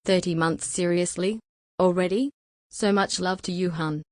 30 months seriously? Already? So much love to you, hun.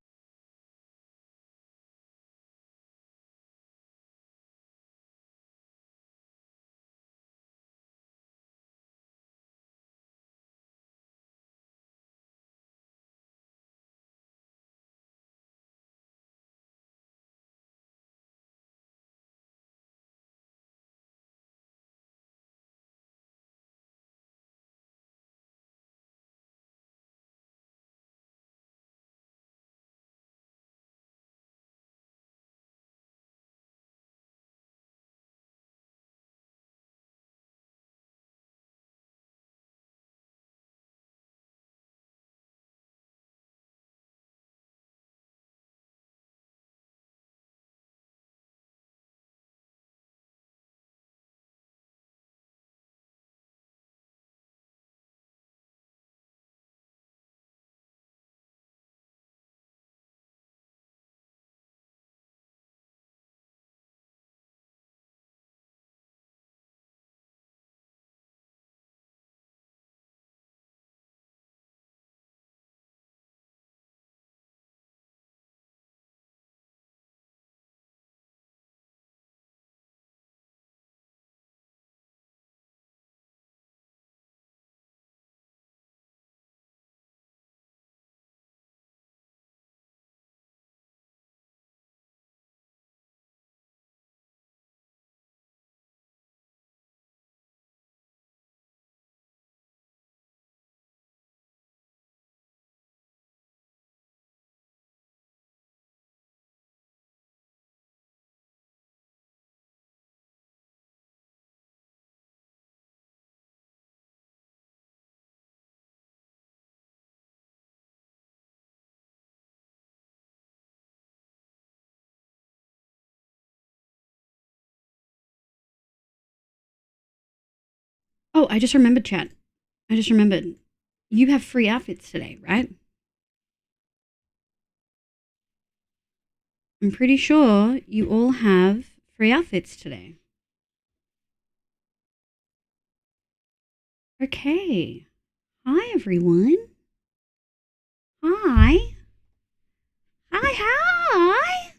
Oh, I just remembered, chat. I just remembered. You have free outfits today, right? I'm pretty sure you all have free outfits today. Okay. Hi, everyone. Hi. Hi, hi.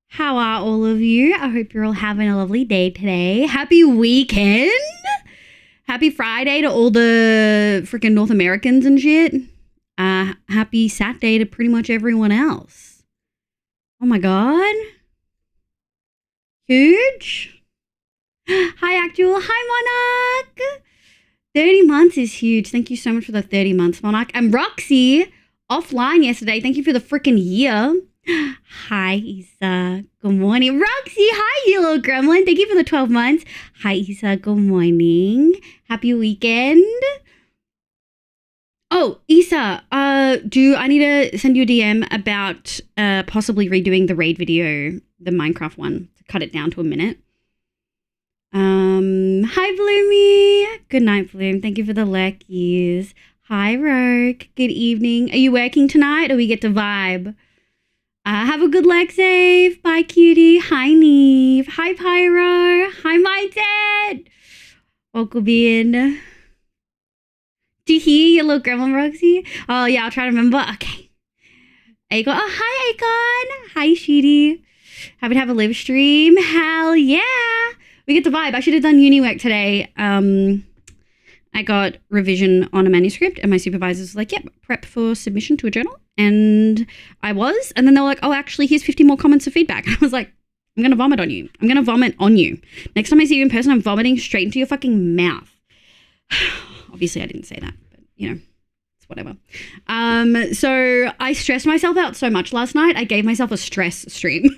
How are all of you? I hope you're all having a lovely day today. Happy weekend. Happy Friday to all the freaking North Americans and shit. Happy Saturday to pretty much everyone else. Oh my God. Huge. Hi, Actual. Hi, Monarch. 30 months is huge. Thank you so much for the 30 months, Monarch. And Roxy, offline yesterday. Thank you for the freaking year. Hi, Isa. Good morning. Roxy, hi, you little gremlin. Thank you for the 12 months. Hi, Isa. Good morning. Happy weekend. Oh, Isa, do I need to send you a DM about possibly redoing the raid video, the Minecraft one, to cut it down to a minute? Hi, Bloomy. Good night, Bloom. Thank you for the leckies. Hi, Roke. Good evening. Are you working tonight or we get to vibe? Have a good leg save. Bye, cutie. Hi, Neve. Hi, Pyro. Hi, my dad. Welcome in. Do you hear your little grandma, Roxy? Oh, yeah, I'll try to remember. Okay. Akon. Oh, hi, Akon. Hi, Shooty. Happy to have a live stream. Hell yeah. We get to vibe. I should have done uni work today. I got revision on a manuscript and my supervisor was like, yep, prep for submission to a journal. And I was. And then they were like, oh, actually, here's 50 more comments of feedback. I was like, I'm going to vomit on you. I'm going to vomit on you. Next time I see you in person, I'm vomiting straight into your fucking mouth. Obviously, I didn't say that, but, you know, it's whatever. So I stressed myself out so much last night. I gave myself a stress stream.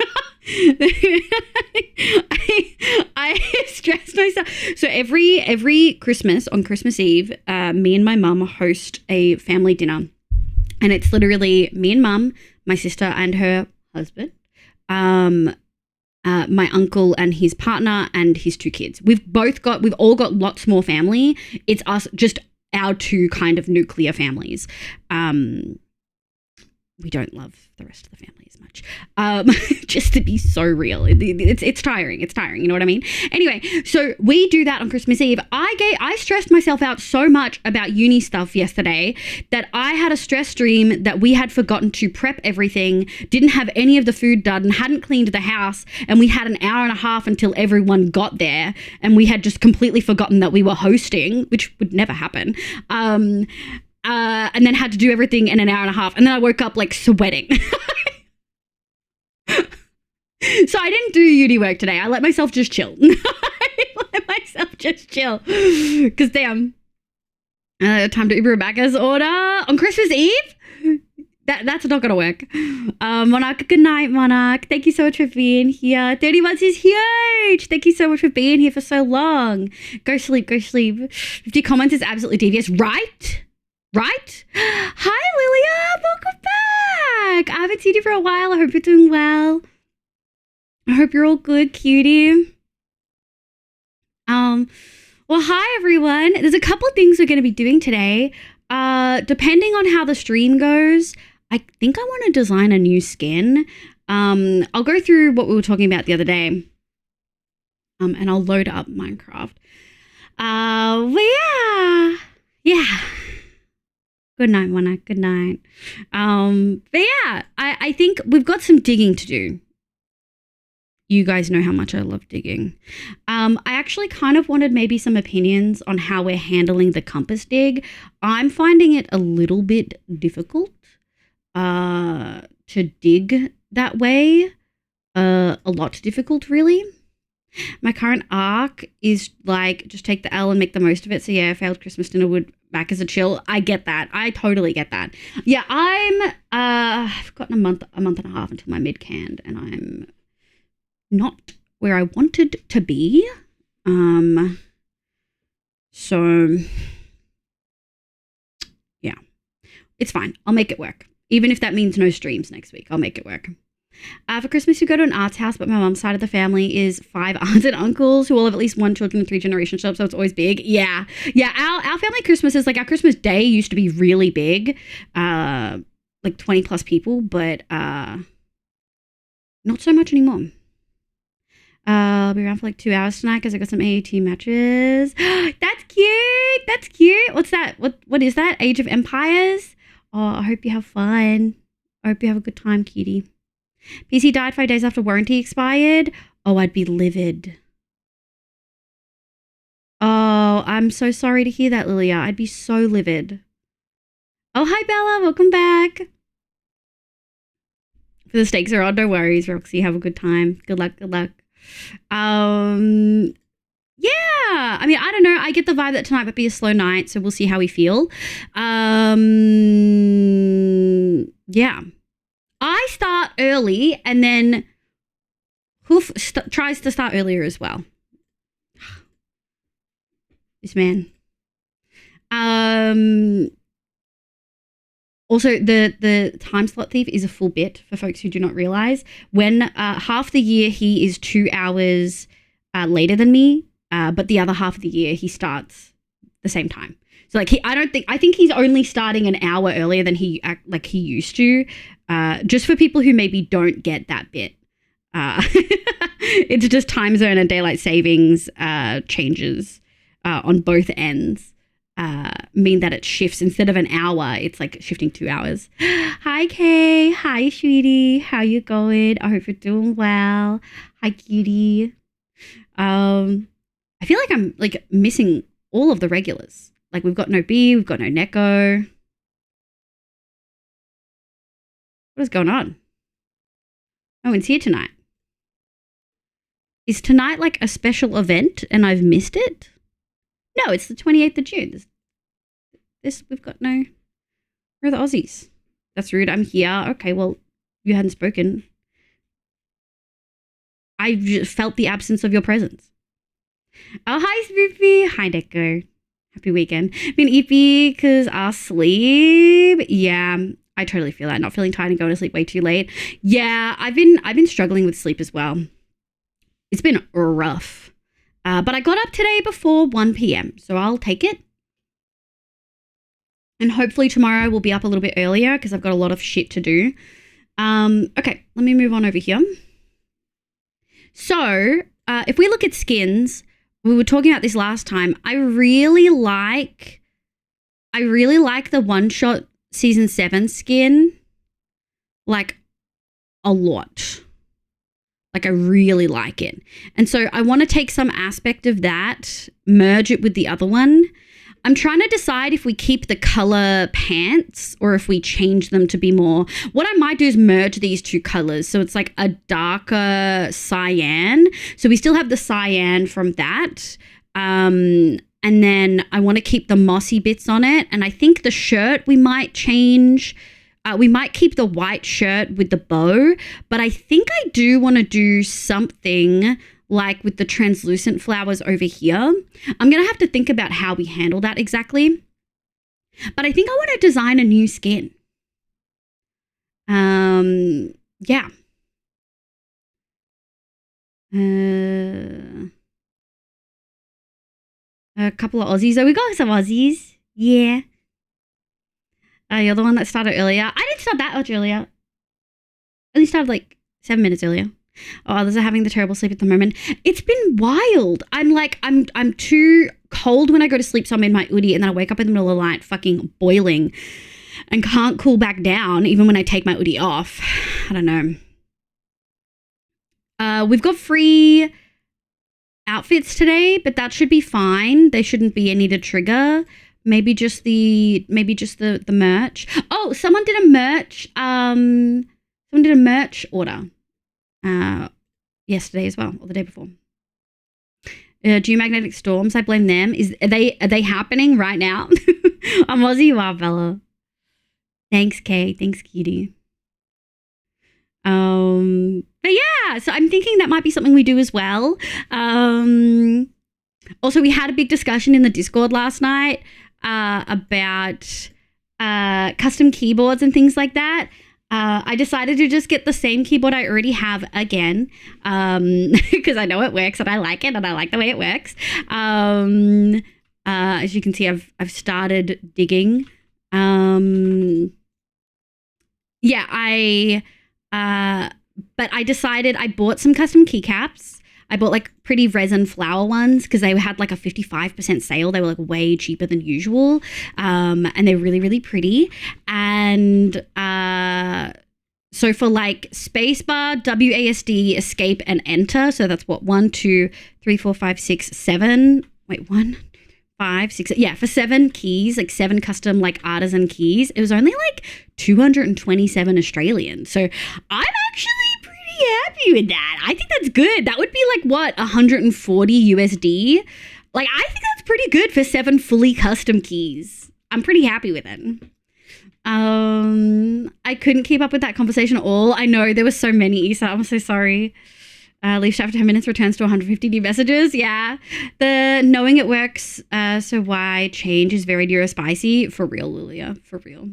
I stressed myself. So every Christmas, on Christmas Eve, me and my mum host a family dinner. And it's literally me and mum, my sister and her husband, my uncle and his partner and his two kids. We've all got lots more family. It's us, just our two kind of nuclear families. we don't love the rest of the family as much. Just to be so real, it's tiring. It's tiring. You know what I mean? Anyway, so we do that on Christmas Eve. I stressed myself out so much about uni stuff yesterday that I had a stress dream that we had forgotten to prep everything, didn't have any of the food done, hadn't cleaned the house, and we had an hour and a half until everyone got there, and we had just completely forgotten that we were hosting, which would never happen. And then had to do everything in an hour and a half. And then I woke up like sweating. So I didn't do uni work today. I let myself just chill. Because damn, time to Uber Macca's order on Christmas Eve? That's not gonna work. Monarch, good night, Monarch. Thank you so much for being here. 30 months is huge. Thank you so much for being here for so long. Go sleep, go sleep. 50 comments is absolutely devious, right? Right? Hi, Lilia. Welcome back. I haven't seen you for a while. I hope you're doing well. I hope you're all good, cutie. Well, hi, everyone. There's a couple of things we're going to be doing today. Depending on how the stream goes, I think I want to design a new skin. I'll go through what we were talking about the other day. And I'll load up Minecraft. Yeah. Good night, Mona. Good night. But yeah, I think we've got some digging to do. You guys know how much I love digging. I actually kind of wanted maybe some opinions on how we're handling the compass dig. I'm finding it a little bit difficult to dig that way. A lot difficult, really. My current arc is like, just take the L and make the most of it. So yeah, failed Christmas dinner would back as a chill. I get that. I totally get that. Yeah, I've gotten a month and a half until my mid-canned, and I'm not where I wanted to be. So yeah, it's fine. I'll make it work. Even if that means no streams next week, I'll make it work. For Christmas, we go to an arts house, but my mom's side of the family is 5 aunts and uncles who all have at least 1 children and 3 generations, so it's always big. Yeah. Our family Christmas is like, our Christmas day used to be really big, like 20 plus people, but not so much anymore. I'll be around for like 2 hours tonight because I got some AAT matches. That's cute. That's cute. What's that? What is that? Age of Empires? Oh, I hope you have fun. I hope you have a good time, cutie. PC died 5 days after warranty expired. Oh, I'd be livid. Oh, I'm so sorry to hear that, Lilia. I'd be so livid. Oh, hi, Bella. Welcome back. The stakes are on. No worries, Roxy. Have a good time. Good luck. Good luck. Yeah. I mean, I don't know. I get the vibe that tonight might be a slow night, so we'll see how we feel. Yeah. I start early, and then Hoof tries to start earlier as well. This man. Also, the time slot thief is a full bit for folks who do not realize. When half the year he is 2 hours later than me, but the other half of the year he starts the same time. So like I think he's only starting an hour earlier than he used to. Just for people who maybe don't get that bit. It's just time zone and daylight savings changes on both ends mean that it shifts. Instead of an hour, it's like shifting 2 hours. Hi, Kay. Hi, sweetie. How you going? I hope you're doing well. Hi, cutie. I feel like I'm like missing all of the regulars. Like we've got no B, we've got no Neko. What is going on? No one's here tonight. Is tonight like a special event and I've missed it? No, it's the 28th of June. We've got no... Where are the Aussies? That's rude. I'm here. Okay, well, you hadn't spoken. I just felt the absence of your presence. Oh, hi, Spoopy. Hi, Deco. Happy weekend. Been ippy because I sleep. Yeah, I totally feel that. Not feeling tired and going to sleep way too late. Yeah, I've been struggling with sleep as well. It's been rough. But I got up today before 1 p.m. So I'll take it. And hopefully tomorrow we'll be up a little bit earlier because I've got a lot of shit to do. Okay, let me move on over here. So if we look at skins, we were talking about this last time. I really like the One Shot Season 7 skin, like, a lot. Like, I really like it. And so I want to take some aspect of that, merge it with the other one. I'm trying to decide if we keep the color pants or if we change them to be more. What I might do is merge these two colors. So it's like a darker cyan. So we still have the cyan from that. And then I want to keep the mossy bits on it. And I think the shirt we might change. We might keep the white shirt with the bow, but I think I do want to do something like with the translucent flowers over here. I'm going to have to think about how we handle that exactly. But I think I want to design a new skin. Yeah. A couple of Aussies. Oh, we got some Aussies. Yeah. You're the one that started earlier. I didn't start that much earlier. I only started like 7 minutes earlier. Oh, others are having the terrible sleep at the moment. It's been wild. I'm too cold when I go to sleep, so I'm in my hoodie, and then I wake up in the middle of the night fucking boiling and can't cool back down even when I take my hoodie off. I don't know. We've got free outfits today, but that should be fine. There shouldn't be any to trigger. Maybe just the merch. Oh, someone did a merch. Someone did a merch order. Yesterday as well, or the day before. Geomagnetic storms, I blame them. Are they happening right now? I'm Aussie, you are, Bella. Thanks, Kay. Thanks, Cutie. But yeah, so I'm thinking that might be something we do as well. Also, we had a big discussion in the Discord last night about custom keyboards and things like that. I decided to just get the same keyboard I already have again because I know it works and I like it and I like the way it works. As you can see, I've started digging. But I decided I bought some custom keycaps. I bought like pretty resin flower ones because they had like a 55% sale. They were like way cheaper than usual. And they're really, really pretty. And so for like spacebar, WASD, escape, and enter. So that's what, 1, 2, 3, 4, 5, 6, 7. Wait, 1, 5, 6. Yeah, for 7 keys, like 7 custom like artisan keys. It was only like 227 Australian. So I'm actually pretty happy with that. I think that's good. That would be like what, 140 USD? Like I think that's pretty good for 7 fully custom keys. I'm pretty happy with it. I couldn't keep up with that conversation at all. I know there were so many, Isa. I'm so sorry. Leaves after 10 minutes, returns to 150 new messages. Yeah. The knowing it works, so why change is very neurospicy. For real, Lilia. For real.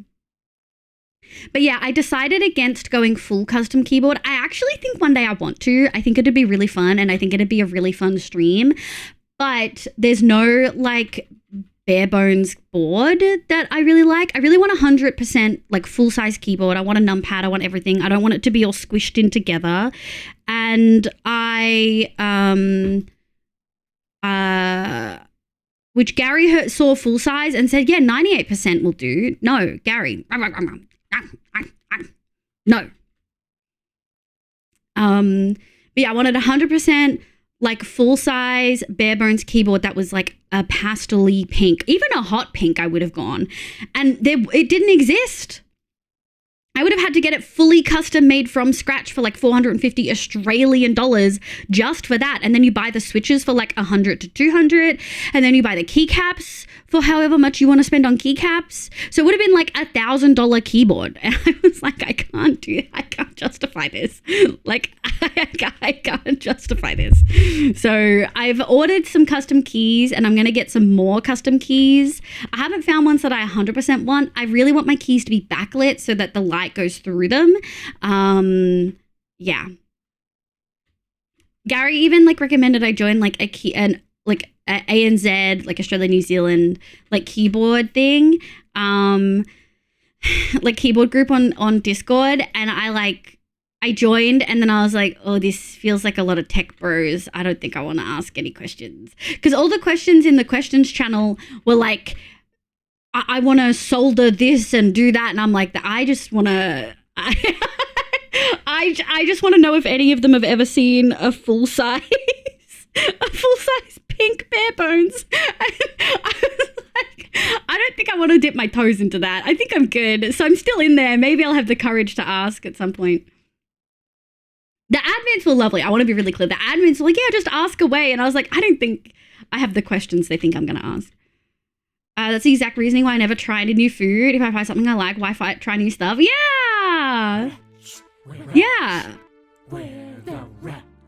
But yeah, I decided against going full custom keyboard. I actually think one day I want to. I think it'd be really fun and I think it'd be a really fun stream. But there's no like bare bones board that I really like. I really want 100% like full size keyboard. I want a numpad. I want everything. I don't want it to be all squished in together. And which Gary saw full size and said, yeah, 98% will do. No, Gary. No. But yeah, I wanted 100% like full size bare bones keyboard that was like a pastel-y pink, even a hot pink I would have gone. And it didn't exist. I would have had to get it fully custom made from scratch for like 450 Australian dollars just for that. And then you buy the switches for like 100 to 200. And then you buy the keycaps for however much you want to spend on keycaps. So it would have been like $1,000 keyboard. And I was like, I can't justify this. Like, I can't justify this. So I've ordered some custom keys and I'm going to get some more custom keys. I haven't found ones that I 100% want. I really want my keys to be backlit so that the light goes through them. Yeah. Gary even like recommended I join like a ANZ, like Australia, New Zealand, like keyboard thing, like keyboard group on Discord, and I joined, and then I was like, oh, this feels like a lot of tech bros. I don't think I want to ask any questions, because all the questions in the questions channel were like, I want to solder this and do that, and I'm like, I just want to. I just want to know if any of them have ever seen a full size pink bare bones. I was like, I don't think I want to dip my toes into that. I think I'm good. So I'm still in there. Maybe I'll have the courage to ask at some point. The admins were lovely. I want to be really clear. The admins were like, yeah, just ask away. And I was like, I don't think I have the questions they think I'm going to ask. That's the exact reasoning why I never try any new food. If I find something I like, why try new stuff? Yeah. Yeah.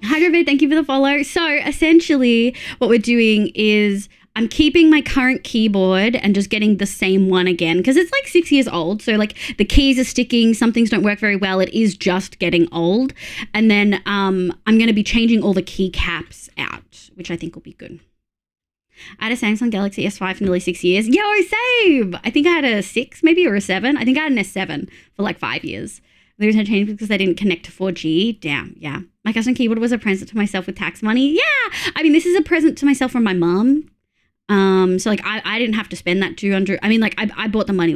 Hydrovid, thank you for the follow. So essentially what we're doing is I'm keeping my current keyboard and just getting the same one again, because it's like 6 years old. So like the keys are sticking, some things don't work very well. It is just getting old. And then I'm going to be changing all the keycaps out, which I think will be good. I had a Samsung Galaxy S5 for nearly 6 years. Yo, same! I think I had a 6 maybe, or a 7. I think I had an S7 for like 5 years. The reason I changed because I didn't connect to 4G. Damn, yeah. My custom keyboard was a present to myself with tax money. Yeah! I mean, this is a present to myself from my mom. So like I didn't have to spend that 200. I mean, like I bought the money.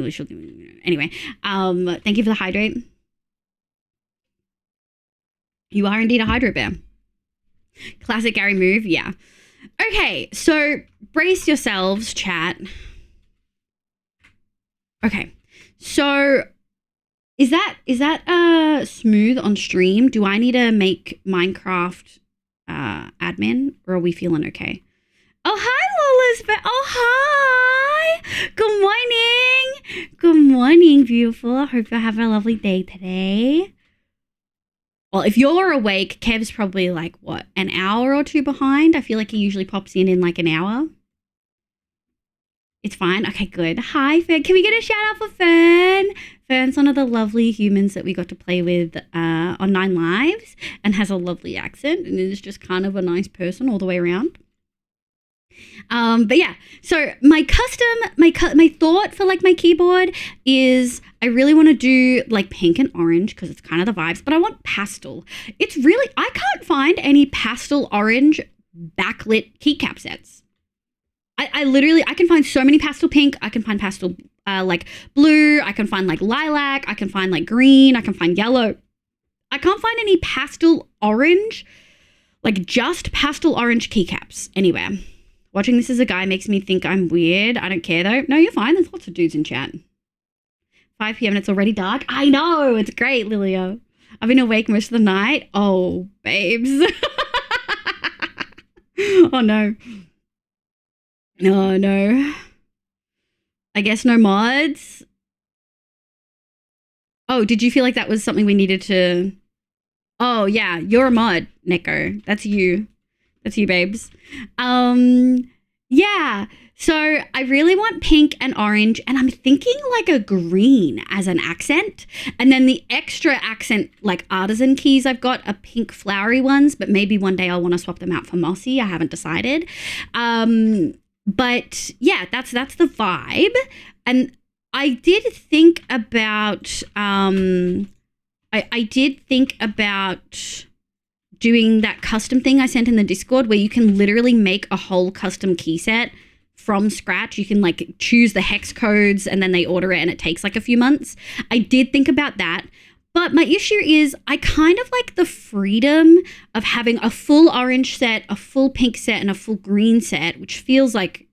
Anyway, thank you for the hydrate. You are indeed a hydro bear. Classic Gary move, yeah. Okay, so brace yourselves, chat. Okay, so is that smooth on stream? Do I need to make Minecraft admin, or are we feeling okay? Oh, hi, Lola's. Oh, hi. Good morning. Good morning, beautiful. I hope you have a lovely day today. Well, if you're awake, Kev's probably like, what, an hour or two behind? I feel like he usually pops in like an hour. It's fine. Okay, good. Hi, Fern. Can we get a shout out for Fern? Fern's one of the lovely humans that we got to play with on 9 Lives and has a lovely accent and is just kind of a nice person all the way around. But yeah, so my thought for like my keyboard is I really want to do like pink and orange because it's kind of the vibes, but I want pastel. It's really, I can't find any pastel orange backlit keycap sets. I can find so many pastel pink. I can find pastel like blue. I can find like lilac. I can find like green. I can find yellow. I can't find any pastel orange, like just pastel orange keycaps anywhere. Watching this as a guy makes me think I'm weird. I don't care though. No, you're fine. There's lots of dudes in chat. 5 p.m. and it's already dark. I know. It's great, Lilia. I've been awake most of the night. Oh, babes. Oh, no. Oh, no. I guess no mods. Oh, did you feel like that was something we needed to... Oh, yeah. You're a mod, Neko. That's you. That's you, babes. Yeah. So I really want pink and orange, and I'm thinking like a green as an accent. And then the extra accent, like artisan keys I've got are pink flowery ones, but maybe one day I'll want to swap them out for mossy. I haven't decided. But yeah, that's the vibe. And I did think about, I did think about doing that custom thing I sent in the Discord where you can literally make a whole custom key set from scratch. You can like choose the hex codes and then they order it and it takes like a few months. I did think about that. But my issue is I kind of like the freedom of having a full orange set, a full pink set, and a full green set, which feels like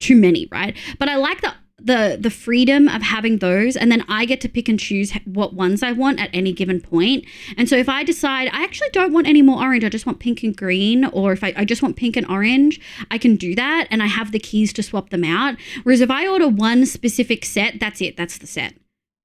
too many, right? But I like the freedom of having those, and then I get to pick and choose what ones I want at any given point. And so if I decide I actually don't want any more orange, I just want pink and green, or if I just want pink and orange, I can do that and I have the keys to swap them out. Whereas if I order one specific set, that's it, that's the set.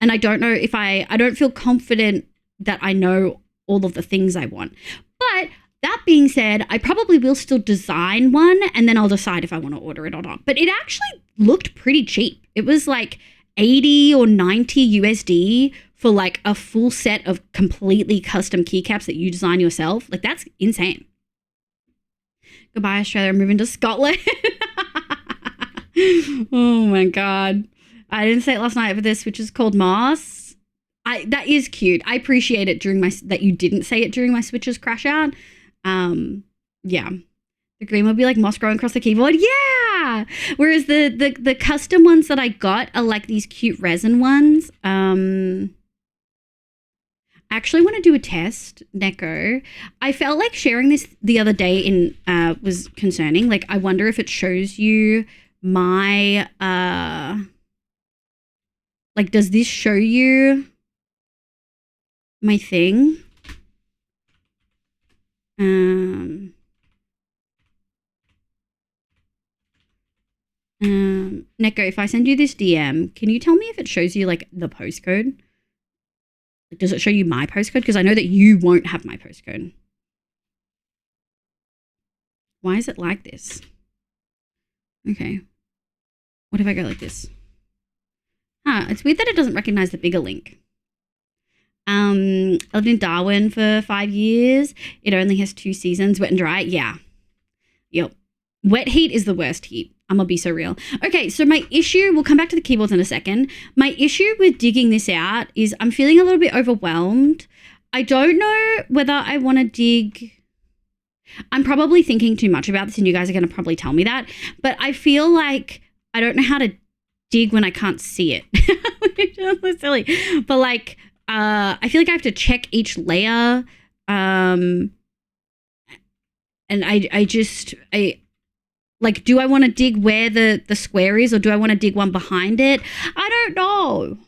And I don't know if I don't feel confident that I know all of the things I want. But that being said, I probably will still design one and then I'll decide if I want to order it or not. But it actually looked pretty cheap. It was like 80 or 90 USD for like a full set of completely custom keycaps that you design yourself. Like that's insane. Goodbye, Australia. I'm moving to Scotland. Oh my God. I didn't say it last night, but this Switch is called Moss. That is cute. I appreciate it that you didn't say it during my Switches crash out. Yeah. The green would be like moss growing across the keyboard. Yeah. Whereas the custom ones that I got are like these cute resin ones. I actually want to do a test, Neko. I felt like sharing this the other day was concerning. Like, I wonder if it shows you my, like, does this show you my thing? Neko, if I send you this DM, can you tell me if it shows you like the postcode? Does it show you my postcode? Because I know that you won't have my postcode. Why is it like this? Okay. What if I go like this? It's weird that it doesn't recognize the bigger link. I lived in Darwin for 5 years. It only has 2 seasons, wet and dry. Yeah. Yep. Wet heat is the worst heat. I'm gonna be so real. Okay, so my issue, we'll come back to the keyboards in a second. My issue with digging this out is I'm feeling a little bit overwhelmed. I don't know whether I want to dig. I'm probably thinking too much about this, and you guys are going to probably tell me that. But I feel like I don't know how to dig when I can't see it. Which is silly. But like, I feel like I have to check each layer. And I like, do I want to dig where the square is, or do I want to dig one behind it? I don't know.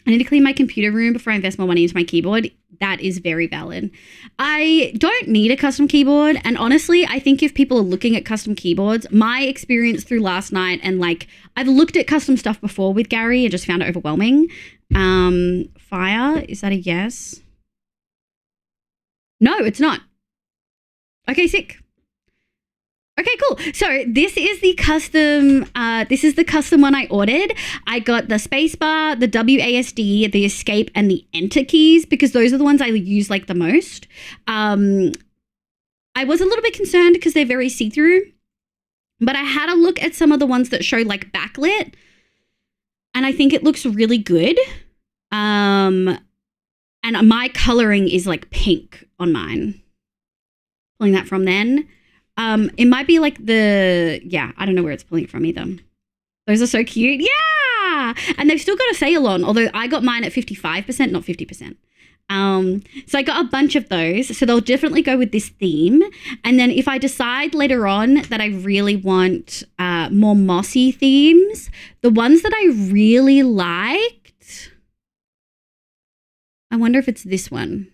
I need to clean my computer room before I invest more money into my keyboard. That is very valid. I don't need a custom keyboard. And honestly, I think if people are looking at custom keyboards, my experience through last night, and like, I've looked at custom stuff before with Gary and just found it overwhelming. Fire, is that a yes? No, it's not. Okay, sick. Okay, cool. So this is the custom one I ordered. I got the spacebar, the WASD, the escape, and the enter keys because those are the ones I use like the most. I was a little bit concerned because they're very see-through, but I had a look at some of the ones that show like backlit, and I think it looks really good. And my coloring is like pink on mine. Pulling that from then. It might be like I don't know where it's pulling it from either. Those are so cute. Yeah. And they've still got a sale on, although I got mine at 55%, not 50%. So I got a bunch of those. So they'll definitely go with this theme. And then if I decide later on that I really want more mossy themes, the ones that I really liked, I wonder if it's this one.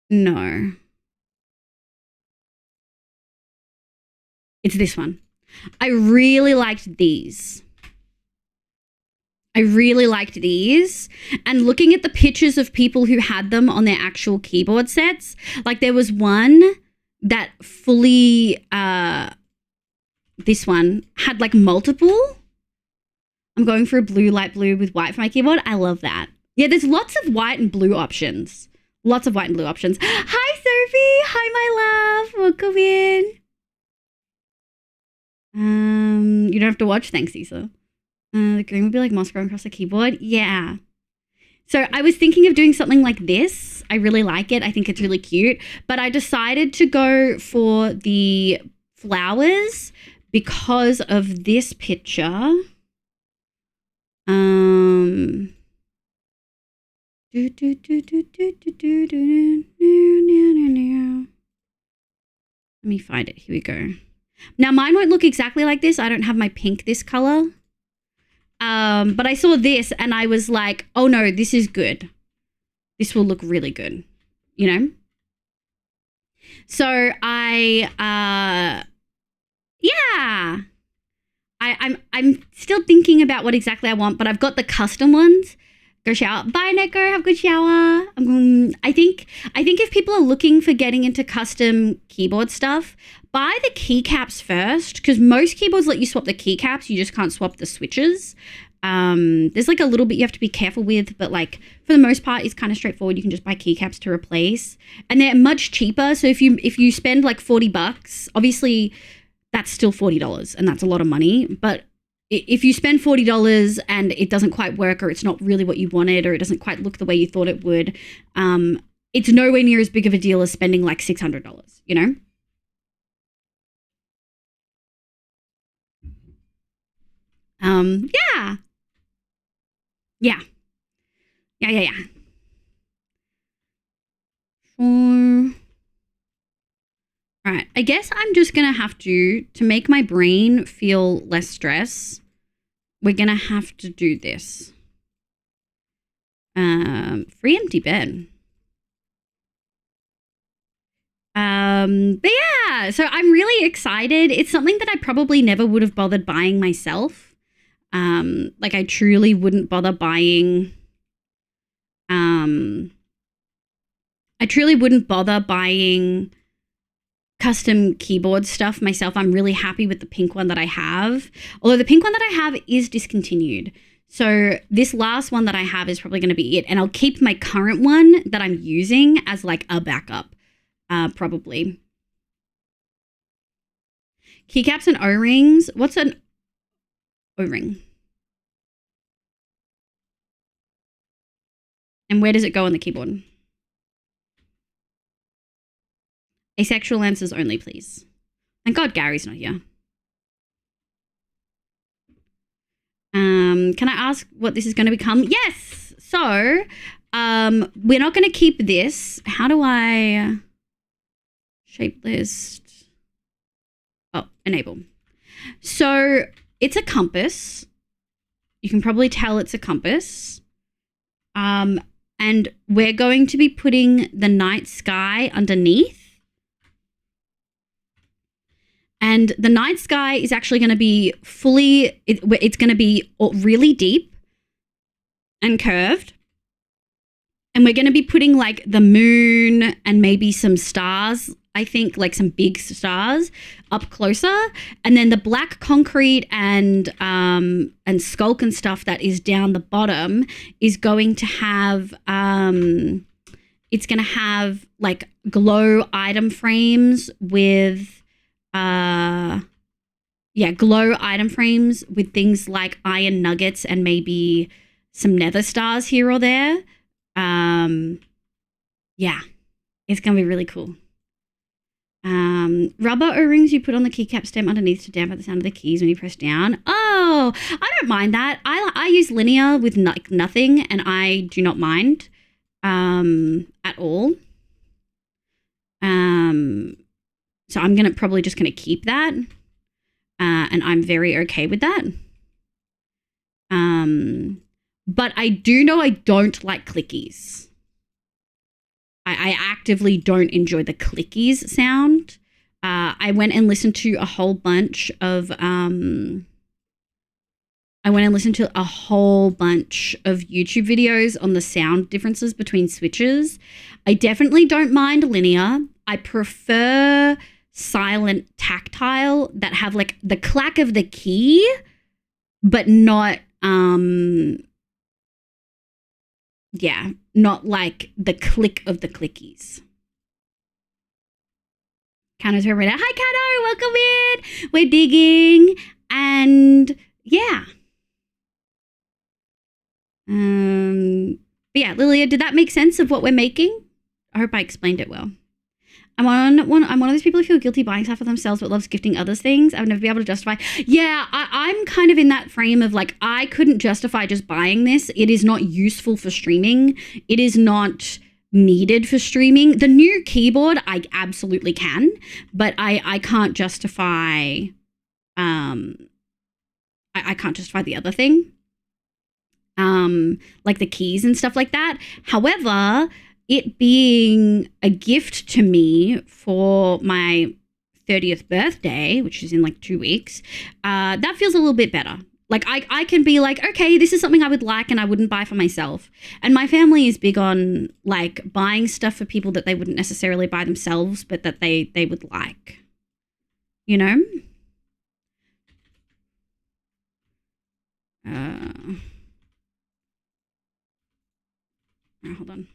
No. It's this one. I really liked these. And looking at the pictures of people who had them on their actual keyboard sets, like there was one that fully, this one had like multiple. I'm going for a blue, light blue with white for my keyboard. I love that. Yeah, there's lots of white and blue options. Hi, Sophie. Hi, my love. Welcome in. You don't have to watch. Thanks, Issa. The green would be like moss growing across the keyboard. Yeah. So I was thinking of doing something like this. I really like it. I think it's really cute. But I decided to go for the flowers because of this picture. Let me find it. Here we go. Now, mine won't look exactly like this. I don't have my pink this color. But I saw this and I was like, oh no, this is good. This will look really good, you know? So I'm still thinking about what exactly I want, but I've got the custom ones. Go shower. Bye, Neko. Have a good shower. I think if people are looking for getting into custom keyboard stuff, buy the keycaps first, because most keyboards let you swap the keycaps. You just can't swap the switches. There's like a little bit you have to be careful with, but like for the most part, it's kind of straightforward. You can just buy keycaps to replace, and they're much cheaper. So if you spend like $40, obviously that's still $40, and that's a lot of money. But if you spend $40 and it doesn't quite work, or it's not really what you wanted, or it doesn't quite look the way you thought it would, it's nowhere near as big of a deal as spending like $600. You know. Yeah. Yeah. Yeah, yeah, yeah. All right. I guess I'm just going to have to make my brain feel less stress, we're going to have to do this. Free empty bed. But yeah, so I'm really excited. It's something that I probably never would have bothered buying myself. Like I truly wouldn't bother buying, custom keyboard stuff myself. I'm really happy with the pink one that I have. Although the pink one that I have is discontinued. So this last one that I have is probably going to be it. And I'll keep my current one that I'm using as like a backup, probably. Keycaps and O-rings. What's an O-ring? And where does it go on the keyboard? Asexual answers only, please. Thank God Gary's not here. Can I ask what this is going to become? Yes! So, we're not going to keep this. How do I shape list? Oh, enable. So, it's a compass. You can probably tell it's a compass. And we're going to be putting the night sky underneath. And the night sky is actually going to be it's going to be really deep and curved. And we're going to be putting like the moon and maybe some stars, I think like some big stars up closer. And then the black concrete and skulk and stuff that is down the bottom is going to have, it's going to have like glow item frames with, glow item frames with things like iron nuggets and maybe some nether stars here or there. Yeah, it's going to be really cool. Rubber O-rings you put on the keycap stem underneath to dampen the sound of the keys when you press down. Oh, I don't mind that. I use linear with nothing, and I do not mind at all. So I'm probably just gonna keep that, and I'm very okay with that. But I do know I don't like clickies. I actively don't enjoy the clickies sound. I went and listened to a whole bunch of YouTube videos on the sound differences between switches. I definitely don't mind linear. I prefer silent tactile that have like the clack of the key, but not not like the click of the clickies. Kano's her right now. Hi Kano, welcome in. We're digging, and yeah. But yeah, Lilia, did that make sense of what we're making? I hope I explained it well. I'm one of those people who feel guilty buying stuff for themselves but loves gifting others things. I would never be able to justify. Yeah, I'm kind of in that frame of like, I couldn't justify just buying this. It is not useful for streaming. It is not needed for streaming. The new keyboard, I absolutely can, but I can't justify, I can't justify the other thing. Like the keys and stuff like that. However, it being a gift to me for my 30th birthday, which is in like 2 weeks, that feels a little bit better. Like I can be like, okay, this is something I would like and I wouldn't buy for myself. And my family is big on like buying stuff for people that they wouldn't necessarily buy themselves, but that they would like, you know? Hold on.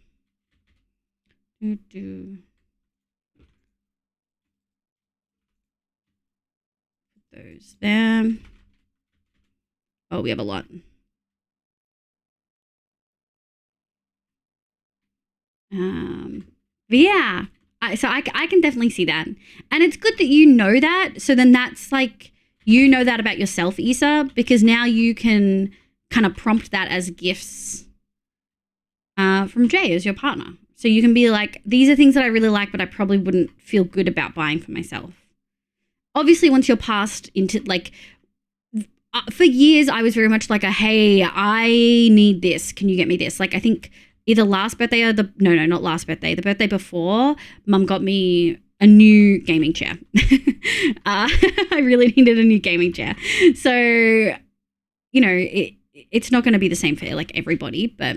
Those there. Oh, we have a lot. But yeah, so I can definitely see that. And it's good that you know that. So then that's like, you know that about yourself, Issa, because now you can kind of prompt that as gifts from Jay as your partner. So you can be like, these are things that I really like, but I probably wouldn't feel good about buying for myself. Obviously, once you're past into like, for years, I was very much like hey, I need this. Can you get me this? Like, I think either last birthday or not last birthday, the birthday before, Mum got me a new gaming chair. I really needed a new gaming chair. So, you know, it's not going to be the same for like everybody, but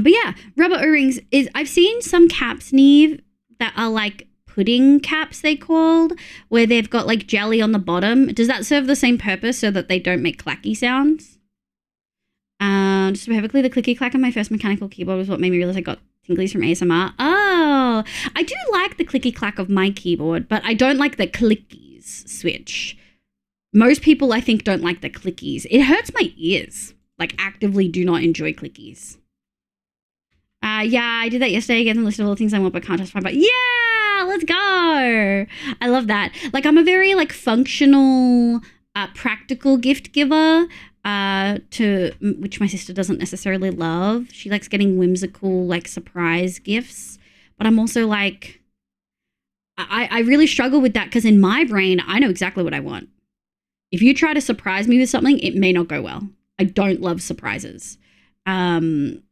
but yeah, rubber O-rings is, I've seen some caps, Neve, that are like pudding caps, they called, where they've got like jelly on the bottom. Does that serve the same purpose so that they don't make clacky sounds? Just perfectly, the clicky clack on my first mechanical keyboard was what made me realize I got tinglies from ASMR. Oh, I do like the clicky clack of my keyboard, but I don't like the clickies switch. Most people, I think, don't like the clickies. It hurts my ears. Like, actively do not enjoy clickies. Yeah, I did that yesterday. Get the list of all the things I want, but can't justify. But yeah, let's go. I love that. Like, I'm a very like functional, practical gift giver. To which my sister doesn't necessarily love. She likes getting whimsical, like surprise gifts. But I'm also like, I really struggle with that because in my brain, I know exactly what I want. If you try to surprise me with something, it may not go well. I don't love surprises. And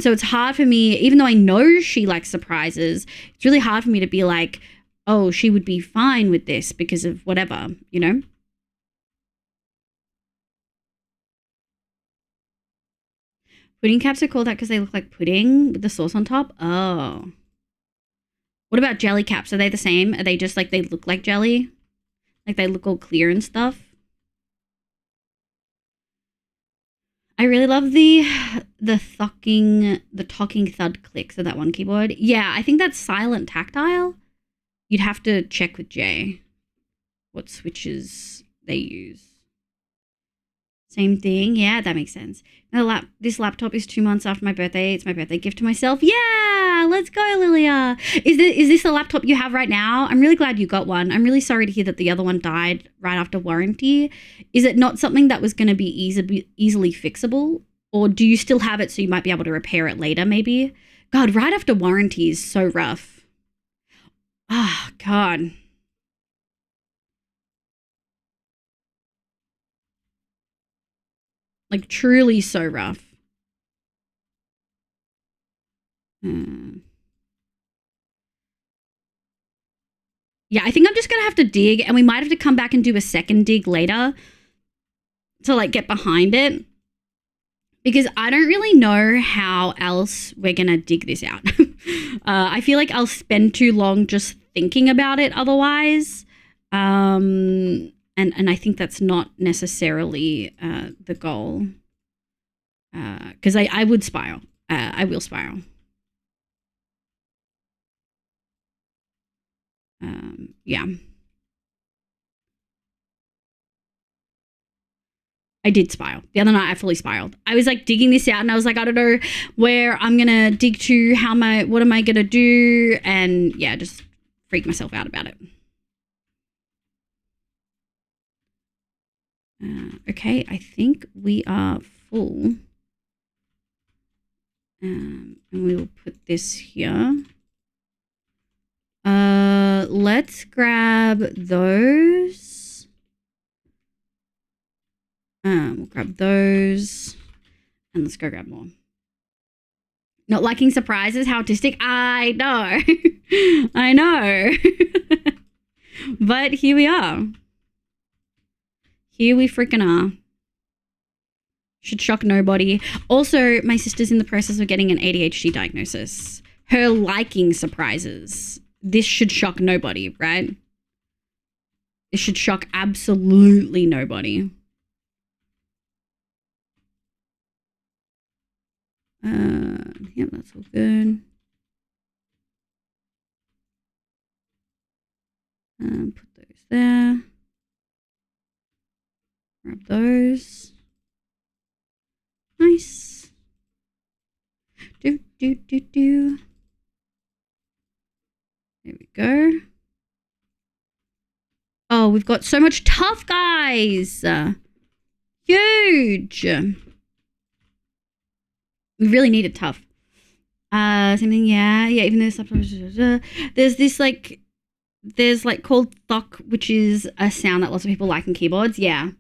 so it's hard for me, even though I know she likes surprises, it's really hard for me to be like, oh, she would be fine with this because of whatever, you know? Pudding caps are called that because they look like pudding with the sauce on top? Oh. What about jelly caps? Are they the same? Are they just like they look like jelly? Like they look all clear and stuff? I really love the talking thud clicks of that one keyboard. Yeah, I think that's silent tactile. You'd have to check with Jay what switches they use. Same thing. Yeah, that makes sense. This laptop is 2 months after my birthday. It's my birthday gift to myself. Yeah, let's go, Lilia. Is this the laptop you have right now? I'm really glad you got one. I'm really sorry to hear that the other one died right after warranty. Is it not something that was going to be easily fixable? Or do you still have it so you might be able to repair it later maybe? God, right after warranty is so rough. Ah, God. Like, truly so rough. Yeah, I think I'm just going to have to dig, and we might have to come back and do a second dig later to, like, get behind it. Because I don't really know how else we're going to dig this out. I feel like I'll spend too long just thinking about it otherwise. And I think that's not necessarily the goal. Because I would spiral. I will spiral. Yeah. I did spiral. The other night I fully spiraled. I was like digging this out and I was like, I don't know where I'm going to dig to, what am I going to do? And yeah, just freak myself out about it. Okay, I think we are full. And we will put this here. Let's grab those. We'll grab those. And let's go grab more. Not liking surprises, how autistic? I know. I know. But here we are. Here we freaking are. Should shock nobody. Also, my sister's in the process of getting an ADHD diagnosis. Her liking surprises. this should shock nobody, right? It should shock absolutely nobody. Yep, that's all good. Put those there. Grab those. Nice. Do. There we go. Oh, we've got so much tough, guys. Huge. We really need it tough. Same thing, yeah, even though there's like called thock, which is a sound that lots of people like in keyboards. Yeah.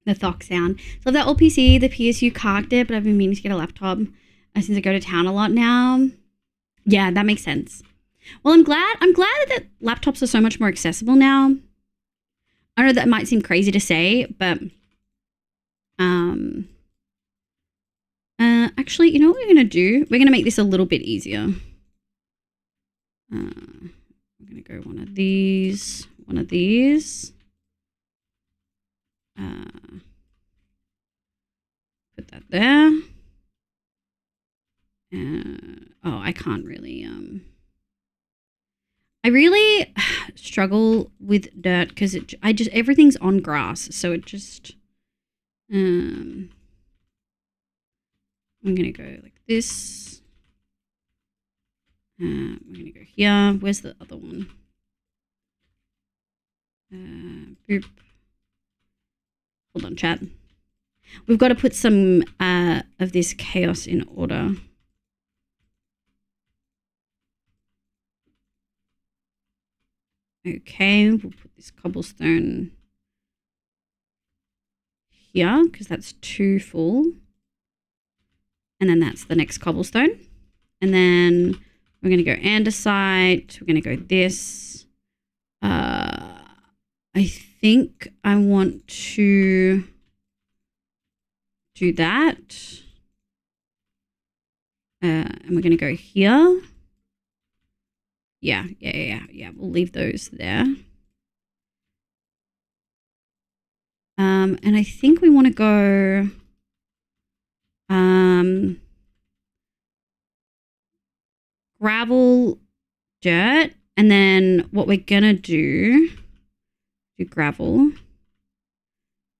The thock sound. So that old PC, the PSU carked it, but I've been meaning to get a laptop since I go to town a lot now. Yeah, that makes sense. Well, I'm glad that laptops are so much more accessible now. I know that might seem crazy to say, but actually, you know what we're gonna do? We're gonna make this a little bit easier. I'm gonna go one of these. Put that there. Oh, I can't really I really struggle with dirt because everything's on grass, so it just I'm gonna go like this. We're gonna go here. Where's the other one? Boop. Hold on, chat. We've got to put some of this chaos in order. Okay, we'll put this cobblestone here because that's too full. And then that's the next cobblestone. And then we're going to go andesite. We're going to go this. I think I want to do that. And we're going to go here. Yeah. We'll leave those there. And I think we want to go gravel, dirt, and then what we're going to do gravel.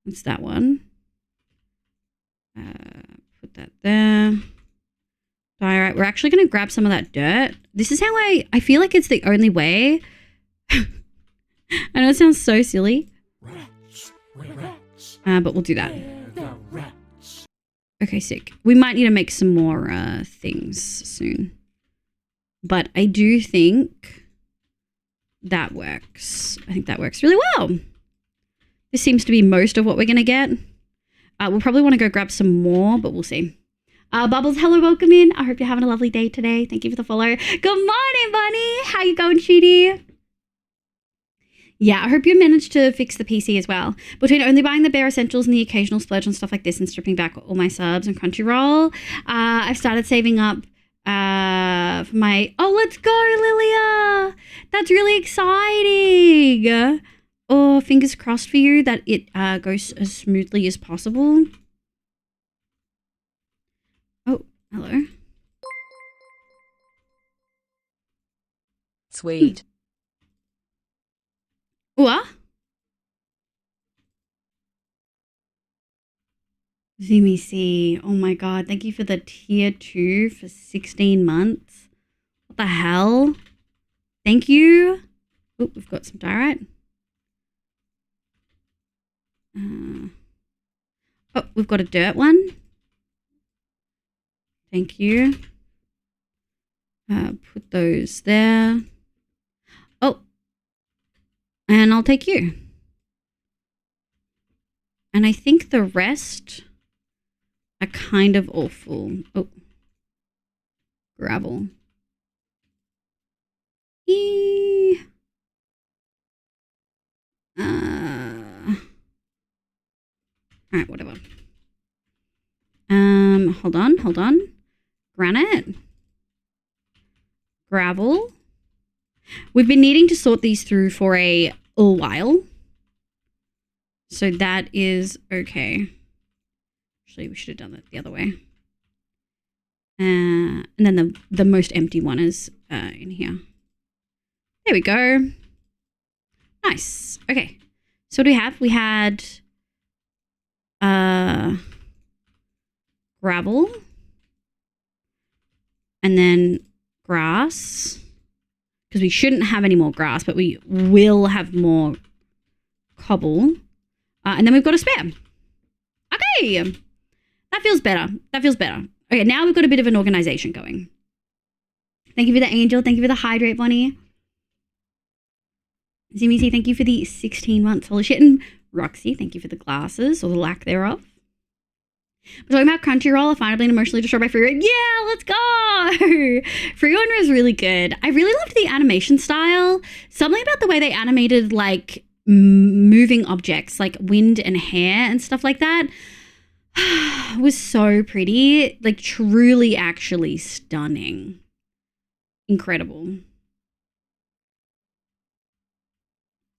What's that one? Put that there. All right, we're actually going to grab some of that dirt. This is how I feel like it's the only way. I know it sounds so silly. But we'll do that. Okay, sick. We might need to make some more things soon. But I do think that works. I think that works really well. This seems to be most of what we're going to get. We'll probably want to go grab some more, but we'll see. Bubbles, hello, welcome in. I hope you're having a lovely day today. Thank you for the follow. Good morning, Bunny. How you going, Shooty? Yeah, I hope you managed to fix the PC as well. Between only buying the bare essentials and the occasional splurge on stuff like this and stripping back all my subs and Crunchyroll, I've started saving up for my... Oh, let's go, Lilia! That's really exciting! Oh, fingers crossed for you that it goes as smoothly as possible. Oh, hello. Sweet. What? Zoomy C. Oh my god, thank you for the tier 2 for 16 months. What the hell? Thank you. Oh, we've got some diorite. Oh, we've got a dirt one. Thank you. Put those there. Oh, and I'll take you. And I think the rest are kind of all full. Oh, gravel. Eee. All right, whatever. Hold on. Granite. gravel. We've been needing to sort these through for a while. So that is okay. Actually, we should have done that the other way. And then the most empty one is in here. There we go. Nice. Okay. So what do we have? We had gravel. And then grass. Because we shouldn't have any more grass, but we will have more cobble. And then we've got a spare. Okay. That feels better. That feels better. Okay, now we've got a bit of an organization going. Thank you for the angel. Thank you for the hydrate, Bonnie. Zimmy, thank you for the 16 months. Holy shit. And Roxy, thank you for the glasses, or the lack thereof. We're talking about Crunchyroll. I've finally been emotionally destroyed by Free Run. Yeah, let's go! Free Run was really good. I really loved the animation style. Something about the way they animated, like, moving objects, like wind and hair and stuff like that, was so pretty. Like, truly, actually stunning. Incredible.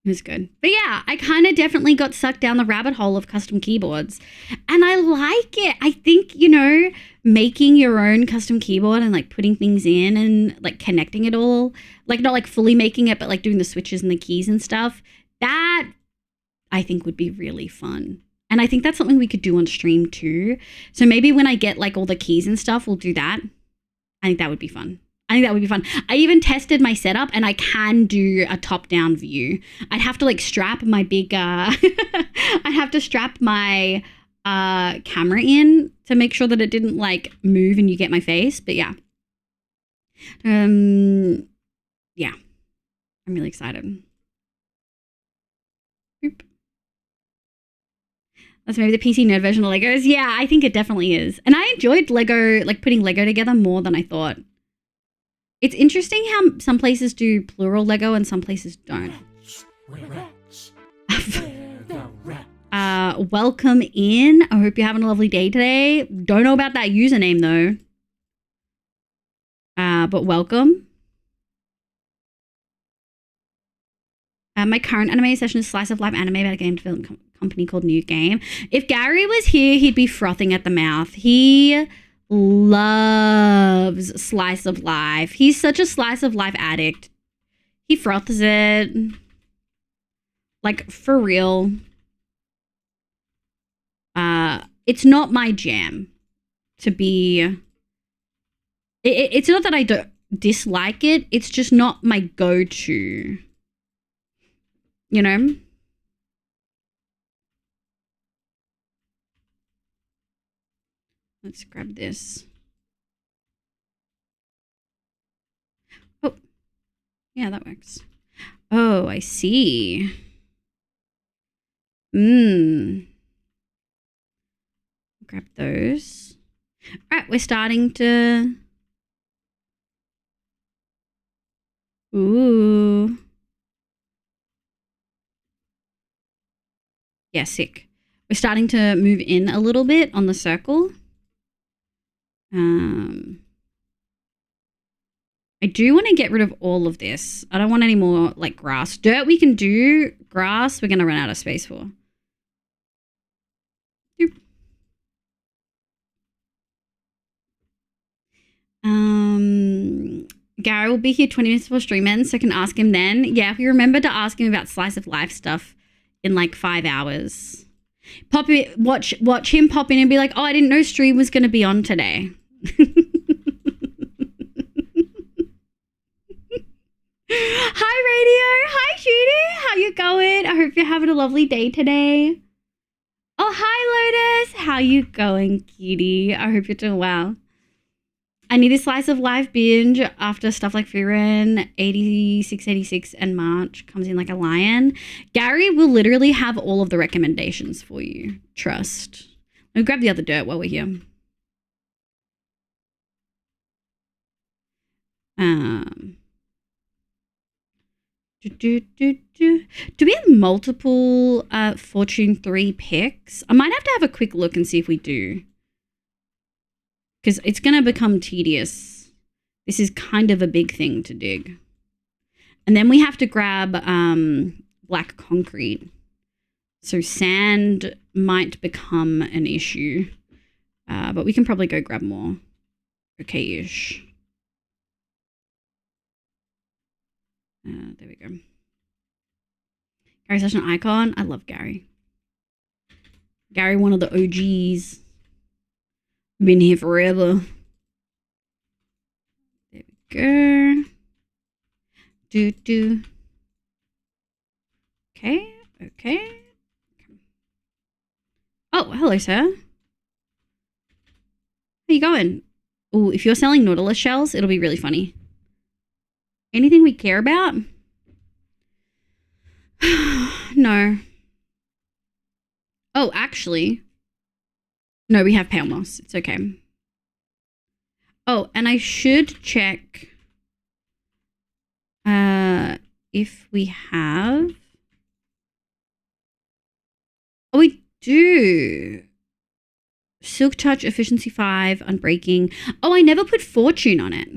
It was good. But yeah, I kind of definitely got sucked down the rabbit hole of custom keyboards. And I like it. I think, you know, making your own custom keyboard and like putting things in and like connecting it all, like not like fully making it, but like doing the switches and the keys and stuff, that I think would be really fun. And I think that's something we could do on stream too. So maybe when I get like all the keys and stuff, we'll do that. I think that would be fun. I think that would be fun. I even tested my setup and I can do a top-down view. I'd have to like strap my big, I'd have to strap my camera in to make sure that it didn't like move and you get my face. But yeah. Yeah. I'm really excited. Boop. That's maybe the PC nerd version of Legos. Yeah, I think it definitely is. And I enjoyed Lego, like putting Lego together more than I thought. It's interesting how some places do plural Lego and some places don't. Welcome in. I hope you're having a lovely day today. Don't know about that username though. But welcome. My current anime session is slice of life anime about a game development company called New Game. If Gary was here, he'd be frothing at the mouth. He loves slice of life. He's such a slice of life addict. He froths it. Like, for real. It's not my jam to be... It's not that I don't dislike it. It's just not my go-to. You know? Let's grab this. Oh, yeah, that works. Oh, I see. Grab those. All right, we're starting to... Ooh. Yeah, sick. We're starting to move in a little bit on the circle. I do want to get rid of all of this. I don't want any more like grass. Dirt we can do. Grass we're going to run out of space for. Doop. Gary will be here 20 minutes before stream ends, so I can ask him then. Yeah, if you remember to ask him about slice of life stuff in like 5 hours. Pop it, watch him pop in and be like, oh, I didn't know stream was going to be on today. Hi, Radio. Hi, Judy. How you going? I hope you're having a lovely day today. Oh, hi, Lotus. How you going, cutie? I hope you're doing well. I need a slice of life binge after stuff like Firen, 86, and March comes in like a lion. Gary will literally have all of the recommendations for you. Trust. Let me grab the other dirt while we're here. Do we have multiple Fortune 3 picks? I might have to have a quick look and see if we do. Because it's going to become tedious This is kind of a big thing to dig. And then we have to grab black concrete. So sand might become an issue. But we can probably go grab more. Okay-ish. There we go. Gary's such an icon. I love Gary. Gary, one of the OGs. Been here forever. There we go. Do. Okay. Oh, hello, sir. How you going? Oh, if you're selling Nautilus shells, it'll be really funny. Anything we care about? No. Oh, actually. No, we have pale moss. It's okay. Oh, and I should check if we have. Oh, we do. Silk Touch, Efficiency 5, Unbreaking. Oh, I never put Fortune on it.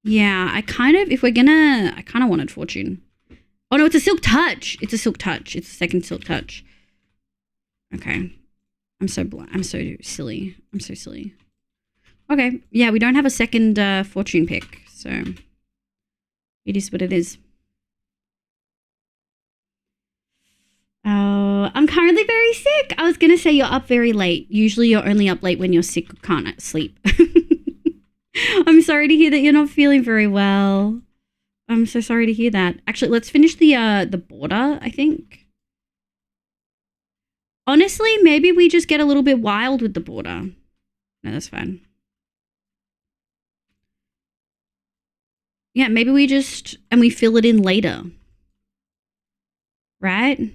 Yeah, I kind of wanted Fortune. Oh no, it's a Silk Touch. It's a second Silk Touch. Okay. I'm so silly. I'm so silly. Okay. Yeah, we don't have a second Fortune pick, so it is what it is. Oh, I'm currently very sick. I was going to say you're up very late. Usually you're only up late when you're sick or can't sleep. I'm sorry to hear that you're not feeling very well. I'm so sorry to hear that. Actually, let's finish the border, I think. Honestly, maybe we just get a little bit wild with the border. No, that's fine. Yeah, maybe we fill it in later. Right?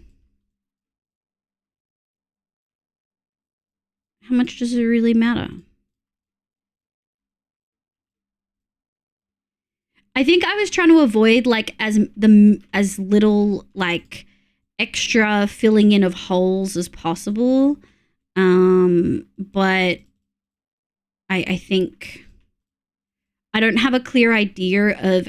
How much does it really matter? I think I was trying to avoid like as little like extra filling in of holes as possible. But I think I don't have a clear idea of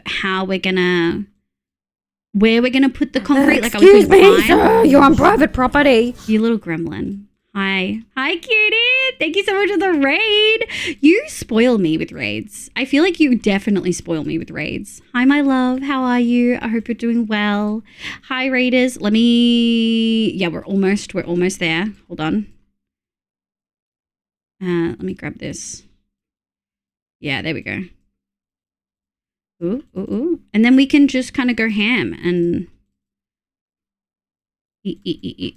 where we're gonna put the concrete. Excuse me, sir, you're on private property. You little gremlin. Hi, cutie. Thank you so much for the raid. You spoil me with raids. I feel like you definitely spoil me with raids. Hi, my love. How are you? I hope you're doing well. Hi, raiders. Yeah, we're almost there. Hold on. Let me grab this. Yeah, there we go. Ooh. And then we can just kind of go ham and eat.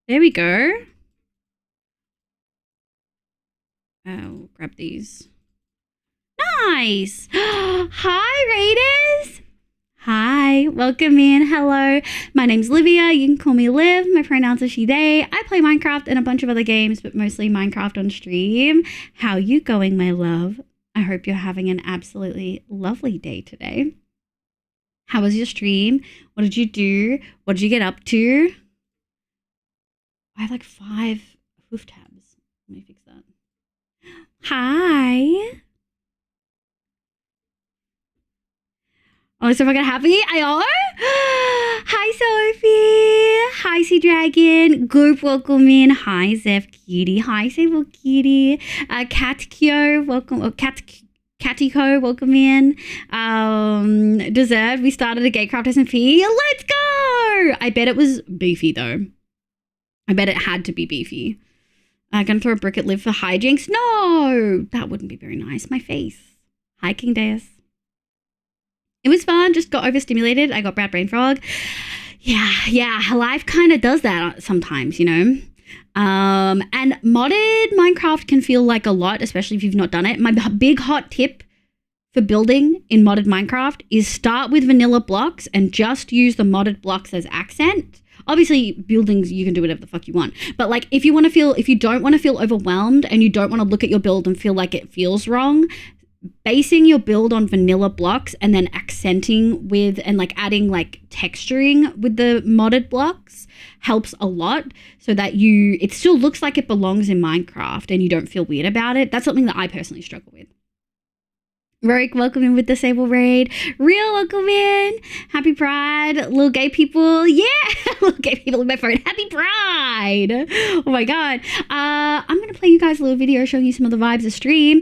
There we go. We'll grab these. Nice. Hi, raiders. Hi, welcome in. Hello. My name's Livia. You can call me Liv. My pronouns are she, they. I play Minecraft and a bunch of other games, but mostly Minecraft on stream. How you going, my love? I hope you're having an absolutely lovely day today. How was your stream? What did you do? What did you get up to? I have like 5 hoof tabs. Let me fix that. Hi. Oh, so fucking happy. Hi, Sophie. Hi, Sea Dragon. Goop, welcome in. Hi, Zeph Cutie. Hi, Sable Cutie. Katkyo, welcome. Oh, Katiko, welcome in. Deserved. We started a Gatecraft SMP. Let's go. I bet it was beefy though. I bet it had to be beefy. Gonna throw a brick at Liv for hijinks? No, that wouldn't be very nice. My face. Hi, King Deus. It was fun. Just got overstimulated. I got bad brain frog. Yeah. Life kind of does that sometimes, you know. And modded Minecraft can feel like a lot, especially if you've not done it. My big hot tip for building in modded Minecraft is start with vanilla blocks and just use the modded blocks as accent. Obviously, buildings, you can do whatever the fuck you want. But like, if you don't want to feel overwhelmed and you don't want to look at your build and feel like it feels wrong, basing your build on vanilla blocks and then accenting with and like adding like texturing with the modded blocks helps a lot, so that it still looks like it belongs in Minecraft and you don't feel weird about it. That's something that I personally struggle with. Roke, welcome in with the Sable Raid. Real, welcome in. Happy Pride. Little gay people. Yeah. Little gay people in my phone. Happy Pride. Oh my God. I'm going to play you guys a little video showing you some of the vibes of stream.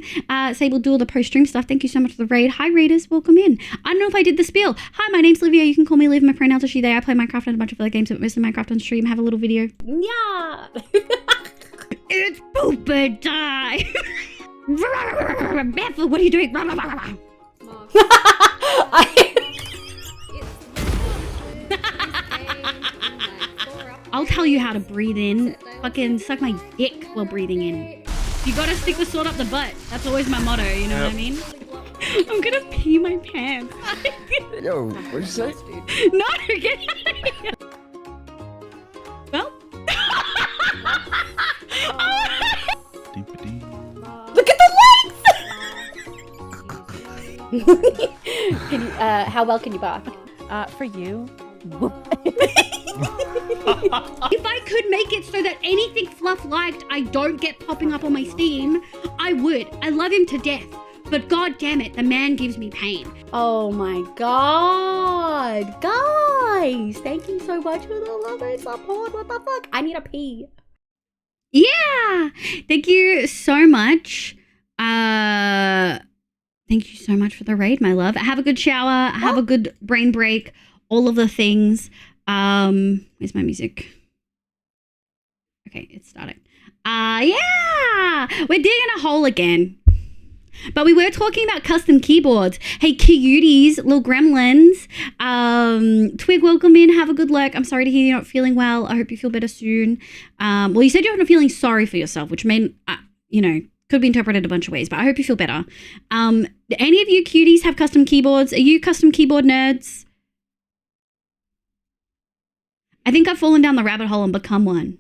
Sable, do all the post-stream stuff. Thank you so much for the raid. Hi, raiders. Welcome in. I don't know if I did the spiel. Hi, my name's Livia. You can call me Liv. My pronouns are she, they. I play Minecraft and a bunch of other games, but mostly Minecraft on stream. Have a little video. Yeah. It's pooper time. Beth, what are you doing? I'll tell you how to breathe in. Fucking suck my dick while breathing in. You gotta stick the sword up the butt. That's always my motto, you know what I mean? I'm gonna pee my pants. Yo, what'd you say? No, get out of here. Well. Look at the lights! Can you, how well can you bark? For you. If I could make it so that anything Fluff liked I don't get popping up on my Steam, I would. I love him to death. But god damn it, the man gives me pain. Oh my god. Guys, thank you so much for the love and support. What the fuck? I need a pee. Yeah. Thank you so much. Thank you so much for the raid, my love. Have a good shower. Have a good brain break. All of the things. Where's my music? Okay, it's starting. Yeah. We're digging a hole again. But we were talking about custom keyboards. Hey, cuties, little gremlins. Twig, welcome in. Have a good luck. I'm sorry to hear you're not feeling well. I hope you feel better soon. Well, you said you're not feeling sorry for yourself, which mean, could be interpreted a bunch of ways, but I hope you feel better. Do any of you cuties have custom keyboards? Are you custom keyboard nerds? I think I've fallen down the rabbit hole and become one.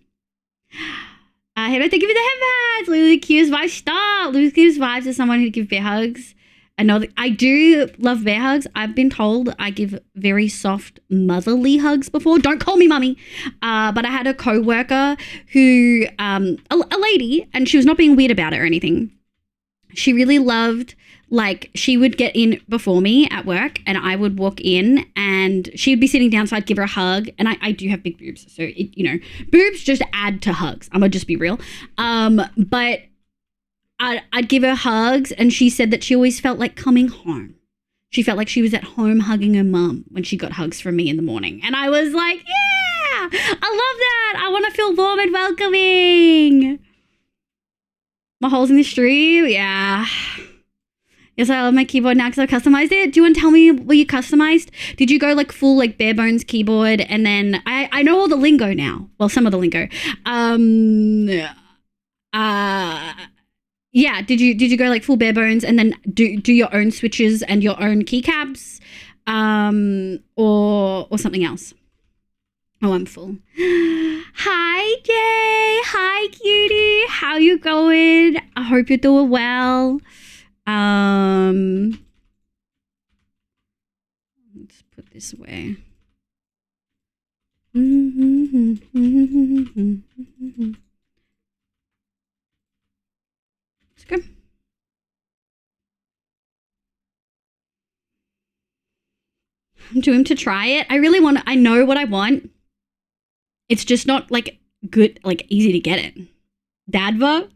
Hey, thank you for the headbands. Lily Q's vibes. Stop. Lily Q's vibes is someone who gives bear hugs. I do love bear hugs. I've been told I give very soft motherly hugs before. Don't call me mummy. But I had a co-worker who, a lady, and she was not being weird about it or anything. She really loved, like, she would get in before me at work and I would walk in and she'd be sitting down, so I'd give her a hug. And I do have big boobs, so, boobs just add to hugs. I'm gonna just be real. But I'd give her hugs and she said that she always felt like coming home. She felt like she was at home hugging her mum when she got hugs from me in the morning. And I was like, yeah, I love that. I want to feel warm and welcoming. My holes in the stream, yeah. Yes, I love my keyboard now because I've customized it. Do you want to tell me what you customized? Did you go like full like bare bones keyboard and then I know all the lingo now. Well, some of the lingo. Yeah, did you go like full bare bones and then do your own switches and your own keycaps, or something else? Oh, I'm full. Hi, Jay. Hi, cutie. How you going? I hope you're doing well. Let's put this away. Let's go. I'm doing to try it. I know what I want. It's just not like good, like easy to get it. Dadva?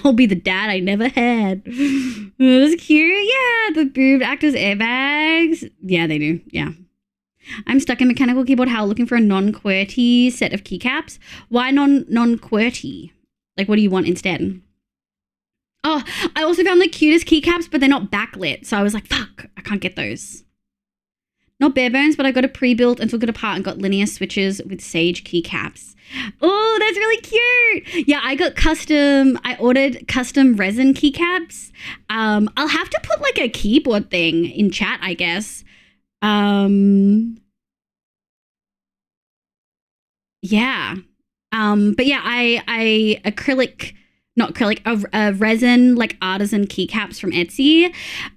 I'll be the dad I never had. That's cute. Yeah, the boobed act as airbags. Yeah, they do. Yeah. I'm stuck in mechanical keyboard hell looking for a non-QWERTY set of keycaps. Why non-QWERTY? Like, what do you want instead? Oh, I also found the cutest keycaps, but they're not backlit. So I was like, fuck, I can't get those. Not bare bones, but I got a pre-built and took it apart and got linear switches with Sage keycaps. Oh, that's really cute. Yeah, I ordered custom resin keycaps. I'll have to put like a keyboard thing in chat, I guess. Yeah. But yeah, I acrylic not acrylic, a resin, like artisan keycaps from Etsy.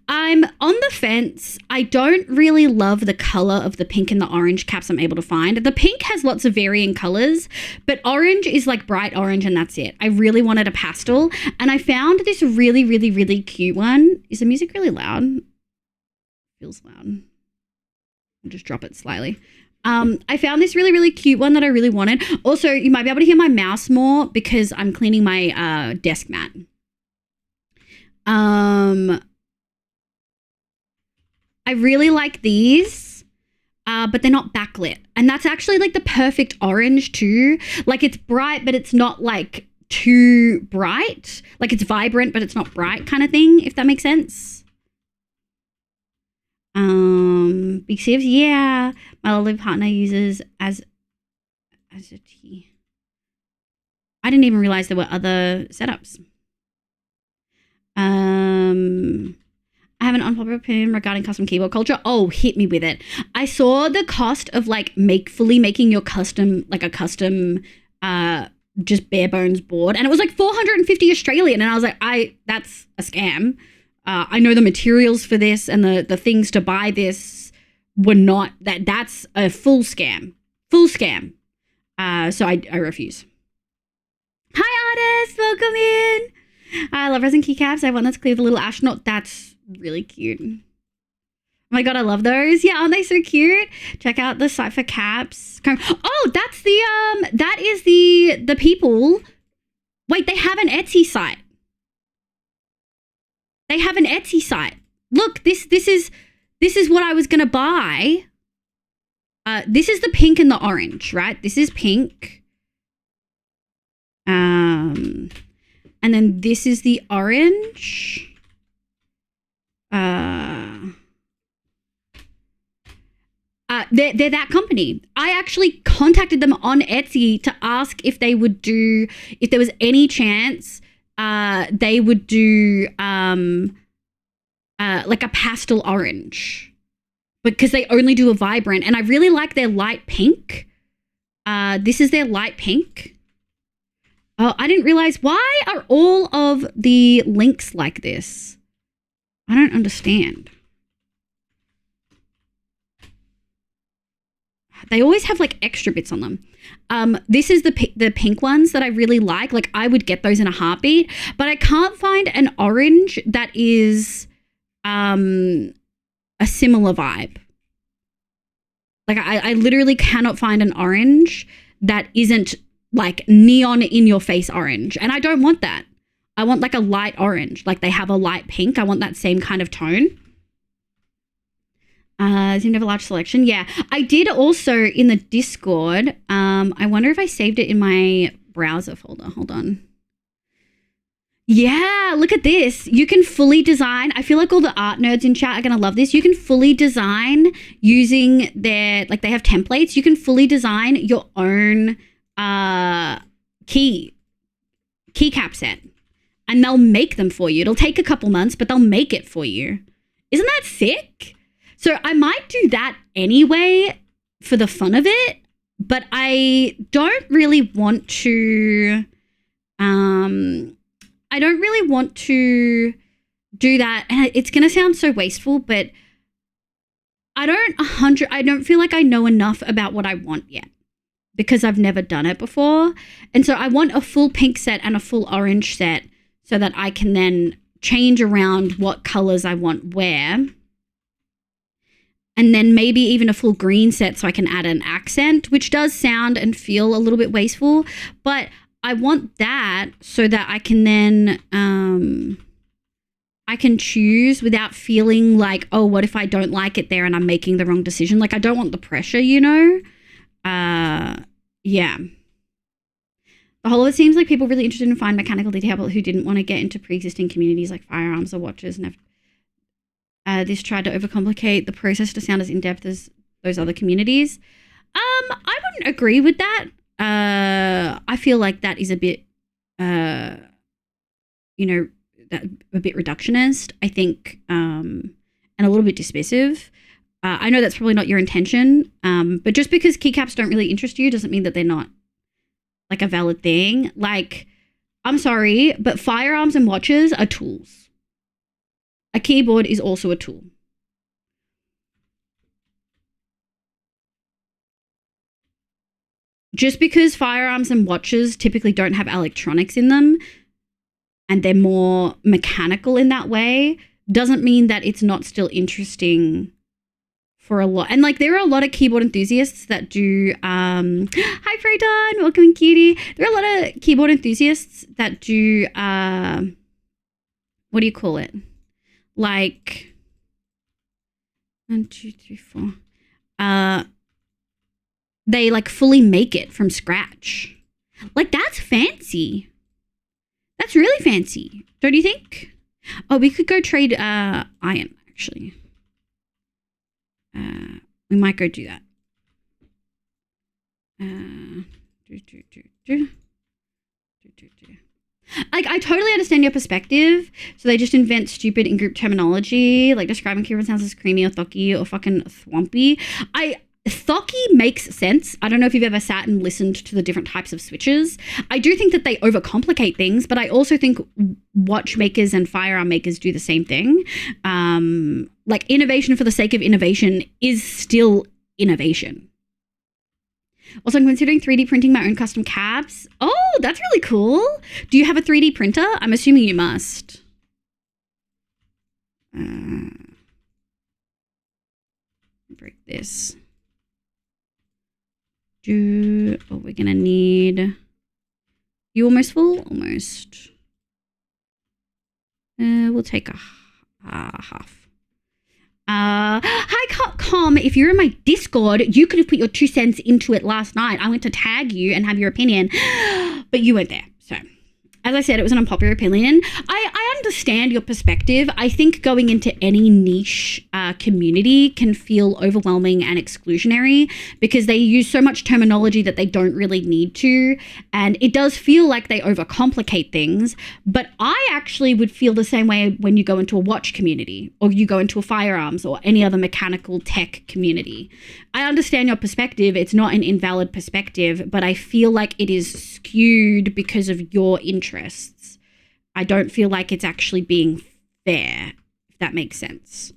I'm on the fence. I don't really love the color of the pink and the orange caps I'm able to find. The pink has lots of varying colors, but orange is like bright orange and that's it. I really wanted a pastel, and I found this really, really, really cute one. Is the music really loud? Feels loud. I'll just drop it slightly. I found this really, really cute one that I really wanted. Also, you might be able to hear my mouse more because I'm cleaning my desk mat. I really like these, but they're not backlit. And that's actually like the perfect orange too. Like it's bright, but it's not like too bright. Like it's vibrant, but it's not bright kind of thing, if that makes sense. Big Sieves, yeah. My lovely partner uses as a tea. I didn't even realize there were other setups. I have an unpopular opinion regarding custom keyboard culture. Oh, hit me with it. I saw the cost of like fully making your custom, like a custom, just bare bones board, and it was like 450 Australian, and I was like, that's a scam. I know the materials for this and the things to buy this were not that's a full scam. So I refuse. Hi artists, welcome in. I love resin keycaps. I have one that's clear with a little astronaut. That's really cute. Oh my god, I love those. Yeah, aren't they so cute? Check out the site for caps. Oh, that's that is the people. Wait, they have an Etsy site. They have an Etsy site. Look, this is what I was gonna buy. This is the pink and the orange, right? This is pink. And then this is the orange. They're that company. I actually contacted them on Etsy to ask if they would do, if there was any chance they would do like a pastel orange, because they only do a vibrant, and I really like their light pink. This is their light pink. Oh, I didn't realize, why are all of the links like this? I don't understand. They always have like extra bits on them. This is the pink ones that I really like. Like I would get those in a heartbeat, but I can't find an orange that is a similar vibe. Like I literally cannot find an orange that isn't like neon in your face orange. And I don't want that. I want like a light orange. Like they have a light pink. I want that same kind of tone. Seem to have a large selection. Yeah, I did also in the Discord. I wonder if I saved it in my browser folder. Hold on. Yeah, look at this. You can fully design. I feel like all the art nerds in chat are going to love this. You can fully design using their, like they have templates. You can fully design your own keycap set, and they'll make them for you. It'll take a couple months, but they'll make it for you. Isn't that sick? So I might do that anyway for the fun of it, but I don't really want to, do that. And it's going to sound so wasteful, but I don't feel like I know enough about what I want yet, because I've never done it before. And so I want a full pink set and a full orange set so that I can then change around what colors I want where. And then maybe even a full green set so I can add an accent, which does sound and feel a little bit wasteful. But I want that so that I can then, I can choose without feeling like, oh, what if I don't like it there and I'm making the wrong decision? Like I don't want the pressure, you know? Yeah. The whole of it seems like people really interested in fine mechanical detail, but who didn't want to get into pre-existing communities like firearms or watches and have this tried to overcomplicate the process to sound as in-depth as those other communities. I wouldn't agree with that. I feel like that is a bit, a bit reductionist, I think, and a little bit dismissive. I know that's probably not your intention, but just because keycaps don't really interest you doesn't mean that they're not like a valid thing. Like, I'm sorry, but firearms and watches are tools. A keyboard is also a tool. Just because firearms and watches typically don't have electronics in them and they're more mechanical in that way doesn't mean that it's not still interesting for a lot. And like there are a lot of keyboard enthusiasts that do hi Freydon, welcome cutie. There are a lot of keyboard enthusiasts that do what do you call it? Like 1, 2, 3, 4. They like fully make it from scratch. Like that's fancy. That's really fancy. Don't you think? Oh, we could go trade iron actually. We might go do that. Like, I totally understand your perspective. So they just invent stupid in-group terminology, like describing keyboard sounds as creamy or thocky or fucking thwompy. Thocky makes sense. I don't know if you've ever sat and listened to the different types of switches. I do think that they overcomplicate things, but I also think watchmakers and firearm makers do the same thing. Like innovation for the sake of innovation is still innovation. Also, I'm considering 3D printing my own custom cabs. Oh, that's really cool. Do you have a 3D printer? I'm assuming you must. Break this. We're gonna need. You almost full? Almost. We'll take a half. Hi, Com. If you're in my Discord, you could have put your 2 cents into it last night. I went to tag you and have your opinion, but you weren't there. So, as I said, it was an unpopular opinion. I understand your perspective. I think going into any niche community can feel overwhelming and exclusionary because they use so much terminology that they don't really need to. And it does feel like they overcomplicate things. But I actually would feel the same way when you go into a watch community or you go into a firearms or any other mechanical tech community. I understand your perspective. It's not an invalid perspective, but I feel like it is skewed because of your interests. I don't feel like it's actually being fair, if that makes sense.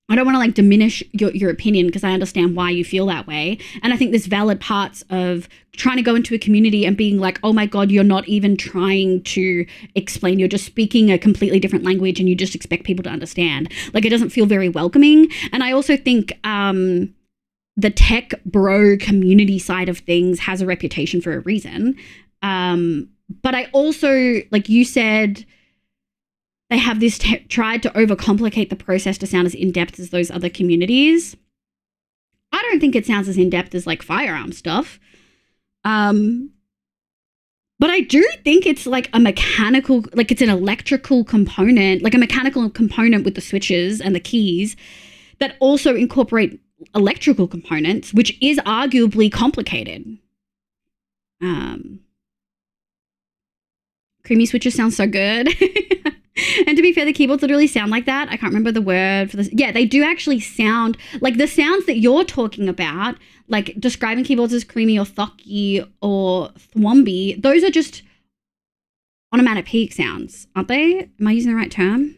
I don't want to like diminish your opinion because I understand why you feel that way. And I think there's valid parts of trying to go into a community and being like, oh my God, you're not even trying to explain. You're just speaking a completely different language and you just expect people to understand. Like it doesn't feel very welcoming. And I also think the tech bro community side of things has a reputation for a reason. But I also, like you said, they have this tried to overcomplicate the process to sound as in-depth as those other communities. I don't think it sounds as in-depth as like firearm stuff. But I do think it's like a mechanical, like it's an electrical component, like a mechanical component with the switches and the keys that also incorporate electrical components, which is arguably complicated. Creamy switches sound so good. And to be fair, the keyboards literally sound like that. I can't remember the word for this. Yeah, they do actually sound like the sounds that you're talking about, like describing keyboards as creamy or thocky or thwompy. Those are just onomatopoeic sounds, aren't they? Am I using the right term?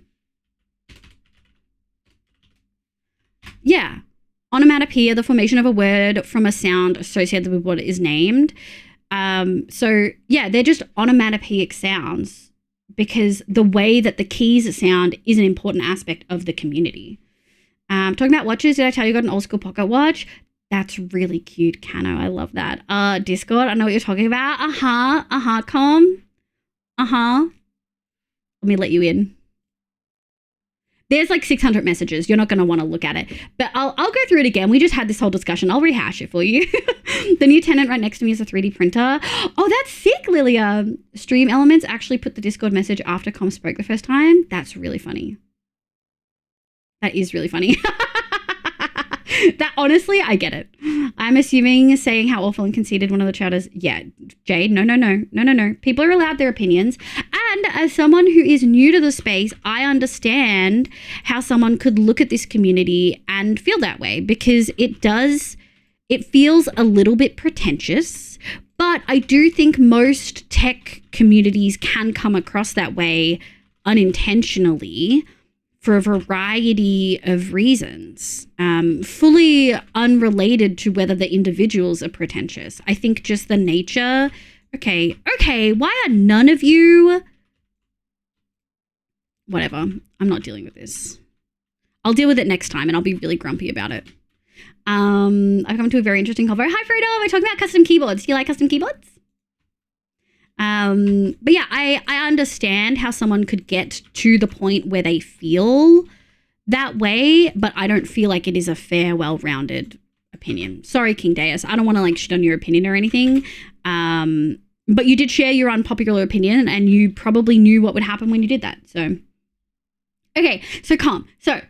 Yeah. Onomatopoeia, the formation of a word from a sound associated with what it is named. So yeah, they're just onomatopoeic sounds because the way that the keys sound is an important aspect of the community. Talking about watches, did I tell you I got an old school pocket watch? That's really cute, Cano. I love that. Discord, I know what you're talking about. Com. Let me let you in. There's like 600 messages. You're not going to want to look at it. But I'll go through it again. We just had this whole discussion. I'll rehash it for you. The new tenant right next to me is a 3D printer. Oh, that's sick, Lilia. Stream Elements actually put the Discord message after Com spoke the first time. That's really funny. That is really funny. That honestly, I get it. I'm assuming saying how awful and conceited one of the chatters. Yeah, Jade, no. People are allowed their opinions. And as someone who is new to the space, I understand how someone could look at this community and feel that way because it feels a little bit pretentious, But I do think most tech communities can come across that way unintentionally for a variety of reasons, fully unrelated to whether the individuals are pretentious. I think just the nature. Okay, why are none of you... Whatever, I'm not dealing with this. I'll deal with it next time and I'll be really grumpy about it. I've come to a very interesting convo. Hi, Fredo, we're talking about custom keyboards. Do you like custom keyboards? But yeah, I understand how someone could get to the point where they feel that way, but I don't feel like it is a fair, well-rounded opinion. Sorry, King Deus. I don't want to like shit on your opinion or anything. But you did share your unpopular opinion and you probably knew what would happen when you did that. So, okay, so calm. So,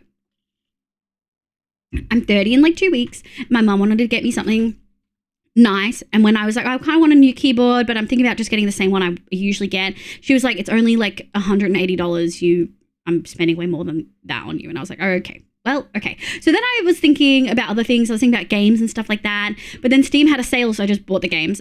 I'm 30 in like 2 weeks. My mom wanted to get me something nice. And when I was like, I kind of want a new keyboard, but I'm thinking about just getting the same one I usually get. She was like, it's only like $180. I'm spending way more than that on you. And I was like, oh, okay. Well, okay. So then I was thinking about other things. I was thinking about games and stuff like that. But then Steam had a sale, so I just bought the games.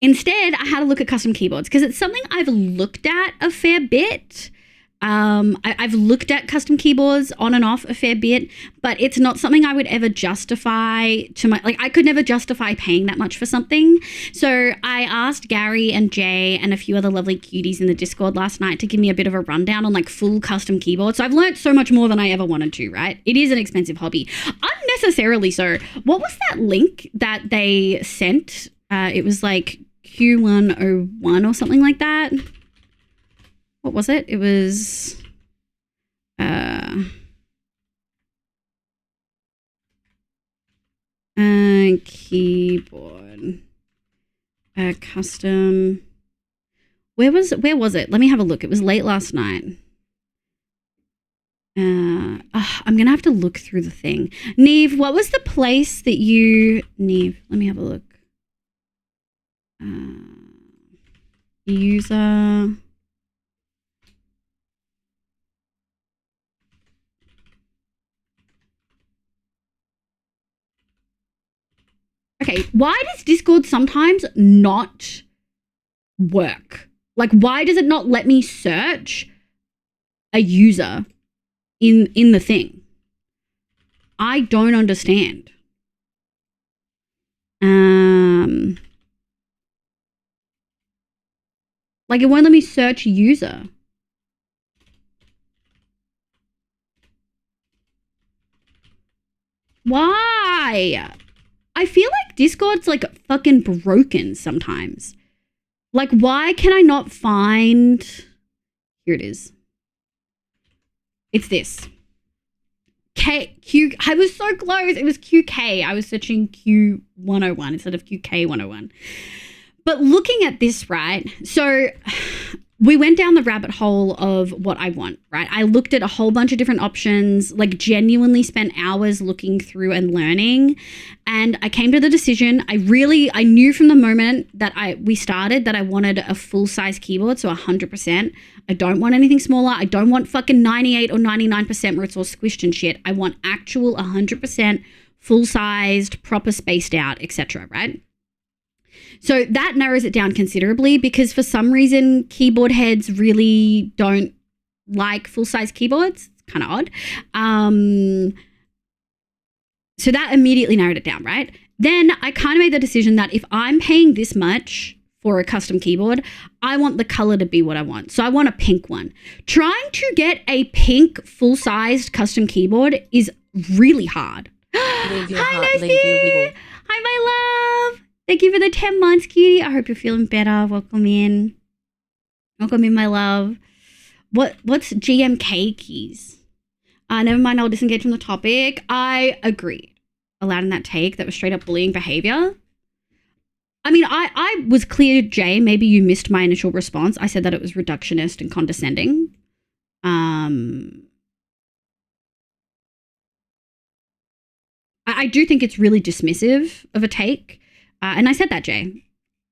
Instead, I had a look at custom keyboards because it's something I've looked at a fair bit. I've looked at custom keyboards on and off a fair bit, but it's not something I would ever justify to my, like I could never justify paying that much for something. So I asked Gary and Jay and a few other lovely cuties in the Discord last night to give me a bit of a rundown on like full custom keyboards. So I've learned so much more than I ever wanted to, right? It is an expensive hobby. Unnecessarily so. What was that link that they sent? It was like Q101 or something like that. What was it? It was keyboard custom. Where was it? Let me have a look. It was late last night. I'm gonna have to look through the thing. Neve, what was the place that you... Neve, let me have a look. User... Okay, why does Discord sometimes not work? Like, why does it not let me search a user in the thing? I don't understand. Like, it won't let me search user. Why? I feel like Discord's like fucking broken sometimes. Like, why can I not find... Here it is. It's this. I was so close. It was QK. I was searching Q101 instead of QK101. But looking at this, right? So we went down the rabbit hole of what I want, right? I looked at a whole bunch of different options, like genuinely spent hours looking through and learning. And I came to the decision, I knew from the moment that we started that I wanted a full-size keyboard, so 100%. I don't want anything smaller. I don't want fucking 98 or 99% where it's all squished and shit. I want actual 100% full-sized, proper spaced out, etc., right? So that narrows it down considerably because for some reason, keyboard heads really don't like full-size keyboards. It's kind of odd. So that immediately narrowed it down, right? Then I kind of made the decision that if I'm paying this much for a custom keyboard, I want the color to be what I want. So I want a pink one. Trying to get a pink full-sized custom keyboard is really hard. Hi, Lucy. Hi, my love. Thank you for the 10 months, cutie. I hope you're feeling better. Welcome in. Welcome in, my love. What's GMK keys? Never mind, I'll disengage from the topic. I agreed. Allowed in that take. That was straight up bullying behavior. I mean, I was clear, Jay. Maybe you missed my initial response. I said that it was reductionist and condescending. I do think it's really dismissive of a take. And I said that, Jay.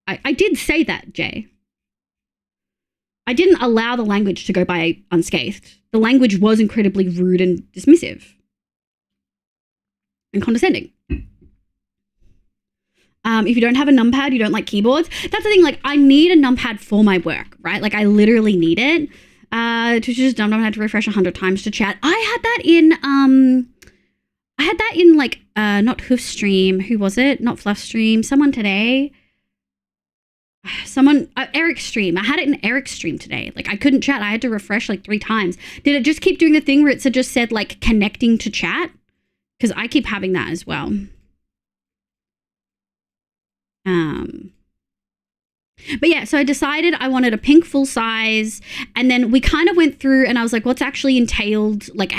I did say that, Jay. I didn't allow the language to go by unscathed. The language was incredibly rude and dismissive. and condescending. If you don't have a numpad, you don't like keyboards. That's the thing. Like, I need a numpad for my work, right? Like, I literally need it. To just dumb, I had to refresh 100 times to chat. I had that in like not Hoof Stream. Who was it? Not Fluff Stream. Someone today. Eric's stream. I had it in Eric's stream today. Like, I couldn't chat. I had to refresh like 3 times. Did it just keep doing the thing where it just said like connecting to chat? Because I keep having that as well. But yeah, so I decided I wanted a pink full size, and then we kind of went through and I was like, what's actually entailed? Like,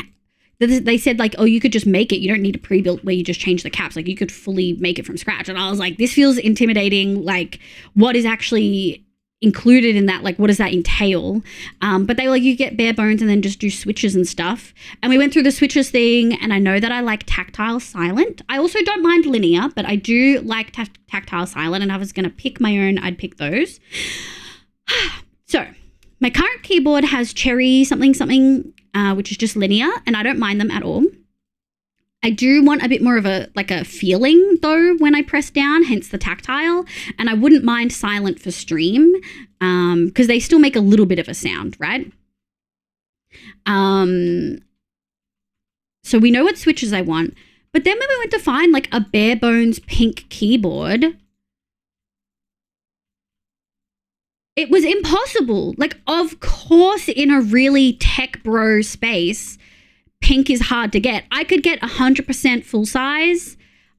they said like, oh, you could just make it. You don't need a pre-built where you just change the caps. Like, you could fully make it from scratch. And I was like, this feels intimidating. Like, what is actually included in that? Like, what does that entail? But they were like, you get bare bones and then just do switches and stuff. And we went through the switches thing, and I know that I like tactile silent. I also don't mind linear, but I do like tactile silent, and I was going to pick my own, I'd pick those. So my current keyboard has cherry something, which is just linear, and I don't mind them at all. I do want a bit more of a feeling though when I press down, hence the tactile. And I wouldn't mind silent for stream, because they still make a little bit of a sound, right? So we know what switches I want. But then when we went to find like a bare bones pink keyboard, it was impossible. Like, of course, in a really tech bro space, pink is hard to get. I could get 100% full size.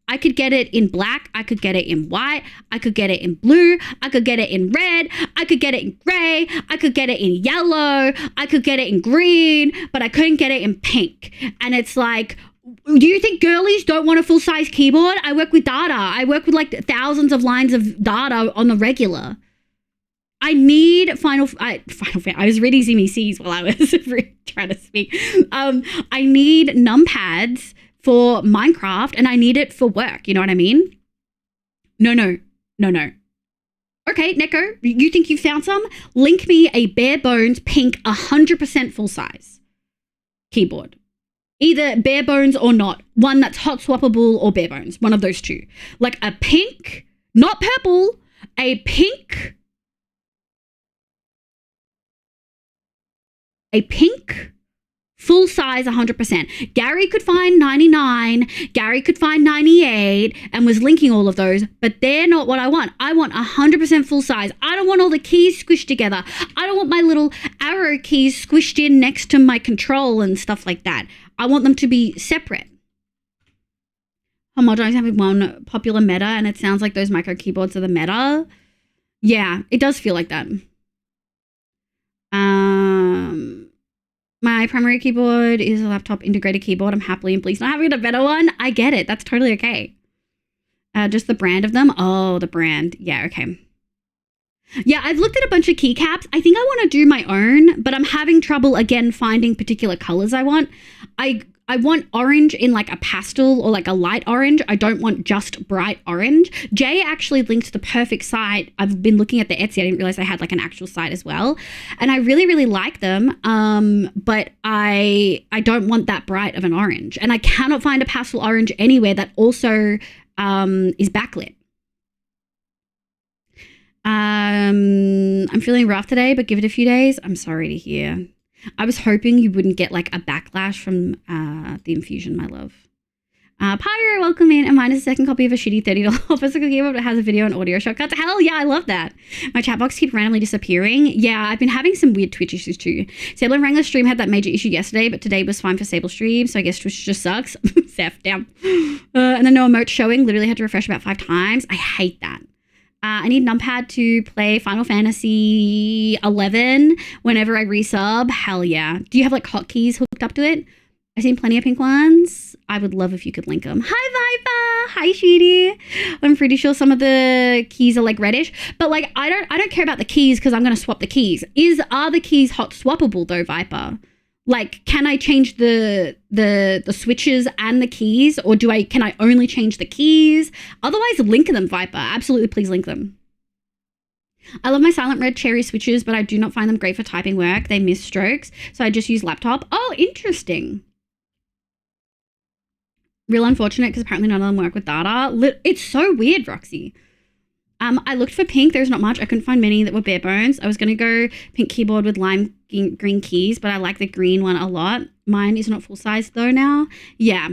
I could get it in black. I could get it in white. I could get it in blue. I could get it in red. I could get it in gray. I could get it in yellow. I could get it in green, but I couldn't get it in pink. And it's like, do you think girlies don't want a full size keyboard? I work with data. I work with like thousands of lines of data on the regular. I need Final Fan. I was reading ZMCs while I was trying to speak. I need numpads for Minecraft, and I need it for work. You know what I mean? No. Okay, Neko, you think you found some? Link me a bare bones pink 100% full size keyboard. Either bare bones or not. One that's hot swappable or bare bones. One of those two. Like a pink, not purple, a pink full size 100%. Gary could find 99, Gary could find 98, and was linking all of those, but they're not what I want. I want 100% full size. I don't want all the keys squished together. I don't want my little arrow keys squished in next to my control and stuff like that. I want them to be separate. Homogenizing having one popular meta, and it sounds like those micro keyboards are the meta. Yeah, it does feel like that. My primary keyboard is a laptop integrated keyboard. I'm happily and pleased not having a better one. I get it. That's totally okay. Just the brand of them. Oh, the brand. Yeah, okay. Yeah, I've looked at a bunch of keycaps. I think I want to do my own, but I'm having trouble again finding particular colors I want. I want orange in like a pastel or like a light orange. I don't want just bright orange. Jay actually linked the perfect site. I've been looking at the Etsy. I didn't realize I had like an actual site as well. And I really, really like them. But I don't want that bright of an orange. And I cannot find a pastel orange anywhere that also is backlit. I'm feeling rough today, but give it a few days. I'm sorry to hear. I was hoping you wouldn't get like a backlash from the infusion, my love. Pyro, welcome in. And mine is a second copy of a shitty $30 physical keyboard that has a video and audio shortcuts. Hell yeah, I love that. My chat box keeps randomly disappearing. Yeah, I've been having some weird Twitch issues too. Sable and Wrangler stream had that major issue yesterday, but today was fine for Sable stream, so I guess Twitch just sucks. Seth, down. And then no emote showing. Literally had to refresh about 5 times. I hate that. I need numpad to play Final Fantasy 11 whenever I resub. Hell yeah. Do you have like hotkeys hooked up to it? I've seen plenty of pink ones. I would love if you could link them. Hi, Viper. Hi, Sheedy. I'm pretty sure some of the keys are like reddish, but like I don't care about the keys because I'm going to swap the keys. Are the keys hot swappable though, Viper? Like, can I change the switches and the keys, or can I only change the keys? Otherwise, link them, Viper. Absolutely, please link them. I love my silent red cherry switches, but I do not find them great for typing work. They miss strokes, so I just use laptop. Oh, interesting. real unfortunate because apparently none of them work with data. It's so weird, Roxy. I looked for pink. There's not much. I couldn't find many that were bare bones. I was going to go pink keyboard with lime green keys, but I like the green one a lot. Mine is not full size though now. Yeah,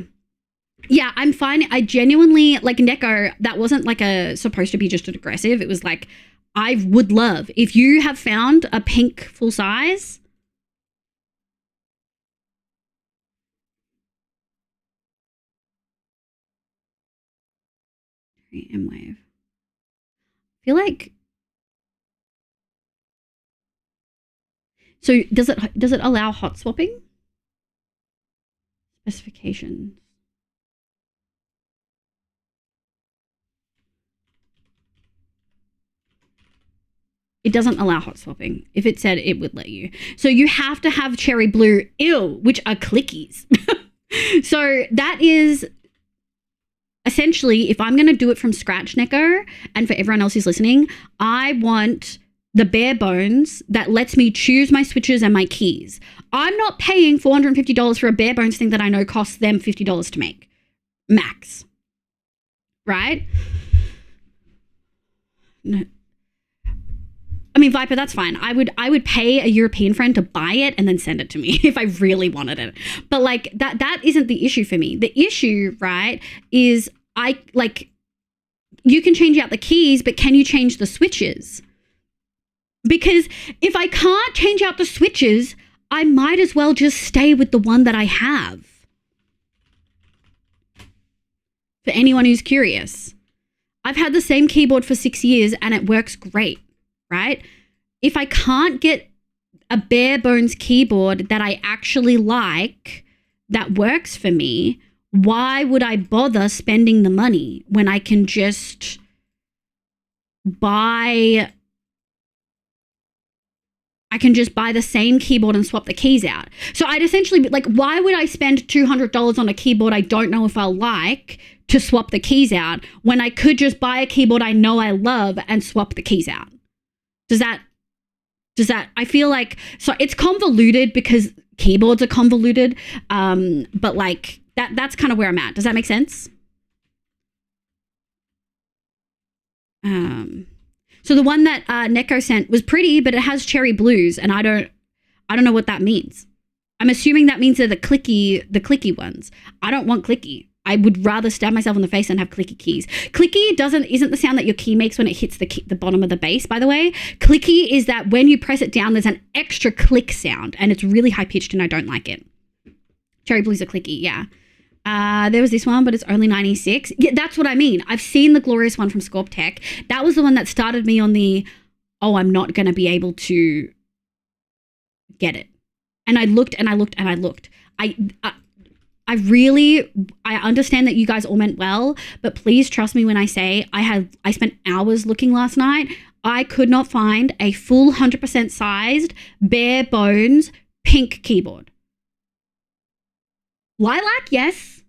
I'm fine. I genuinely, like Neko, that wasn't like supposed to be just aggressive. It was like, I would love, if you have found a pink full size. M-Wave. I feel like, so does it allow hot swapping? Specifications. It doesn't allow hot swapping. If it said it would let you. So you have to have cherry blue, which are clickies. So that is essentially, if I'm going to do it from scratch, Neko, and for everyone else who's listening, I want the bare bones that lets me choose my switches and my keys. I'm not paying $450 for a bare bones thing that I know costs them $50 to make. Max. Right? No. I mean, Viper, that's fine. I would pay a European friend to buy it and then send it to me if I really wanted it. But like that isn't the issue for me. The issue, right, is you can change out the keys, but can you change the switches? Because if I can't change out the switches, I might as well just stay with the one that I have. For anyone who's curious, I've had the same keyboard for 6 years and it works great. Right? If I can't get a bare bones keyboard that I actually like, that works for me, why would I bother spending the money when I can just buy the same keyboard and swap the keys out? So I'd essentially be like, why would I spend $200 on a keyboard I don't know if I'll like to swap the keys out when I could just buy a keyboard I know I love and swap the keys out? Does that, I feel like, so it's convoluted because keyboards are convoluted, but like that's kind of where I'm at. Does that make sense? So the one that Neko sent was pretty, but it has cherry blues, and I don't know what that means. I'm assuming that means they're the clicky ones. I don't want clicky. I would rather stab myself in the face than have clicky keys. Clicky isn't the sound that your key makes when it hits the bottom of the bass, by the way. Clicky is that when you press it down, there's an extra click sound, and it's really high-pitched, and I don't like it. Cherry blues are clicky, yeah. There was this one, but it's only 96. Yeah, that's what I mean. I've seen the glorious one from Scorp Tech. That was the one that started me on I'm not going to be able to get it. And I looked and I looked and I looked. I understand that you guys all meant well, but please trust me when I say I spent hours looking last night. I could not find a full 100% sized, bare bones, pink keyboard. Lilac, yes.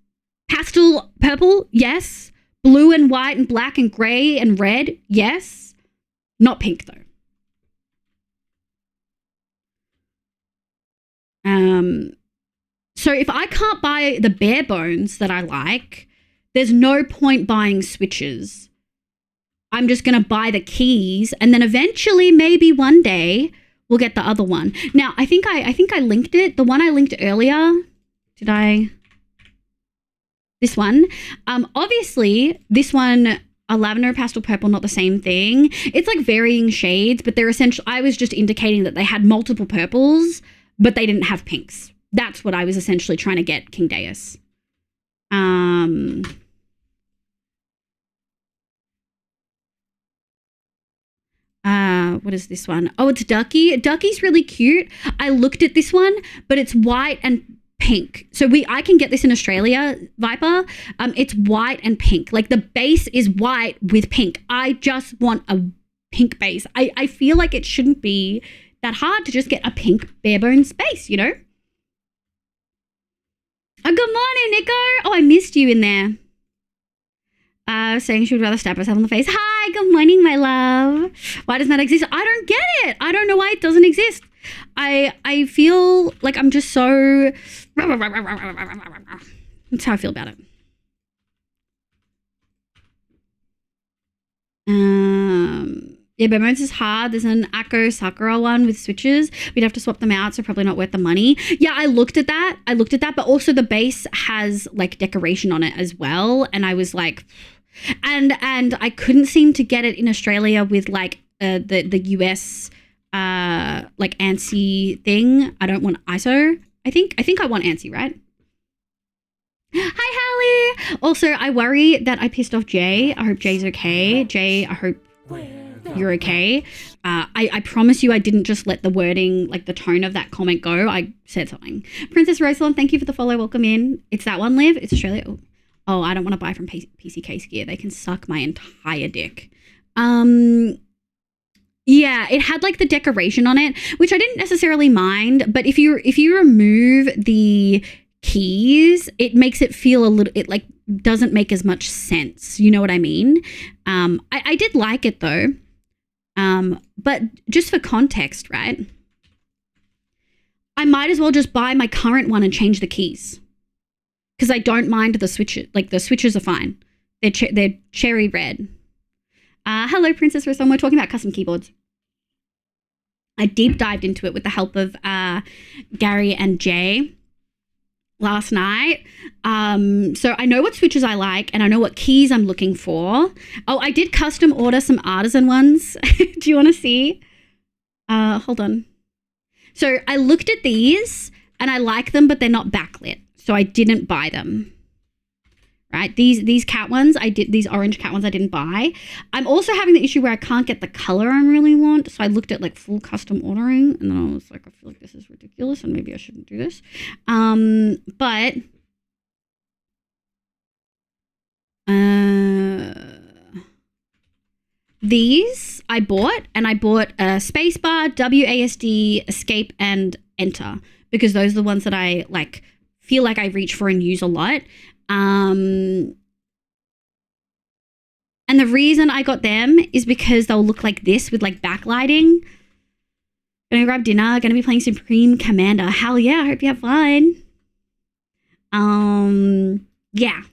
Pastel purple, yes. Blue and white and black and gray and red, yes. Not pink though. So if I can't buy the bare bones that I like, there's no point buying switches. I'm just going to buy the keys, and then eventually, maybe one day, we'll get the other one. Now, I think I linked it. The one I linked earlier, did I? This one. Obviously, this one, a lavender, pastel purple, not the same thing. It's like varying shades, but they're essentially, I was just indicating that they had multiple purples, but they didn't have pinks. That's what I was essentially trying to get King Deus. What is this one? Oh, it's Ducky. Ducky's really cute. I looked at this one, but it's white and pink. So I can get this in Australia, Viper. It's white and pink. Like the base is white with pink. I just want a pink base. I feel like it shouldn't be that hard to just get a pink bare bones base, you know? Oh, good morning, Nico. Oh, I missed you in there. Saying she would rather stab herself in the face. Hi, good morning, my love. Why doesn't that exist? I don't get it. I don't know why it doesn't exist. I feel like I'm just so... That's how I feel about it. Yeah, but most is hard. There's an Akko Sakura one with switches. We'd have to swap them out, so probably not worth the money. Yeah, I looked at that, but also the base has like decoration on it as well. And I was like, and I couldn't seem to get it in Australia with like the US like ANSI thing. I don't want ISO. I think I want ANSI, right? Hi, Hallie. Also, I worry that I pissed off Jay. I hope Jay's okay. Jay, I hope you're okay. I promise you I didn't just let the wording, like the tone of that comment go. I said something. Princess Rosalyn, thank you for the follow. Welcome in. It's that one, Liv. It's Australia. Oh, I don't want to buy from PC Case Gear. They can suck my entire dick. Yeah, it had like the decoration on it, which I didn't necessarily mind. But if you remove the keys, it makes it feel a little, it like doesn't make as much sense. You know what I mean? I did like it though. But just for context, right? I might as well just buy my current one and change the keys. Because I don't mind the switches. Like the switches are fine. They're cherry red. Hello, Princess Rosson. We're talking about custom keyboards. I deep dived into it with the help of Gary and Jay last night. So I know what switches I like and I know what keys I'm looking for. Oh, I did custom order some artisan ones. Do you want to see? Hold on. So I looked at these and I like them, but they're not backlit. So I didn't buy them. Right? These cat ones, these orange cat ones I didn't buy. I'm also having the issue where I can't get the color I really want. So I looked at like full custom ordering and then I was like, I feel like this is ridiculous and maybe I shouldn't do this. But these I bought, and I bought a spacebar, WASD, escape, and enter, because those are the ones that I like feel like I reach for and use a lot. And the reason I got them is because they'll look like this with like backlighting. Gonna grab dinner, gonna be playing Supreme Commander. Hell yeah, I hope you have fun. Yeah.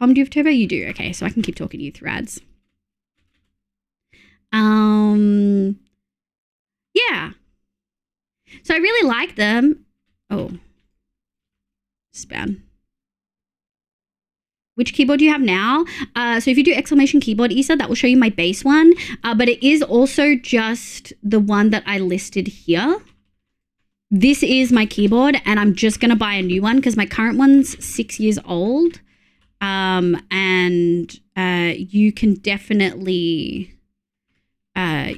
Do you have turbo? You do. Okay, so I can keep talking to you through ads. Yeah. So I really like them. Oh. Spam. Which keyboard do you have now? So if you do exclamation keyboard, Isa, that will show you my base one. But it is also just the one that I listed here. This is my keyboard, and I'm just going to buy a new one because my current one's 6 years old. And you can definitely I'm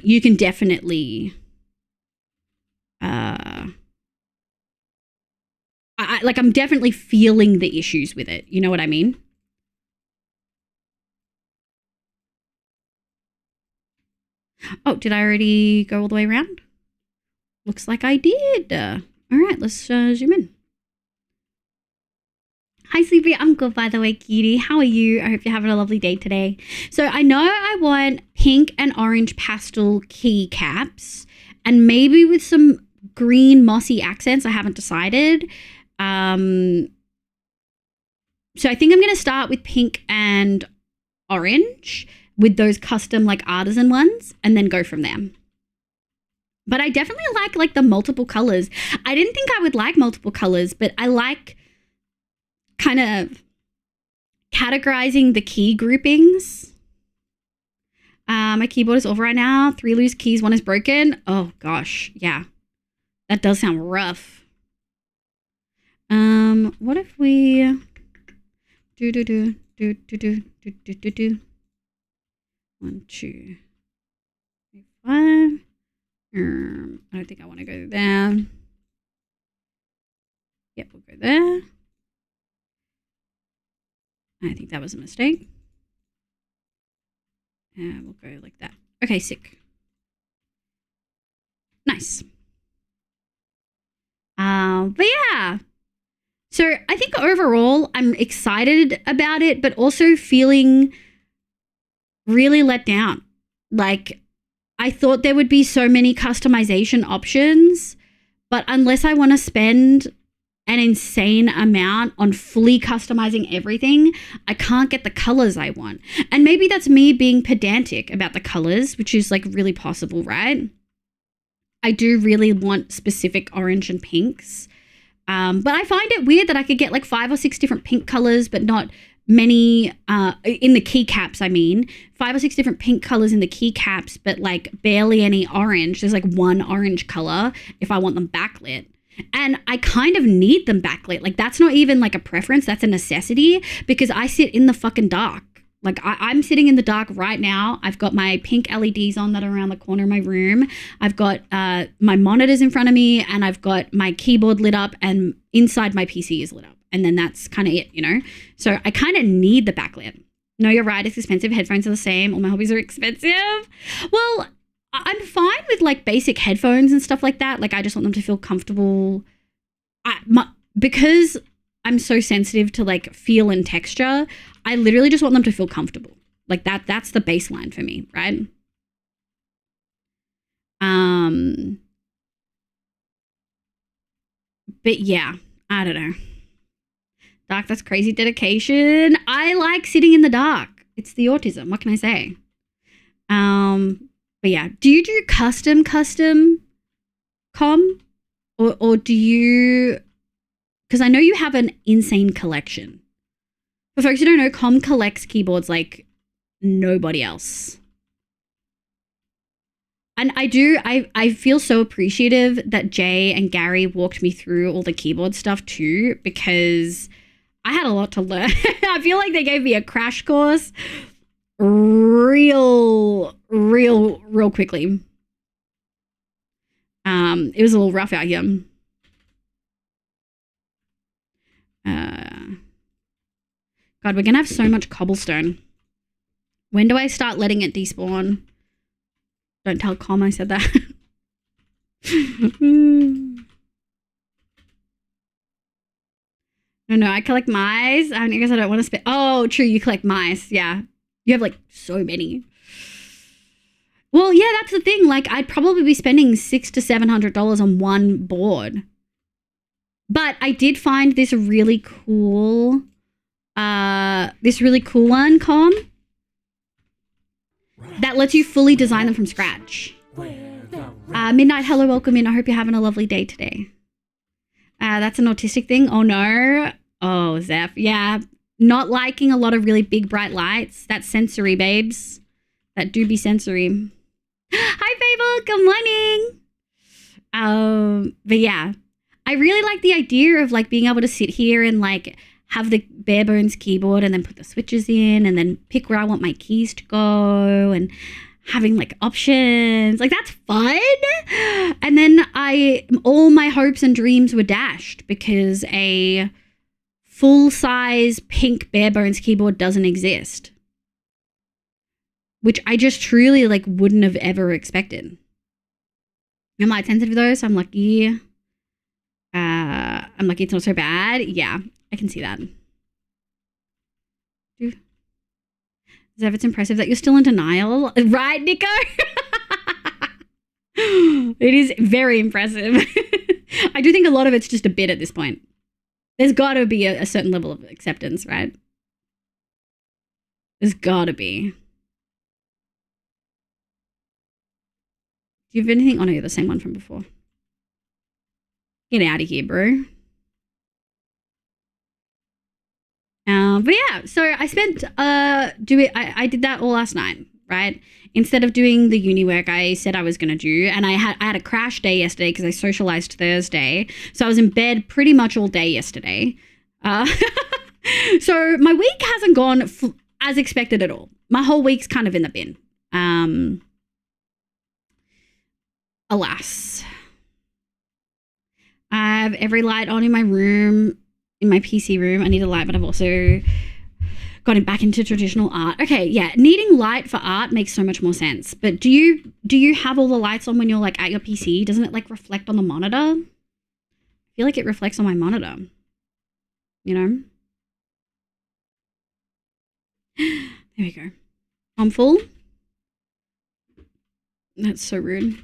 definitely feeling the issues with it. You know what I mean? Oh, did I already go all the way around? Looks like I did. All right, let's zoom in. Hi, sleepy uncle, by the way, cutie. How are you? I hope you're having a lovely day today. So I know I want pink and orange pastel key caps and maybe with some green mossy accents. I haven't decided. So I think I'm going to start with pink and orange with those custom like artisan ones and then go from there. But I definitely like the multiple colors. I didn't think I would like multiple colors, but I like kind of categorizing the key groupings. My keyboard is over right now. 3 loose keys, 1 is broken. Oh gosh, yeah. That does sound rough. What if we do 1, 2, 3, 5. I don't think I want to go there. Yep, we'll go there. I think that was a mistake. And we'll go like that. Okay, sick. Nice. But yeah. So I think overall I'm excited about it, but also feeling really let down. Like I thought there would be so many customization options, but unless I want to spend an insane amount on fully customizing everything, I can't get the colors I want. And maybe that's me being pedantic about the colors, which is like really possible, right? I do really want specific orange and pinks. But I find it weird that I could get like 5 or 6 different pink colors, but not many in the keycaps. I mean, 5 or 6 different pink colors in the keycaps, but like barely any orange. There's like one orange color if I want them backlit. And I kind of need them backlit. Like that's not even like a preference. That's a necessity because I sit in the fucking dark. Like I'm sitting in the dark right now. I've got my pink LEDs on that are around the corner of my room. I've got my monitors in front of me and I've got my keyboard lit up and inside my PC is lit up. And then that's kind of it, you know? So I kind of need the backlit. No, you're right. It's expensive. Headphones are the same. All my hobbies are expensive. Well, I'm fine with like basic headphones and stuff like that. Like I just want them to feel comfortable. Because I'm so sensitive to like feel and texture, I literally just want them to feel comfortable. Like that's the baseline for me, right? But yeah, I don't know. Dark, that's crazy dedication. I like sitting in the dark. It's the autism. What can I say? But yeah, do you do custom com? Or do you, because I know you have an insane collection. For folks who don't know, Com collects keyboards like nobody else. And I feel so appreciative that Jay and Gary walked me through all the keyboard stuff too, because I had a lot to learn. I feel like they gave me a crash course real quickly. It was a little rough out here. God, we're gonna have so much cobblestone. When do I start letting it despawn? Don't tell Com I said that. No, I collect mice. I guess I don't want to spend. Oh, true, you collect mice. Yeah, you have like so many. Well, yeah, that's the thing. Like, I'd probably be spending $600 to $700 on one board. But I did find this really cool one, Com, that lets you fully design them from scratch. Midnight, hello, welcome in. I hope you're having a lovely day today. That's an autistic thing. Oh no. Oh, Zeph. Yeah. Not liking a lot of really big bright lights. That's sensory, babes. That do be sensory. Hi, Fable. Good morning. But yeah, I really like the idea of like being able to sit here and like have the bare bones keyboard and then put the switches in and then pick where I want my keys to go and having like options. Like that's fun. And then all my hopes and dreams were dashed because a full-size pink bare bones keyboard doesn't exist, which I just truly like wouldn't have ever expected. I'm light sensitive though, so I'm lucky. I'm lucky it's not so bad. Yeah, I can see that. Zev, it's impressive that you're still in denial. Right, Nico? It is very impressive. I do think a lot of it's just a bit at this point. There's got to be a certain level of acceptance, right? There's got to be. Do you have anything? Oh, no, you're the same one from before. Get out of here, bro. But yeah, so I spent I did that all last night, right? Instead of doing the uni work I said I was gonna do, and I had a crash day yesterday because I socialized Thursday, so I was in bed pretty much all day yesterday. So my week hasn't gone as expected at all. My whole week's kind of in the bin. Alas, I have every light on in my room. In my PC room, I need a light, but I've also gotten back into traditional art. Okay, yeah, needing light for art makes so much more sense. But do you have all the lights on when you're like at your PC? Doesn't it like reflect on the monitor? I feel like it reflects on my monitor. You know? There we go. I'm full. That's so rude.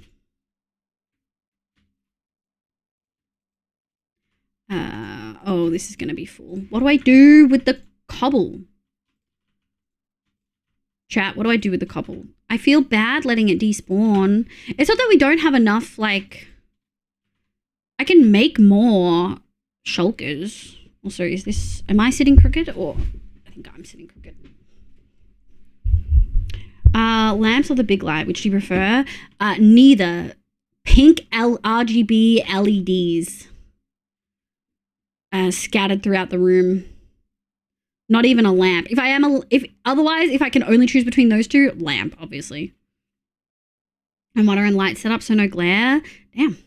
Oh, this is going to be full. What do I do with the cobble? Chat, what do I do with the cobble? I feel bad letting it despawn. It's not that we don't have enough, like... I can make more shulkers. Also, is this... Am I sitting crooked? Or... I think I'm sitting crooked. Lamps or the big light, which do you prefer? Neither. Pink RGB LEDs. Scattered throughout the room. Not even a lamp. If I can only choose between those two, lamp, obviously. And modern light setup, so no glare. Damn.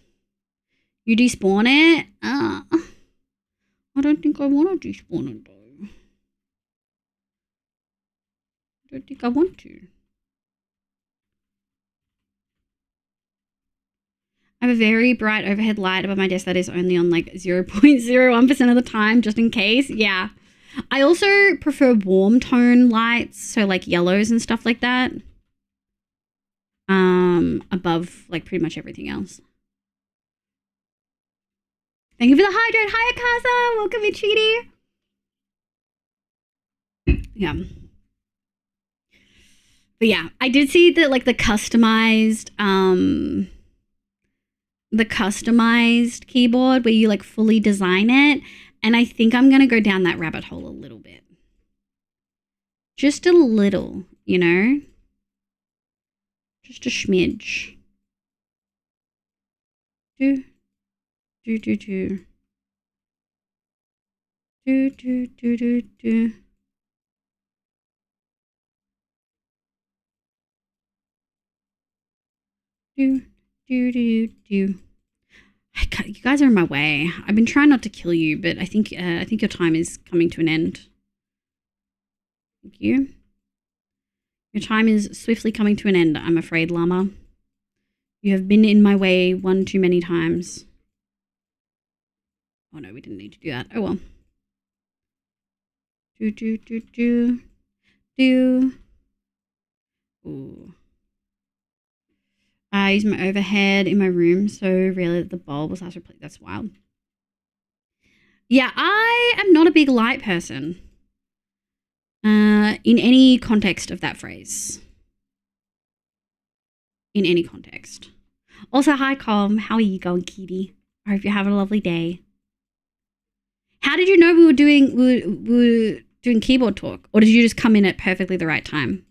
You despawn it? I don't think I want to despawn it though. I don't think I want to. I have a very bright overhead light above my desk that is only on like 0.01% of the time, just in case. Yeah. I also prefer warm tone lights, so like yellows and stuff like that. Above like pretty much everything else. Thank you for the hydrate. Hi, Akasa. Welcome, Ichidi. Yeah. But yeah, I did see that like the customized keyboard where you like fully design it. And I think I'm going to go down that rabbit hole a little bit. Just a little, you know? Just a smidge. Do. Do, do, do. Do, do, do, do, do. Do, do, do, do. You guys are in my way. I've been trying not to kill you, but I think your time is coming to an end. Thank you. Your time is swiftly coming to an end, I'm afraid, llama. You have been in my way one too many times. Oh no, we didn't need to do that. Oh well. Do, do, do, do. Do. Ooh. I use my overhead in my room so rarely that the bulb was last replaced. That's wild. Yeah, I am not a big light person. In any context of that phrase. In any context. Also, hi, Com. How are you going, Kitty? I hope you're having a lovely day. How did you know we were doing keyboard talk? Or did you just come in at perfectly the right time?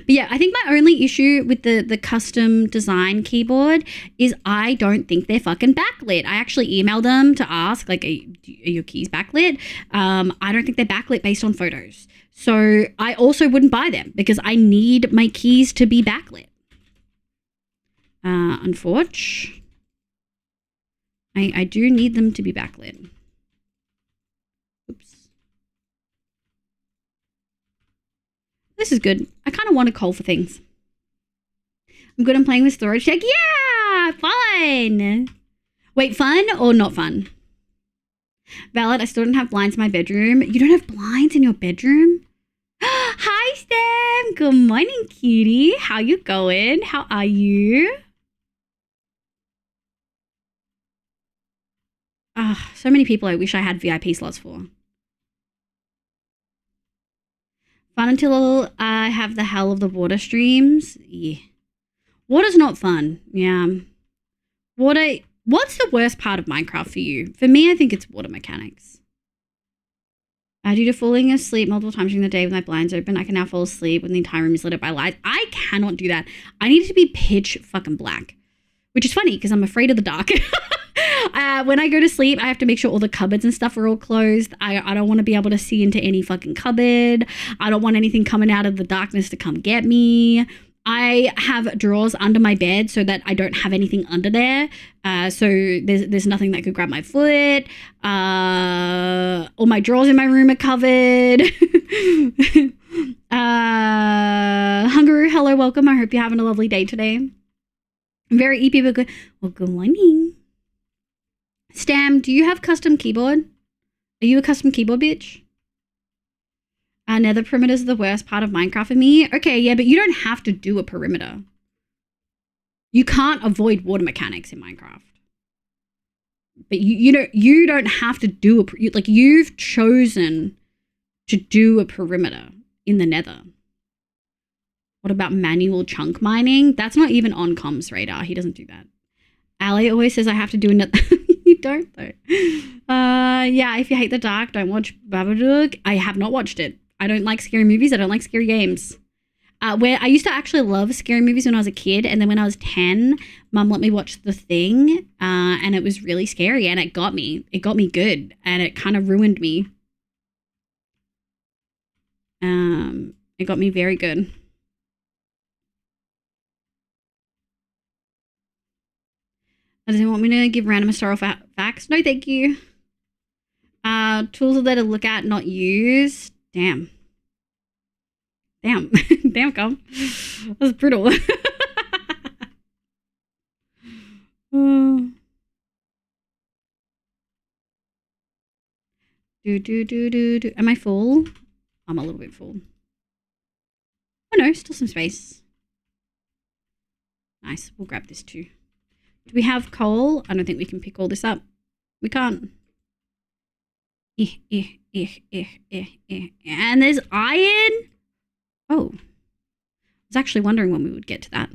But yeah, I think my only issue with the custom design keyboard is I don't think they're fucking backlit. I actually emailed them to ask, like, are your keys backlit? I don't think they're backlit based on photos. So I also wouldn't buy them because I need my keys to be backlit. Unfortunately, I do need them to be backlit. Oops. This is good. I kind of want to call for things. I'm good on playing with storage tech. Yeah, fun. Wait, fun or not fun? Valid, I still don't have blinds in my bedroom. You don't have blinds in your bedroom? Hi, Stem. Good morning, cutie. How you going? How are you? So many people I wish I had VIP slots for. Fun until I have the hell of the water streams. Yeah. Water's not fun. Yeah. What's the worst part of Minecraft for you? For me, I think it's water mechanics. Due to falling asleep multiple times during the day with my blinds open, I can now fall asleep when the entire room is lit up by lights. I cannot do that. I need it to be pitch fucking black. Which is funny because I'm afraid of the dark. When I go to sleep, I have to make sure all the cupboards and stuff are all closed. I don't want to be able to see into any fucking cupboard. I don't want anything coming out of the darkness to come get me. I have drawers under my bed so that I don't have anything under there. So there's nothing that could grab my foot. All my drawers in my room are covered. Hungaroo, hello, welcome. I hope you're having a lovely day today. Very EP, but good. Well, good morning. Stam, do you have custom keyboard? Are you a custom keyboard bitch? Nether perimeter is the worst part of Minecraft for me. Okay, yeah, but you don't have to do a perimeter. You can't avoid water mechanics in Minecraft. But you don't have to do you've chosen to do a perimeter in the nether. What about manual chunk mining? That's not even on Com's radar. He doesn't do that. Ali always says I have to do another. You don't though. Yeah, if you hate the dark, don't watch Babadook. I have not watched it. I don't like scary movies. I don't like scary games. Where I used to actually love scary movies when I was a kid, and then when I was 10, Mum let me watch The Thing, and it was really scary, and it got me. It got me good, and it kind of ruined me. It got me very good. Does anyone want me to give random historical facts? No, thank you. Tools are there to look at, not use. Damn. Damn, Com. That was brutal. Am I full? I'm a little bit full. Oh no, still some space. Nice, we'll grab this too. Do we have coal? I don't think we can pick all this up. We can't. And there's iron. Oh, I was actually wondering when we would get to that.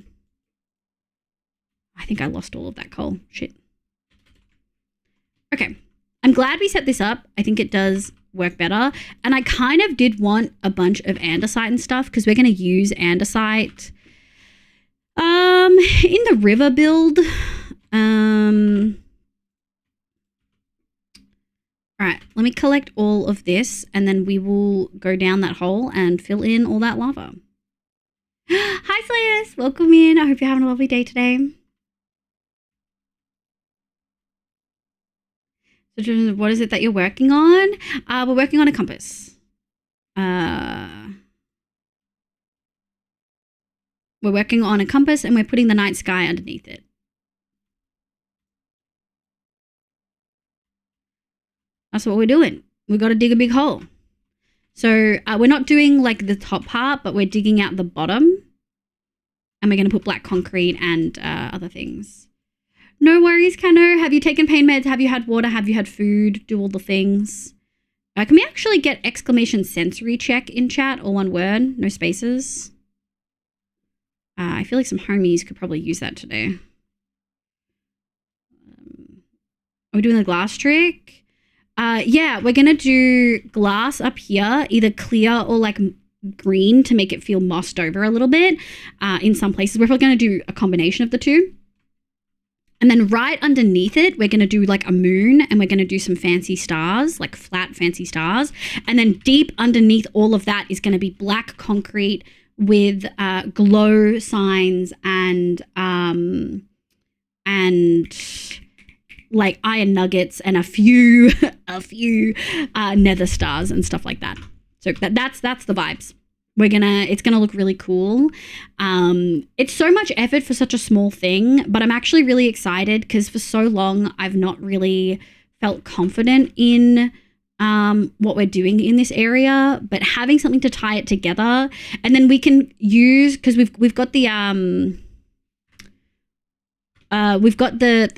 I think I lost all of that coal. Shit. Okay. I'm glad we set this up. I think it does work better. And I kind of did want a bunch of andesite and stuff because we're going to use andesite in the river build. All right, let me collect all of this and then we will go down that hole and fill in all that lava. Hi, Slayers. Welcome in. I hope you're having a lovely day today. So what is it that you're working on? We're working on a compass. We're working on a compass and we're putting the night sky underneath it. That's what we're doing. We got to dig a big hole. So we're not doing like the top part, but we're digging out the bottom. And we're going to put black concrete and other things. No worries, Kano. Have you taken pain meds? Have you had water? Have you had food? Do all the things. Can we actually get exclamation sensory check in chat? All one word, no spaces. I feel like some homies could probably use that today. Are we doing the glass trick? Yeah, we're going to do glass up here, either clear or like green to make it feel mossed over a little bit. In some places, we're probably going to do a combination of the two. And then right underneath it, we're going to do like a moon and we're going to do some fancy stars, like flat fancy stars. And then deep underneath all of that is going to be black concrete with glow signs and like iron nuggets and a few nether stars and stuff like that. So that's the vibes. It's gonna look really cool. It's so much effort for such a small thing, but I'm actually really excited because for so long I've not really felt confident in what we're doing in this area, but having something to tie it together, and then we can use, because we've got the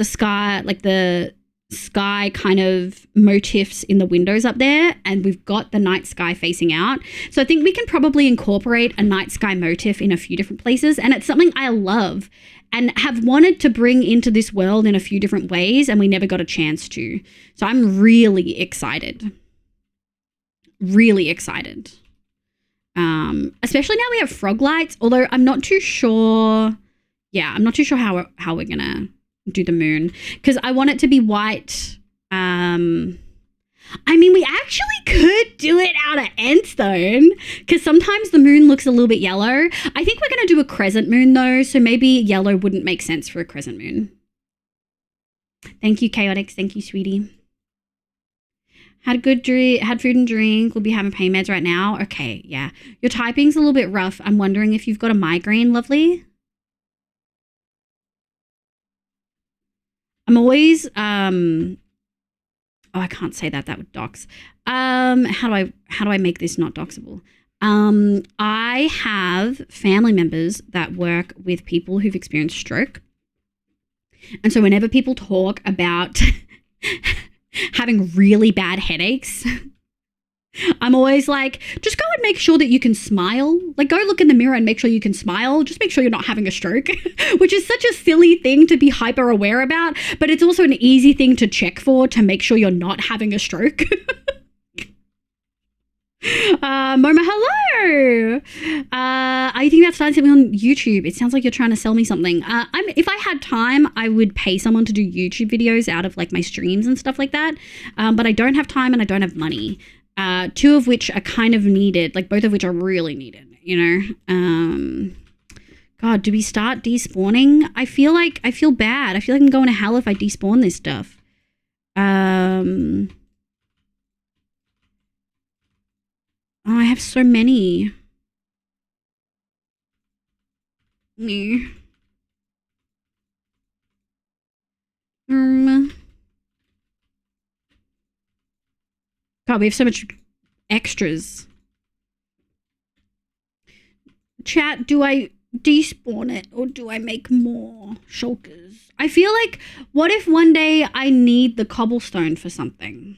sky, like the sky kind of motifs in the windows up there, and we've got the night sky facing out. So I think we can probably incorporate a night sky motif in a few different places, and it's something I love and have wanted to bring into this world in a few different ways, and we never got a chance to. So I'm really excited. Really excited. Especially now we have frog lights, although I'm not too sure. Yeah, I'm not too sure how we're gonna do the moon, because I want it to be white. I mean, we actually could do it out of endstone, because sometimes the moon looks a little bit yellow. I think we're gonna do a crescent moon though, so maybe yellow wouldn't make sense for a crescent moon. Thank you, Chaotix. Thank you, sweetie. Had food and drink. We'll be having pain meds right now. Okay, yeah. Your typing's a little bit rough. I'm wondering if you've got a migraine, lovely. I'm always, oh, I can't say that. That would dox. How do I make this not doxable? I have family members that work with people who've experienced stroke. And so whenever people talk about having really bad headaches, I'm always like, just go and make sure that you can smile. Like, go look in the mirror and make sure you can smile. Just make sure you're not having a stroke, which is such a silly thing to be hyper aware about. But it's also an easy thing to check for to make sure you're not having a stroke. Moma, hello. I think that's starting something on YouTube. It sounds like you're trying to sell me something. If I had time, I would pay someone to do YouTube videos out of like my streams and stuff like that. But I don't have time and I don't have money. Two of which are kind of needed, like both of which are really needed, you know? God, do we start despawning? I feel bad. I feel like I'm going to hell if I despawn this stuff. Oh, I have so many. God, we have so much extras. Chat, do I despawn it or do I make more shulkers? I feel like, what if one day I need the cobblestone for something?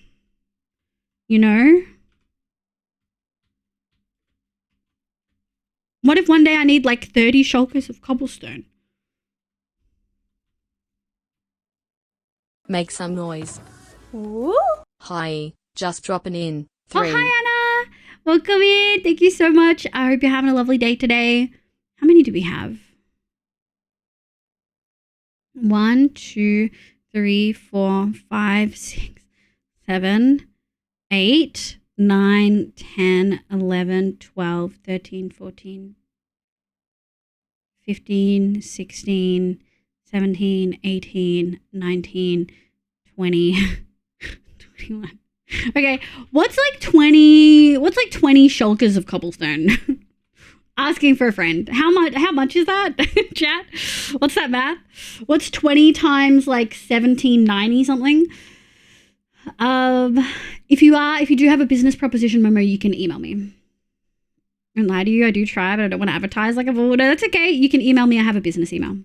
You know? What if one day I need like 30 shulkers of cobblestone? Make some noise. Ooh. Hi, just dropping in. Oh, hi, Anna. Welcome in. Thank you so much. I hope you're having a lovely day today. How many do we have? 1, 2, 3, 4, 5, 6, 7, 8, 9, 10, 11, 12, 13, 14, 15, 16, 17, 18, 19, 20, 21. Okay, what's like 20 shulkers of cobblestone? Asking for a friend. How much is that? Chat? What's that math? What's 20 times like 1790 something? If you do have a business proposition, Momo, you can email me. And lie to you, I do try, but I don't want to advertise like a fool. No, that's okay. You can email me. I have a business email.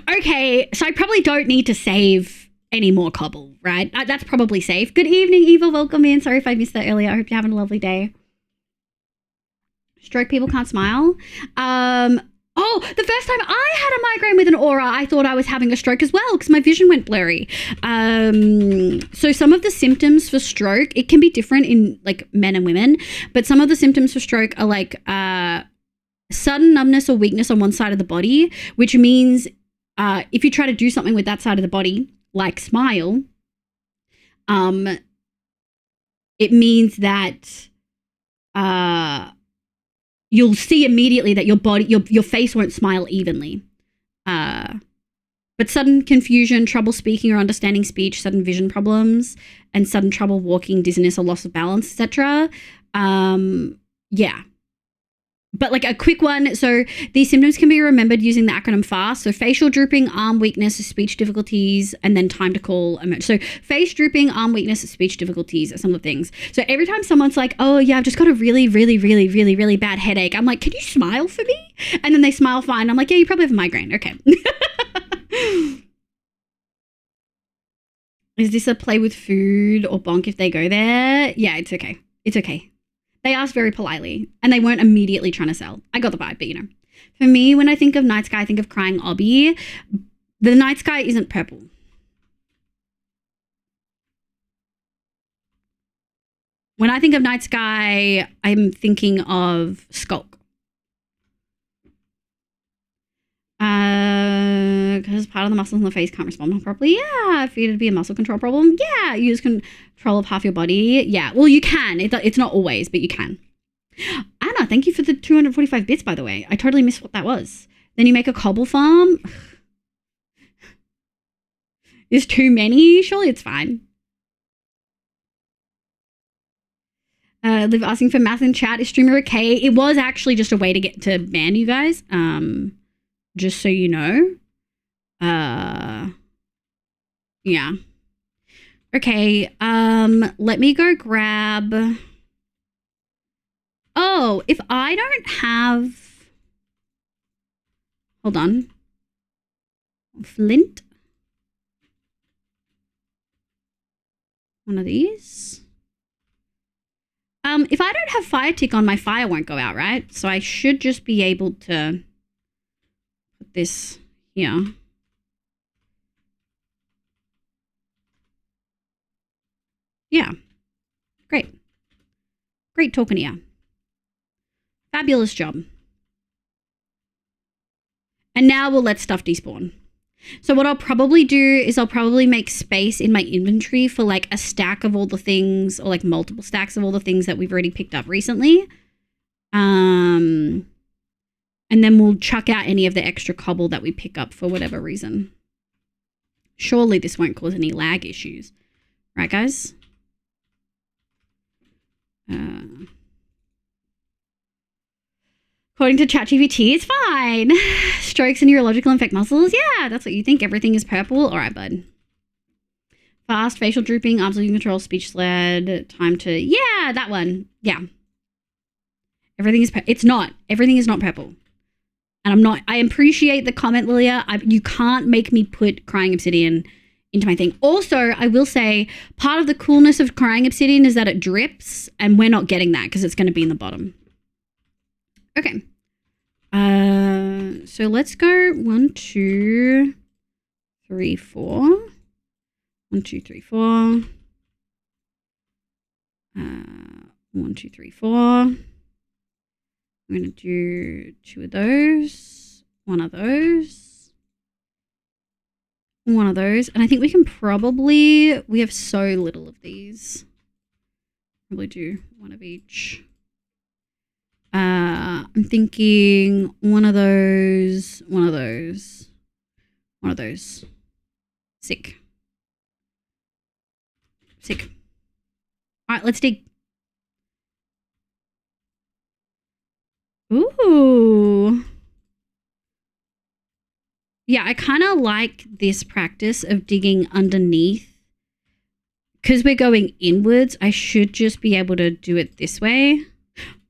Okay, so I probably don't need to save any more cobble, right? That's probably safe. Good evening, Eva. Welcome in. Sorry if I missed that earlier. I hope you're having a lovely day. Stroke people can't smile. Oh, the first time I had a migraine with an aura, I thought I was having a stroke as well because my vision went blurry. So some of the symptoms for stroke, it can be different in like men and women, but some of the symptoms for stroke are like sudden numbness or weakness on one side of the body, which means if you try to do something with that side of the body, like smile, it means that you'll see immediately that your face won't smile evenly. But sudden confusion, trouble speaking or understanding speech, sudden vision problems, and sudden trouble walking, dizziness or loss of balance, etc. Yeah. But like a quick one, so these symptoms can be remembered using the acronym FAST. So facial drooping, arm weakness, speech difficulties, and then time to call emergency. So face drooping, arm weakness, speech difficulties are some of the things. So every time someone's like, oh yeah, I've just got a really, really, really, really, really bad headache, I'm like, can you smile for me? And then they smile fine. I'm like, yeah, you probably have a migraine. Okay. Is this a play with food or bonk if they go there? Yeah, it's okay. It's okay. They asked very politely, and they weren't immediately trying to sell. I got the vibe, but you know. For me, when I think of night sky, I think of crying obby. The night sky isn't purple. When I think of night sky, I'm thinking of skulk. Because part of the muscles in the face can't respond properly. Yeah, for you to be a muscle control problem. Yeah, you use control of half your body. Yeah, well, you can. It's not always, but you can. Anna, thank you for the 245 bits, by the way. I totally missed what that was. Then you make a cobble farm. Is too many? Surely it's fine. Liv asking for math in chat. Is streamer okay? It was actually just a way to get to ban you guys. Just so you know. Yeah. Okay, let me go grab... Oh, if I don't have... Hold on. Flint. One of these. If I don't have fire tick on, my fire won't go out, right? So I should just be able to put this here. Yeah. Great. Great talking to you. Fabulous job. And now we'll let stuff despawn. So what I'll probably do is I'll probably make space in my inventory for like a stack of all the things, or like multiple stacks of all the things that we've already picked up recently. And then we'll chuck out any of the extra cobble that we pick up for whatever reason. Surely this won't cause any lag issues. Right, guys? According to ChatGPT, it's fine. Strokes and neurological infect muscles. Yeah, that's what you think. Everything is purple. All right, bud. Fast, facial drooping, arms losing control, speech sled, time to... Yeah, that one. Yeah. Everything is... It's not. Everything is not purple. And I'm not... I appreciate the comment, Lilia. You can't make me put crying obsidian into my thing. Also, I will say, part of the coolness of crying obsidian is that it drips, and we're not getting that because it's going to be in the bottom. Okay. So let's go 1, 2, 3, 4. 1, 2, 3, 4. 1, 2, 3, 4. I'm going to do 2 of those, 1 of those, 1 of those. And I think we can probably, we have so little of these. Probably do 1 of each. I'm thinking 1 of those, 1 of those, 1 of those. Sick. Sick. All right, let's dig. Ooh. Yeah, I kind of like this practice of digging underneath. Because we're going inwards, I should just be able to do it this way.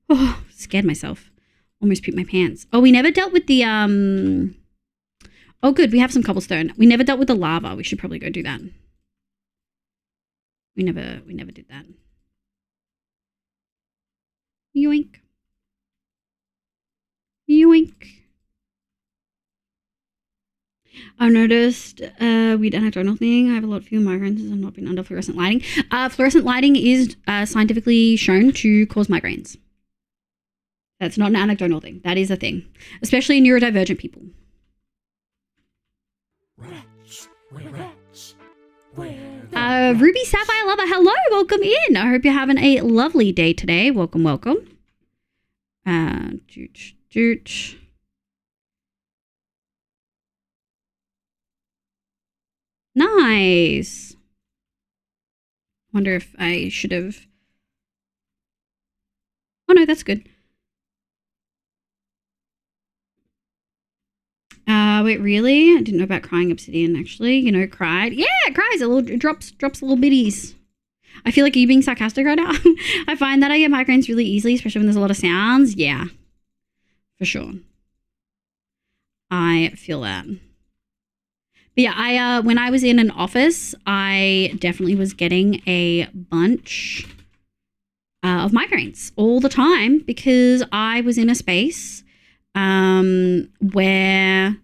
Oh, scared myself. Almost pooped my pants. Oh, we never dealt with the, Oh, good, we have some cobblestone. We never dealt with the lava. We should probably go do that. We never did that. Yoink. Yoink. I've noticed weird anecdotal thing. I have a lot of few migraines as I've not been under fluorescent lighting. Fluorescent lighting is scientifically shown to cause migraines. That's not an anecdotal thing. That is a thing, especially in neurodivergent people. Rats, rats, Ruby Sapphire Lover, hello, welcome in. I hope you're having a lovely day today. Welcome, welcome. Doot. Nice. Wonder if I should have... Oh no, that's good. Wait, really? I didn't know about crying obsidian, actually. You know, cried. Yeah, it cries. It drops little bitties. I feel like, are you being sarcastic right now? I find that I get migraines really easily, especially when there's a lot of sounds. Yeah, for sure. I feel that. But yeah, when I was in an office, I definitely was getting a bunch of migraines all the time because I was in a space where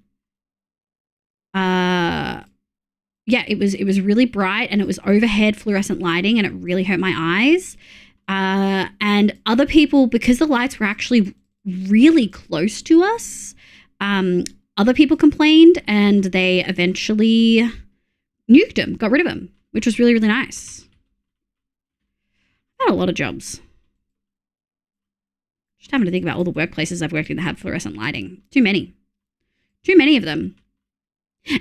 yeah, it was really bright and it was overhead fluorescent lighting and it really hurt my eyes. And other people, because the lights were actually really close to us, other people complained and they eventually nuked them, got rid of them, which was really, really nice. I had a lot of jobs. Just having to think about all the workplaces I've worked in that have fluorescent lighting. Too many. Too many of them.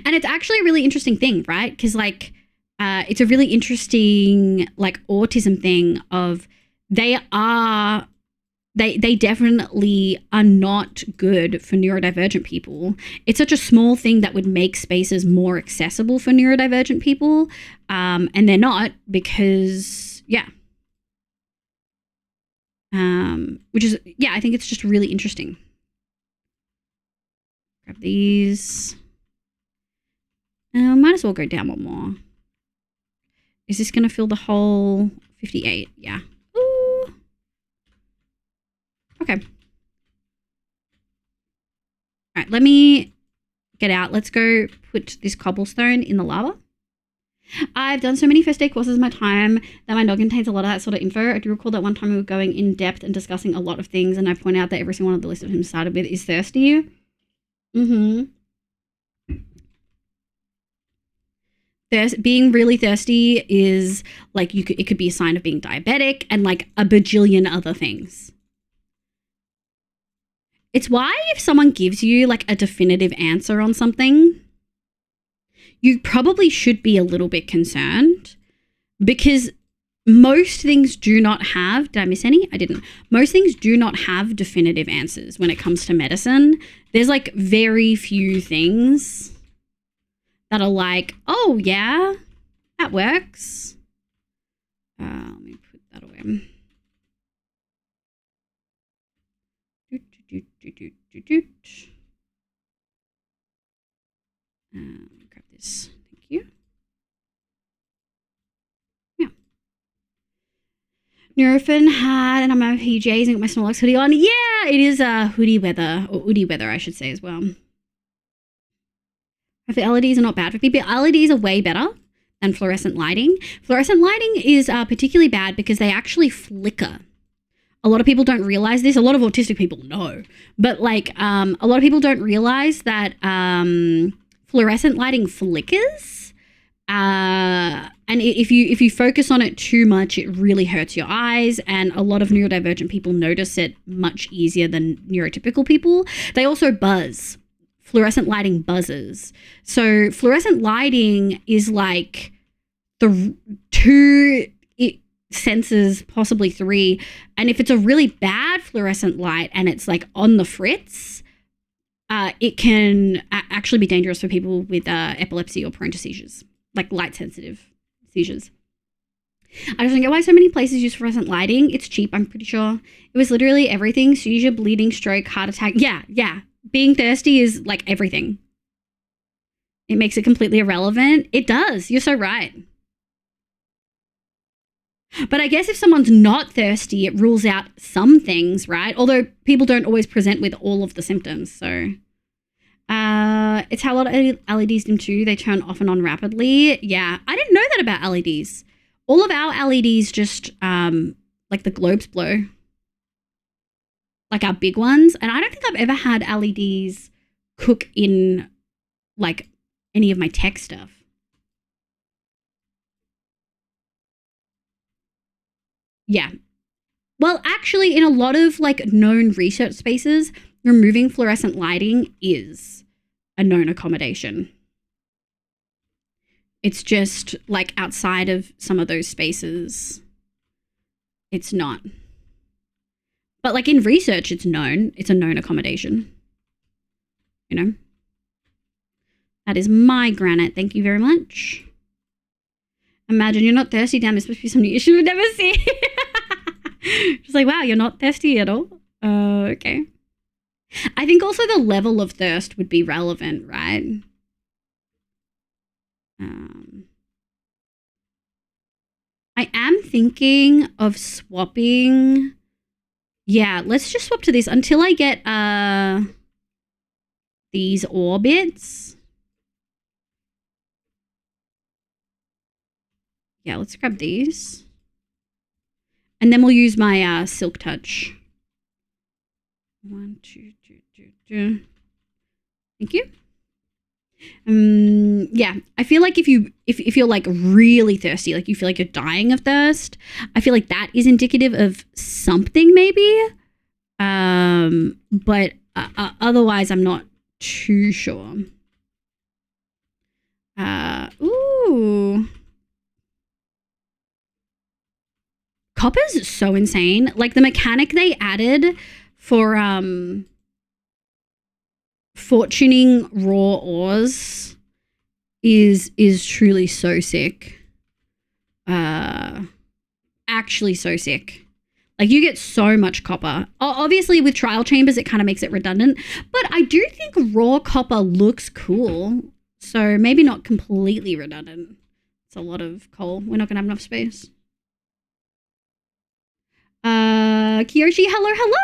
And it's actually a really interesting thing, right? Because like, it's a really interesting like autism thing of they definitely are not good for neurodivergent people. It's such a small thing that would make spaces more accessible for neurodivergent people. And they're not because, yeah. Which is, yeah, I think it's just really interesting. Grab these. Might as well go down one more. Is this going to fill the whole 58? Yeah. Ooh. Okay. All right, let me get out. Let's go put this cobblestone in the lava. I've done so many first day courses in my time that my noggin contains a lot of that sort of info. I do recall that one time we were going in depth and discussing a lot of things, and I point out that every single one of the list of him started with is thirsty. Being really thirsty is like it could be a sign of being diabetic and like a bajillion other things. It's why if someone gives you like a definitive answer on something, you probably should be a little bit concerned, because most things do not have, did I miss any? I didn't. Most things do not have definitive answers when it comes to medicine. There's like very few things that are like, oh yeah, that works. Let me put that away. Grab this. Thank you. Yeah. Nurofen had, and I'm out of PJs and got my Snorlax hoodie on. Yeah, it is hoodie weather, or hoodie weather, I should say as well. If the LEDs are not bad for people, LEDs are way better than fluorescent lighting. Fluorescent lighting is particularly bad because they actually flicker. A lot of people don't realize this. A lot of autistic people know, but like a lot of people don't realize that fluorescent lighting flickers, and if you focus on it too much, it really hurts your eyes. And a lot of neurodivergent people notice it much easier than neurotypical people. They also buzz. Fluorescent lighting buzzes. So fluorescent lighting is like the two senses, possibly three. And if it's a really bad fluorescent light and it's like on the fritz, it can actually be dangerous for people with epilepsy or prone to seizures, like light sensitive seizures. I just don't get why so many places use fluorescent lighting. It's cheap, I'm pretty sure. It was literally everything. Seizure, bleeding, stroke, heart attack. Yeah. Being thirsty is like everything. It makes it completely irrelevant. It does. You're so right. But I guess if someone's not thirsty, it rules out some things, right? Although people don't always present with all of the symptoms. So it's how a lot of LEDs dim too. They turn off and on rapidly. Yeah, I didn't know that about LEDs. All of our LEDs just like the globes blow. Like our big ones. And I don't think I've ever had LEDs cook in like any of my tech stuff. Yeah. Well, actually, in a lot of like known research spaces, removing fluorescent lighting is a known accommodation. It's just like outside of some of those spaces, it's not. But like in research, it's known. It's a known accommodation. You know? That is my granite. Thank you very much. Imagine you're not thirsty. Damn, this must be some new issue we've never seen. Just like, wow, you're not thirsty at all. Okay. I think also the level of thirst would be relevant, right? I am thinking of swapping. Yeah, let's just swap to this until I get these orbits. Yeah, let's grab these. And then we'll use my Silk Touch. 1, 2, 2, 2. Thank you. Yeah, I feel like if you're like really thirsty, like you feel like you're dying of thirst, I feel like that is indicative of something maybe. But otherwise I'm not too sure. Ooh. Copper's so insane. Like the mechanic they added for fortuning raw ores is truly so sick. Actually so sick. Like you get so much copper. Obviously with trial chambers it kind of makes it redundant, but I do think raw copper looks cool. So maybe not completely redundant. It's a lot of coal. We're not going to have enough space. Kiyoshi, hello.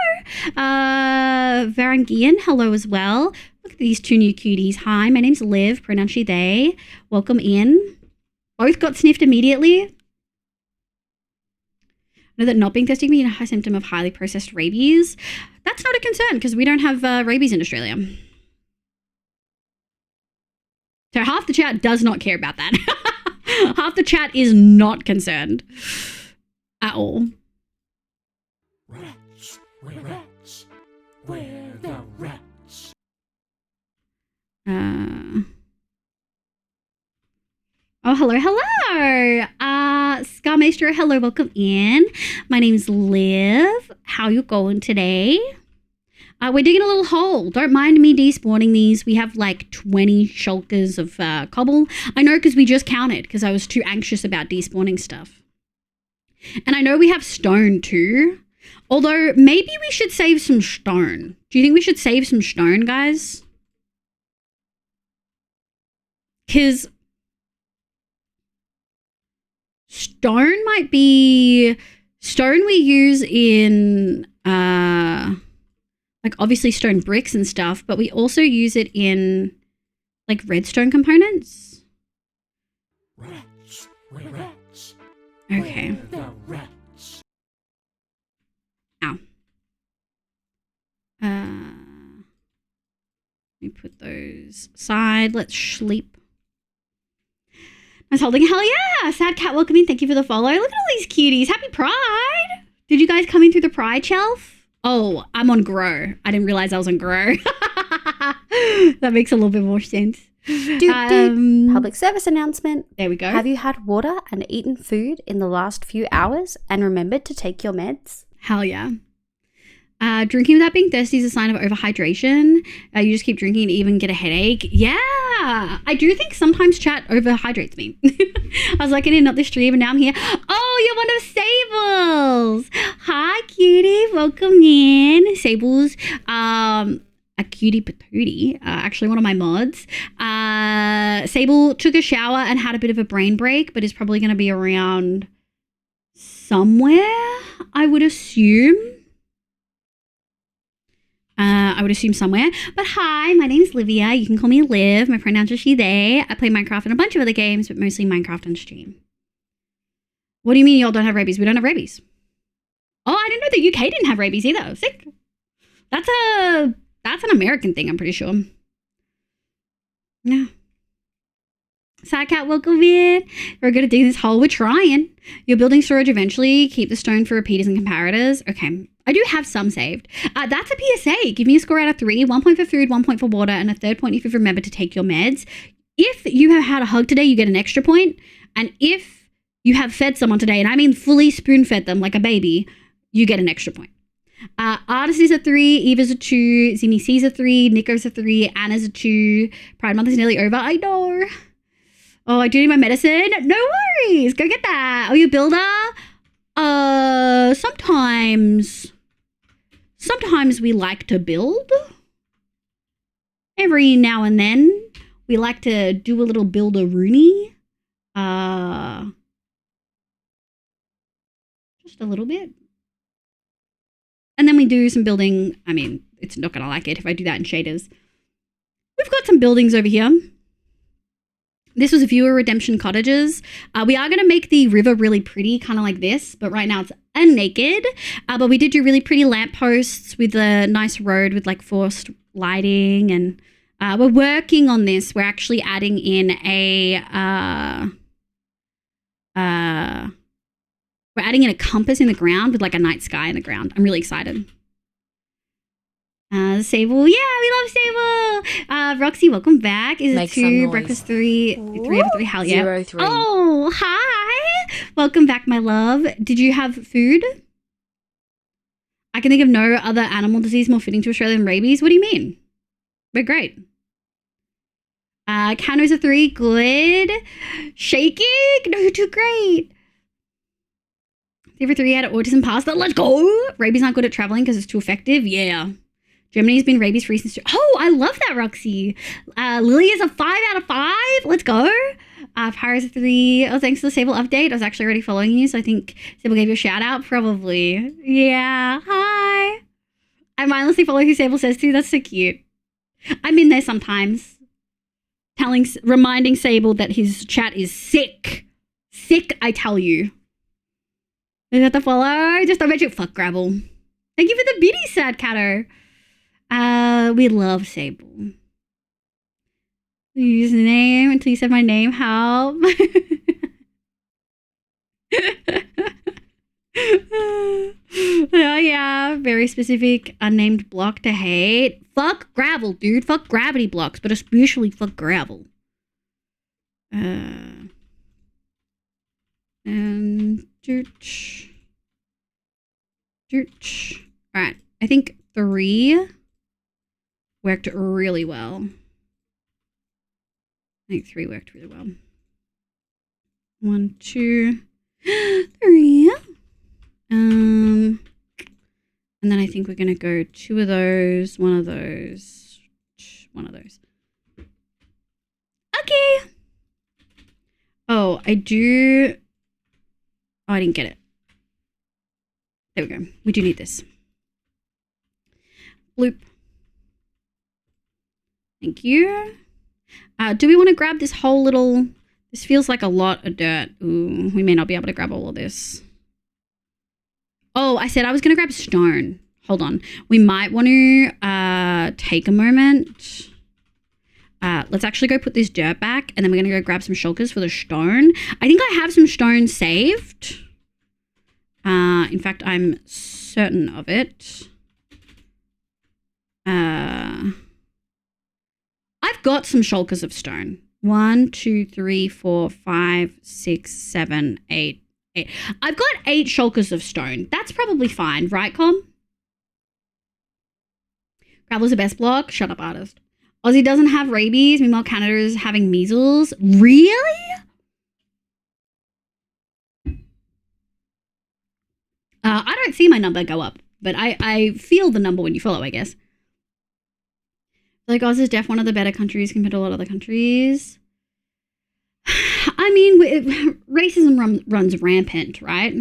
Varangian, hello as well. Look at these two new cuties. Hi, my name's Liv, pronounce she, they. Welcome in. Both got sniffed immediately. I know that not being tested can be a high symptom of highly processed rabies. That's not a concern because we don't have rabies in Australia. So half the chat does not care about that. Half the chat is not concerned at all. Rats, where the rats? Oh, hello. Scarmaestro, hello, welcome in. My name's Liv. How you going today? We're digging a little hole. Don't mind me despawning these. We have like 20 shulkers of cobble. I know because we just counted because I was too anxious about despawning stuff. And I know we have stone too. Although maybe we should save some stone. Do you think we should save some stone, guys? Because stone might be stone we use in like obviously stone bricks and stuff, but we also use it in like redstone components. Rats, Okay. where the rats? Ow. Let me put those aside. Let's sleep. I was holding. Hell yeah! Sad Cat, welcome in. Thank you for the follow. Look at all these cuties. Happy Pride! Did you guys come in through the Pride shelf? Oh, I'm on Grow. I didn't realize I was on Grow. That makes a little bit more sense. Public service announcement. There we go. Have you had water and eaten food in the last few hours and remembered to take your meds? Hell yeah. Drinking without being thirsty is a sign of overhydration. You just keep drinking and even get a headache. Yeah, I do think sometimes chat overhydrates me. I was like, not this stream, and now I'm here. Oh, you're one of Sable's. Hi, cutie. Welcome in. Sable's a cutie patootie, actually one of my mods. Sable took a shower and had a bit of a brain break, but is probably going to be around somewhere, I would assume. Somewhere. But hi, my name's Livia. You can call me Liv. My pronouns are she, they. I play Minecraft and a bunch of other games, but mostly Minecraft on stream. What do you mean y'all don't have rabies? We don't have rabies. Oh, I didn't know the UK didn't have rabies either. Sick. That's an American thing, I'm pretty sure. No. Sidecat, welcome in. We're going to do this hole. We're trying. You're building storage eventually. Keep the stone for repeaters and comparators. Okay. I do have some saved. That's a PSA. Give me a score out of 3. 1 point for food, 1 point for water, and a third point if you've remembered to take your meds. If you have had a hug today, you get an extra point. And if you have fed someone today, and I mean fully spoon-fed them like a baby, you get an extra point. Artist is a 3, Eva's a 2, Zimi C's a 3, Nico's a 3, Anna's a 2. Pride Month is nearly over. I know. Oh, I do need my medicine. No worries. Go get that. Oh, you a builder? Sometimes we like to build. Every now and then, we like to do a little build-a-rooney. Just a little bit. And then we do some building. I mean, it's not going to like it if I do that in shaders. We've got some buildings over here. This was viewer redemption cottages. We are going to make the river really pretty, kind of like this, but right now it's naked. But we did do really pretty lampposts with a nice road with like forced lighting, and we're working on this. We're actually adding in we're adding in a compass in the ground with like a night sky in the ground. I'm really excited. Sable, yeah, we love Sable. Roxy, welcome back. Is Make it some 2? noise. Breakfast 3, 3 over 3, hell yeah. 0-3. Oh, hi. Welcome back, my love. Did you have food? I can think of no other animal disease more fitting to Australia than rabies. What do you mean? We're great. Cano's a 3, good. Shaking? No, you're too great. 3 over 3 out of autism pasta. Let's go. Rabies aren't good at traveling because it's too effective. Yeah. Germany's been rabies free since. Oh, I love that, Roxy. Lily is a 5 out of 5. Let's go. Paris a 3. Oh, thanks for the Sable update. I was actually already following you, so I think Sable gave you a shout out. Probably. Yeah. Hi. I mindlessly follow who Sable says to. That's so cute. I'm in there sometimes, reminding Sable that his chat is sick. Sick, I tell you. Is that the follow? Just don't mention. Fuck Gravel. Thank you for the biddy, sad catter. We love Sable. Username until you said my name. Help. Oh yeah, very specific unnamed block to hate. Fuck Gravel, dude. Fuck gravity blocks, but especially fuck Gravel. And Alright, I think 3 worked really well. I think 3 worked really well. 1, 2, 3. And then I think we're gonna go 2 of those, 1 of those, 1 of those. Okay. Oh, I do. Oh, I didn't get it. There we go. We do need this. Bloop. Thank you. Do we want to grab this whole little... This feels like a lot of dirt. Ooh, we may not be able to grab all of this. Oh, I said I was going to grab stone. Hold on. We might want to take a moment. Let's actually go put this dirt back, and then we're going to go grab some shulkers for the stone. I think I have some stone saved. In fact, I'm certain of it. I've got some shulkers of stone. 1, 2, 3, 4, 5, 6, 7, 8. I've got 8 shulkers of stone. That's probably fine, right, Com? Gravel's the best block. Shut up, artist. Aussie doesn't have rabies. Meanwhile, Canada is having measles. Really? I don't see my number go up, but I feel the number when you follow, I guess. Like, Oz is def one of the better countries compared to a lot of other countries. I mean, racism runs rampant, right?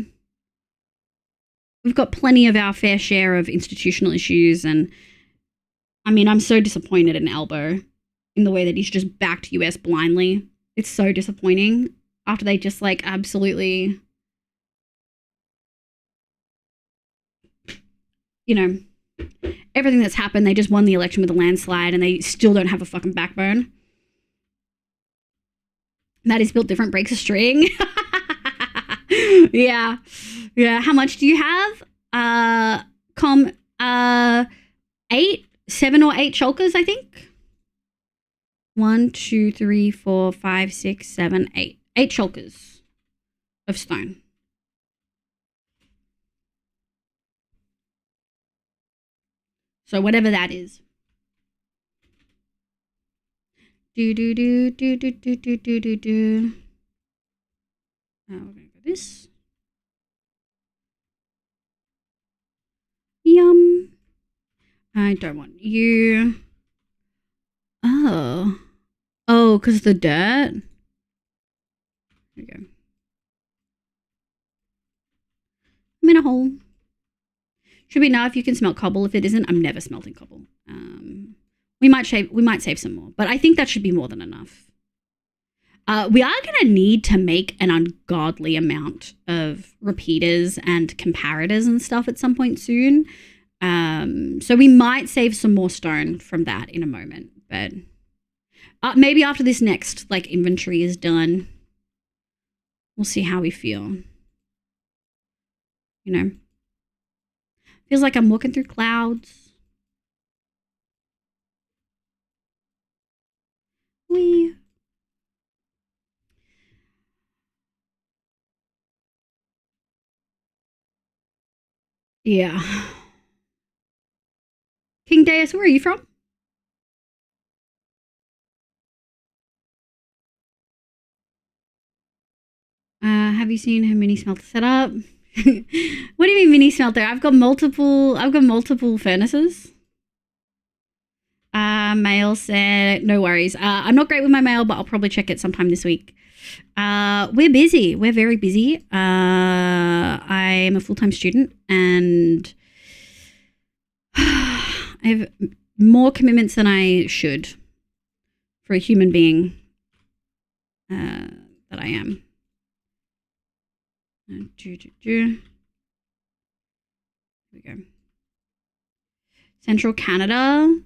We've got plenty of our fair share of institutional issues, and I mean, I'm so disappointed in Elbow in the way that he's just backed US blindly. It's so disappointing after they just like absolutely, you know, everything that's happened, they just won the election with a landslide and they still don't have a fucking backbone. That is built different, breaks a string. Yeah. How much do you have? 7 or 8 shulkers, I think. 1, 2, 3, 4, 5, 6, 7, 8. 8 shulkers of stone. So whatever that is. We're gonna go this. Yum. I don't want you. Oh, because the dirt. There we go. I'm in a hole. Should we know if you can smelt cobble? If it isn't, I'm never smelting cobble. We might save some more, but I think that should be more than enough. We are going to need to make an ungodly amount of repeaters and comparators and stuff at some point soon. So we might save some more stone from that in a moment, but maybe after this next like inventory is done, we'll see how we feel. You know, feels like I'm walking through clouds. Yeah. King Deus, where are you from? Have you seen her mini smelter set up? What do you mean mini smelter? I've got multiple furnaces. Mail said, no worries. I'm not great with my mail, but I'll probably check it sometime this week. We're busy. We're very busy. I am a full-time student and I have more commitments than I should for a human being that I am. Here we go. Central Canada.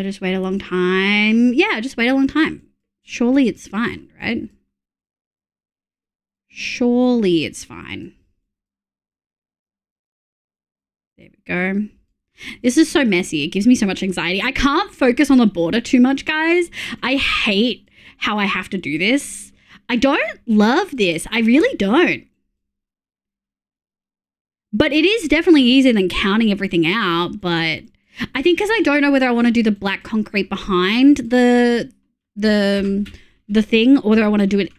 Just wait a long time. Yeah, just wait a long time. Surely it's fine, right? Surely it's fine. There we go. This is so messy. It gives me so much anxiety. I can't focus on the border too much, guys. I hate how I have to do this. I don't love this. I really don't. But it is definitely easier than counting everything out. But I think because I don't know whether I want to do the black concrete behind the thing or whether I want to do it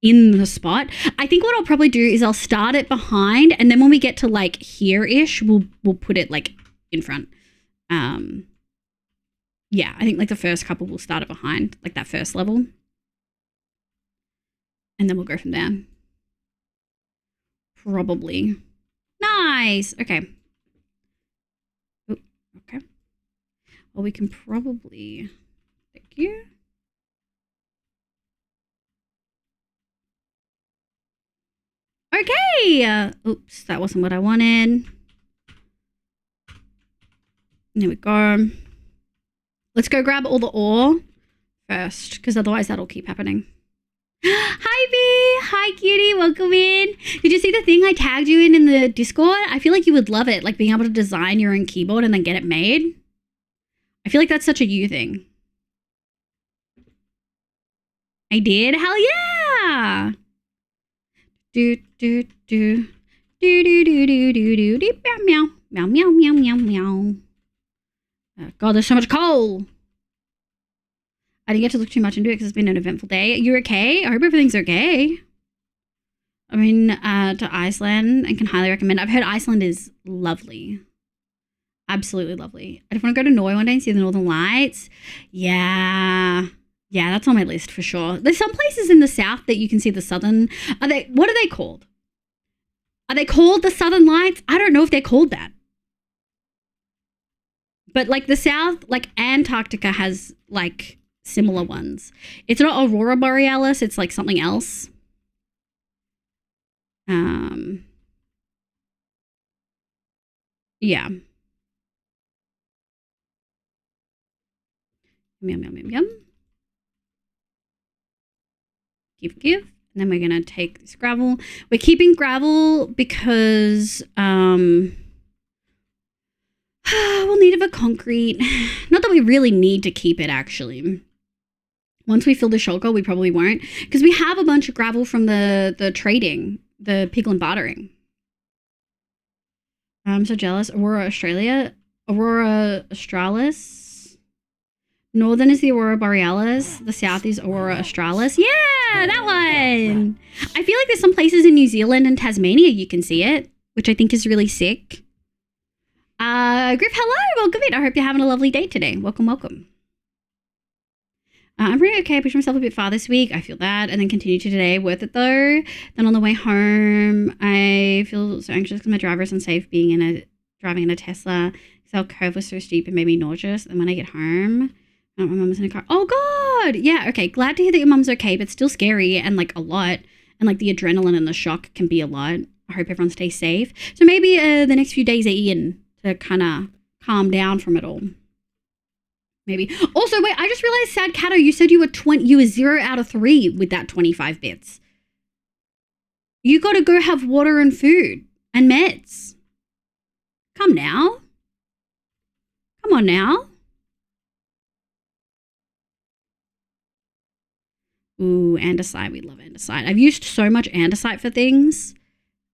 in the spot. I think what I'll probably do is I'll start it behind, and then when we get to like here-ish, we'll put it like in front. Yeah, I think like the first couple we'll start it behind, like that first level. And then we'll go from there. Probably. Nice. Okay. Oh, okay. Well, we can probably, thank you. Okay. Oops, that wasn't what I wanted. There we go. Let's go grab all the ore first, because otherwise that'll keep happening. Hi, B. Hi, cutie. Welcome in. Did you see the thing I tagged you in the Discord? I feel like you would love it, like being able to design your own keyboard and then get it made. I feel like that's such a you thing. I did? Hell yeah. Do, do, do. Do, do, do, do, do, do, do, meow, meow, meow, meow, meow, meow. Oh, God, there's so much coal. I didn't get to look too much into it because it's been an eventful day. You're okay? I hope everything's okay. I mean, to Iceland and can highly recommend. I've heard Iceland is lovely. Absolutely lovely. I just want to go to Norway one day and see the Northern Lights. Yeah. Yeah, that's on my list for sure. There's some places in the south that you can see the southern. What are they called? Are they called the Southern Lights? I don't know if they're called that. But like the south, like Antarctica has like similar ones. It's not Aurora Borealis, it's like something else. Yeah. Yum, yum, yum, yum. Give. And then we're gonna take this gravel. We're keeping gravel because we'll need it for concrete. Not that we really need to keep it, actually. Once we fill the shulker, we probably won't, because we have a bunch of gravel from the trading, the piglin bartering. I'm so jealous. Aurora Australis. Northern is the Aurora Borealis. The south is Aurora Australis. Yeah, that one. I feel like there's some places in New Zealand and Tasmania you can see it, which I think is really sick. Griff, hello. Welcome in. I hope you're having a lovely day today. Welcome, welcome. I'm pretty okay. I pushed myself a bit far this week. I feel that. And then continue to today. Worth it though. Then on the way home, I feel so anxious because my driver is unsafe driving in a Tesla. Because our curve was so steep and made me nauseous. And when I get home, my mum was in a car. Oh God. Yeah. Okay. Glad to hear that your mum's okay, but still scary and like a lot. And like the adrenaline and the shock can be a lot. I hope everyone stays safe. So maybe the next few days are in to kind of calm down from it all. Maybe. Also, wait, I just realized, Sad Cato, you said you were 0 out of 3 with that 25 bits. You got to go have water and food and meds. Come now. Come on now. Ooh, andesite. We love andesite. I've used so much andesite for things,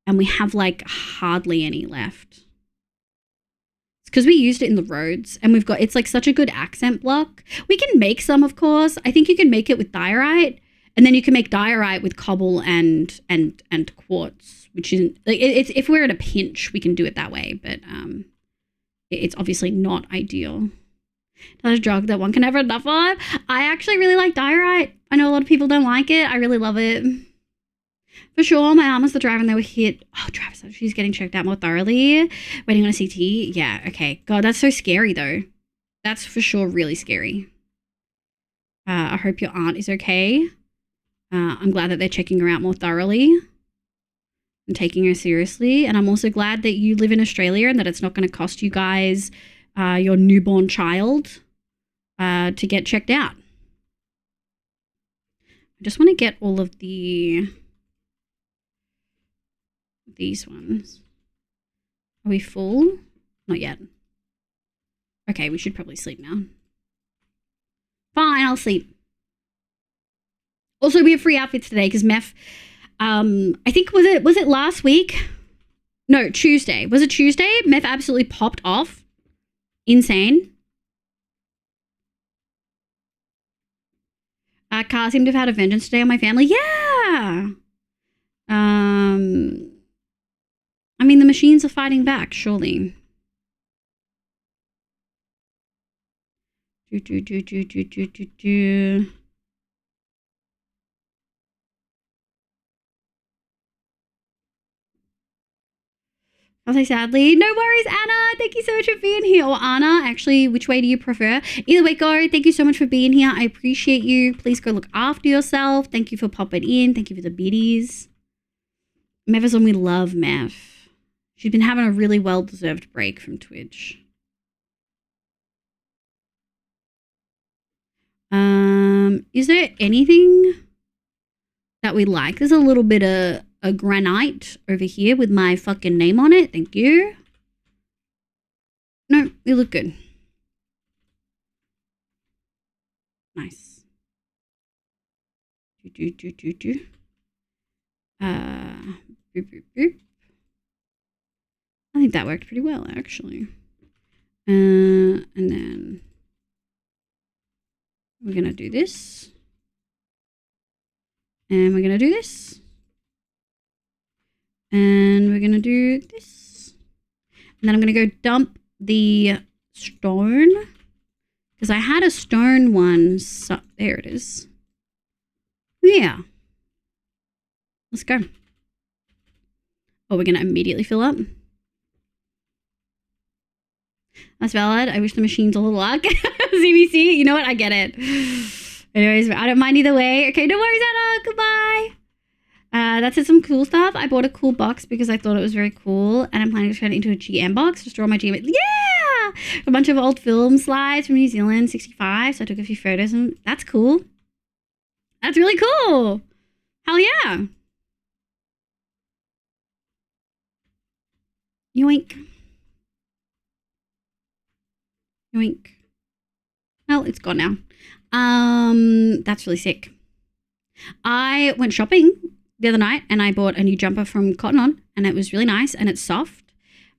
and we have like hardly any left. Because we used it in the roads and it's like such a good accent block. We can make some, of course. I think you can make it with diorite And then you can make diorite with cobble and quartz, which isn't like it's if we're at a pinch, we can do it that way, but it's obviously not ideal. Not a drug that one can never enough of. I actually really like diorite. I know a lot of people don't like it. I really love it. For sure, my aunt was the driver and they were hit. Oh, Travis, she's getting checked out more thoroughly. Waiting on a CT. Yeah, okay. God, that's so scary though. That's for sure really scary. I hope your aunt is okay. I'm glad that they're checking her out more thoroughly and taking her seriously. And I'm also glad that you live in Australia and that it's not going to cost you guys your newborn child to get checked out. I just want to get all of these ones. Are we full? Not yet. Okay, we should probably sleep now. Fine, I'll sleep. Also, we have free outfits today because Meph, I think, was it last week? No, Tuesday. Was it Tuesday? Meph absolutely popped off. Insane. Car seemed to have had a vengeance today on my family. Yeah. I mean, the machines are fighting back, surely. I'll say sadly. No worries, Anna. Thank you so much for being here. Or Anna, actually, which way do you prefer? Either way, go. Thank you so much for being here. I appreciate you. Please go look after yourself. Thank you for popping in. Thank you for the biddies. Mev is when we love Mev. She's been having a really well-deserved break from Twitch. Is there anything that we like? There's a little bit of a granite over here with my fucking name on it. Thank you. No, you look good. Nice. Boop, boop, boop. I think that worked pretty well, actually. And then we're going to do this. And we're going to do this. And we're going to do this. And then I'm going to go dump the stone. Because I had a stone one. So, there it is. Yeah. Let's go. Oh, we're going to immediately fill up. That's valid. I wish the machine's a little luck. CBC, you know what? I get it. Anyways, I don't mind either way. Okay, no worries, Anna. Goodbye. That's some cool stuff. I bought a cool box because I thought it was very cool. And I'm planning to turn it into a GM box to store my GM. Yeah! A bunch of old film slides from New Zealand, 65. So I took a few photos and that's cool. That's really cool. Hell yeah. Yoink. Yoink. Well, it's gone now. That's really sick. I went shopping the other night and I bought a new jumper from Cotton On and it was really nice and it's soft.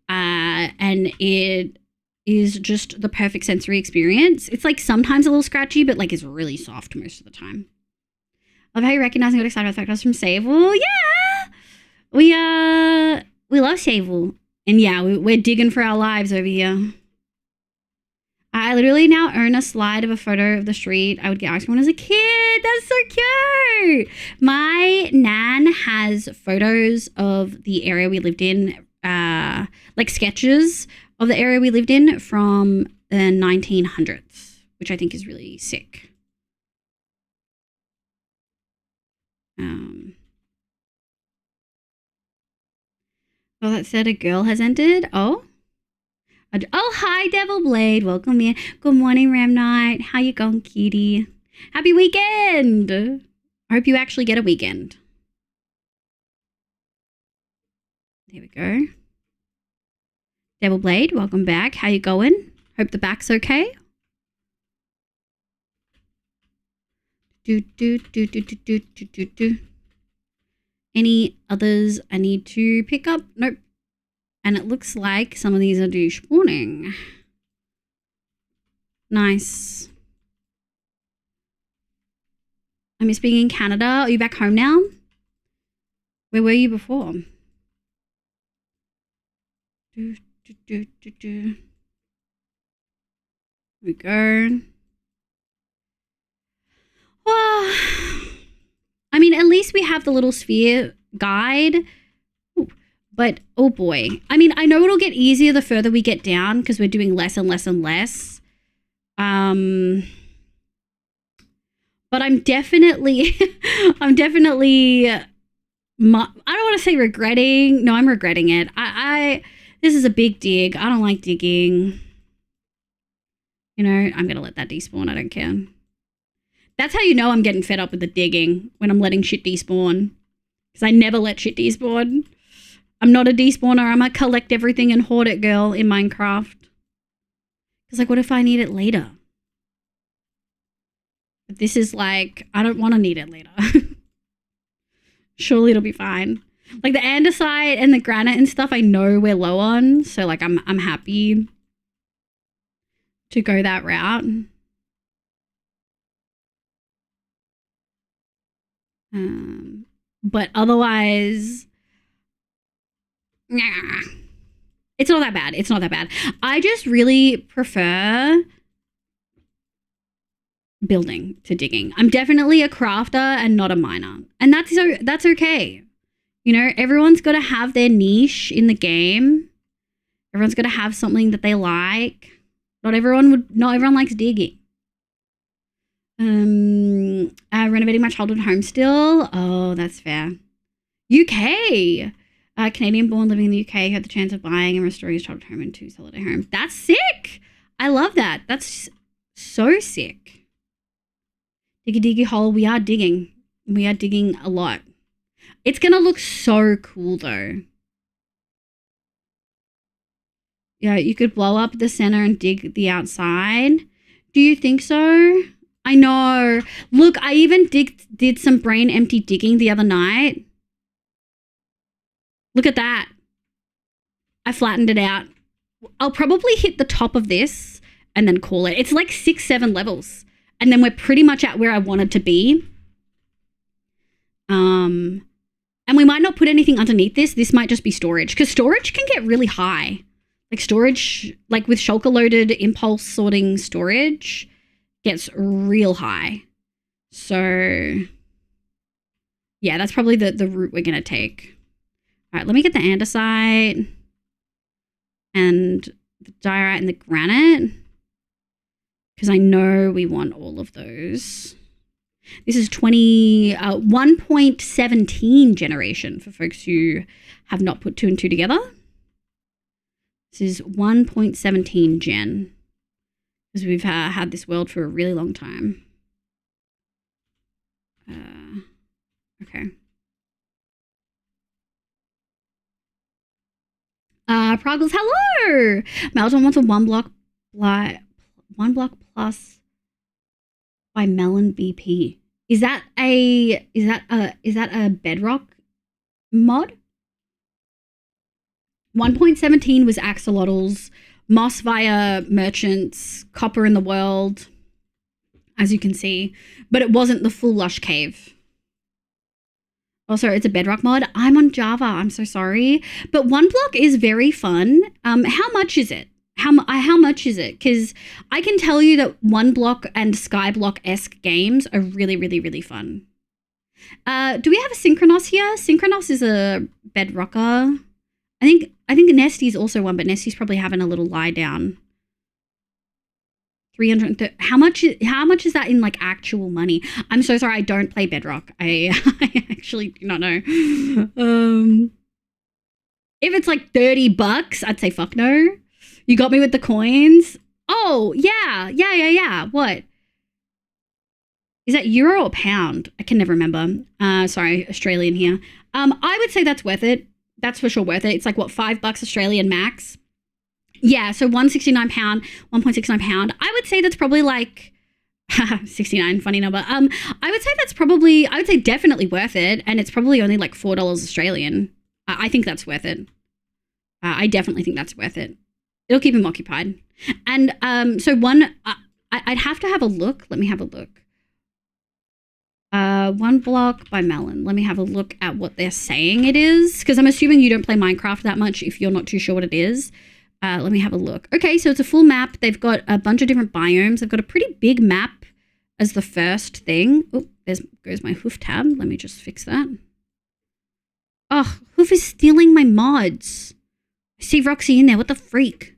And it is just the perfect sensory experience. It's like sometimes a little scratchy, but like it's really soft most of the time. Love how you recognize and got excited about the fact I was from Sable. Yeah! We love Sable. And yeah, we're digging for our lives over here. I literally now own a slide of a photo of the street I would get ice cream when I was a kid. That's so cute. My nan has photos of the area we lived in, like sketches of the area we lived in from the 1900s, which I think is really sick. Well, that said, a girl has entered. Oh, hi, Devil Blade. Welcome in. Good morning, Ram Knight. How you going, cutie? Happy weekend. I hope you actually get a weekend. There we go. Devil Blade, welcome back. How you going? Hope the back's okay. Any others I need to pick up? Nope. And it looks like some of these are due spawning. Nice. I miss being in Canada. Are you back home now? Where were you before? Here we go. Well, I mean, at least we have the little sphere guide. Ooh, but, oh boy. I mean, I know it'll get easier the further we get down because we're doing less and less and less. But I'm definitely, I don't want to say regretting. No, I'm regretting it. This is a big dig. I don't like digging. You know, I'm going to let that despawn. I don't care. That's how you know I'm getting fed up with the digging, when I'm letting shit despawn. Because I never let shit despawn. I'm not a despawner. I'm a collect everything and hoard it girl in Minecraft. Because, like, what if I need it later? But this is like, I don't want to need it later. Surely it'll be fine. Like, the andesite and the granite and stuff, I know we're low on. So, like, I'm happy to go that route. But otherwise, it's not that bad. It's not that bad. I just really prefer building to digging. I'm definitely a crafter and not a miner. And that's okay. You know, everyone's got to have their niche in the game. Everyone's got to have something that they like. Not everyone likes digging. Renovating my childhood home still. Oh, that's fair. UK. Canadian born living in the UK had the chance of buying and restoring his childhood home into holiday home. That's sick. I love that. That's so sick. Diggy diggy hole. We are digging. We are digging a lot. It's going to look so cool though. Yeah, you could blow up the center and dig the outside. Do you think so? I know. Look, I even did some brain empty digging the other night. Look at that. I flattened it out. I'll probably hit the top of this and then call it. It's like 6-7 levels. And then we're pretty much at where I wanted to be. And we might not put anything underneath this. This might just be storage. Because storage can get really high. Like storage, like with shulker loaded impulse sorting storage, gets real high. So yeah, that's probably the route we're going to take. All right, let me get the andesite and the diorite and the granite because I know we want all of those. This is 1.17 generation for folks who have not put 2 and 2 together. This is 1.17 gen because we've had this world for a really long time. Okay. Proggles, hello! Melton wants a one block plus by Melon BP. Is that a bedrock mod? 1.17 was axolotls, moss via merchants, copper in the world, as you can see, but it wasn't the full lush cave. Also, it's a bedrock mod. I'm on Java. I'm so sorry. But one block is very fun. How much is it? How much is it? Because I can tell you that one block and Skyblock-esque games are really, really, really fun. Do we have a Synchronos here? Synchronos is a bedrocker. I think Nesty's also one, but Nesty's probably having a little lie down. 330. How much is that in like actual money? I'm so sorry, I don't play Bedrock. I actually do not know. If it's like $30, I'd say fuck no. You got me with the coins. Oh yeah. What? Is that euro or pound? I can never remember. Sorry, Australian here. I would say that's worth it. That's for sure worth it. It's like what, $5 Australian max. Yeah, so £1.69, 1.69 pound. I would say that's probably like 69, funny number. I would say definitely worth it, and it's probably only like $4 Australian. I think that's worth it. I definitely think that's worth it. It'll keep him occupied. And so I'd have to have a look. Let me have a look. One block by Melon. Let me have a look at what they're saying it is, because I'm assuming you don't play Minecraft that much if you're not too sure what it is. Let me have a look. Okay, so it's a full map. They've got a bunch of different biomes. They've got a pretty big map as the first thing. Oh, there goes my hoof tab. Let me just fix that. Oh, hoof is stealing my mods. I see Roxy in there. What the freak?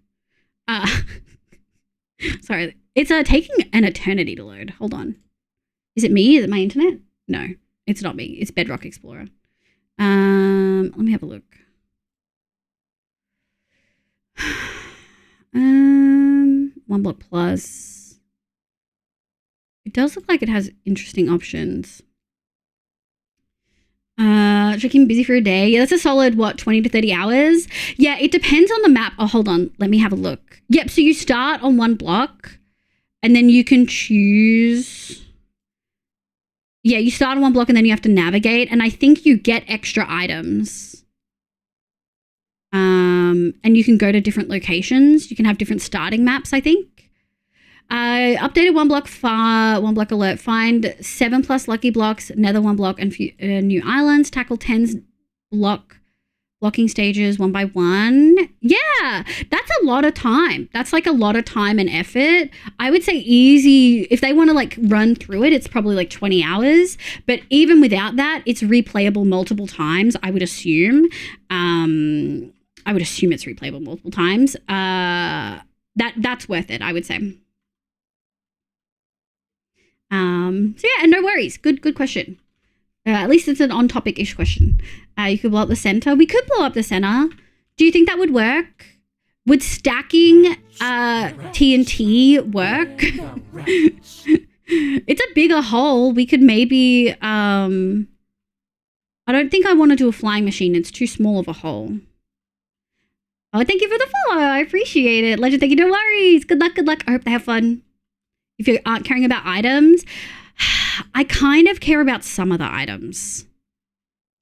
Sorry. It's taking an eternity to load. Hold on. Is it me? Is it my internet? No, it's not me. It's Bedrock Explorer. Let me have a look. One block plus. It does look like it has interesting options. Checking busy for a day. Yeah, that's a solid, what, 20 to 30 hours? Yeah, it depends on the map. Oh, hold on. Let me have a look. Yep, so you start on one block and then you can choose. Yeah, you start on one block and then you have to navigate. And I think you get extra items. And you can go to different locations. You can have different starting maps, I think. I updated one block alert. Find 7+ lucky blocks, nether 1 block, and new islands. Tackle 10 blocking stages 1 by 1. Yeah, that's a lot of time. That's like a lot of time and effort. I would say easy. If they want to like run through it, it's probably like 20 hours. But even without that, it's replayable multiple times, I would assume. It's replayable multiple times. That's worth it, I would say. So yeah, and no worries. Good question. At least it's an on-topic-ish question. You could blow up the center. We could blow up the center. Do you think that would work? Would stacking TNT work? It's a bigger hole. We could maybe... I don't think I want to do a flying machine. It's too small of a hole. Oh, thank you for the follow. I appreciate it. Legend, thank you. No worries. Good luck. I hope they have fun. If you aren't caring about items, I kind of care about some of the items,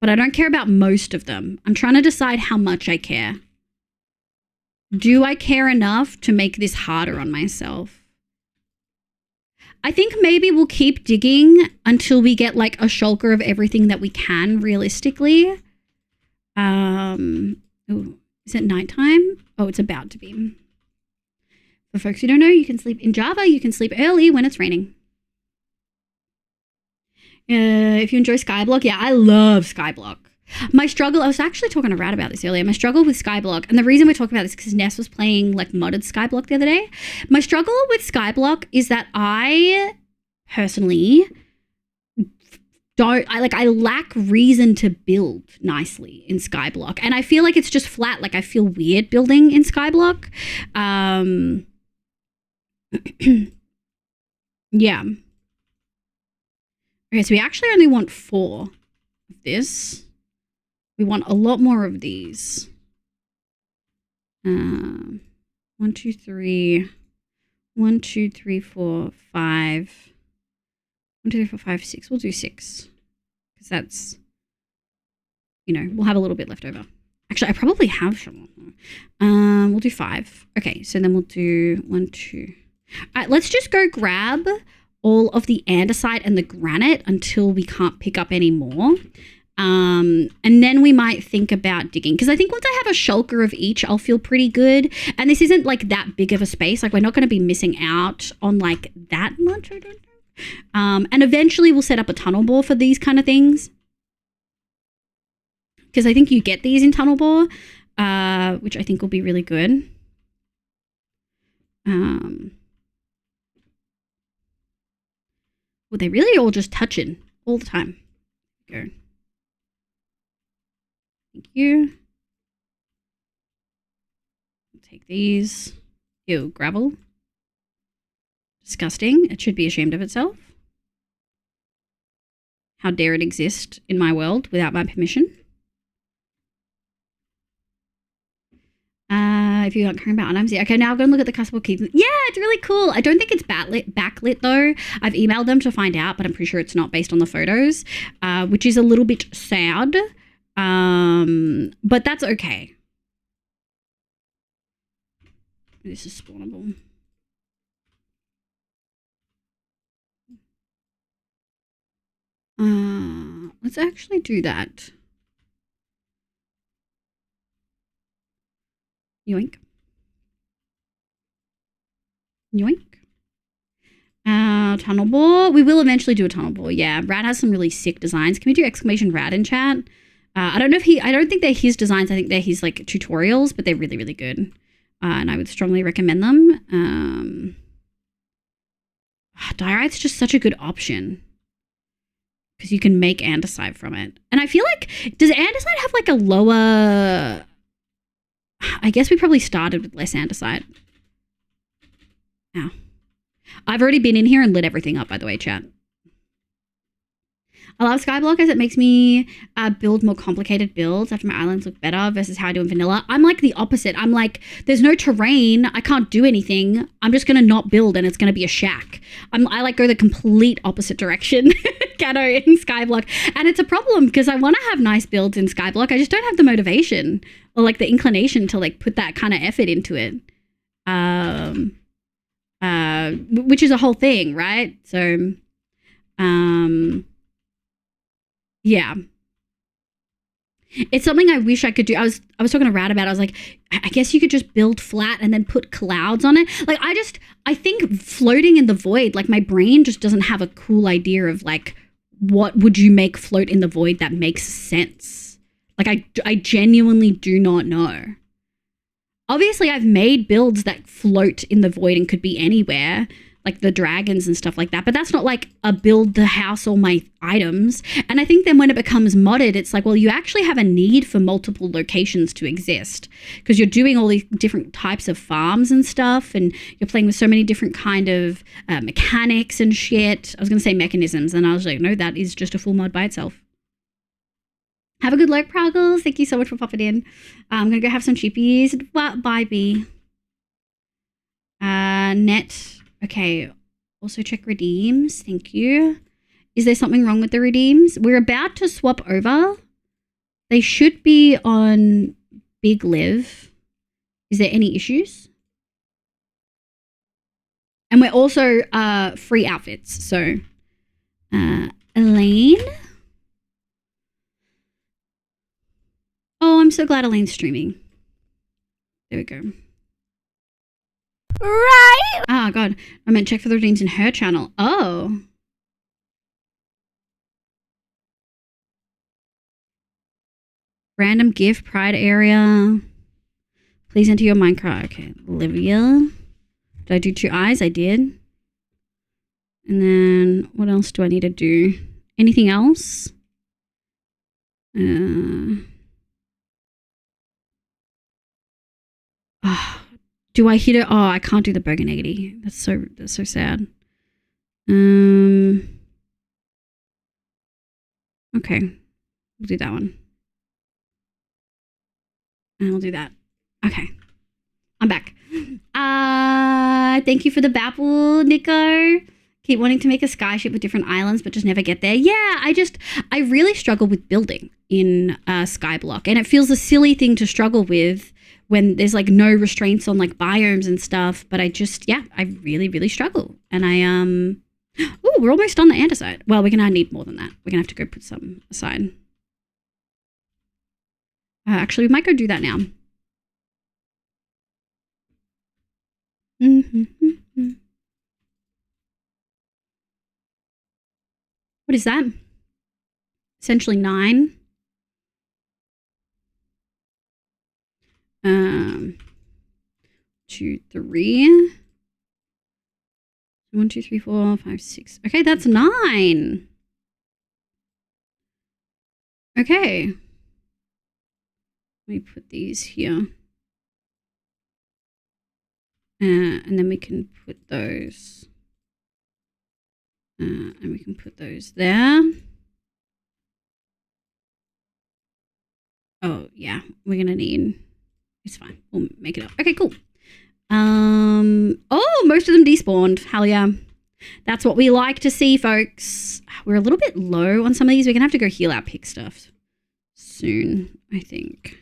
but I don't care about most of them. I'm trying to decide how much I care. Do I care enough to make this harder on myself? I think maybe we'll keep digging until we get like a shulker of everything that we can realistically. Oh, is it nighttime? Oh, it's about to be. For folks who don't know, you can sleep in Java. You can sleep early when it's raining. If you enjoy Skyblock, yeah, I love Skyblock. My struggle, I was actually talking to Rad about this earlier. My struggle with Skyblock, and the reason we're talking about this is because Ness was playing like modded Skyblock the other day. My struggle with Skyblock is that I personally I lack reason to build nicely in Skyblock, and I feel like it's just flat. Like I feel weird building in Skyblock. Yeah. Okay, so we actually only want 4 of this. We want a lot more of these. 1, 2, 3. 1, 2, 3, 4, 5. 1, 2, 3, 4, 5, 6. We'll do 6. Because that's, you know, we'll have a little bit left over. Actually, I probably have some. We'll do 5. Okay, so then we'll do 1, 2. All right, let's just go grab all of the andesite and the granite until we can't pick up any more. And then we might think about digging. Because I think once I have a shulker of each, I'll feel pretty good. And this isn't like that big of a space. Like we're not going to be missing out on like that much, I don't know. And eventually we'll set up a tunnel bore for these kind of things. Because I think you get these in tunnel bore, which I think will be really good. Well, they really all just touching all the time. Go. Thank you. I'll take these. Ew, gravel. Disgusting. It should be ashamed of itself. How dare it exist in my world without my permission? If you aren't caring about items, yeah. Okay, now I'm going to look at the custom keys. Yeah, it's really cool. I don't think it's backlit though. I've emailed them to find out, but I'm pretty sure it's not based on the photos, which is a little bit sad. But that's okay. This is spawnable. Let's actually do that. Yoink. Yoink. Tunnel bore. We will eventually do a tunnel bore. Yeah, Rad has some really sick designs. Can we do exclamation Rad in chat? I don't think they're his designs. I think they're his like tutorials, but they're really, really good. And I would strongly recommend them. Diorite's just such a good option because you can make andesite from it. And I feel like, does andesite have like a lower... I guess we probably started with less andesite. Ow. I've already been in here and lit everything up, by the way, chat. I love Skyblock as it makes me build more complicated builds after my islands look better versus how I do in vanilla. I'm like the opposite. I'm like, there's no terrain. I can't do anything. I'm just going to not build and it's going to be a shack. I like go the complete opposite direction, Ghetto in Skyblock. And it's a problem because I want to have nice builds in Skyblock. I just don't have the motivation or like the inclination to like put that kind of effort into it. Which is a whole thing, right? So, yeah. It's something I wish I could do. I was talking to Rad about it. I was like, I guess you could just build flat and then put clouds on it. Like, I think floating in the void, like my brain just doesn't have a cool idea of like, what would you make float in the void that makes sense? Like, I genuinely do not know. Obviously, I've made builds that float in the void and could be anywhere, like the dragons and stuff like that. But that's not like a build the house all my items. And I think then when it becomes modded, it's like, well, you actually have a need for multiple locations to exist because you're doing all these different types of farms and stuff. And you're playing with so many different kind of mechanics and shit. I was going to say mechanisms. And I was like, no, that is just a full mod by itself. Have a good lurk, Proggles. Thank you so much for popping in. I'm going to go have some chippies. Bye, B. Net. Okay. Also check redeems. Thank you. Is there something wrong with the redeems? We're about to swap over. They should be on Big Live. Is there any issues? And we're also free outfits. So, Elaine. Oh, I'm so glad Elaine's streaming. There we go. Right. Oh, God. I meant check for the redeems in her channel. Oh. Random gift, pride area. Please enter your Minecraft. Okay, Olivia. Did I do 2 eyes? I did. And then what else do I need to do? Anything else? Do I hit it? Oh, I can't do the Burgundy. That's so sad. Okay. We'll do that one. And we'll do that. Okay. I'm back. Thank you for the Bapple, Nico. Keep wanting to make a skyship with different islands, but just never get there. Yeah, I really struggle with building in Skyblock. And it feels a silly thing to struggle with when there's like no restraints on like biomes and stuff. But I really, really struggle. And oh, we're almost on the andesite. Well, we're going to need more than that. We're going to have to go put some aside. Actually, we might go do that now. What is that? Essentially 9. 2, 3. 1, 2, 3, 4, 5, 6. Okay, that's 9. Okay. Let me put these here. And then we can put those. And we can put those there. Oh, yeah. We're going to need... It's fine. We'll make it up. Okay, cool. Oh, most of them despawned. Hell yeah. That's what we like to see, folks. We're a little bit low on some of these. We're going to have to go heal our pick stuff soon, I think.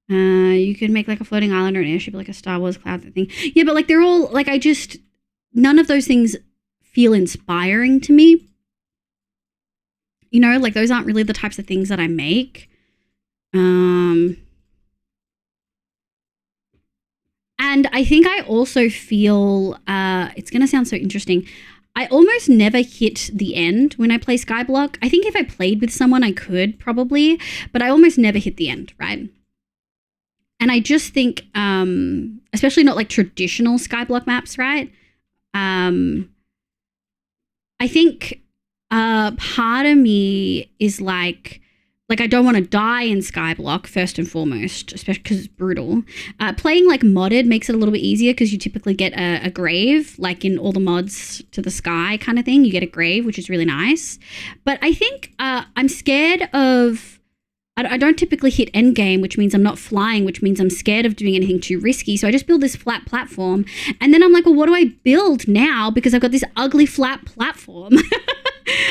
You could make like a floating island or an airship, like a Star Wars cloud thing. Yeah, but like they're all like, none of those things feel inspiring to me. You know, like those aren't really the types of things that I make. And I think I also feel, it's going to sound so interesting. I almost never hit the end when I play Skyblock. I think if I played with someone, I could probably, but I almost never hit the end, right? And I just think, especially not like traditional Skyblock maps, right? I think part of me is like I don't want to die in Skyblock first and foremost, especially because it's brutal. Playing like modded makes it a little bit easier because you typically get a grave, like in all the mods to the sky kind of thing. You get a grave, which is really nice. But I think I'm scared of... I don't typically hit endgame, which means I'm not flying, which means I'm scared of doing anything too risky. So I just build this flat platform. And then I'm like, well, what do I build now? Because I've got this ugly flat platform.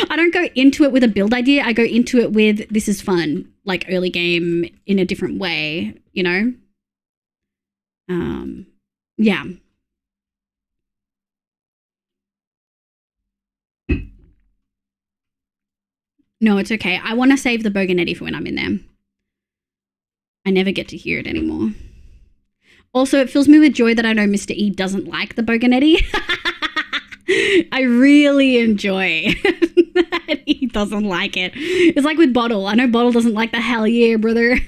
I don't go into it with a build idea. I go into it with, this is fun, like early game in a different way, you know? Yeah. No, it's okay. I want to save the Boganetti for when I'm in there. I never get to hear it anymore. Also, it fills me with joy that I know Mr. E doesn't like the Boganetti. I really enjoy that he doesn't like it. It's like with Bottle. I know Bottle doesn't like the hell yeah, brother.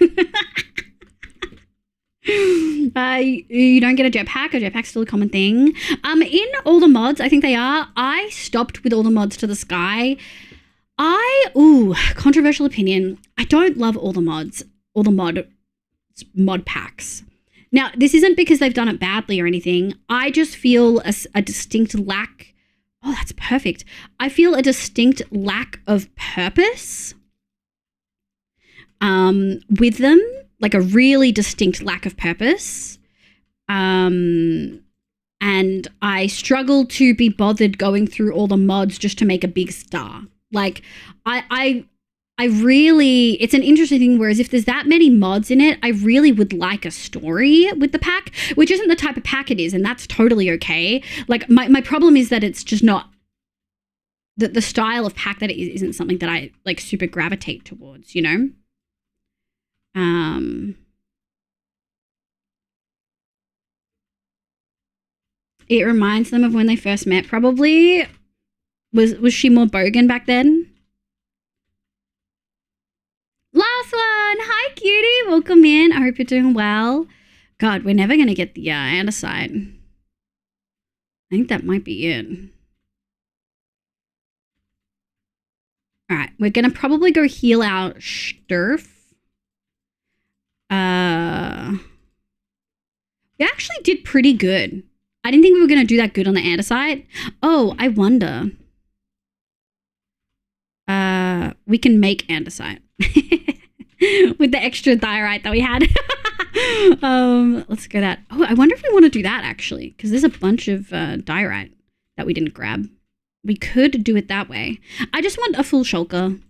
You don't get a jetpack. A jetpack's still a common thing. In all the mods, I think they are. I stopped with all the mods to the sky. Controversial opinion. I don't love all the mods, all the mod packs. Now, this isn't because they've done it badly or anything. I just feel a distinct lack. Oh, that's perfect. I feel a distinct lack of purpose with them, like a really distinct lack of purpose. And I struggle to be bothered going through all the mods just to make a big star. Like, I really, it's an interesting thing, whereas if there's that many mods in it, I really would like a story with the pack, which isn't the type of pack it is, and that's totally okay. Like, my problem is that it's just not, the style of pack that it is isn't something that I, like, super gravitate towards, you know? It reminds them of when they first met, probably. Was she more bogan back then? Last one. Hi, cutie. Welcome in. I hope you're doing well. God, we're never going to get the andesite. I think that might be it. All right. We're going to probably go heal our Sturf. We actually did pretty good. I didn't think we were going to do that good on the andesite. Oh, I wonder. We can make andesite. With the extra diorite that we had. Let's go that. Oh, I wonder if we want to do that actually, because there's a bunch of diorite that we didn't grab. We could do it that way. I just want a full shulker.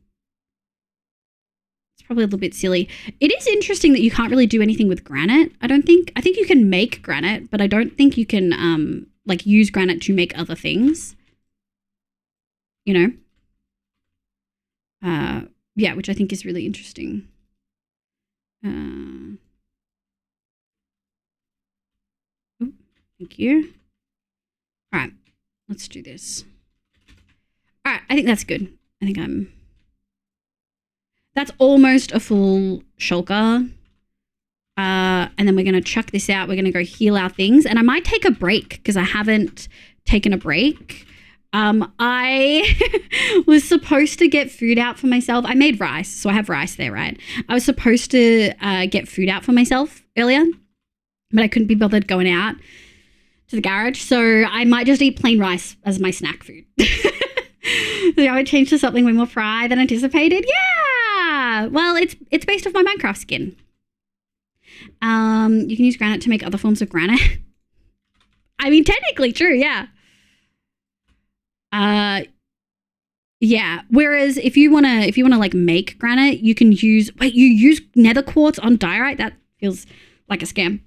It's probably a little bit silly. It is interesting that you can't really do anything with granite. I think you can make granite, but I don't think you can like use granite to make other things. You know? Yeah, which I think is really interesting. Thank you. All right, let's do this. All right, I think that's good. That's almost a full shulker. And then we're going to chuck this out. We're going to go heal our things. And I might take a break because I haven't taken a break. I was supposed to get food out for myself. I made rice, so I have rice there, right? I was supposed to get food out for myself earlier, but I couldn't be bothered going out to the garage, so I might just eat plain rice as my snack food. So I would change to something way more fry than anticipated. Yeah! Well, it's based off my Minecraft skin. You can use granite to make other forms of granite. I mean, technically true, yeah. Yeah. Whereas if you wanna like make granite, you can use. Wait, you use nether quartz on diorite? That feels like a scam.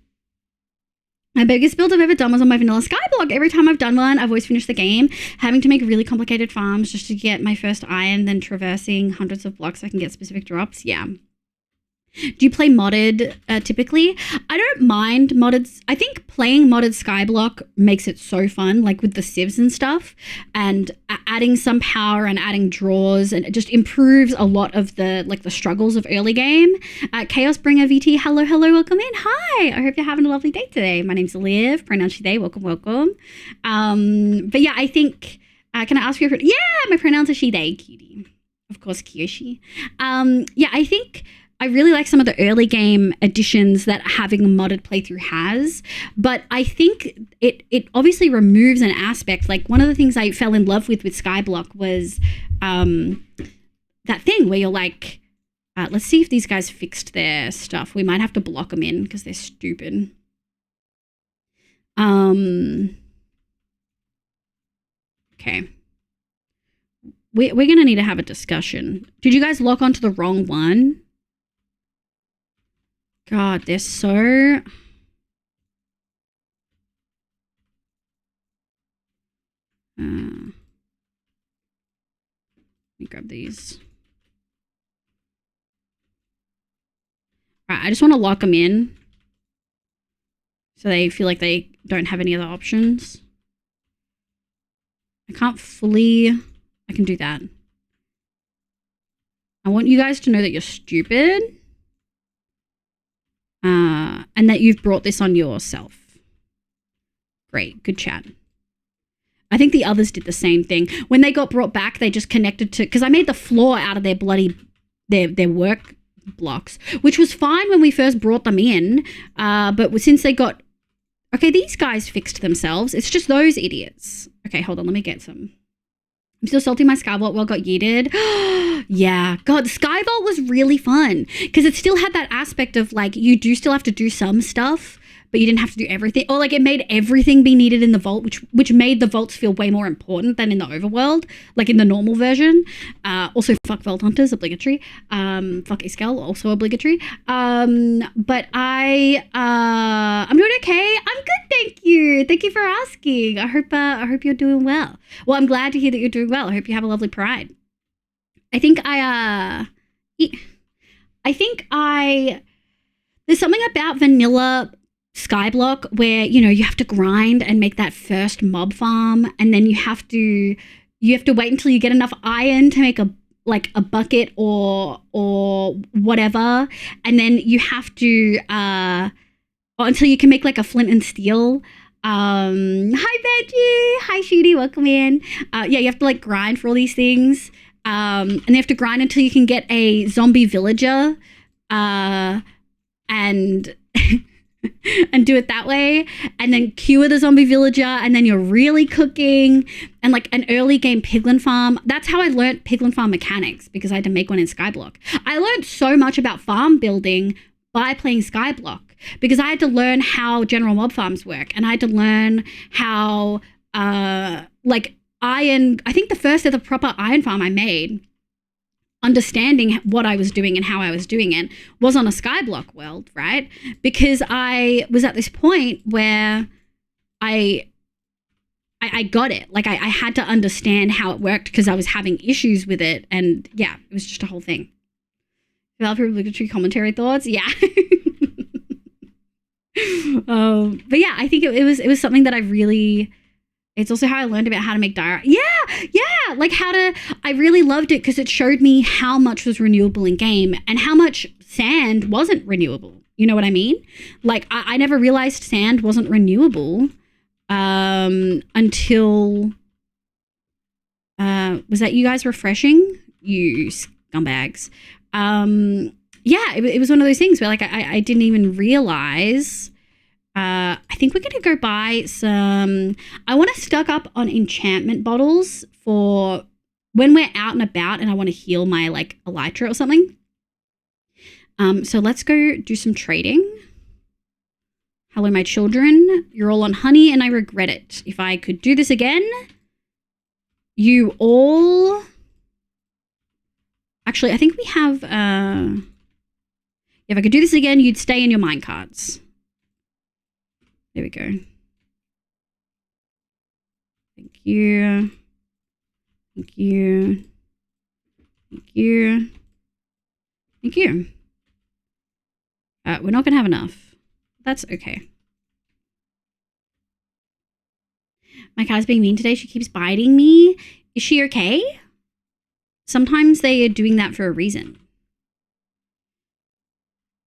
My biggest build I've ever done was on my vanilla skyblock. Every time I've done one, I've always finished the game having to make really complicated farms just to get my first iron, then traversing hundreds of blocks so I can get specific drops. Yeah. Do you play modded typically? I don't mind modded. I think playing modded skyblock makes it so fun, like with the civs and stuff, and adding some power and adding draws, and it just improves a lot of the struggles of early game. Chaos Bringer VT, hello, welcome in. Hi, I hope you're having a lovely day today. My name's Liv, pronounce she they, welcome. But yeah, I think, can I ask you? Yeah, my pronouns are she they, cutie. Of course, Kiyoshi. Yeah, I think I really like some of the early game additions that having a modded playthrough has, but I think it obviously removes an aspect. Like one of the things I fell in love with Skyblock was that thing where you're like, let's see if these guys fixed their stuff. We might have to block them in because they're stupid. Okay. We're going to need to have a discussion. Did you guys lock onto the wrong one? God, they're so... let me grab these. All right, I just want to lock them in so they feel like they don't have any other options. I can't fully... I can do that. I want you guys to know that you're stupid. And that you've brought this on yourself. Great, good chat. I think the others did the same thing. When they got brought back, they just connected to... Because I made the floor out of their bloody... Their work blocks, which was fine when we first brought them in. But since they got... Okay, these guys fixed themselves. It's just those idiots. Okay, hold on, let me get some. I'm still salty my Skyvault well got yeeted. Yeah. God, Skyvault was really fun because it still had that aspect of like, you do still have to do some stuff, but you didn't have to do everything. Or like it made everything be needed in the vault, which made the vaults feel way more important than in the overworld, like in the normal version. Also, fuck Vault Hunters, obligatory. Fuck Iskel, also obligatory. But I'm doing okay. I'm good, thank you. Thank you for asking. I hope you're doing well. Well, I'm glad to hear that you're doing well. I hope you have a lovely Pride. I think there's something about vanilla Skyblock where, you know, you have to grind and make that first mob farm, and then you have to wait until you get enough iron to make a bucket or whatever, and then you have to until you can make like a flint and steel. Hi Veggie, hi Shooty, welcome in. Yeah, you have to like grind for all these things, and you have to grind until you can get a zombie villager, and and do it that way, and then cure the zombie villager, and then you're really cooking. And like an early game piglin farm, that's how I learned piglin farm mechanics, because I had to make one in Skyblock. I learned so much about farm building by playing Skyblock, because I had to learn how general mob farms work, and I had to learn how like iron. I think the first ever proper iron farm I made, understanding what I was doing and how I was doing it, was on a Skyblock world, right? Because I was at this point where I got it. Like I had to understand how it worked because I was having issues with it. And yeah, it was just a whole thing. Developer obligatory commentary thoughts. Yeah. But yeah, I think it was something that I really... It's also how I learned about how to make diorite. Yeah, like I really loved it because it showed me how much was renewable in game and how much sand wasn't renewable. You know what I mean? Like I never realized sand wasn't renewable until, was that you guys refreshing? You scumbags. Yeah, it was one of those things where like I didn't even realize. I think we're going to go buy some... I want to stock up on enchantment bottles for when we're out and about and I want to heal my, like, elytra or something. So let's go do some trading. Hello, my children. You're all on honey and I regret it. If I could do this again, you all... Actually, I think we have... If I could do this again, you'd stay in your minecarts. There we go. Thank you. Thank you. Thank you. Thank you. We're not going to have enough. That's okay. My cat's being mean today. She keeps biting me. Is she okay? Sometimes they are doing that for a reason.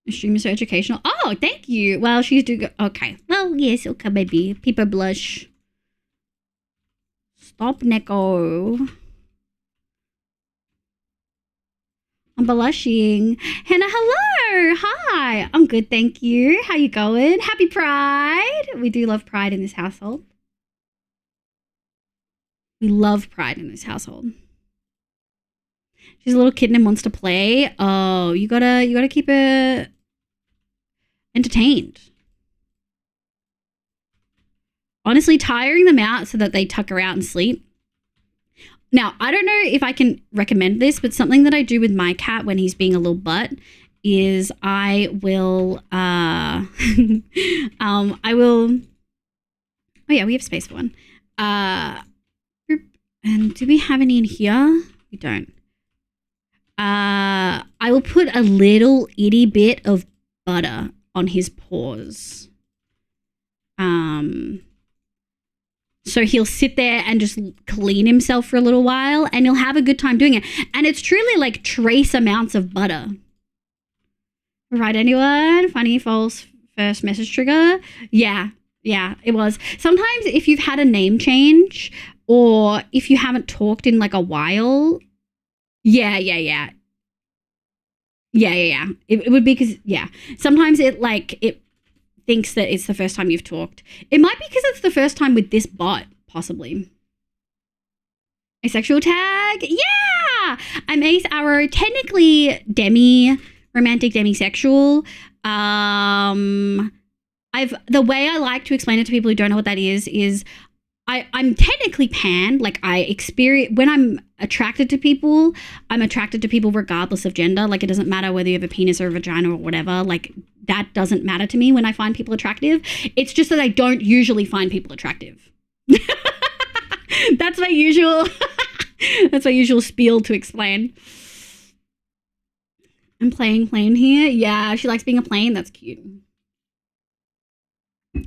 The stream is so educational. Oh, thank you. Well, she's doing... Okay. Well, yes. Okay, baby. People blush. Stop, Neko. I'm blushing. Hannah, hello. Hi. I'm good, thank you. How you going? Happy Pride. We do love Pride in this household. We love Pride in this household. She's a little kitten and wants to play. Oh, you gotta keep her entertained. Honestly, tiring them out so that they tuck her out and sleep. Now, I don't know if I can recommend this, but something that I do with my cat when he's being a little butt is I will, oh yeah, we have space for one. And do we have any in here? We don't. I will put a little itty bit of butter on his paws. So he'll sit there and just clean himself for a little while and he'll have a good time doing it. And it's truly like trace amounts of butter. Right, anyone? Funny, false, first message trigger? Yeah, it was. Sometimes if you've had a name change or if you haven't talked in like a while, yeah. It would be because, sometimes it thinks that it's the first time you've talked. It might be because it's the first time with this bot, possibly. Asexual tag? Yeah! I'm Ace Arrow, technically romantic demisexual. The way I like to explain it to people who don't know what that is I'm technically pan. Like I experience when I'm attracted to people, I'm attracted to people regardless of gender. Like it doesn't matter whether you have a penis or a vagina or whatever. Like that doesn't matter to me when I find people attractive. It's just that I don't usually find people attractive. That's my usual spiel to explain. I'm playing plane here. Yeah, she likes being a plane. That's cute.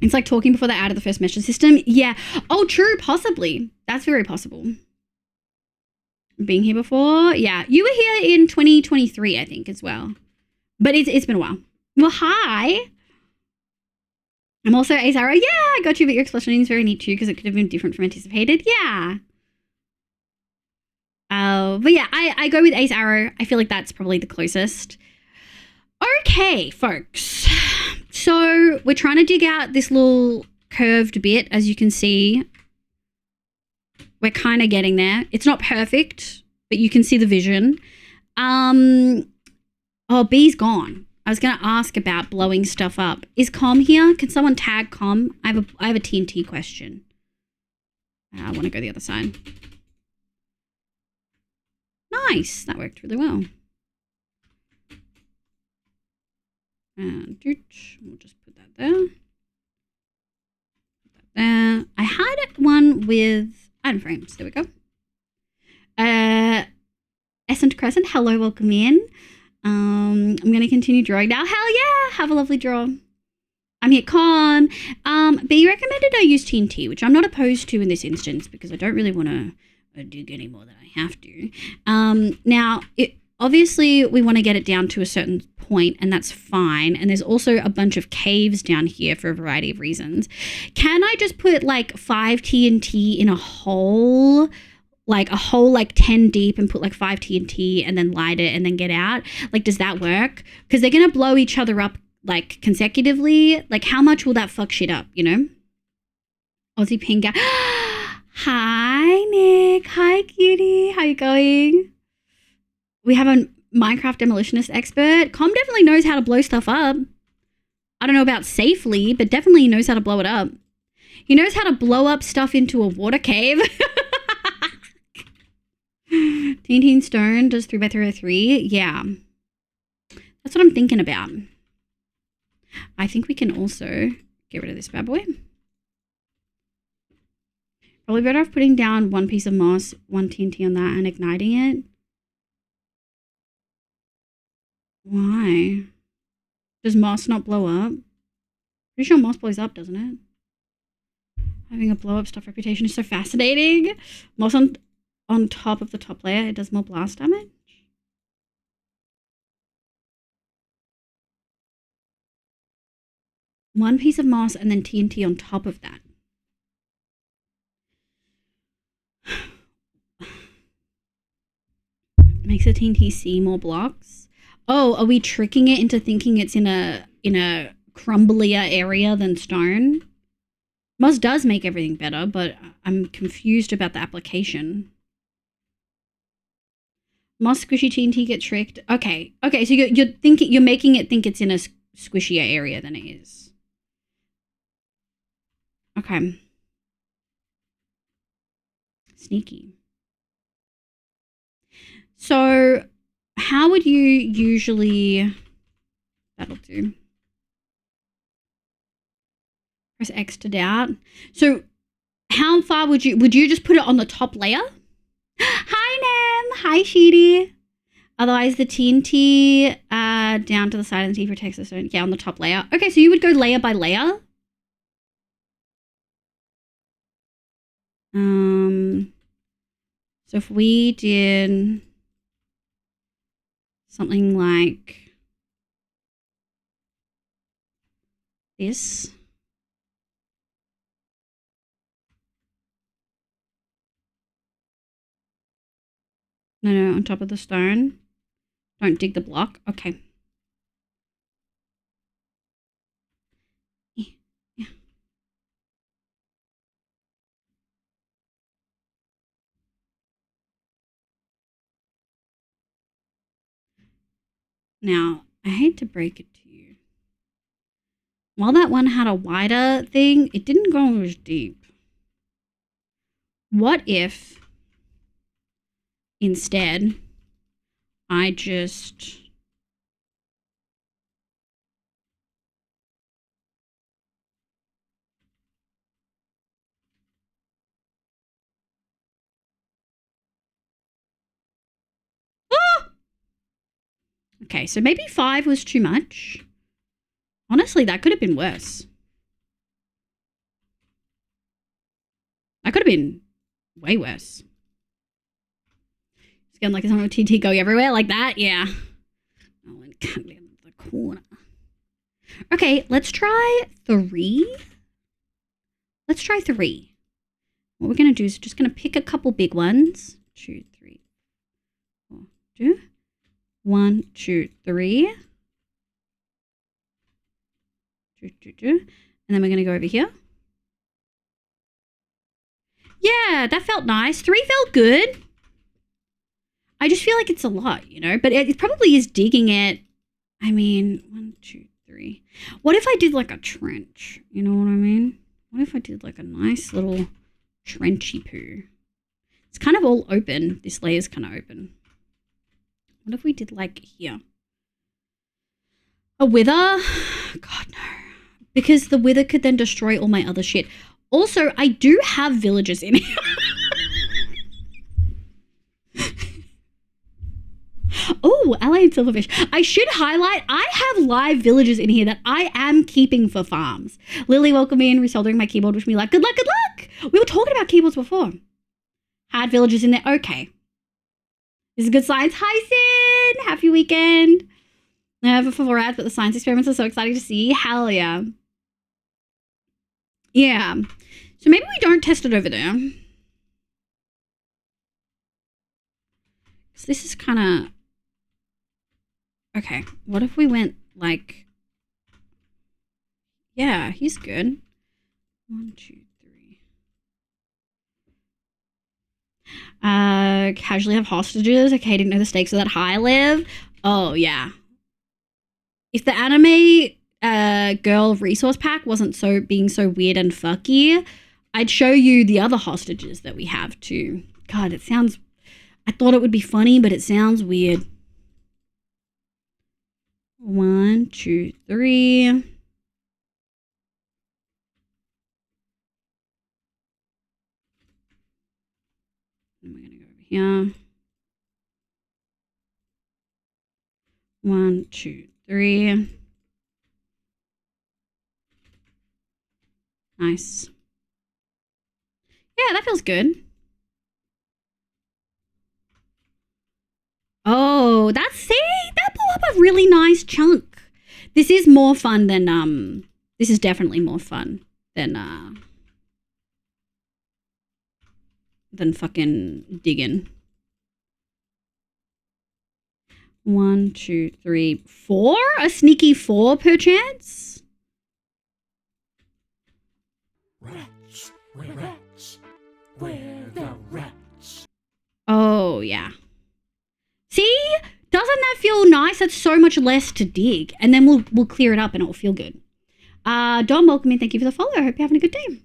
It's like talking before they're out of the first message system. Yeah. Oh, true. Possibly. That's very possible. Being here before. Yeah. You were here in 2023, I think, as well. But it's been a while. Well, hi. I'm also Ace Arrow. Yeah, I got you, but your explanation is very neat too because it could have been different from anticipated. Yeah. But yeah, I go with Ace Arrow. I feel like that's probably the closest. Okay, folks. So we're trying to dig out this little curved bit, as you can see. We're kind of getting there. It's not perfect, but you can see the vision. Oh, B's gone. I was going to ask about blowing stuff up. Is Com here? Can someone tag Com? I have a TNT question. I want to go the other side. Nice. That worked really well. And we'll just put that there. Put that there. I had one with item frames. There we go. Essent Crescent, hello, welcome in. I'm going to continue drawing now. Hell yeah! Have a lovely draw. I'm here, Con. B recommended I use TNT, which I'm not opposed to in this instance because I don't really want to dig any more than I have to. Now, obviously, we want to get it down to a certain point, and that's fine. And there's also a bunch of caves down here for a variety of reasons. Can I just put like 5 TNT in a hole? Like a hole like 10 deep and put like 5 TNT and then light it and then get out? Like, does that work? Because they're going to blow each other up like consecutively. Like, how much will that fuck shit up, you know? Aussie Pinga. Hi, Nick. Hi, cutie. How you going? We have a Minecraft demolitionist expert. Com definitely knows how to blow stuff up. I don't know about safely, but definitely knows how to blow it up. He knows how to blow up stuff into a water cave. TNT stone does 3x3. Yeah. That's what I'm thinking about. I think we can also Get rid of this bad boy. Probably better off putting down 1 piece of moss, 1 TNT on that, and igniting it. Why? Does moss not blow up? Pretty sure moss blows up, doesn't it? Having a blow up stuff reputation is so fascinating. Moss on top of the top layer, it does more blast damage. One piece of moss and then TNT on top of that. Makes the TNT see more blocks. Oh, are we tricking it into thinking it's in a crumblier area than stone? Moss does make everything better, but I'm confused about the application. Moss squishy TNT get tricked. Okay, so you're making it think it's in a squishier area than it is. Okay. Sneaky. So, how would you usually... That'll do. Press X to doubt. So, how far would you just put it on the top layer? Hi, Nem. Hi, Sheedy. Otherwise, the TNT down to the side of the T protects the stone. Yeah, on the top layer. Okay, so you would go layer by layer. So if we did something like this. No, on top of the stone. Don't dig the block. Okay. Yeah. Now, I hate to break it to you. While that one had a wider thing, it didn't go as deep. What if instead I just... Okay, so maybe 5 was too much. Honestly, that could have been worse. That could have been way worse. It's getting like something with TT going everywhere like that. Yeah. Oh, and cut in the corner. Okay, let's try 3. Let's try 3. What we're going to do is just going to pick a couple big ones. 2, 3, 4, 2. 1, 2, 3. 2, 2, 2. And then we're going to go over here. Yeah, that felt nice. 3 felt good. I just feel like it's a lot, you know, but it probably is digging it. I mean, 1, 2, 3. What if I did like a trench? You know what I mean? What if I did like a nice little trenchy poo? It's kind of all open. This layer's kind of open. What if we did like here? A wither? God, no. Because the wither could then destroy all my other shit. Also, I do have villagers in here. Oh, allied silverfish. I should highlight, I have live villagers in here that I am keeping for farms. Lily, welcome in, resoldering my keyboard. Wish me luck. Good luck, good luck. We were talking about keyboards before. Had villagers in there. Okay. This is good science. Hi, Sin. Happy weekend. Never for ads, but the science experiments are so exciting to see. Hell yeah. Yeah. So maybe we don't test it over there. So this is kind of... Okay. What if we went like... Yeah, he's good. 1, 2, 3. Casually have hostages. Okay, didn't know the stakes are that high, Liv. Oh, yeah. If the anime girl resource pack wasn't being so weird and fucky, I'd show you the other hostages that we have too. God, it sounds... I thought it would be funny, but it sounds weird. 1, 2, 3. here. 1, 2, 3. Nice. Yeah, that feels good. Oh, that blew up a really nice chunk. This is more fun than, this is definitely more fun than fucking digging. 1, 2, 3, 4? A sneaky 4 perchance? Rats. Rats. Where the rats? Oh, yeah. See? Doesn't that feel nice? That's so much less to dig. And then we'll clear it up and it will feel good. Dom, welcome in. Thank you for the follow. I hope you're having a good day.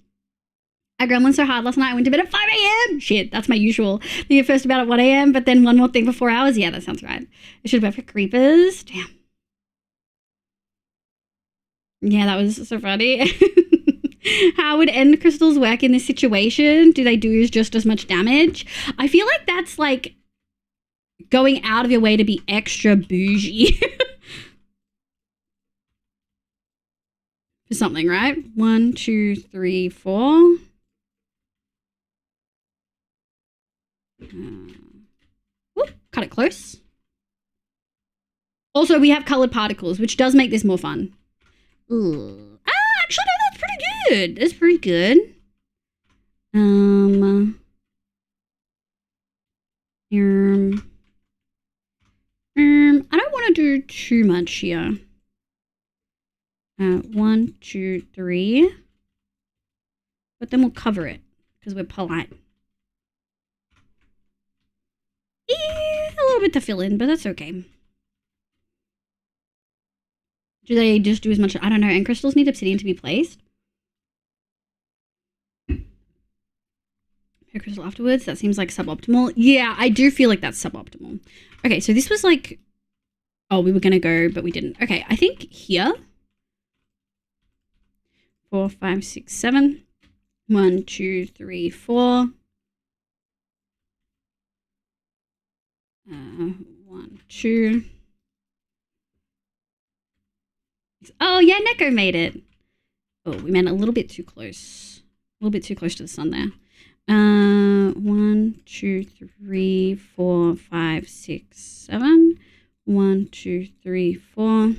I gremlined so hard last night. I went to bed at 5 a.m. Shit, that's my usual. Think at first about at 1 a.m., but then one more thing for 4 hours. Yeah, that sounds right. I should have went for creepers. Damn. Yeah, that was so funny. How would end crystals work in this situation? Do they do just as much damage? I feel like that's like going out of your way to be extra bougie. For something, right? 1, 2, 3, 4. Whoop, cut it close. Also, we have colored particles, which does make this more fun. Ooh. Actually, no, that's pretty good. That's pretty good. I don't want to do too much here. 1, 2, 3. But then we'll cover it because we're polite. A little bit to fill in, but that's okay. Do they just do as much? I don't know. And crystals need obsidian to be placed. Pure crystal afterwards. That seems like suboptimal. Yeah, I do feel like that's suboptimal. Okay, so this was like... Oh, we were going to go, but we didn't. Okay, I think here... 4, 5, 6, 7. 1, 2, 3, 4. 1, 2. Oh, yeah, Neko made it. Oh, we went a little bit too close. A little bit too close to the sun there. 1, 2, 3, 4, 5, 6, 7. 1, 2, 3, 4.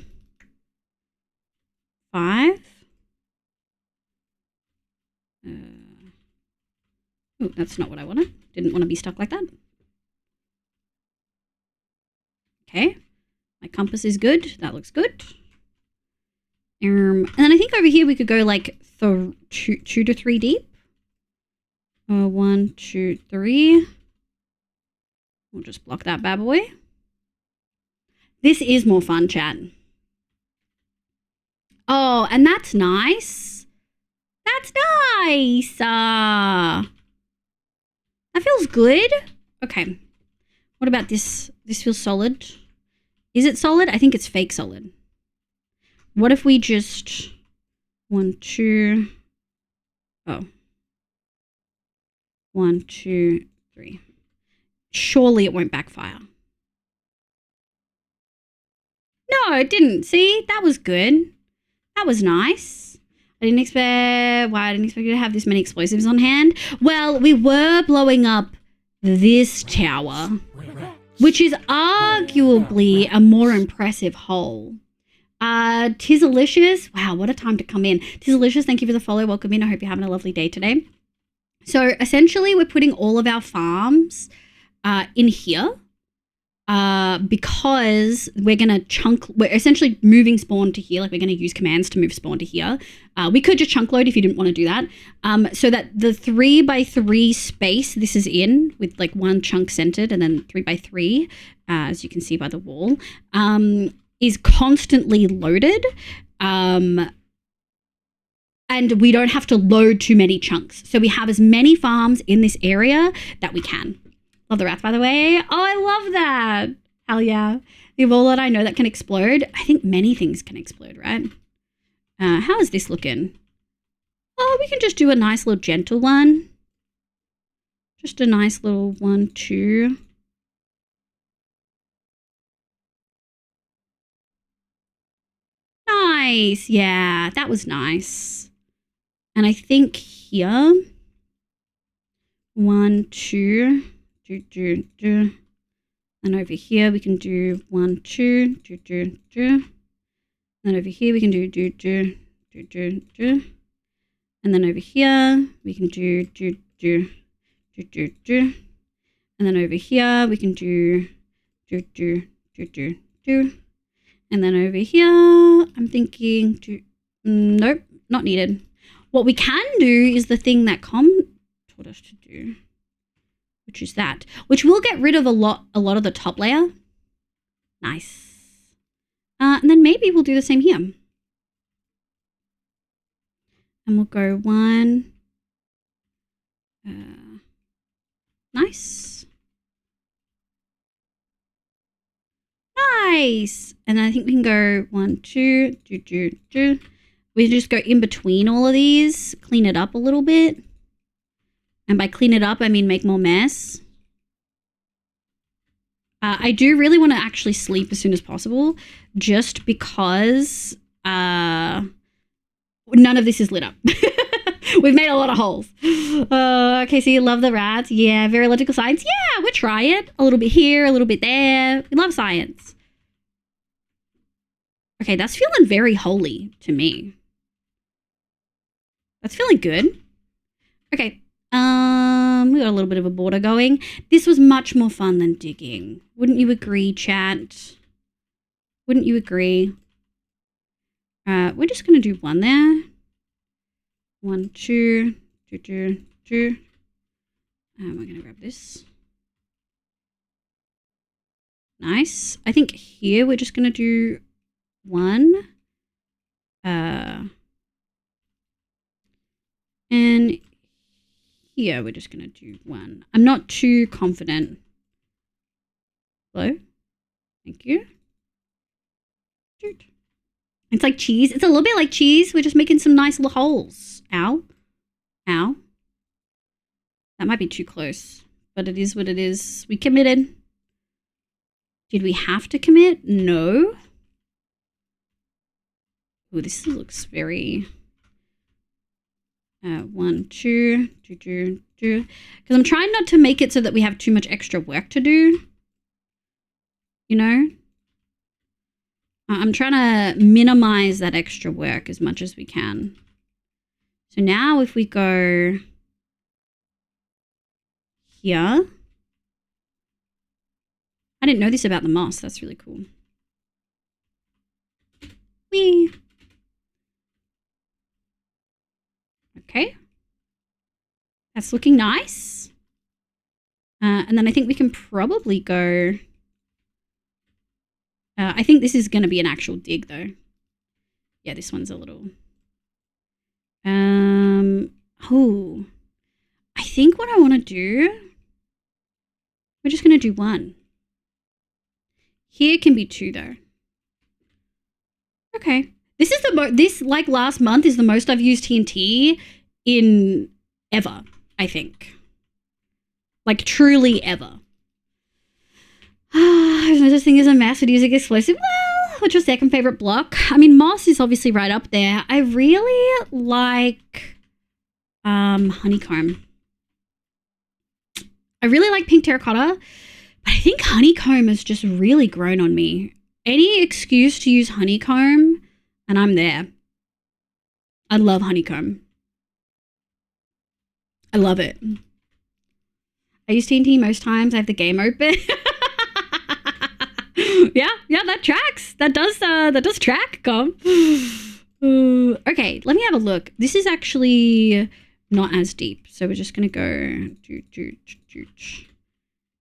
5. Oh, that's not what I wanted. Didn't want to be stuck like that. Okay. My compass is good. That looks good. And then I think over here we could go like 2 to 3 deep. 1, 2, 3. We'll just block that bad boy. This is more fun, chat. Oh, and that's nice. That's nice. That feels good. Okay. What about this? This feels solid. Is it solid? I think it's fake solid. What if we just 1, 2. Oh. 1, 2, 3. Surely it won't backfire. No, it didn't. See, that was good. That was nice. I didn't expect you to have this many explosives on hand. Well, we were blowing up this tower, which is arguably a more impressive hole. Tizalicious. Wow, what a time to come in. Tizalicious, thank you for the follow. Welcome in. I hope you're having a lovely day today. So essentially, we're putting all of our farms in here because we're essentially moving spawn to here. Like we're going to use commands to move spawn to here. We could just chunk load if you didn't want to do that. So that the 3x3 space this is in with like one chunk centered and then 3x3, as you can see by the wall, is constantly loaded. And we don't have to load too many chunks. So we have as many farms in this area that we can. Love the wrath, by the way. Oh, I love that. Hell yeah. The Evola I know that can explode. I think many things can explode, right? How is this looking? Oh, we can just do a nice little gentle one. Just a nice little 1, 2. Nice. Yeah, that was nice. And I think here, 1, 2, do. And over here we can do 1, 2, do. And over here we can do. And then over here we can do. And then over here we can do. And then over here, I'm thinking, nope, not needed. What we can do is the thing that Com taught us to do, which is that, which will get rid of a lot of the top layer. Nice. And then maybe we'll do the same here. And we'll go 1. Nice. Nice. And I think we can go 1, 2, do. We just go in between all of these, clean it up a little bit. And by clean it up, I mean make more mess. I do really want to actually sleep as soon as possible, just because none of this is lit up. We've made a lot of holes. Okay, so you love the rats. Yeah, very logical science. Yeah, we're trying. A little bit here, a little bit there. We love science. Okay, that's feeling very holy to me. That's feeling good. Okay. We got a little bit of a border going. This was much more fun than digging. Wouldn't you agree, chat? Wouldn't you agree? We're just going to do 1 there. 1, 2, do. And we're going to grab this. Nice. I think here we're just going to do 1. And here we're just going to do 1. I'm not too confident. Hello? Thank you. It's like cheese. It's a little bit like cheese. We're just making some nice little holes. Ow. Ow. That might be too close, but it is what it is. We committed. Did we have to commit? No. Oh, this looks very... 1, 2, do. Because I'm trying not to make it so that we have too much extra work to do. You know? I'm trying to minimize that extra work as much as we can. So now if we go here. I didn't know this about the moss. That's really cool. Whee! Okay. That's looking nice. And then I think we can probably go... I think this is going to be an actual dig, though. Yeah, this one's a little... Oh. I think what I want to do... We're just going to do 1. Here can be 2, though. Okay. This is this, like last month, is the most I've used TNT in ever, I think. Like, truly ever. There's no such thing as a mass with using explosive. Well, what's your second favorite block? I mean, moss is obviously right up there. I really like honeycomb. I really like pink terracotta, but I think honeycomb has just really grown on me. Any excuse to use honeycomb, and I'm there. I love honeycomb. I love it. I use TNT most times. I have the game open. yeah, that tracks. That does track. Come. Okay, let me have a look. This is actually not as deep, so we're just gonna go.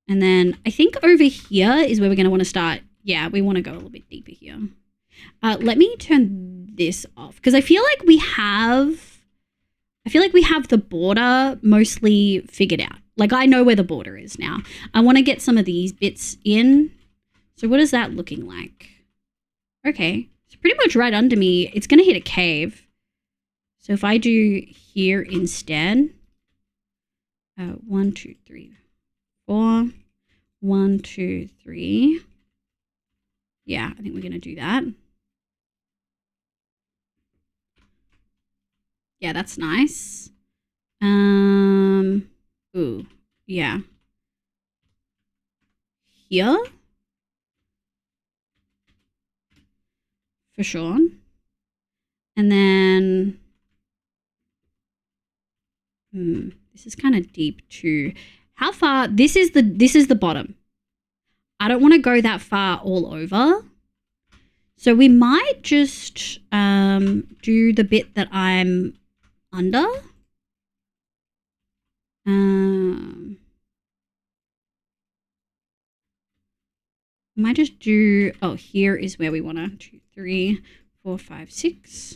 And then I think over here is where we're gonna want to start. Yeah, we want to go a little bit deeper here. Let me turn this off because I feel like we have the border mostly figured out. Like I know where the border is now. I want to get some of these bits in. So what is that looking like? Okay, it's pretty much right under me. It's going to hit a cave. So if I do here instead, 1, 2, 3, 4. 1, 2, 3. Yeah, I think we're going to do that. Yeah, that's nice. Ooh, yeah. Here. For sure. And then, this is kind of deep too. How far? This is the bottom. I don't want to go that far all over. So we might just do the bit that I'm under. Might just do, oh, here is where we want to, 2, 3, 4, 5, 6.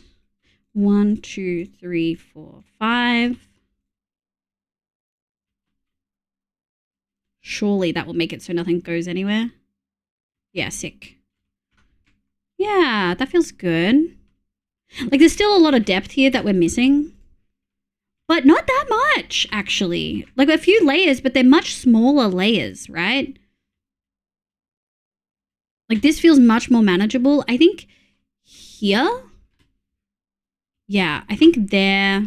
1, 2, 3, 4, 5. Surely that will make it so nothing goes anywhere. Yeah, sick. Yeah, that feels good. Like there's still a lot of depth here that we're missing. But not that much, actually. Like a few layers, but they're much smaller layers, right? Like this feels much more manageable. I think here. Yeah, I think there.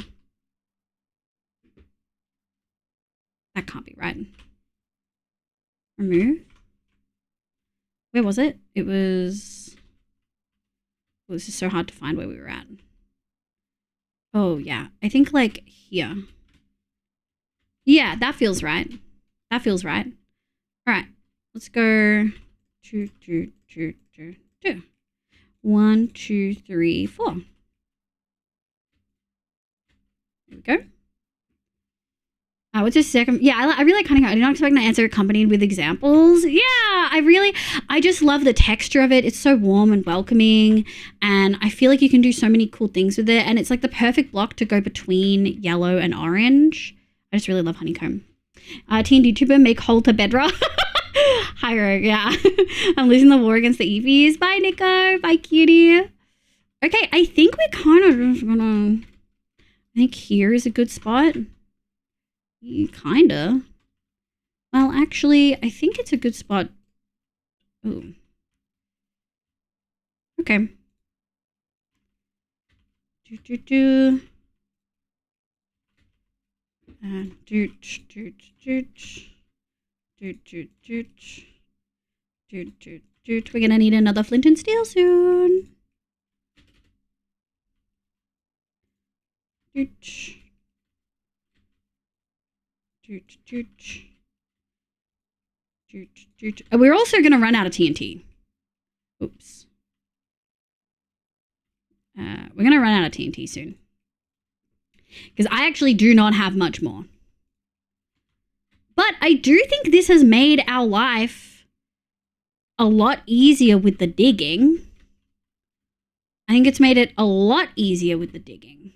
That can't be right. Remove. Where was it? It was. Well, this is so hard to find where we were at. Oh, yeah. I think like here. Yeah, that feels right. That feels right. All right. Let's go 2, 2, 2, 2, 2. 1, 2, 3, 4. There we go. What's your second? Yeah, I really kind of. I did not expect an answer accompanied with examples. Yeah, I just love the texture of it. It's so warm and welcoming, and I feel like you can do so many cool things with it. And it's like the perfect block to go between yellow and orange. I just really love honeycomb. Teen YouTuber make hole to bedrock. Hi, Rogue. Yeah, I'm losing the war against the Eevees. Bye, Nico. Bye, cutie. Okay, I think we're kind of just gonna. I think here is a good spot. Kinda. Well, actually, I think it's a good spot. Ooh. Okay. Doot. We're gonna need another flint and steel soon. We're also going to run out of TNT. Oops. We're going to run out of TNT soon. Because I actually do not have much more. But I do think this has made our life a lot easier with the digging. I think it's made it a lot easier with the digging.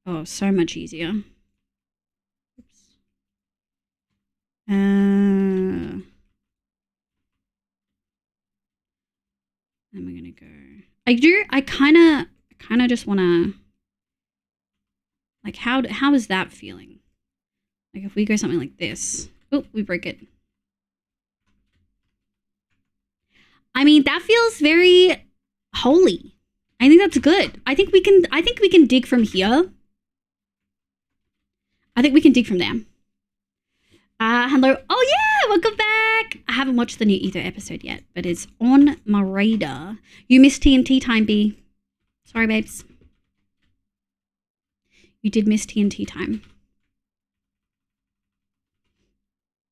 Oh, so much easier. Oops. Then we're gonna go. I kind of just wanna. Like, how is that feeling? Like, if we go something like this. Oh, we break it. I mean, that feels very holy. I think that's good. I think we can dig from here. I think we can dig from there. Hello. Oh, yeah. Welcome back. I haven't watched the new Ether episode yet, but it's on my radar. You missed TNT time, B. Sorry, babes. You did miss TNT time.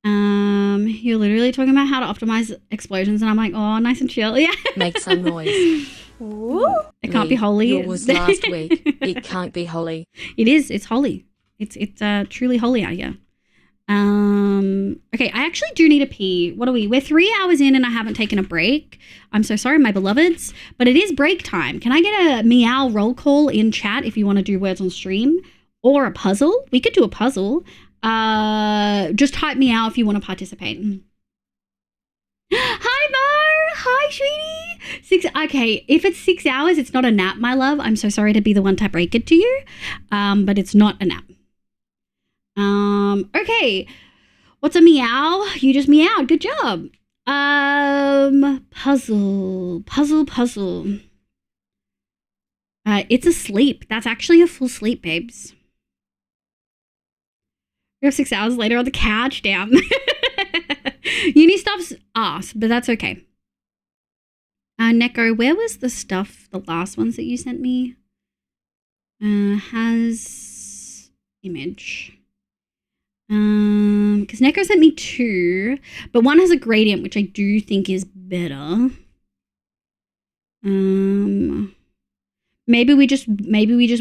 You're literally talking about how to optimize explosions, and I'm like, oh, nice and chill. Yeah. Make some noise. Ooh. It can't be holy. It was last week. It can't be holy. It is. It's holy. It's truly holy out here. Okay, I actually do need a pee. What are we? We're 3 hours in and I haven't taken a break. I'm so sorry, my beloveds, but it is break time. Can I get a meow roll call in chat if you want to do words on stream or a puzzle? We could do a puzzle. Just type meow if you want to participate. Hi, Mo. Hi, sweetie. Okay, if it's 6 hours, it's not a nap, my love. I'm so sorry to be the one to break it to you, but it's not a nap. Okay. What's a meow? You just meowed. Good job. Puzzle. It's a sleep. That's actually a full sleep, babes. We have 6 hours later on the couch. Damn. Uni stuff's ass, but that's okay. Neko, where was the stuff, the last ones that you sent me? Has image. Because Neko sent me 2, but one has a gradient, which I do think is better. Maybe we just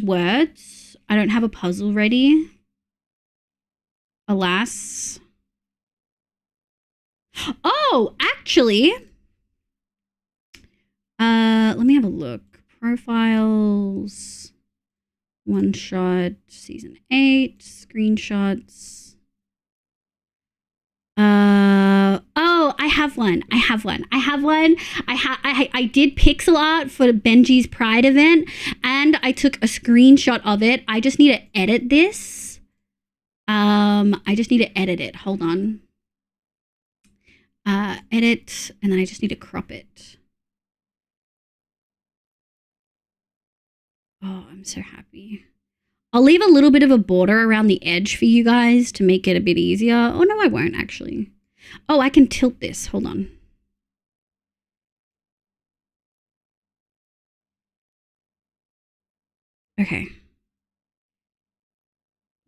words. I don't have a puzzle ready. Alas. Oh, actually, let me have a look. Profiles, one shot, season 8, screenshots. Oh, I have one. I did pixel art for Benji's Pride event, and I took a screenshot of it. I just need to edit this. I just need to edit it. Hold on. Edit, and then I just need to crop it. Oh, I'm so happy. I'll leave a little bit of a border around the edge for you guys to make it a bit easier. Oh, no, I won't actually. Oh, I can tilt this. Hold on. Okay.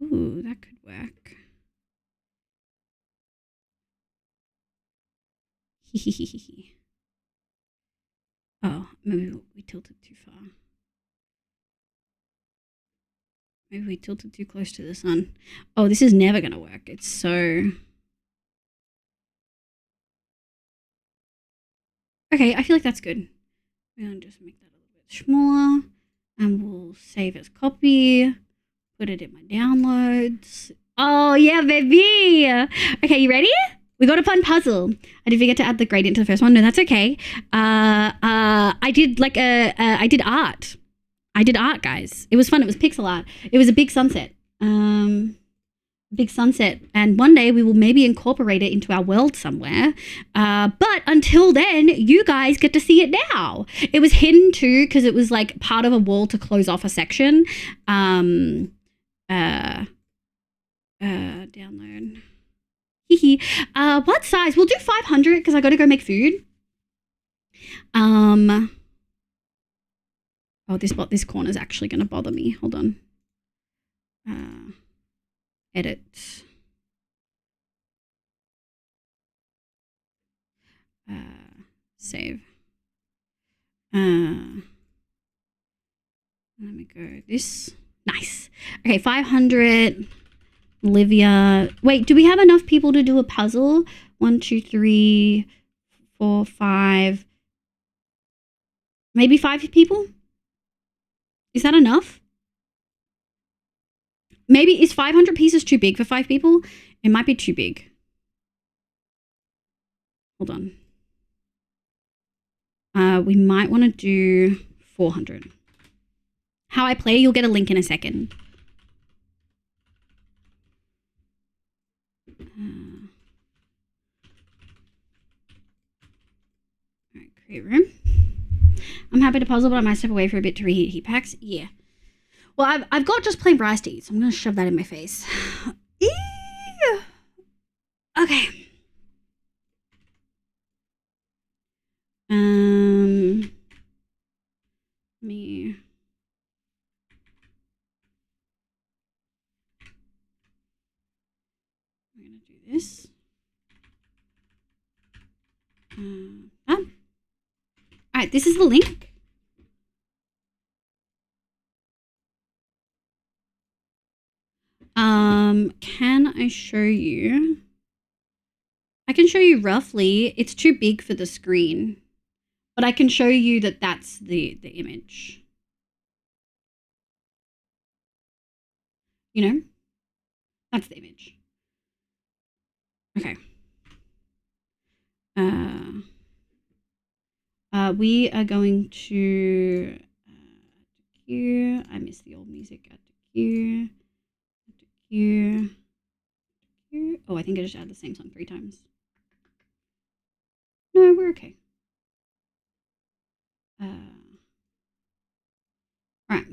Ooh, that could work. Oh, maybe we tilted too far. Maybe we tilted too close to the sun. Oh, this is never going to work. It's so... Okay, I feel like that's good. We'll just make that a little bit smaller. And we'll save as copy. Put it in my downloads. Oh, yeah, baby. Okay, you ready? We got a fun puzzle. I did forget to add the gradient to the first one. No, that's okay. I did I did art. I did art, guys. It was fun. It was pixel art. It was a big sunset. Big sunset. And one day we will maybe incorporate it into our world somewhere. But until then, you guys get to see it now. It was hidden too because it was like part of a wall to close off a section. Download. What size? We'll do 500 because I got to go make food. Oh, this corner is actually going to bother me. Hold on. Edit. Save. Let me go. This. Nice. Okay, 500. Olivia. Wait, do we have enough people to do a puzzle? 1, 2, 3, 4, 5. Maybe 5 people? Is that enough? Maybe is 500 pieces too big for 5 people? It might be too big. Hold on. We might want to do 400. How I play, you'll get a link in a second. Alright, create room. I'm happy to puzzle, but I might step away for a bit to reheat heat packs. Yeah. Well, I've got just plain rice tea, so I'm going to shove that in my face. Okay. Me. I'm going to do this. Done. All right, this is the link. Can I show you? I can show you roughly. It's too big for the screen, but I can show you that that's the image. You know, that's the image. Okay. We are going to queue. I miss the old music. Add to queue. Add to queue. Queue. Oh, I think I just added the same song 3 times. No, we're okay. All right.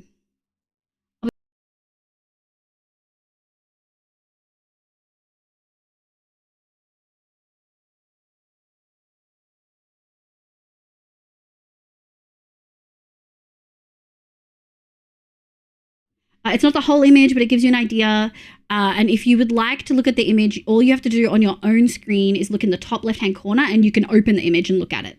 It's not the whole image, but it gives you an idea. And if you would like to look at the image, all you have to do on your own screen is look in the top left-hand corner and you can open the image and look at it.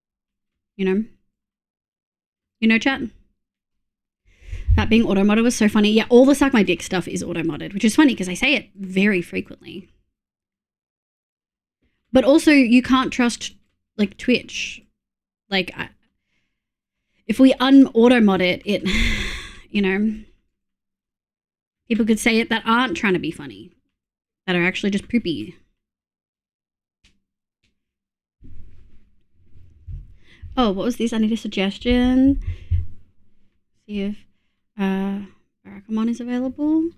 You know? You know, chat? That being auto-modded was so funny. Yeah, all the suck my dick stuff is auto-modded, which is funny because I say it very frequently. But also, you can't trust, like, Twitch. Like, if we un-auto-mod it, you know, people could say it that aren't trying to be funny, that are actually just poopy. Oh, what was this? I need a suggestion. See if Barakamon is available.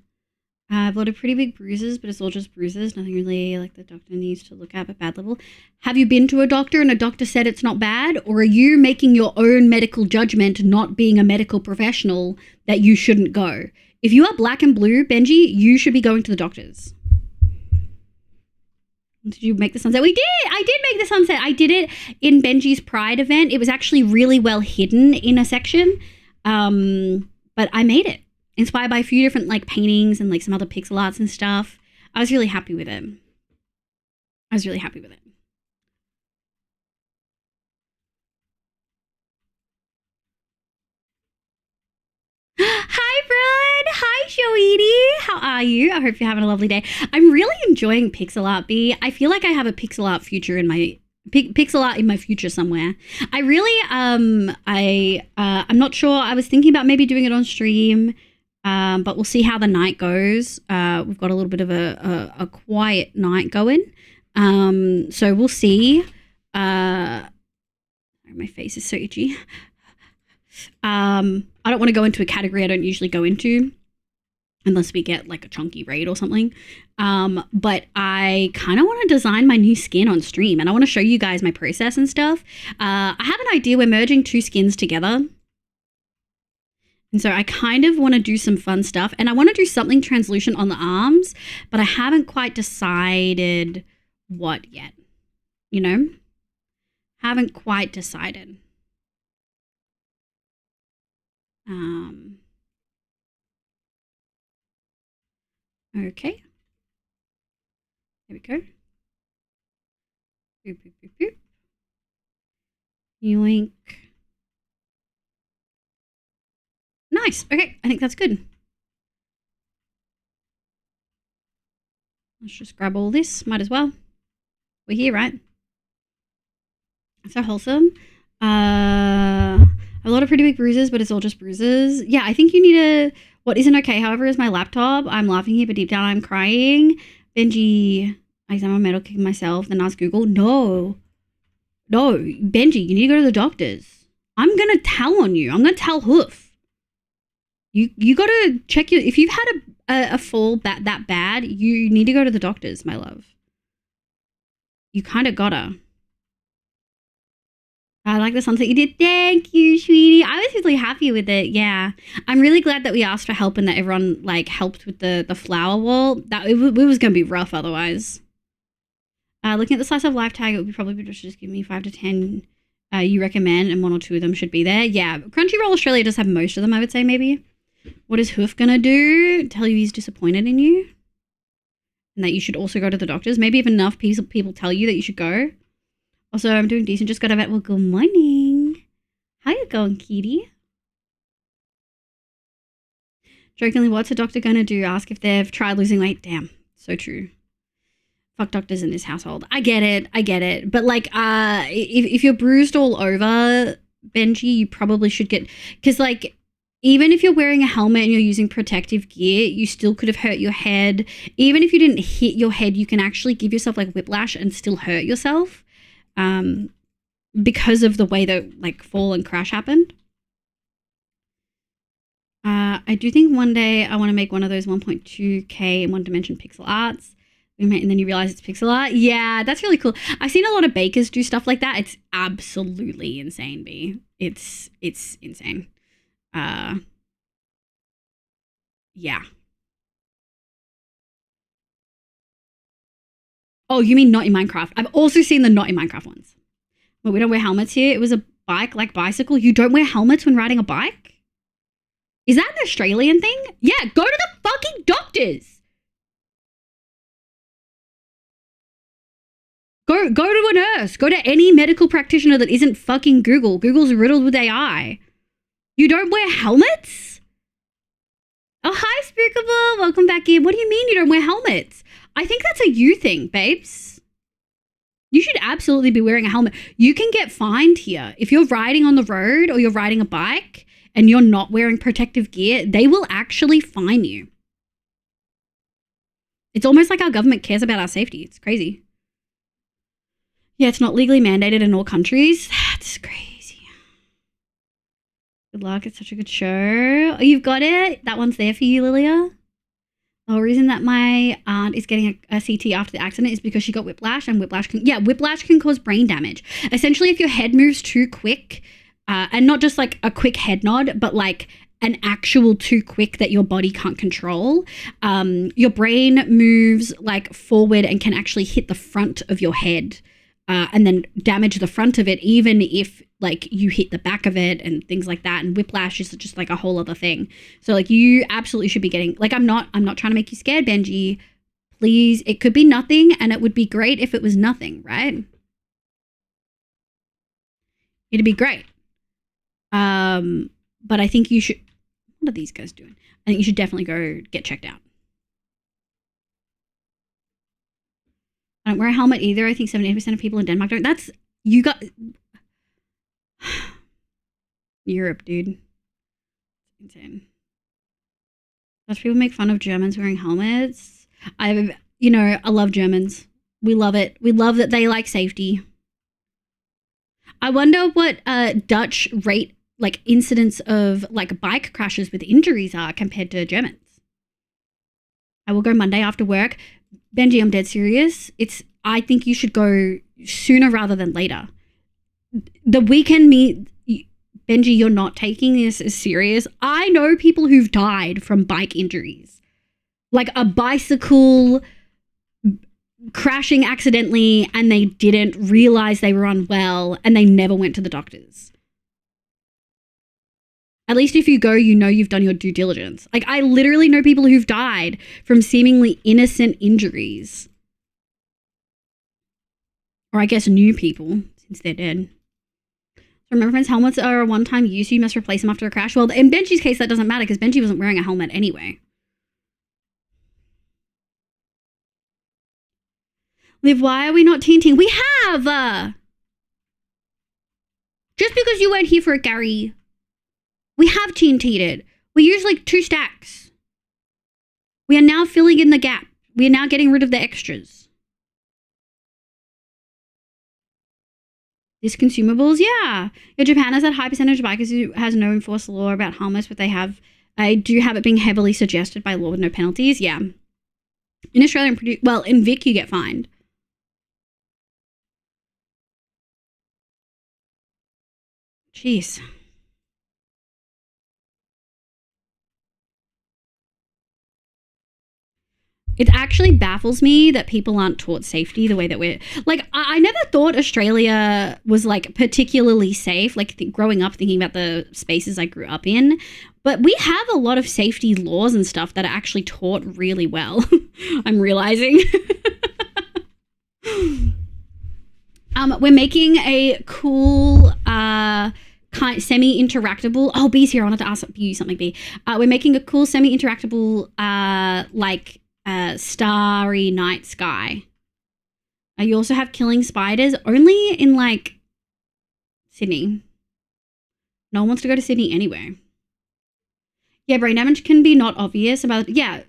I have a lot of pretty big bruises, but it's all just bruises. Nothing really like the doctor needs to look at, but bad level. Have you been to a doctor and a doctor said it's not bad? Or are you making your own medical judgment, not being a medical professional, that you shouldn't go? If you are black and blue, Benji, you should be going to the doctors. Did you make the sunset? We did! I did make the sunset. I did it in Benji's Pride event. It was actually really well hidden in a section. But I made it. Inspired by a few different like paintings and like some other pixel arts and stuff. I was really happy with it. Hi, Brun. Hi, Shoeedy. How are you? I hope you're having a lovely day. I'm really enjoying pixel art, B. I feel like I have a pixel art future in my pixel art in my future somewhere. I really I'm not sure. I was thinking about maybe doing it on stream. But we'll see how the night goes. We've got a little bit of a quiet night going. So we'll see. My face is so itchy. I don't want to go into a category I don't usually go into unless we get like a chunky raid or something. But I kind of want to design my new skin on stream and I want to show you guys my process and stuff. I have an idea. We're merging two skins together. And so I kind of want to do some fun stuff and I want to do something translucent on the arms, but I haven't quite decided what yet, you know? Haven't quite decided. Okay. There we go. Boop, boop, boop, boop. Yoink. Nice. Okay, I think that's good. Let's just grab all this. Might as well. We're here, right? So wholesome. A lot of pretty big bruises, but it's all just bruises. Yeah, I think you need a... What isn't okay, however, is my laptop. I'm laughing here, but deep down I'm crying. Benji, I am a metal kicking myself. Then ask Google. No, Benji, you need to go to the doctors. I'm going to tell on you. I'm going to tell Hoof. You got to check your... If you've had a fall that bad, you need to go to the doctors, my love. You kind of gotta. I like the sunset you did. Thank you, sweetie. I was really happy with it. Yeah. I'm really glad that we asked for help and that everyone like helped with the flower wall. That it was going to be rough otherwise. Looking at the slice of life tag, it would be probably better to just give me 5 to 10 you recommend and 1 or 2 of them should be there. Yeah. Crunchyroll Australia does have most of them, I would say, maybe. What is Hoof going to do? Tell you he's disappointed in you? And that you should also go to the doctors? Maybe if enough people tell you that you should go. Also, I'm doing decent. Just got a vet. Well, good morning. How you going, kitty? Jokingly, what's a doctor going to do? Ask if they've tried losing weight. Damn. So true. Fuck doctors in this household. I get it. But like, if you're bruised all over, Benji, you probably should get... Because like, even if you're wearing a helmet and you're using protective gear, you still could have hurt your head. Even if you didn't hit your head, you can actually give yourself like whiplash and still hurt yourself. Because of the way that like fall and crash happened. I do think one day I want to make one of those 1.2K in one dimension pixel arts. And then you realize it's pixel art. Yeah, that's really cool. I've seen a lot of bakers do stuff like that. It's absolutely insane, B. It's insane. Yeah. Oh, you mean not in Minecraft? I've also seen the not in Minecraft ones. But we don't wear helmets here. It was a bike, like bicycle. You don't wear helmets when riding a bike? Is that an Australian thing? Yeah, go to the fucking doctors. Go Go to a nurse. Go to any medical practitioner that isn't fucking Google. Google's riddled with AI. You don't wear helmets? Oh, hi, Spookable. Welcome back in. What do you mean you don't wear helmets? I think that's a you thing, babes. You should absolutely be wearing a helmet. You can get fined here. If you're riding on the road or you're riding a bike and you're not wearing protective gear, they will actually fine you. It's almost like our government cares about our safety. It's crazy. Yeah, it's not legally mandated in all countries. That's crazy. Good luck. It's such a good show. Oh, you've got it? That one's there for you, Lilia? The reason that my aunt is getting a CT after the accident is because she got whiplash, and whiplash can cause brain damage. Essentially, if your head moves too quick, and not just like a quick head nod, but like an actual too quick that your body can't control, your brain moves like forward and can actually hit the front of your head, and then damage the front of it, even if like you hit the back of it and things like that. And whiplash is just like a whole other thing. So like you absolutely should be getting, like, I'm not trying to make you scared, Benji. Please, it could be nothing, and it would be great if it was nothing, right? It'd be great. But I think you should, what are these guys doing? I think you should definitely go get checked out. I don't wear a helmet either. I think 78% of people in Denmark don't. That's, you got, Europe, dude. Insane. Dutch people make fun of Germans wearing helmets. I love Germans. We love it. We love that they like safety. I wonder what Dutch rate, like, incidents of like bike crashes with injuries are compared to Germans. I will go Monday after work. Benji, I'm dead serious. I think you should go sooner rather than later. The weekend Benji, you're not taking this as serious. I know people who've died from bike injuries. Like a bicycle crashing accidentally, and they didn't realize they were unwell and they never went to the doctors. At least if you go, you know you've done your due diligence. Like, I literally know people who've died from seemingly innocent injuries. Or I guess new people, since they're dead. Remember, friends, helmets are a one-time use. You must replace them after a crash. Well, in Benji's case, that doesn't matter because Benji wasn't wearing a helmet anyway. Liv, why are we not TNTing? We have! Just because you weren't here for it, Gary. We have TNT'd it. We use like 2 stacks. We are now filling in the gap. We are now getting rid of the extras. These consumables, yeah. Japan has that high percentage of bikers who has no enforced law about helmets, but I do have it being heavily suggested by law with no penalties, yeah. In Australia, in Vic, you get fined. Jeez. It actually baffles me that people aren't taught safety the way that we're, like, I never thought Australia was like particularly safe, like growing up thinking about the spaces I grew up in, but we have a lot of safety laws and stuff that are actually taught really well. I'm realizing. We're making a cool semi-interactable, oh, B's here, I wanted to ask you something, B. We're making a cool semi-interactable starry night sky. You also have killing spiders, only in like Sydney. No one wants to go to Sydney anyway. Yeah, brain damage can be not obvious about, yeah.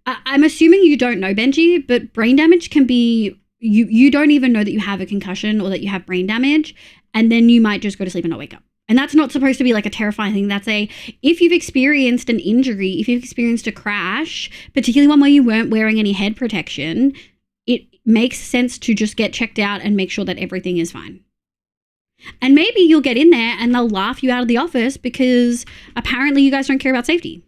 I'm assuming you don't know, Benji, but brain damage can be, you don't even know that you have a concussion or that you have brain damage, and then you might just go to sleep and not wake up. And that's not supposed to be like a terrifying thing. That's if you've experienced an injury, if you've experienced a crash, particularly one where you weren't wearing any head protection, it makes sense to just get checked out and make sure that everything is fine. And maybe you'll get in there and they'll laugh you out of the office because apparently you guys don't care about safety.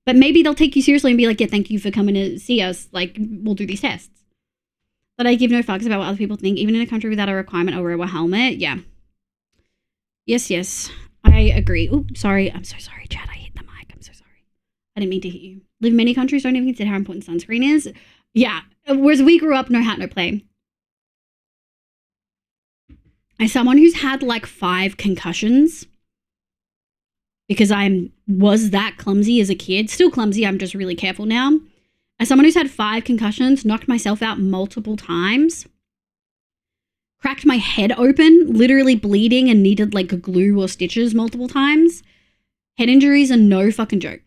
But maybe they'll take you seriously and be like, yeah, thank you for coming to see us. Like, we'll do these tests. But I give no fucks about what other people think, even in a country without a requirement, I'll wear a helmet. Yeah. Yes. I agree. Oops, sorry. I'm so sorry, Chad. I hit the mic. I'm so sorry. I didn't mean to hit you. Live in many countries don't even consider how important sunscreen is. Yeah. Whereas we grew up, no hat, no play. as someone who's had like 5 concussions, because I was that clumsy as a kid, still clumsy, I'm just really careful now. As someone who's had 5 concussions, knocked myself out multiple times, cracked my head open, literally bleeding and needed like glue or stitches multiple times. Head injuries are no fucking joke.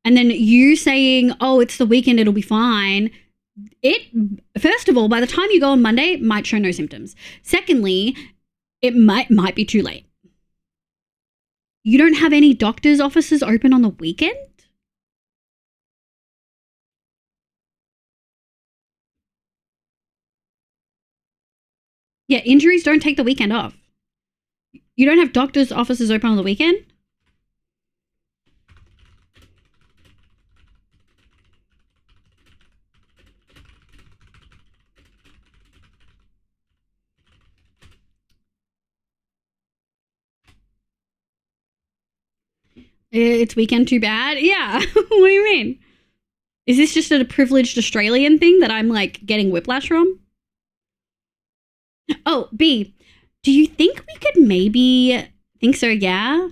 And then you saying, oh, it's the weekend, it'll be fine. First of all, by the time you go on Monday, it might show no symptoms. Secondly, it might be too late. You don't have any doctor's offices open on the weekend? Yeah, injuries don't take the weekend off. You don't have doctor's offices open on the weekend? It's weekend too bad? Yeah. What do you mean? Is this just a privileged Australian thing that I'm like getting whiplash from? Oh, B, do you think we could maybe think so? Yeah.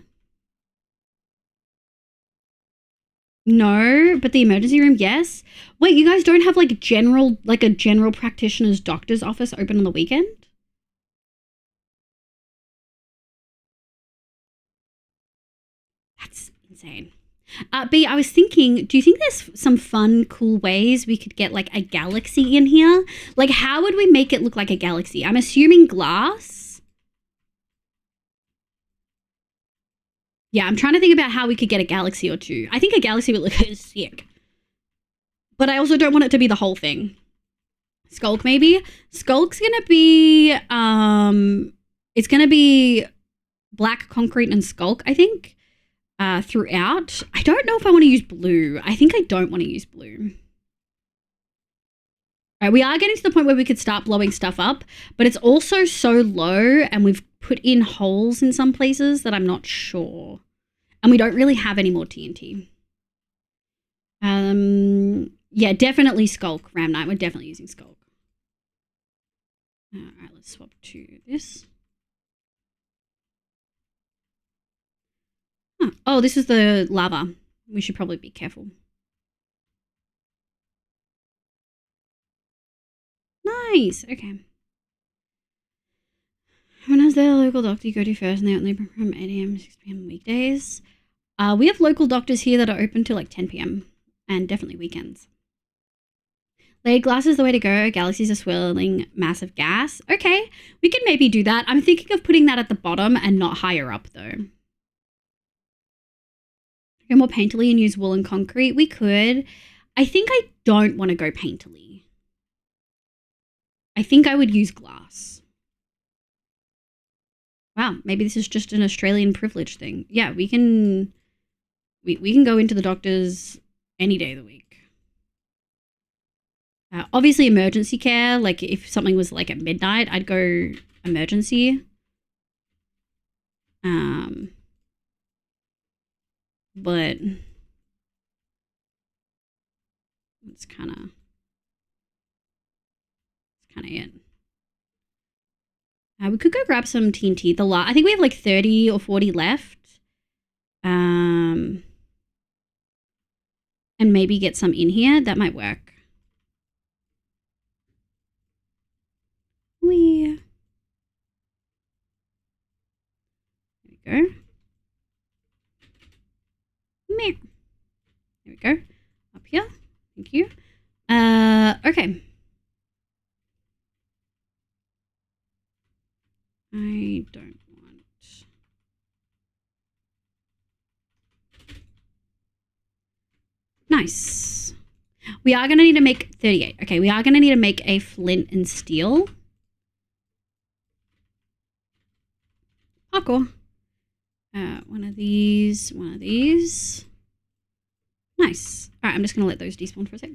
No, but the emergency room, yes. Wait, you guys don't have like a general practitioner's doctor's office open on the weekend? That's insane. B, I was thinking, do you think there's some fun, cool ways we could get like a galaxy in here? Like, how would we make it look like a galaxy? I'm assuming glass. Yeah, I'm trying to think about how we could get a galaxy or two. I think a galaxy would look sick. But I also don't want it to be the whole thing. Skulk, maybe? Skulk's gonna be, it's gonna be black concrete and skulk, I think. Throughout. I don't know if I want to use blue. I think I don't want to use blue. All right, we are getting to the point where we could start blowing stuff up, but it's also so low and we've put in holes in some places that I'm not sure. And we don't really have any more TNT. Yeah, definitely Skulk, Ram Knight. We're definitely using Skulk. All right, let's swap to this. Huh. Oh, this is the lava. We should probably be careful. Nice. Okay. When is there a local doctor you go to first and they only from 8 a.m. to 6 p.m. weekdays? We have local doctors here that are open till like 10 p.m. and definitely weekends. Layered glass is the way to go. Galaxies are swirling massive gas. Okay, we can maybe do that. I'm thinking of putting that at the bottom and not higher up though. Go more painterly and use wool and concrete. We could. I think I don't want to go painterly. I think I would use glass. Wow, maybe this is just an Australian privilege thing. Yeah, we can go into the doctors any day of the week. Obviously emergency care, like if something was like at midnight, I'd go emergency. But it's kind of it. We could go grab some TNT. I think we have like 30 or 40 left. And maybe get some in here. That might work. There we go. There we go. Up here. Thank you. Okay. I don't want... Nice. We are going to need to make 38. Okay, we are going to need to make a flint and steel. Parkour. One of these. Nice. All right, I'm just going to let those despawn for a sec.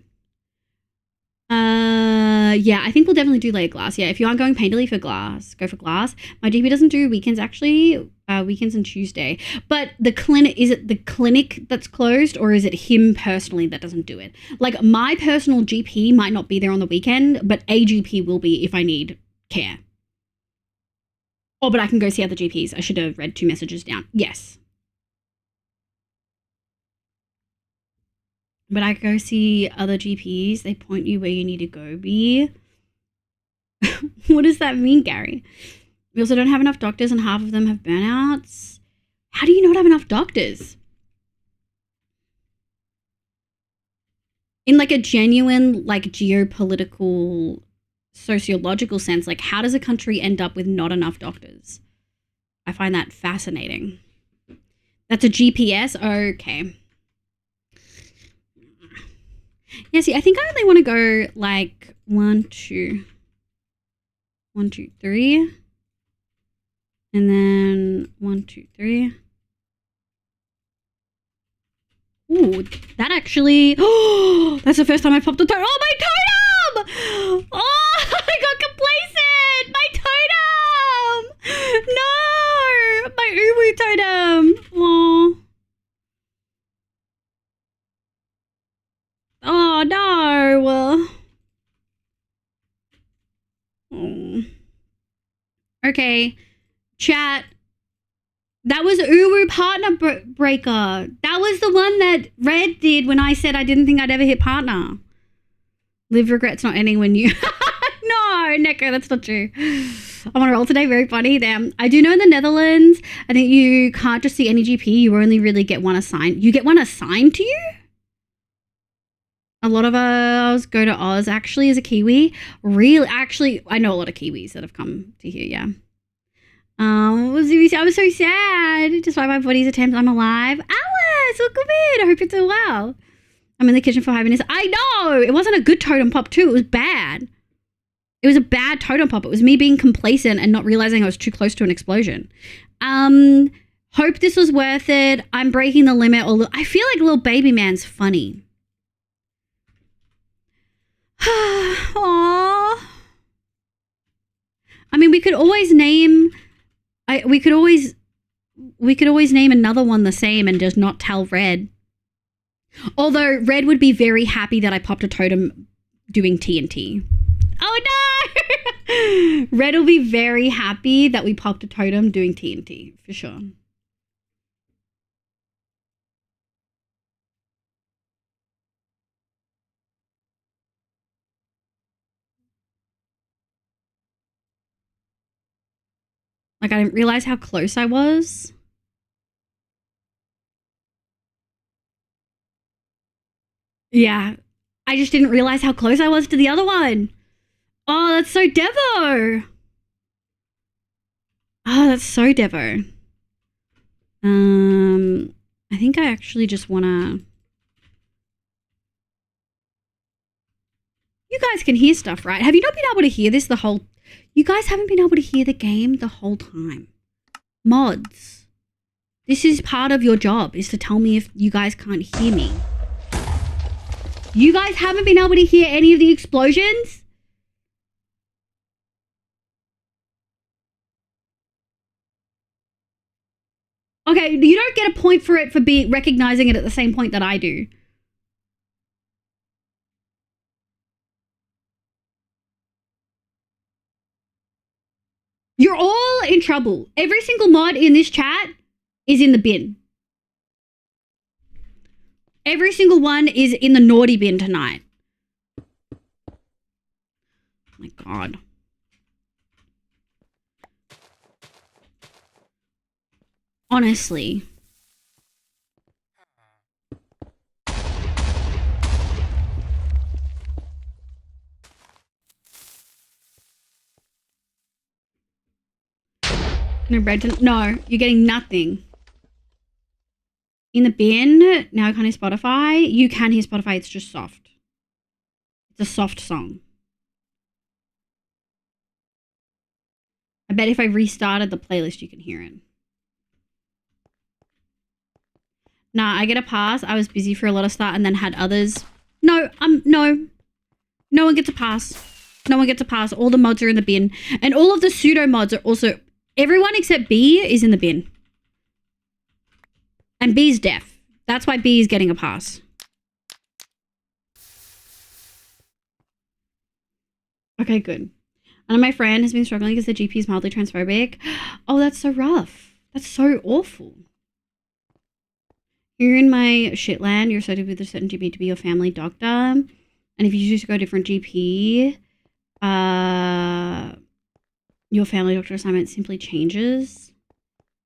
Yeah, I think we'll definitely do layered glass. Yeah, if you aren't going painterly for glass, go for glass. My GP doesn't do weekends, actually. Weekends and Tuesday. But the clinic, is it the clinic that's closed or is it him personally that doesn't do it? Like, my personal GP might not be there on the weekend, but a GP will be if I need care. Oh, but I can go see other GPs. I should have read 2 messages down. Yes. But I go see other GPs. They point you where you need to go be. What does that mean, Gary? We also don't have enough doctors and half of them have burnouts. How do you not have enough doctors? In like a genuine, like geopolitical, sociological sense, like how does a country end up with not enough doctors? I find that fascinating. That's a GPS? Okay. Yeah, see, I think I only want to go like 1, 2, 3. And then 1, 2, 3. Ooh, that actually... Oh, that's the first time I popped a totem. Oh, my totem! Oh, I got complacent! My totem! No! My uwu totem! Oh. Oh, no! Oh. Okay, chat. That was Uwu partner breaker. That was the one that Red did when I said I didn't think I'd ever hit partner. Live regrets not ending when you... No, Neko, that's not true. I'm on a roll today. Very funny. Damn. I do know in the Netherlands, I think you can't just see any GP. You only really get one assigned. You get one assigned to you? A lot of us go to Oz actually as a Kiwi. Really? Actually, I know a lot of Kiwis that have come to here, yeah. I was so sad. Despite my body's attempts, I'm alive. Alice, welcome in. I hope you're doing well. I'm in the kitchen for 5 minutes. I know. It wasn't a good totem pop too. It was bad. It was a bad totem pop. It was me being complacent and not realizing I was too close to an explosion. Hope this was worth it. I'm breaking the limit. I feel like little baby man's funny. Aww. I mean, we could always name... we could always name another one the same and just not tell Red. Although Red would be very happy that I popped a totem doing TNT. Oh no! Red will be very happy that we popped a totem doing TNT, for sure. Like, I didn't realize how close I was. Yeah. I just didn't realize how close I was to the other one. Oh, that's so Devo. Oh, that's so Devo. I think I actually just want to... You guys can hear stuff, right? Have you not been able to hear this the whole... You guys haven't been able to hear the game the whole time. Mods. This is part of your job, is to tell me if you guys can't hear me. You guys haven't been able to hear any of the explosions? Okay, you don't get a point for it for recognizing it at the same point that I do. You're all in trouble. Every single mod in this chat is in the bin. Every single one is in the naughty bin tonight. Oh my God. Honestly. No bread. No, you're getting nothing. In the bin, now I can't hear Spotify. You can hear Spotify, it's just soft. It's a soft song. I bet if I restarted the playlist, you can hear it. Nah, I get a pass. I was busy for a lot of stuff and then had others. No, no. No one gets a pass. No one gets a pass. All the mods are in the bin. And all of the pseudo mods are also... Everyone except B is in the bin. And B's deaf. That's why B is getting a pass. Okay, good. One of my friend has been struggling because the GP is mildly transphobic. Oh, that's so rough. That's so awful. You're in my shitland. You're associated with a certain GP to be your family doctor. And if you choose to go to a different GP, your family doctor assignment simply changes.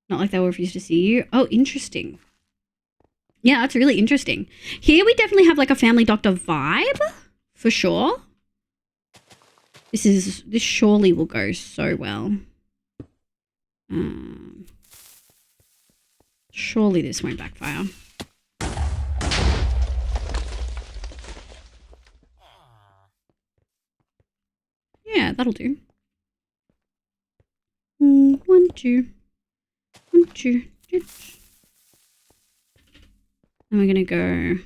Not like they will refuse to see you. Oh, interesting. Yeah, that's really interesting. Here we definitely have like a family doctor vibe, for sure. This surely will go so well. Surely this won't backfire. Yeah, that'll do. 1, 2. 1, 2. And we're gonna go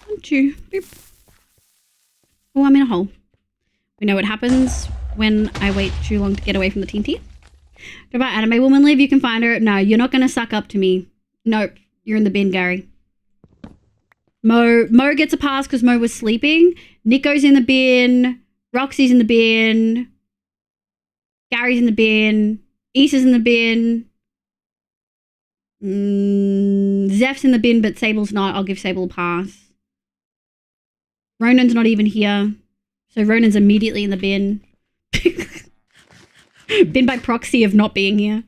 1, 2. Boop. Oh, I'm in a hole. We know what happens when I wait too long to get away from the TNT. What about anime woman live? You can find her. No, you're not gonna suck up to me. Nope. You're in the bin, Gary. Mo gets a pass because Mo was sleeping. Nico's in the bin. Roxy's in the bin. Gary's in the bin. Issa's in the bin. Zeph's in the bin, but Sable's not. I'll give Sable a pass. Ronan's not even here. So Ronan's immediately in the bin. Bin by proxy of not being here.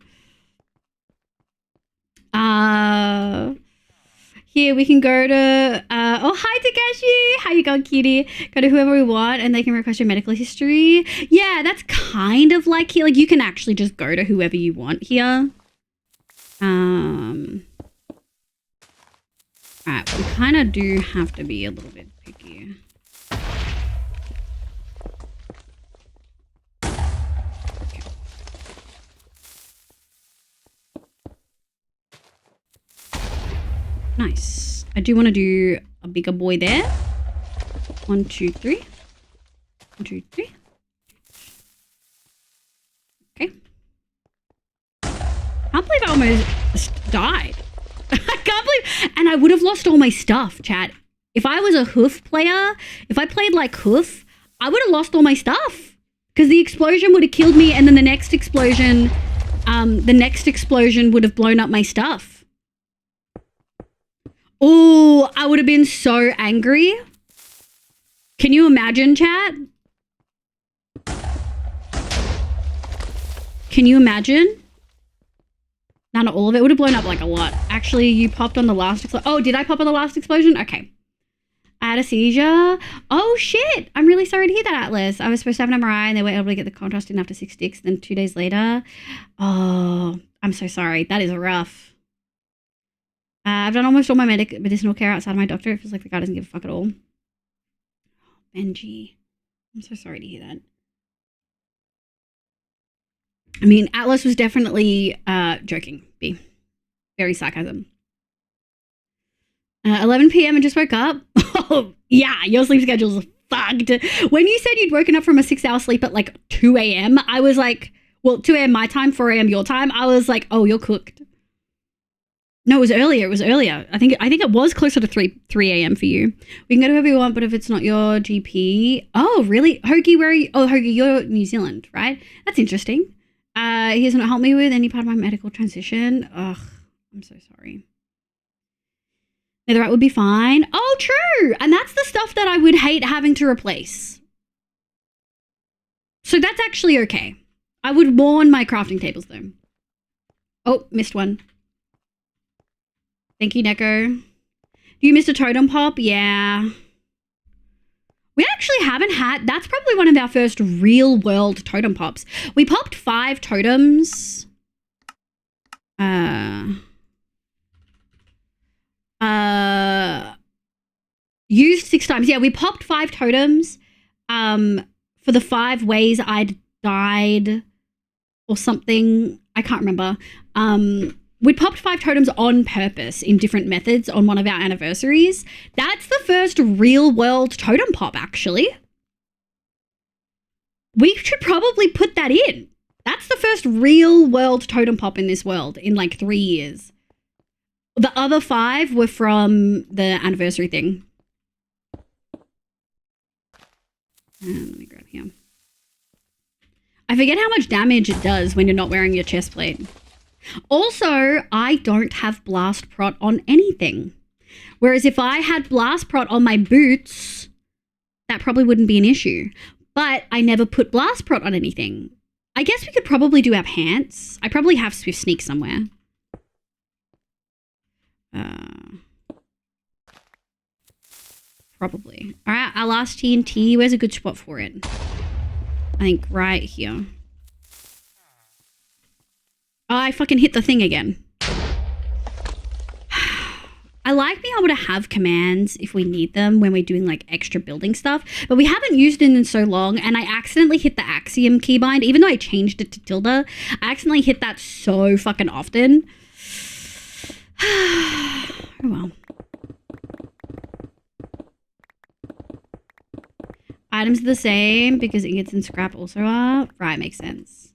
Here we can go to, oh, hi Takashi. How you going, cutie? Go to whoever we want and they can request your medical history. Yeah, that's kind of like here. Like you can actually just go to whoever you want here. Alright, we kind of do have to be a little bit picky. Nice. I do want to do a bigger boy there. 1, 2, 3. 1, 2, 3. Okay. Can't believe I almost died. I can't believe, and I would have lost all my stuff, chat. If I was a hoof player, if I played like hoof, I would have lost all my stuff because the explosion would have killed me, and then the next explosion would have blown up my stuff. Oh, I would have been so angry. Can you imagine, chat? Can you imagine? No, not all of it. Would have blown up like a lot. Actually, you popped on the last explosion. Oh, did I pop on the last explosion? Okay. I had a seizure. Oh, shit. I'm really sorry to hear that, Atlas. I was supposed to have an MRI and they were able to get the contrast in after 6 sticks. Then 2 days later. Oh, I'm so sorry. That is rough. I've done almost all my medicinal care outside of my doctor. It feels like the guy doesn't give a fuck at all. Benji. I'm so sorry to hear that. I mean, Atlas was definitely joking. B. Very sarcasm. 11 p.m. and just woke up. Oh, yeah, your sleep schedule's fucked. When you said you'd woken up from a 6-hour sleep at like 2 a.m., I was like, well, 2 a.m. my time, 4 a.m. your time. I was like, oh, you're cooked. No, it was earlier. It was earlier. I think it was closer to 3 a.m. for you. We can go to whoever you want, but if it's not your GP... Oh, really? Hoagie, where are you? Oh, Hoagie, you're New Zealand, right? That's interesting. He hasn't helped me with any part of my medical transition. Ugh, I'm so sorry. Netherite would be fine. Oh, true. And that's the stuff that I would hate having to replace. So that's actually okay. I would warn my crafting tables, though. Oh, missed one. Thank you, Neko. You missed a totem pop? Yeah. We actually haven't had... That's probably one of our first real-world totem pops. We popped 5 totems. Used 6 times. Yeah, we popped 5 totems for the 5 ways I'd died or something. I can't remember. We popped 5 totems on purpose in different methods on one of our anniversaries. That's the first real world totem pop, actually. We should probably put that in. That's the first real world totem pop in this world in like 3 years. The other 5 were from the anniversary thing. Let me grab here. I forget how much damage it does when you're not wearing your chest plate. Also, I don't have blast prot on anything. Whereas if I had blast prot on my boots, that probably wouldn't be an issue. But I never put blast prot on anything. I guess we could probably do our pants. I probably have Swift Sneak somewhere. Probably. All right, our last TNT. Where's a good spot for it? I think right here. Oh, I fucking hit the thing again. I like being able to have commands if we need them when we're doing like extra building stuff, but we haven't used it in so long, and I accidentally hit the Axiom keybind, even though I changed it to tilde. I accidentally hit that so fucking often. Oh well. Items are the same because ingots and scrap also are. Right, makes sense.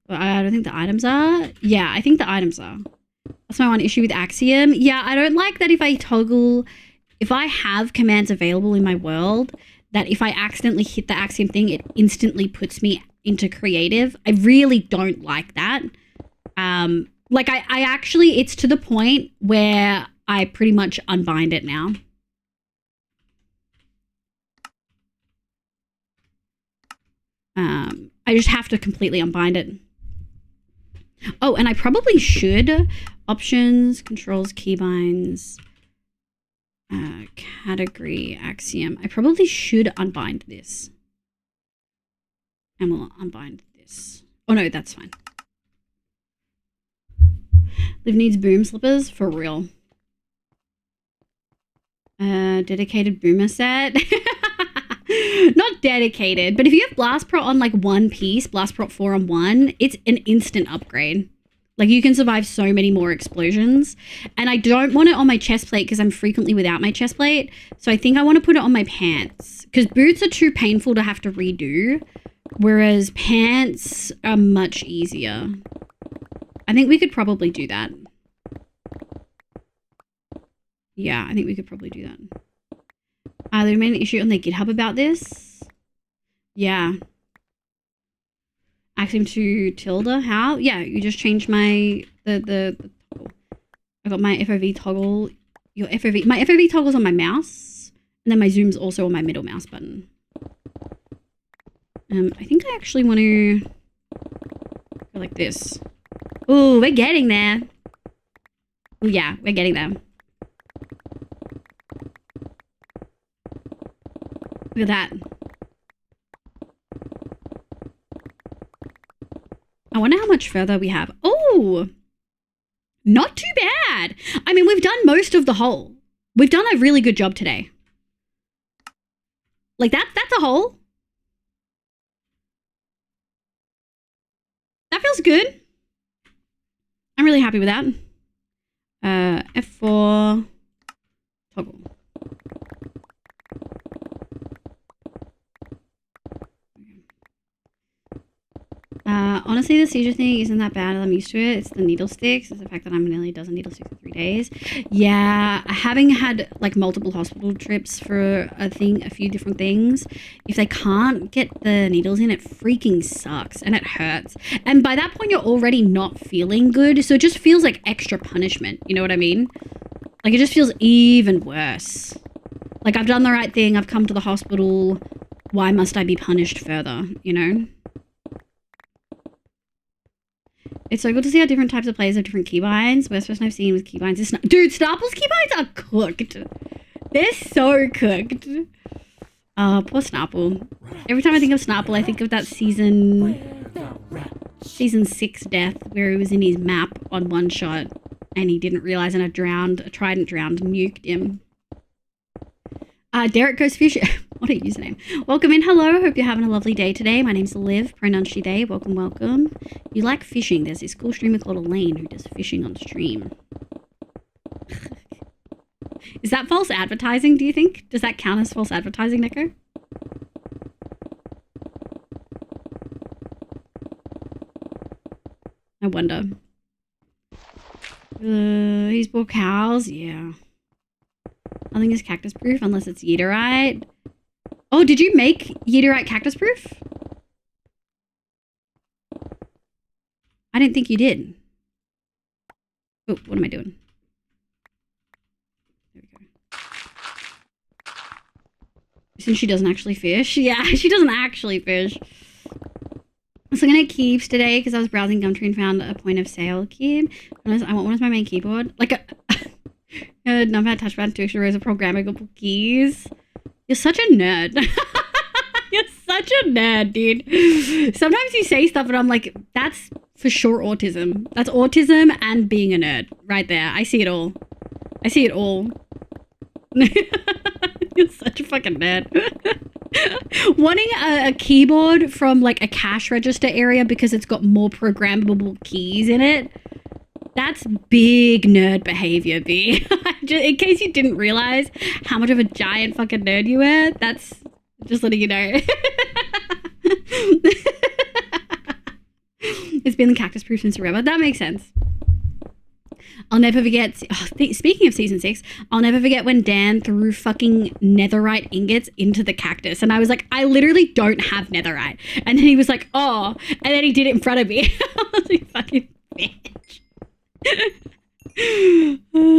But I don't think the items are. Yeah, I think the items are. That's my one issue with Axiom. Yeah, I don't like that if I have commands available in my world, that if I accidentally hit the Axiom thing, it instantly puts me into creative. I really don't like that. Like I actually, it's to the point where I pretty much unbind it now. I just have to completely unbind it. Oh, and I probably should. Options, controls, keybinds, category, Axiom. I probably should unbind this. And we'll unbind this. Oh no, that's fine. Liv needs boom slippers, for real. Dedicated boomer set. Not dedicated, but if you have Blast Prot on like one piece, Blast Prot 4 on one, it's an instant upgrade. Like you can survive so many more explosions. And I don't want it on my chest plate because I'm frequently without my chest plate. So I think I want to put it on my pants because boots are too painful to have to redo. Whereas pants are much easier. I think we could probably do that. Yeah, I think we could probably do that. They made an issue on their GitHub about this. Yeah. Axiom to tilde. How? Yeah, you just changed my the toggle. I got my FOV toggle. My FOV toggle's on my mouse, and then my zoom's also on my middle mouse button. I think I actually want to go like this. Ooh, we're getting there. Ooh, yeah, we're getting there. Look at that. I wonder how much further we have. Oh, not too bad. I mean, we've done most of the hole. We've done a really good job today. Like that's a hole. That feels good. I'm really happy with that. F4 toggle. Honestly, the seizure thing isn't that bad. I'm used to it. It's the needle sticks. It's the fact that I'm nearly a dozen needle sticks in 3 days. Yeah, having had like multiple hospital trips for a few different things, if they can't get the needles in, it freaking sucks and it hurts. And by that point, you're already not feeling good. So it just feels like extra punishment. You know what I mean? Like it just feels even worse. Like I've done the right thing. I've come to the hospital. Why must I be punished further? You know? It's so good to see how different types of players have different keybinds. Worst person I've seen with keybinds is dude, Snarple's keybinds are cooked. They're so cooked. Poor Snarple. Every time I think of Snarple, I think of that season 6 death where he was in his map on one shot and he didn't realize and a trident drowned and nuked him. Derek goes fishing. What a username. Welcome in. Hello. Hope you're having a lovely day today. My name's Liv. Pronoun she, they. Welcome, welcome. You like fishing. There's this cool streamer called Elaine who does fishing on stream. Is that false advertising, do you think? Does that count as false advertising, Neko? I wonder. He's bought cows. Yeah. Nothing is cactus proof unless it's Yeeterite. Oh, did you make Yeeterite cactus proof? I didn't think you did. Oh, what am I doing? There we go. Since she doesn't actually fish. Yeah, she doesn't actually fish. I was looking at keys today because I was browsing Gumtree and found a point of sale key. I want one as my main keyboard. Like a numpad, touchpad, 2 extra rows of programmable keys. You're such a nerd. You're such a nerd, dude. Sometimes you say stuff and I'm like, that's for sure autism. That's autism and being a nerd right there. I see it all. I see it all. You're such a fucking nerd. Wanting a keyboard from like a cash register area because it's got more programmable keys in it. That's big nerd behavior, B. In case you didn't realize how much of a giant fucking nerd you were, that's just letting you know. It's been the cactus proof since forever. That makes sense. I'll never forget, speaking of season 6, I'll never forget when Dan threw fucking netherite ingots into the cactus. And I was like, I literally don't have netherite. And then he was like, oh. And then he did it in front of me. I was like, fucking bitch.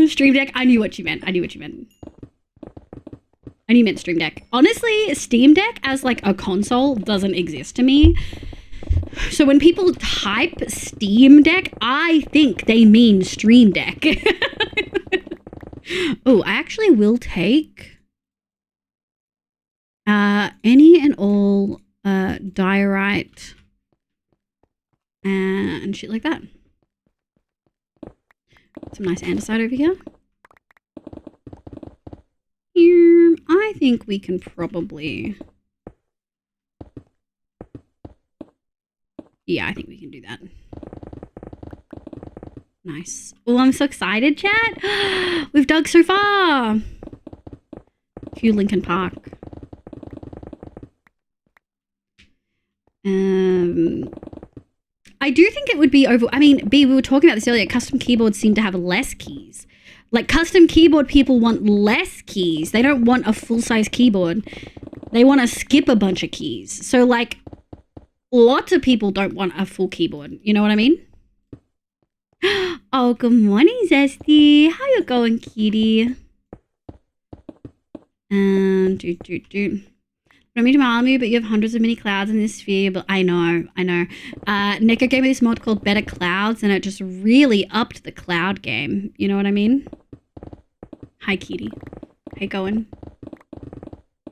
Stream Deck, I knew what you meant. I knew what you meant. I knew you meant Stream Deck. Honestly, Steam Deck as like a console doesn't exist to me. So when people type Steam Deck, I think they mean Stream Deck. Oh, I actually will take any and all diorite and shit like that. Some nice andesite over here. I think we can probably... Yeah, I think we can do that. Nice. Oh, I'm so excited, chat. We've dug so far. Cue Lincoln Park. I do think it would be over... I mean, B, we were talking about this earlier. Custom keyboards seem to have less keys. Like, custom keyboard people want less keys. They don't want a full-size keyboard. They want to skip a bunch of keys. So, like, lots of people don't want a full keyboard. You know what I mean? Oh, good morning, Zesty. How you going, kitty? Don't mean to mail you, but you have hundreds of mini clouds in this sphere. But I know. Neko gave me this mod called Better Clouds, and it just really upped the cloud game. You know what I mean? Hi, kitty. How you going?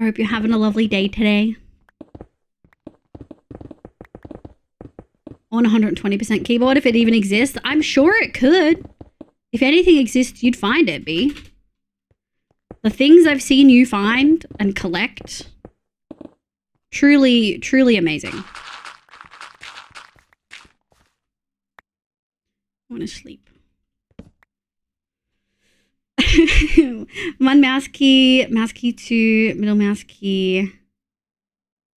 I hope you're having a lovely day today. On 120% keyboard, if it even exists. I'm sure it could. If anything exists, you'd find it, B. The things I've seen you find and collect... Truly, truly amazing. I want to sleep. One mouse key 2, middle mouse key.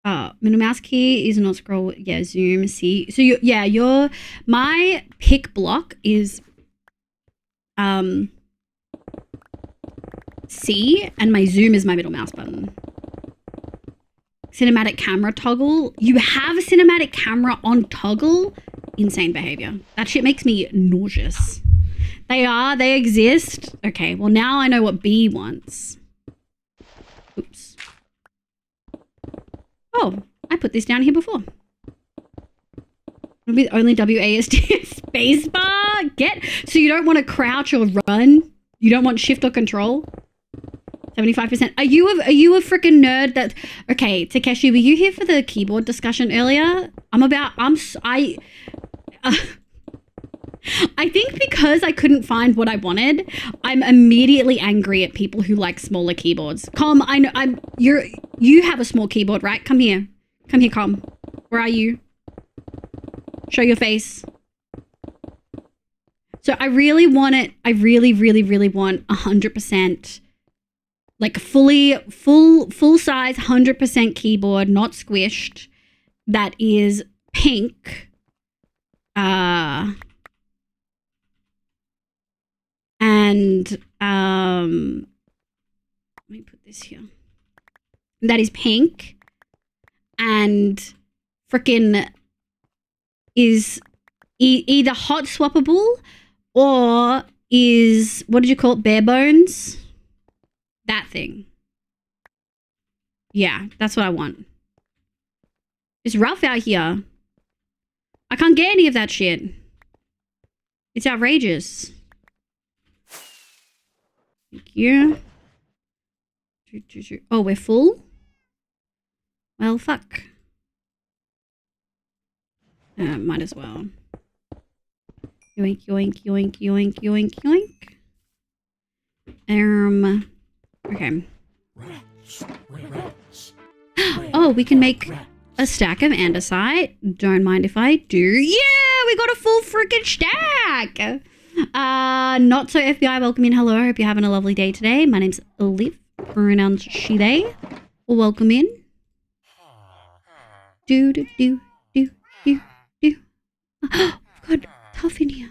Middle mouse key is not scroll. Yeah, zoom, C. So your my pick block is C, and my zoom is my middle mouse button. Cinematic camera toggle. You have a cinematic camera on toggle? Insane behavior. That shit makes me nauseous. They exist. Okay, well now I know what B wants. Oops. Oh, I put this down here before. It'll be only WASD spacebar. So you don't want to crouch or run? You don't want shift or control? 75%. Are you a freaking nerd that... Okay, Takeshi, were you here for the keyboard discussion earlier? I think because I couldn't find what I wanted, I'm immediately angry at people who like smaller keyboards. Com, I know you have a small keyboard, right? Come here, Com. Where are you? Show your face. So I really want it. I really, really, really want 100%. Like full size 100% keyboard, not squished, that is pink. And let me put this here. that is pink and freaking is either hot swappable or is, what did you call it, bare bones? That thing. Yeah, that's what I want. It's rough out here. I can't get any of that shit. It's outrageous. Thank you. Oh, we're full? Well, fuck. Might as well. Yoink, yoink, yoink, yoink, yoink, yoink. Okay. Rats, we're rats. Oh, we can make a stack of andesite. Don't mind if I do. Yeah, we got a full freaking stack. Not so FBI, welcome in. Hello, I hope you're having a lovely day today. My name's Olive, pronouns she, they. Welcome in. Do, do, do, do, do, do. Oh, we've got tough in here.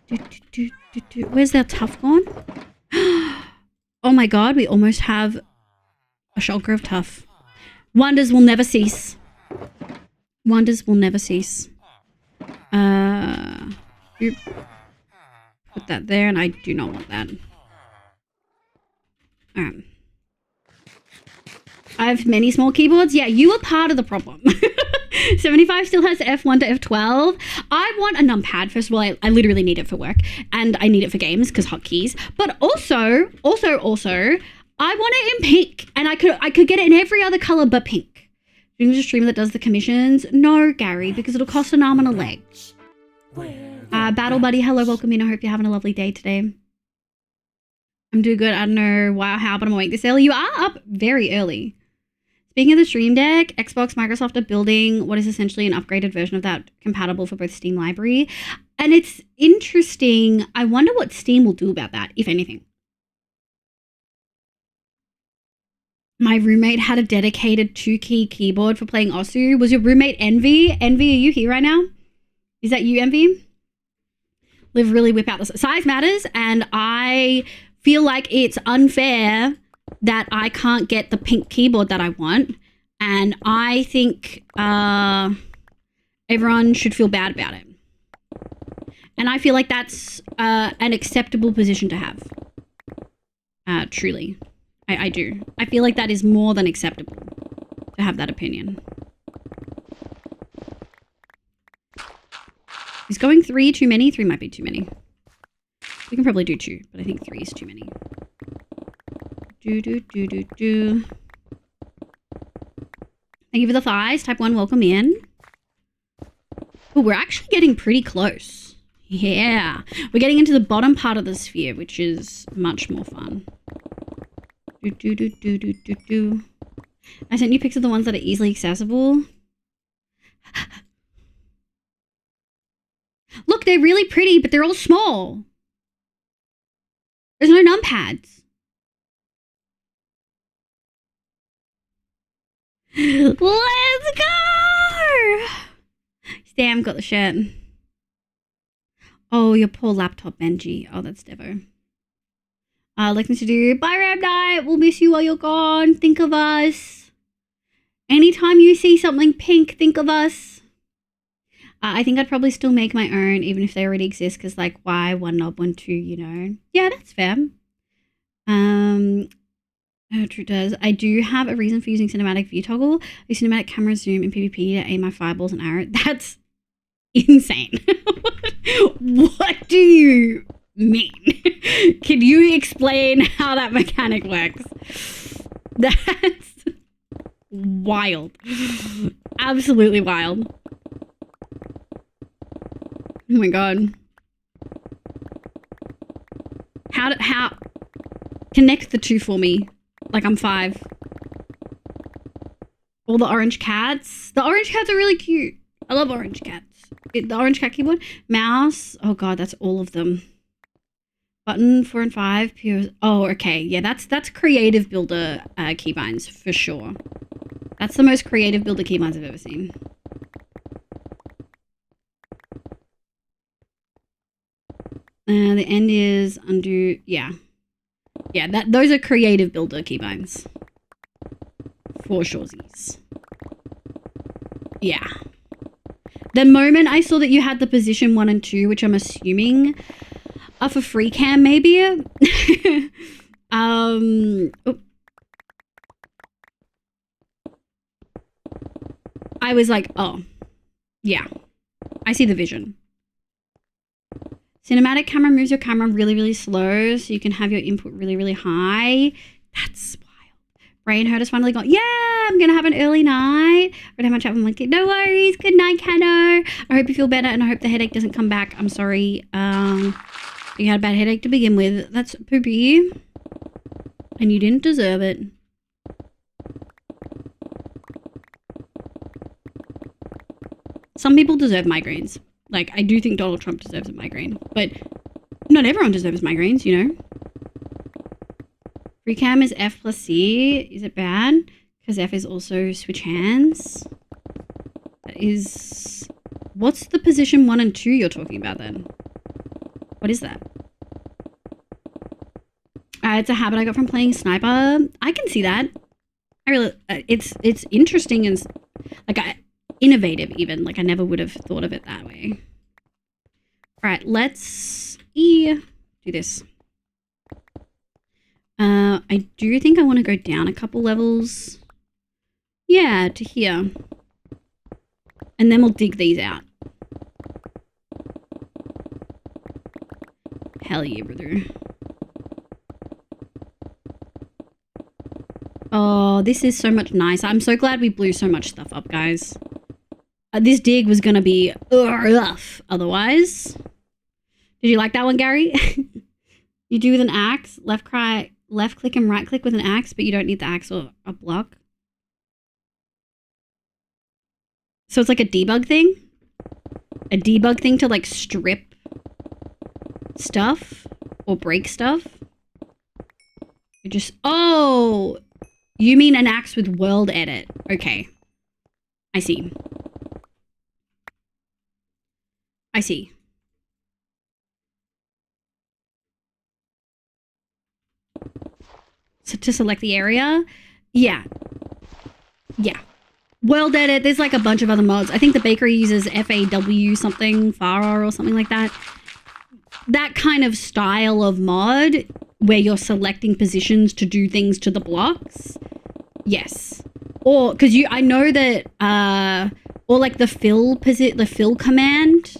Do, do, do, do, do. Where's that tough gone? Oh my god, we almost have a shulker of tough. Wonders will never cease. Wonders will never cease. Put that there, and I do not want that. Alright. I have many small keyboards. Yeah, you are part of the problem. 75 still has F1 to F12. I want a numpad. First of all, I literally need it for work, and I need it for games because hotkeys. But also, I want it in pink, and I could get it in every other color but pink. Doing a streamer that does the commissions? No, Gary, because it'll cost an arm and a leg. Battle Buddy, hello, welcome in. I hope you're having a lovely day today. I'm doing good. I don't know how, but I'm awake this early. You are up very early. Speaking of the Stream Deck, Xbox, Microsoft are building what is essentially an upgraded version of that compatible for both Steam Library. And it's interesting. I wonder what Steam will do about that, if anything. My roommate had a dedicated 2-key keyboard for playing Osu. Was your roommate Envy? Envy, are you here right now? Is that you, Envy? Live really whip out the size matters, and I feel like it's unfair that I can't get the pink keyboard that I want, and I think everyone should feel bad about it. And I feel like that's an acceptable position to have. Truly. I do. I feel like that is more than acceptable to have that opinion. Is going 3 too many? 3 might be too many. We can probably do 2, but I think 3 is too many. Do. Thank you for the thighs. Type 1, welcome in. Oh, we're actually getting pretty close. Yeah. We're getting into the bottom part of the sphere, which is much more fun. Do. I sent you pics of the ones that are easily accessible. Look, they're really pretty, but they're all small. There's no numpads. Let's go! Sam got the shirt. Oh, your poor laptop, Benji. Oh, that's Devo. Like me to do. Bye, Ram Night. We'll miss you while you're gone. Think of us. Anytime you see something pink, think of us. I think I'd probably still make my own, even if they already exist, because, like, why one knob, one two, you know? Yeah, that's fair. True does. I do have a reason for using cinematic view toggle. I use cinematic camera zoom in PvP to aim my fireballs and arrow. That's insane. What do you mean? Can you explain how that mechanic works? That's wild. Absolutely wild. Oh my god. How connect the two for me? Like I'm 5. All the orange cats. The orange cats are really cute. I love orange cats. The orange cat keyboard. Mouse. Oh god, that's all of them. Button 4 and 5. Pure. Oh, okay. Yeah, that's creative builder keybinds for sure. That's the most creative builder keybinds I've ever seen. The end is undo. Yeah. Yeah, those are creative builder keybinds. For shoresies. Yeah. The moment I saw that you had the position 1 and 2, which I'm assuming are for free cam maybe. I was like, oh, yeah, I see the vision. Cinematic camera moves your camera really, really slow so you can have your input really, really high. That's wild. Brain hurt has finally gone, yeah, I'm going to have an early night. I don't have much up. I'm like, no worries. Good night, Cano. I hope you feel better and I hope the headache doesn't come back. I'm sorry. You had a bad headache to begin with. That's poopy. And you didn't deserve it. Some people deserve migraines. Like, I do think Donald Trump deserves a migraine. But not everyone deserves migraines, you know? Free cam is F plus C. Is it bad? Because F is also switch hands. That is... What's the position 1 and 2 you're talking about then? What is that? It's a habit I got from playing sniper. I can see that. I really... it's interesting and... Like, innovative even. Like, I never would have thought of it that way. Alright, let's do this. I do think I want to go down a couple levels. Yeah, to here. And then we'll dig these out. Hell yeah, brother. Oh, this is so much nicer. I'm so glad we blew so much stuff up, guys. This dig was going to be rough otherwise. Did you like that one, Gary? You do with an axe, left click and right click with an axe, but you don't need the axe or a block. So it's like a debug thing? A debug thing to like strip stuff or break stuff? You just, oh, you mean an axe with world edit. Okay. I see. I see. So to select the area? Yeah. Yeah. World edit, there's like a bunch of other mods. I think the bakery uses FAW something, Farah or something like that. That kind of style of mod where you're selecting positions to do things to the blocks. Yes. Or, because I know that, or like the fill command.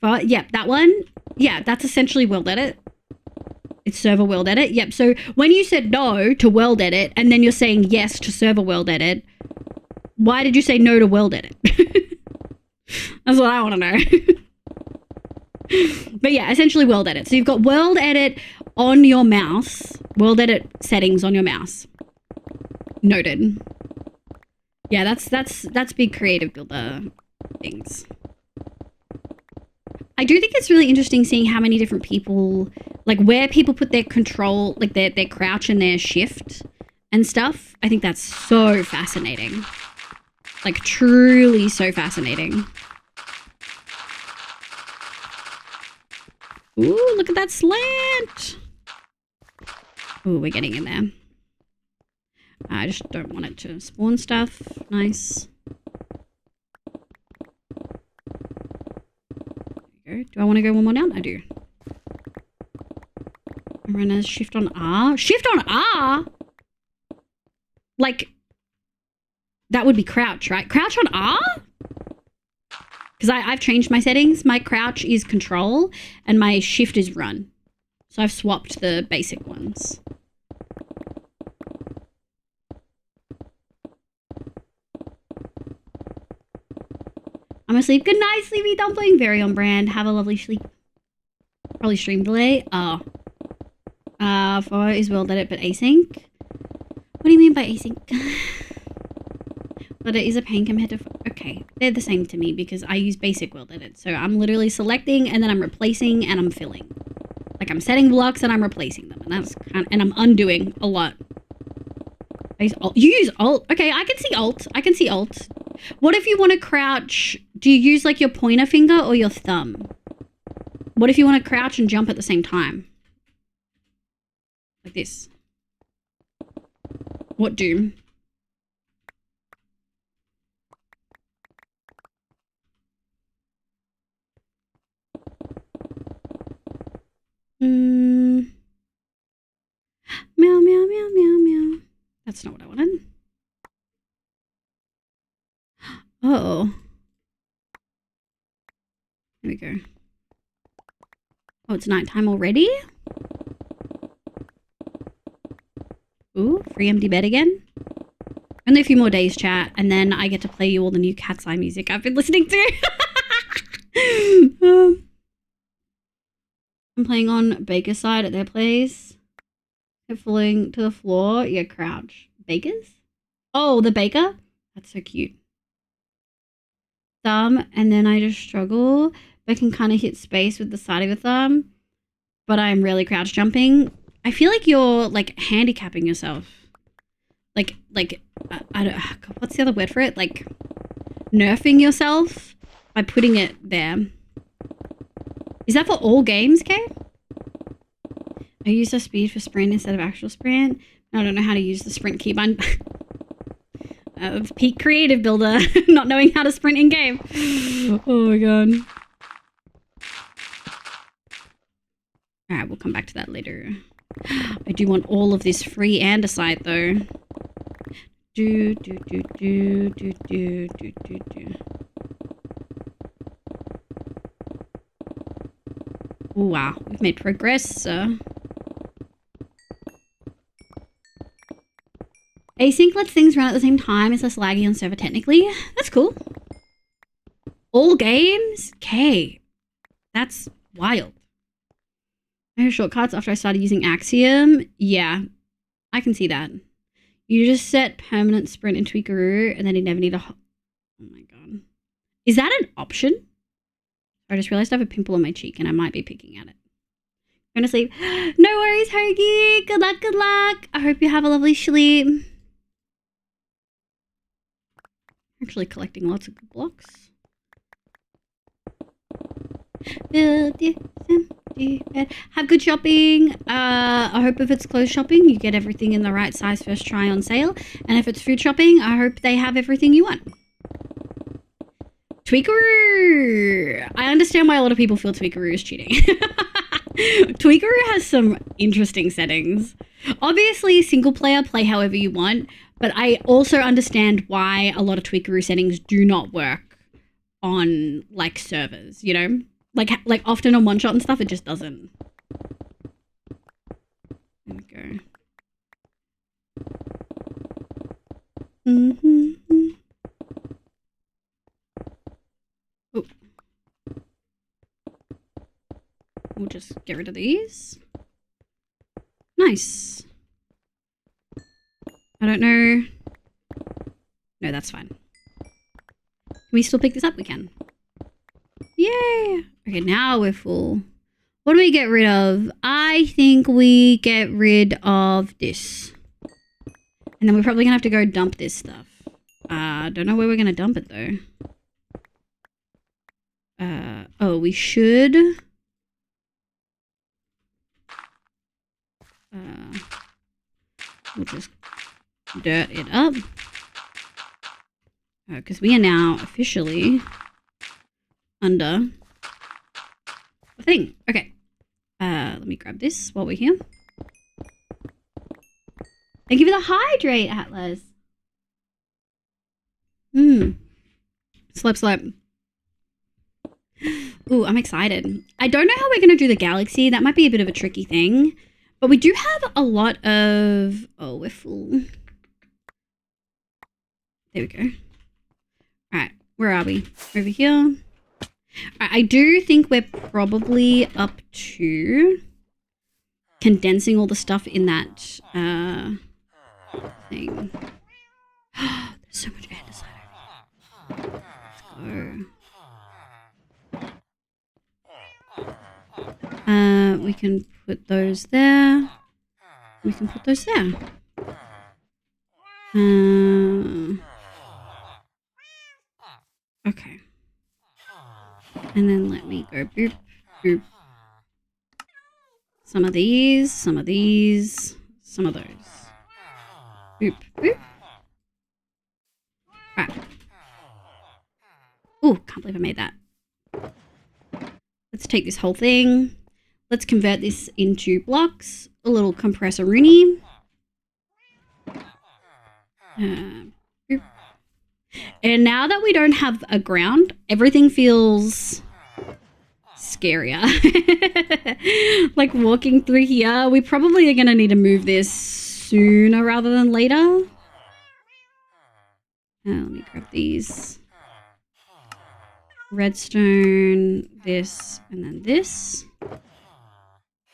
Yeah, that one. Yeah, that's essentially world edit. It's server world edit. Yep. So when you said no to world edit and then you're saying yes to server world edit, why did you say no to world edit? That's what I want to know. But yeah, essentially world edit. So you've got world edit on your mouse, world edit settings on your mouse. Noted. Yeah, that's big creative builder things. I do think it's really interesting seeing how many different people, like where people put their control, like their crouch and their shift and stuff. I think that's so fascinating. Like truly so fascinating. Ooh, look at that slant. Ooh, we're getting in there. I just don't want it to spawn stuff. Nice. Do I want to go one more down? I do. Runners, shift on R. Shift on R? Like, that would be crouch, right? Crouch on R? Because I've changed my settings. My crouch is control and my shift is run. So I've swapped the basic ones. I'm asleep. Good night, Sleepy Dumpling. Very on brand. Have a lovely sleep. Probably stream delay. Oh. For is world edit but async. What do you mean by async? But it is a pain compared to... Okay. They're the same to me because I use basic world edit. So I'm literally selecting and then I'm replacing and I'm filling. Like I'm setting blocks and I'm replacing them. And that's kind of, and I'm undoing a lot. I use alt. You use alt? Okay, I can see alt. I can see alt. What if you want to crouch? Do you use like your pointer finger or your thumb? What if you want to crouch and jump at the same time? Like this. What doom? Meow, meow, meow, meow, meow. That's not what I wanted. Oh. There we go. Oh, it's nighttime already? Ooh, free empty bed again. Only a few more days, chat, and then I get to play you all the new Cat's Eye music I've been listening to. I'm playing on Baker's side at their place. They're falling to the floor. Yeah, crouch. Baker's? Oh, the baker? That's so cute. Thumb, and then I just struggle. I can kind of hit space with the side of your thumb, but I'm really crouch jumping. I feel like you're like handicapping yourself. I don't. What's the other word for it? Like nerfing yourself by putting it there. Is that for all games, Kay? I use the speed for sprint instead of actual sprint. I don't know how to use the sprint keybind. Peak creative builder, not knowing how to sprint in game. Oh my god. Alright, we'll come back to that later. I do want all of this free andesite though. Do. Oh wow, we've made progress. Async lets things run at the same time. It's less laggy on server technically. That's cool. All games? Okay. That's wild. No shortcuts after I started using Axiom. Yeah, I can see that. You just set permanent sprint in Tweakaroo and then you never need a... Oh my god. Is that an option? I just realized I have a pimple on my cheek and I might be picking at it. I'm gonna sleep. No worries, Hergy. Good luck, good luck. I hope you have a lovely sleep. Actually collecting lots of good blocks. Build this empty bed. Have good shopping. I hope if it's clothes shopping, you get everything in the right size first try on sale. And if it's food shopping, I hope they have everything you want. Tweakaroo! I understand why a lot of people feel Tweakaroo is cheating. Tweakaroo has some interesting settings. Obviously, single player, play however you want. But I also understand why a lot of Tweakaroo settings do not work on, like, servers, you know? Like often on one-shot and stuff, it just doesn't. There we go. Oh. We'll just get rid of these. Nice. I don't know. No, that's fine. Can we still pick this up? We can. Yay! Okay, now we're full. What do we get rid of? I think we get rid of this. And then we're probably gonna have to go dump this stuff. Don't know where we're gonna dump it though. Oh, we should. We'll just dirt it up. Because we are now officially under the thing. Okay. Let me grab this while we're here. Thank you for the hydrate, Atlas. Slurp. Ooh, I'm excited. I don't know how we're going to do the galaxy. That might be a bit of a tricky thing. But we do have a lot of... Oh, we're full. There we go. Alright, where are we? Over here. I do think we're probably up to condensing all the stuff in that thing. There's so much andesite over here. Let's go. We can put those there. We can put those there. Okay. And then let me go boop, boop. Some of these, some of these, some of those. Boop, boop. Right. Ooh, can't believe I made that. Let's take this whole thing. Let's convert this into blocks. A little compressor rooney. Boop. And now that we don't have a ground, everything feels scarier. Like walking through here, we probably are going to need to move this sooner rather than later. Let me grab these. Redstone, this, and then this.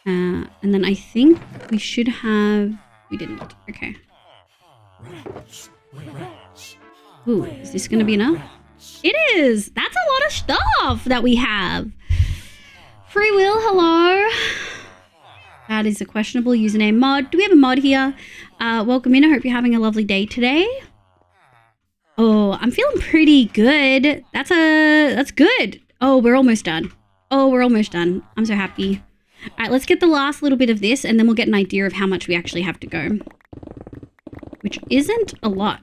And then I think we should have... We didn't. Okay. Ooh, is this going to be enough? It is! That's a lot of stuff that we have. Free will, hello. That is a questionable username mod. Do we have a mod here? Welcome in. I hope you're having a lovely day today. Oh, I'm feeling pretty good. That's good. Oh, we're almost done. Oh, we're almost done. I'm so happy. All right, let's get the last little bit of this and then we'll get an idea of how much we actually have to go. Which isn't a lot.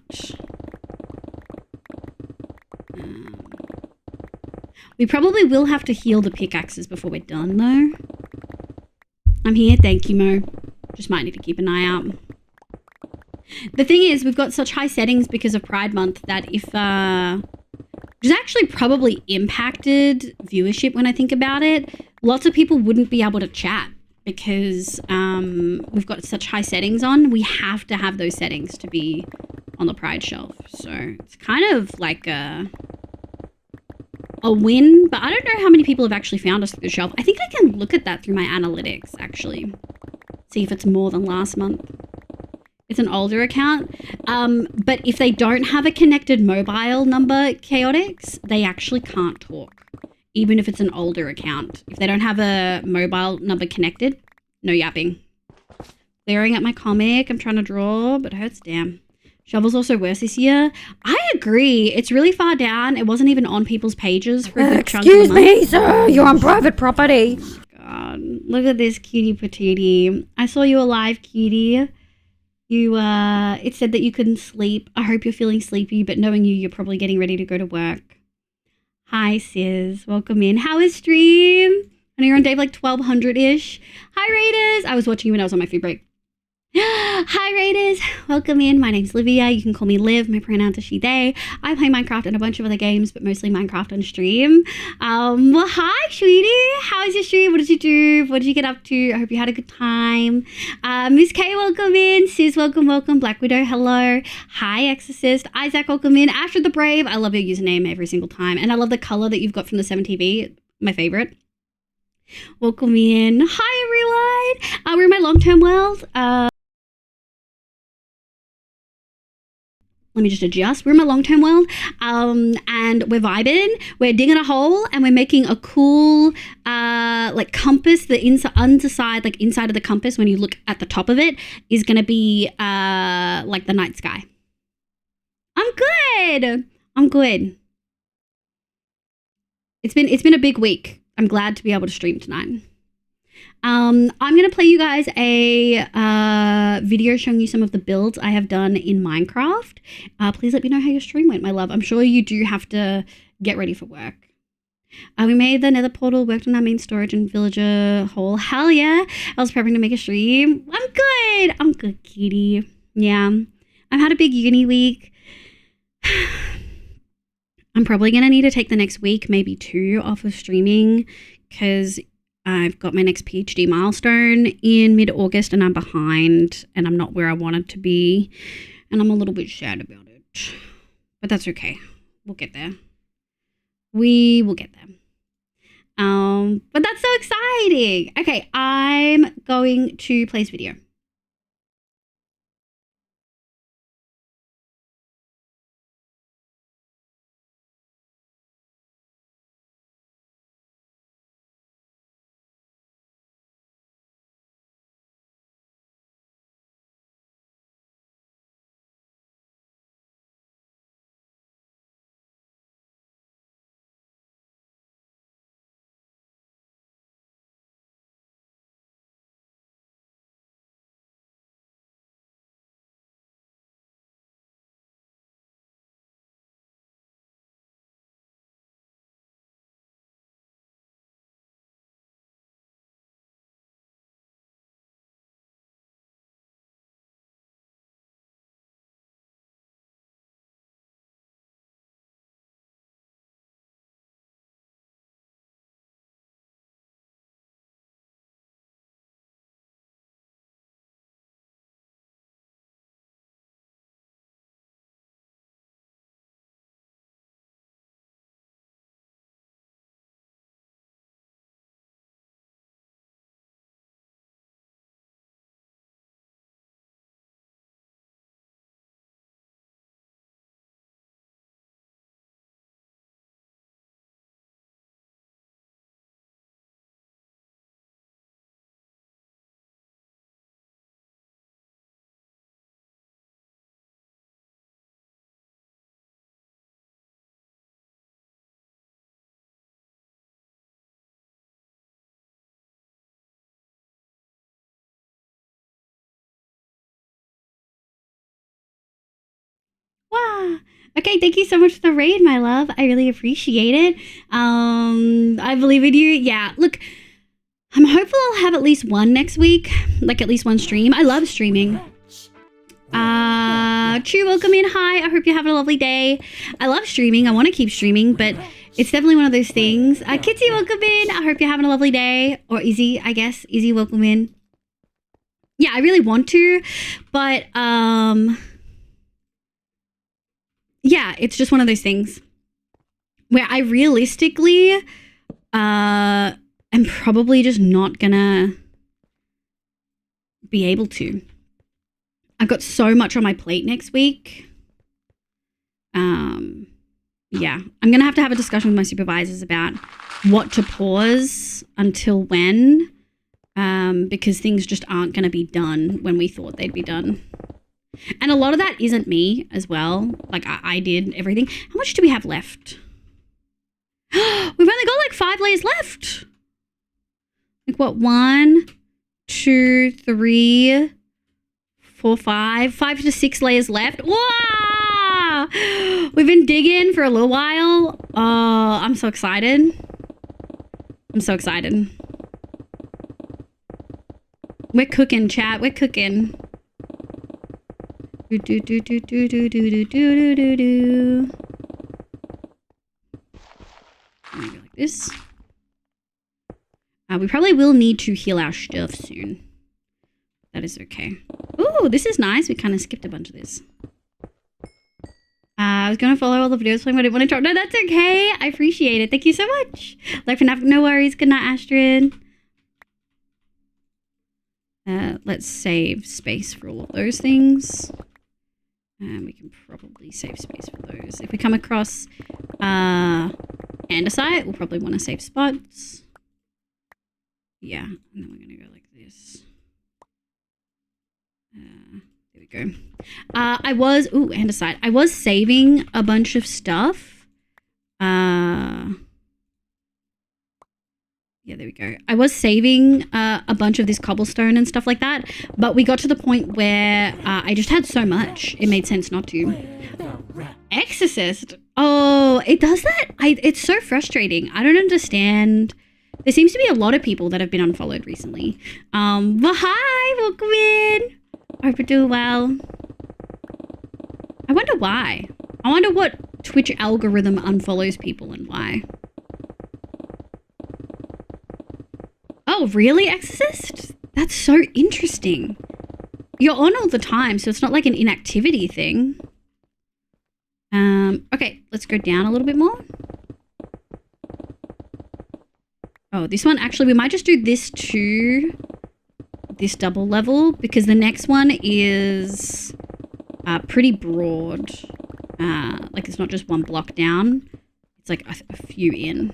We probably will have to heal the pickaxes before we're done, though. I'm here. Thank you, Mo. Just might need to keep an eye out. The thing is, we've got such high settings because of Pride Month that if... which has actually probably impacted viewership when I think about it. Lots of people wouldn't be able to chat because we've got such high settings on. We have to have those settings to be on the Pride shelf. So it's kind of like a win, but I don't know how many people have actually found us through the shelf. I think I can look at that through my analytics, actually. See if it's more than last month. It's an older account. But if they don't have a connected mobile number, Chaotix, they actually can't talk. Even if it's an older account. If they don't have a mobile number connected, no yapping. Glaring at my comic. I'm trying to draw, but it hurts. Damn. Shovel's also worse this year. I agree. It's really far down. It wasn't even on people's pages for a good chunk of the month. Excuse me, sir. You're on private property. God, look at this cutie patootie. I saw you alive, cutie. You, it said that you couldn't sleep. I hope you're feeling sleepy, but knowing you, you're probably getting ready to go to work. Hi, sis. Welcome in. How is stream? I know you're on day like 1200-ish. Hi, Raiders. I was watching you when I was on my food break. Hi, Raiders. Welcome in. My name's Livia. You can call me Liv. My pronouns are she, they. I play Minecraft and a bunch of other games, but mostly Minecraft on stream. Well, hi, sweetie. How was your stream? What did you do? What did you get up to? I hope you had a good time. Miss K, welcome in. Sis, welcome, welcome. Black Widow, hello. Hi, Exorcist. Isaac, welcome in. Asher the Brave. I love your username every single time. And I love the color that you've got from the 7TV. My favorite. Welcome in. Hi, everyone. We're in my long-term world. Let me just adjust. We're in my long-term world, and we're vibing. We're digging a hole, and we're making a cool, like compass. The underside, like inside of the compass, when you look at the top of it, is gonna be like the night sky. I'm good. I'm good. It's been a big week. I'm glad to be able to stream tonight. I'm going to play you guys a video showing you some of the builds I have done in Minecraft. Please let me know how your stream went, my love. I'm sure you do have to get ready for work. We made the nether portal, worked on our main storage and villager hole. Hell yeah. I was prepping to make a stream. I'm good. I'm good, cutie. Yeah. I've had a big uni week. I'm probably going to need to take the next week, maybe 2 off of streaming because I've got my next PhD milestone in mid-August and I'm behind and I'm not where I wanted to be and I'm a little bit sad about it. But that's okay. We'll get there. We will get there. But that's so exciting. Okay, I'm going to play this video. Okay, thank you so much for the raid, my love. I really appreciate it. I believe in you. Yeah, look, I'm hopeful I'll have at least one next week. Like at least one stream. I love streaming. True, welcome in. Hi, I hope you're having a lovely day. I love streaming. I want to keep streaming, but it's definitely one of those things. Kitty, welcome in. I hope you're having a lovely day. Or Izzy, I guess. Izzy, welcome in. Yeah, I really want to, but yeah, it's just one of those things where I realistically am probably just not gonna be able to. I've got so much on my plate next week. Yeah, I'm gonna have to have a discussion with my supervisors about what to pause until when, because things just aren't gonna be done when we thought they'd be done. And a lot of that isn't me as well. Like I did everything. How much do we have left? We've only got like 5 layers left. Like what? 1, 2, 3, 4, 5 to 6 layers left. Wow! We've been digging for a little while. Oh, I'm so excited. I'm so excited. We're cooking, chat. We're cooking. Do do do do do do do do do do. Maybe like this. We probably will need to heal our stuff soon. That is okay. Ooh, this is nice. We kind of skipped a bunch of this. I was going to follow all the videos playing, but I didn't want to drop. No, that's okay. I appreciate it. Thank you so much. Like for no worries. Good night, Astrid. Let's save space for all of those things. And we can probably save space for those. If we come across andesite, we'll probably want to save spots. Yeah, and then we're going to go like this. There we go. Andesite. I was saving a bunch of stuff. Yeah, there we go. I was saving a bunch of this cobblestone and stuff like that, but we got to the point where I just had so much, it made sense not to. Exorcist. Oh, it does that? It's so frustrating. I don't understand. There seems to be a lot of people that have been unfollowed recently. But hi, welcome in. Hope you're doing well. I wonder why. I wonder what Twitch algorithm unfollows people and why. Oh, really, Exorcist? That's so interesting. You're on all the time, so it's not like an inactivity thing. Okay, let's go down a little bit more. Oh, this one, actually, we might just do this to this double level because the next one is pretty broad. Like it's not just one block down. It's like a few in.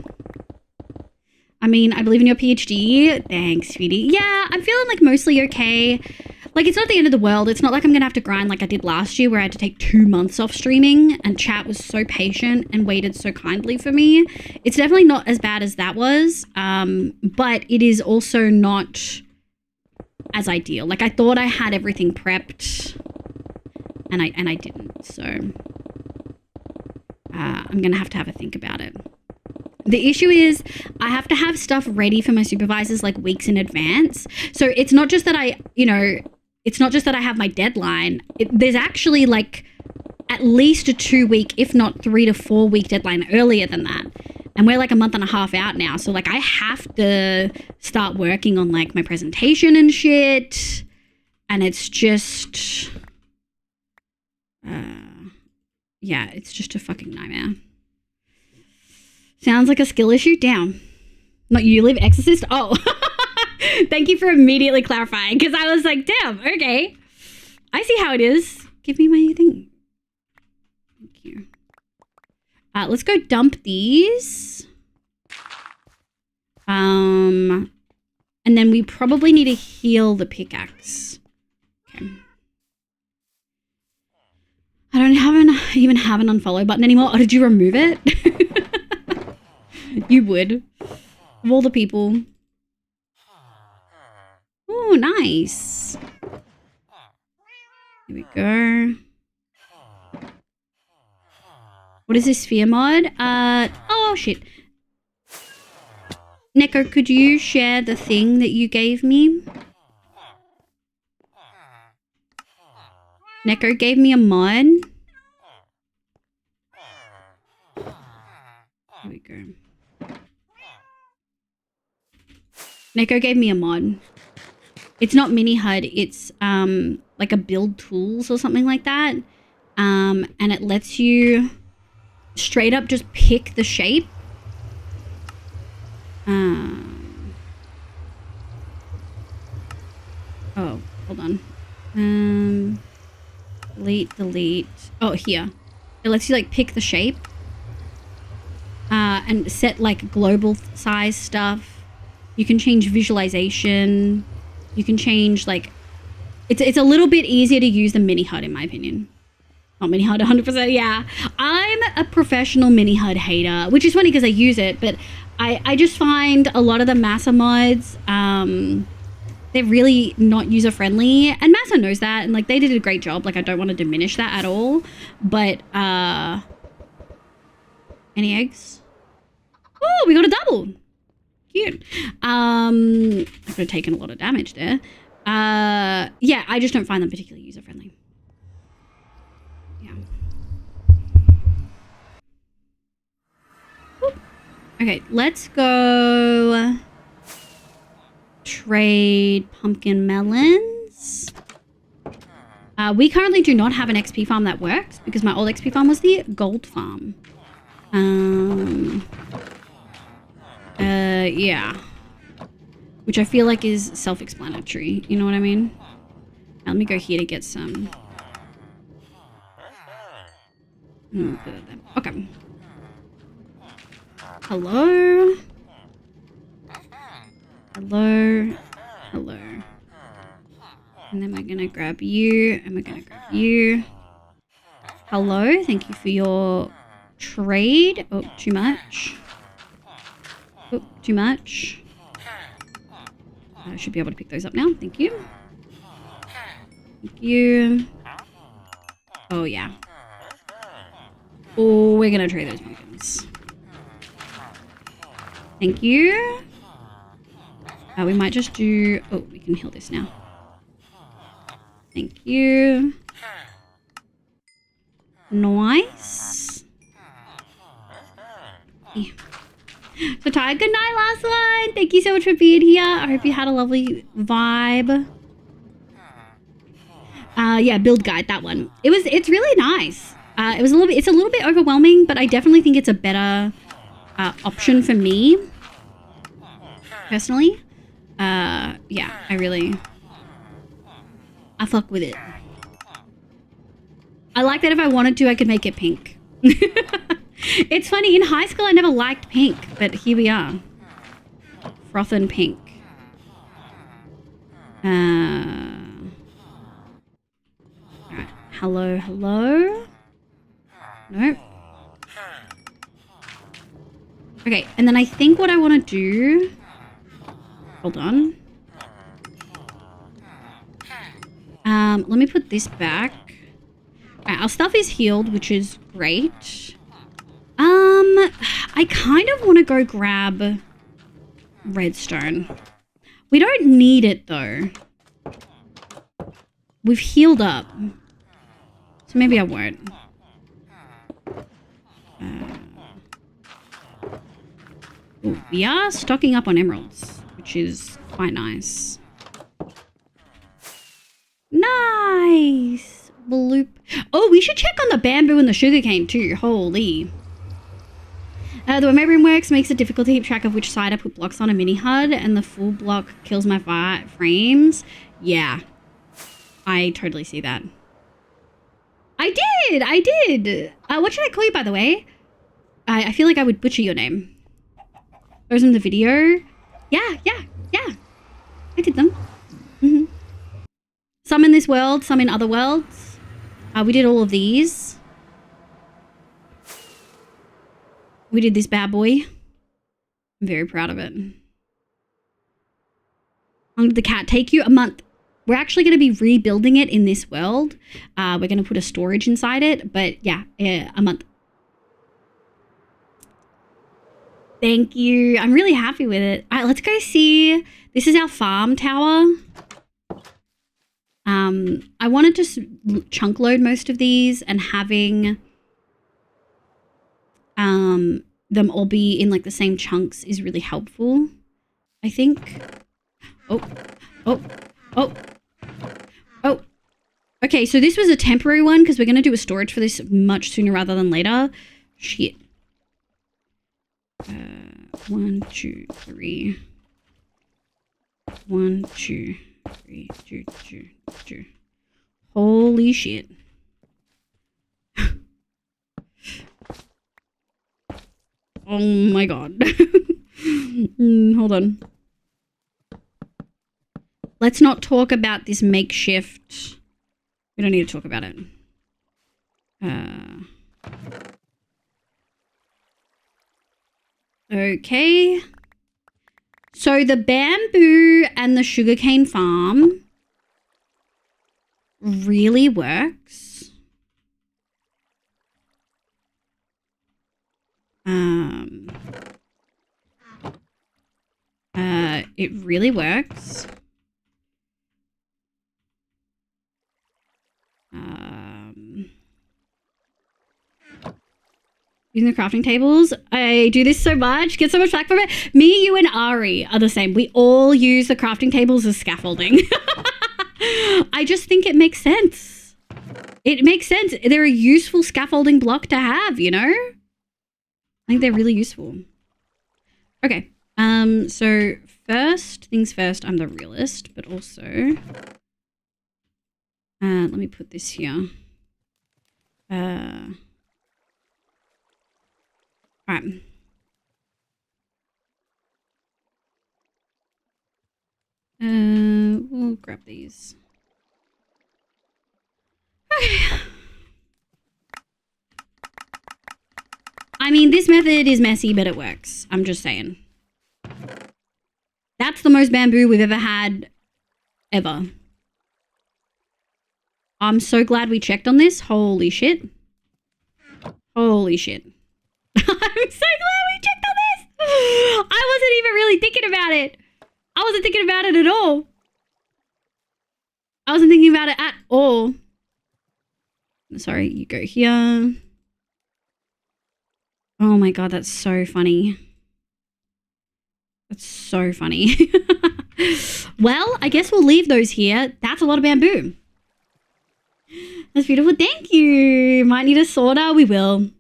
I mean, I believe in your PhD. Thanks, sweetie. Yeah, I'm feeling like mostly okay. Like, it's not the end of the world. It's not like I'm going to have to grind like I did last year where I had to take 2 months off streaming and chat was so patient and waited so kindly for me. It's definitely not as bad as that was, but it is also not as ideal. Like, I thought I had everything prepped and I didn't. So, I'm going to have a think about it. The issue is I have to have stuff ready for my supervisors like weeks in advance. So it's not just that it's not just that I have my deadline. There's actually like at least a 2-week, if not 3 to 4 week deadline earlier than that. And we're like a month and a half out now. So like I have to start working on like my presentation and shit. And it's just, yeah, it's just a fucking nightmare. Sounds like a skill issue. Down. Not you, live Exorcist? Oh. Thank you for immediately clarifying, because I was like, damn, okay. I see how it is. Give me my thing. Thank you. Let's go dump these. And then we probably need to heal the pickaxe. Okay. I don't even have an unfollow button anymore. Oh, did you remove it? You would. Of all the people. Oh, nice. Here we go. What is this sphere mod? Oh shit. Neko, could you share the thing that you gave me? Neko gave me a mod. There we go. Neko gave me a mod. It's not mini HUD, it's like a build tools or something like that. And it lets you straight up just pick the shape. Oh, hold on. Delete. Oh, here. It lets you like pick the shape. And set like global size stuff. You can change visualization. You can change like, it's a little bit easier to use than mini HUD in my opinion. Not mini HUD 100%, yeah. I'm a professional mini HUD hater, which is funny because I use it, but I just find a lot of the Massa mods, they're really not user friendly, and Massa knows that, and like they did a great job. Like I don't want to diminish that at all, but any eggs? Oh, we got a double. Cute. I could have taken a lot of damage there. Yeah, I just don't find them particularly user friendly. Yeah. Whoop. Okay, let's go trade pumpkin melons. We currently do not have an XP farm that works because my old XP farm was the gold farm. Yeah. Which I feel like is self-explanatory. You know what I mean? Now, let me go here to get some. Okay. Hello? Hello? Hello. And then we're gonna grab you, and we're gonna grab you. Hello, thank you for your trade. Oh, too much. Oh, too much. I should be able to pick those up now. Thank you. Thank you. Oh, yeah. Oh, we're gonna trade those pumpkins. Thank you. We might just do... Oh, we can heal this now. Thank you. Nice. Yeah. So Ty, good night, last one. Thank you so much for being here. I hope you had a lovely vibe. Yeah, build guide, that one. It's really nice. It's a little bit overwhelming, but I definitely think it's a better option for me personally. Yeah, I fuck with it. I like that if I wanted to, I could make it pink. It's funny, in high school I never liked pink, but here we are. Frothin' pink. Alright. Hello, hello? Nope. Okay, and then I think what I want to do... Hold on. Let me put this back. Alright, our stuff is healed, which is great. I kind of want to go grab redstone. We don't need it though. We've healed up. So maybe I won't. Ooh, we are stocking up on emeralds, which is quite nice. Nice! Bloop. Oh, we should check on the bamboo and the sugarcane too. Holy. The way my room works makes it difficult to keep track of which side I put blocks on a mini HUD, and the full block kills my frames. Yeah. I totally see that. I did! What should I call you, by the way? I feel like I would butcher your name. Those in the video? Yeah. I did them. Some in this world, some in other worlds. We did all of these. We did this bad boy. I'm very proud of it. How long did the cat take you? A month. We're actually going to be rebuilding it in this world. We're going to put a storage inside it, but yeah, a month. Thank you. I'm really happy with it. All right, let's go see. This is our farm tower. I wanted to chunk load most of these, and having them all be in like the same chunks is really helpful, I think. Oh. Okay, so this was a temporary one because we're going to do a storage for this much sooner rather than later. Shit. 1, 2, 3. 1, 2, 3, 2, 2, 2. Holy shit. Oh my god. Hold on. Let's not talk about this makeshift. We don't need to talk about it. Okay. So the bamboo and the sugarcane farm really works. It really works. Using the crafting tables. I do this so much. Get so much flack from it. Me, you, and Ari are the same. We all use the crafting tables as scaffolding. I just think it makes sense. It makes sense. They're a useful scaffolding block to have, you know? I think they're really useful. Okay. So first things first, I'm the realist, but also let me put this here. All right. We'll grab these. Okay. I mean, this method is messy, but it works. I'm just saying. That's the most bamboo we've ever had, ever. I'm so glad we checked on this. Holy shit. Holy shit. I'm so glad we checked on this. I wasn't even really thinking about it. I wasn't thinking about it at all. I wasn't thinking about it at all. Sorry, you go here. Oh my god, that's so funny. That's so funny. Well, I guess we'll leave those here. That's a lot of bamboo. That's beautiful. Thank you. Might need a sorter. We will.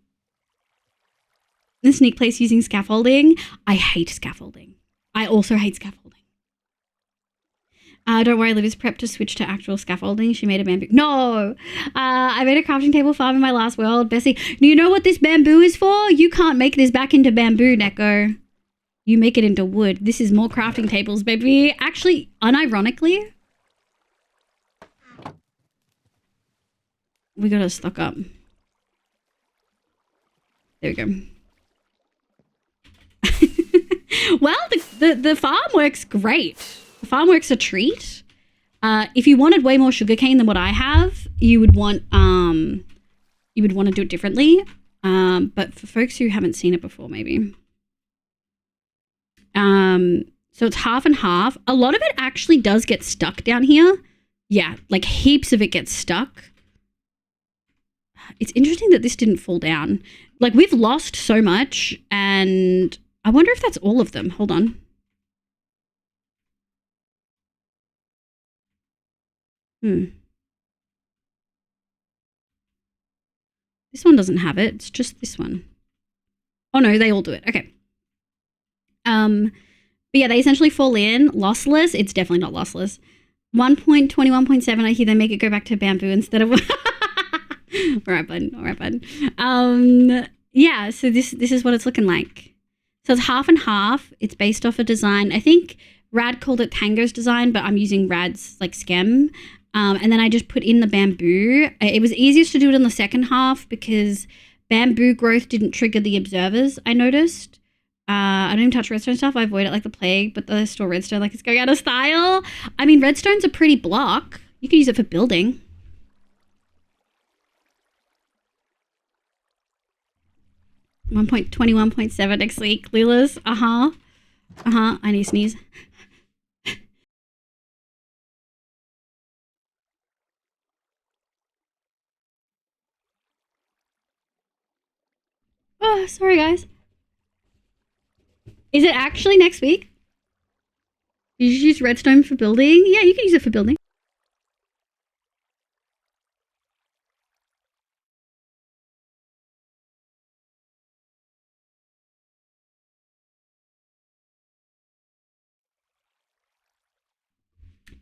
The sneak place using scaffolding. I hate scaffolding. I also hate scaffolding. Don't worry, Livy's prepped to switch to actual scaffolding. She made a bamboo. No! I made a crafting table farm in my last world. Bessie, do you know what this bamboo is for? You can't make this back into bamboo, Neko. You make it into wood. This is more crafting tables, baby. Actually, unironically, we gotta stock up. There we go. Well, the farm works great. The farm works a treat. If you wanted way more sugarcane than what I have, you would want to do it differently. But for folks who haven't seen it before, maybe. So it's half and half. A lot of it actually does get stuck down here. Yeah, like heaps of it gets stuck. It's interesting that this didn't fall down. Like, we've lost so much, and I wonder if that's all of them. Hold on. This one doesn't have it. It's just this one. Oh no, they all do it. Okay. But yeah, they essentially fall in. Lossless. It's definitely not lossless. 1.21.7. I hear they make it go back to bamboo instead of. All right, bud. All right, bud. Yeah. So this is what it's looking like. So it's half and half. It's based off a design. I think Rad called it Tango's design, but I'm using Rad's like stem. And then I just put in the bamboo. It was easiest to do it in the second half because bamboo growth didn't trigger the observers, I noticed. I don't even touch redstone stuff. I avoid it like the plague, but the store redstone like it's going out of style. I mean, redstone's a pretty block. You can use it for building. 1.21.7 next week. Lilas, I need to sneeze. Oh, sorry guys. Is it actually next week? Did you use redstone for building? Yeah, you can use it for building.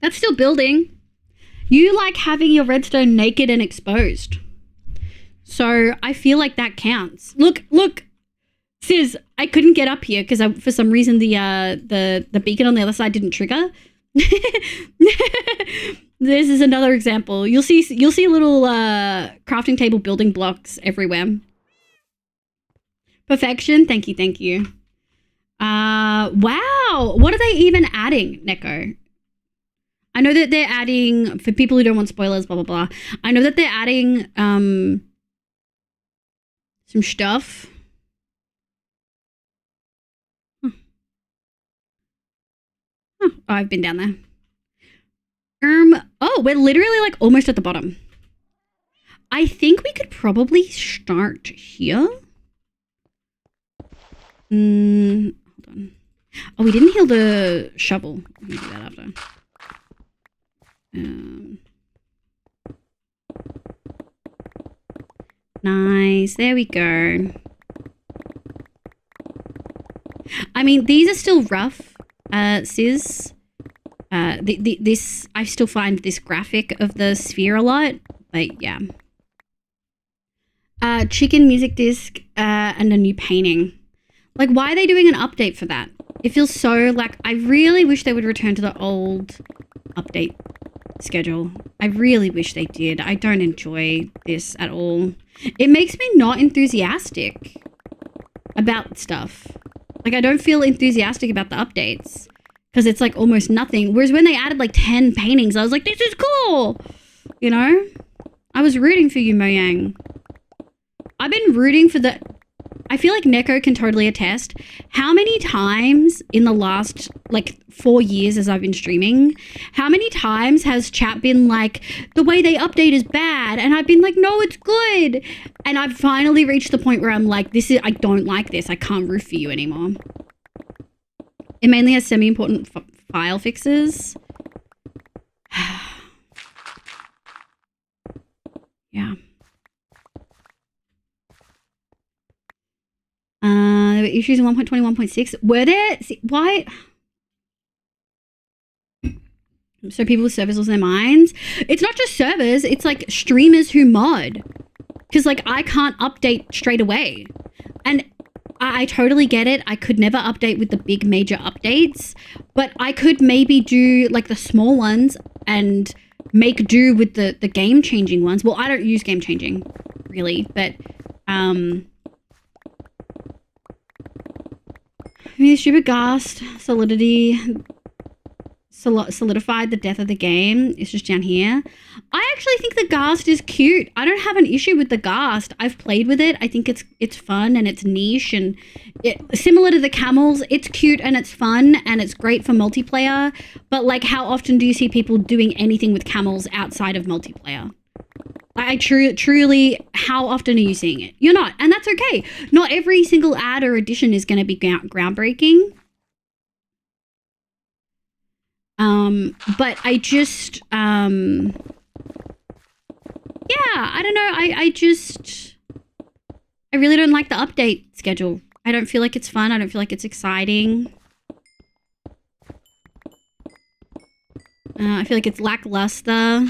That's still building. You like having your redstone naked and exposed. So I feel like that counts. Look. Sis, I couldn't get up here because for some reason the beacon on the other side didn't trigger. This is another example. You'll see little crafting table building blocks everywhere. Perfection. Thank you. Wow. What are they even adding, Neko? I know that they're adding, for people who don't want spoilers, blah, blah, blah. I know that they're adding some stuff. Oh, I've been down there. Oh, we're literally like almost at the bottom. I think we could probably start here. Hold on. Oh, we didn't heal the shovel. We can do that after. Nice. There we go. I mean, these are still rough, sis. This, I still find this graphic of the sphere a lot, but yeah. Chicken music disc, and a new painting. Like, why are they doing an update for that? It feels so, like, I really wish they would return to the old update schedule. I really wish they did. I don't enjoy this at all. It makes me not enthusiastic about stuff. Like, I don't feel enthusiastic about the updates because it's like almost nothing. Whereas when they added like 10 paintings, I was like, this is cool. You know? I was rooting for you, Mojang. I've been rooting for the... I feel like Neko can totally attest. How many times in the last like 4 years as I've been streaming, how many times has chat been like, the way they update is bad? And I've been like, no, it's good. And I've finally reached the point where I'm like, I don't like this. I can't root for you anymore. It mainly has semi-important file fixes. Yeah. There were issues in 1.21.6. Were there? See, why? So people with servers lose their minds. It's not just servers. It's like streamers who mod. Because like I can't update straight away. And I totally get it. I could never update with the big major updates. But I could maybe do like the small ones and make do with the game-changing ones. Well, I don't use game-changing, really. But, I mean, the stupid ghast solidified the death of the game. It's just down here. I actually think the ghast is cute. I don't have an issue with the ghast. I've played with it. I think it's fun and it's niche and similar to the camels. It's cute and it's fun and it's great for multiplayer. But like, how often do you see people doing anything with camels outside of multiplayer? I truly, how often are you seeing it? You're not, and that's okay. Not every single ad or addition is going to be groundbreaking. But I just, yeah, I don't know. I really don't like the update schedule. I don't feel like it's fun. I don't feel like it's exciting. I feel like it's lackluster.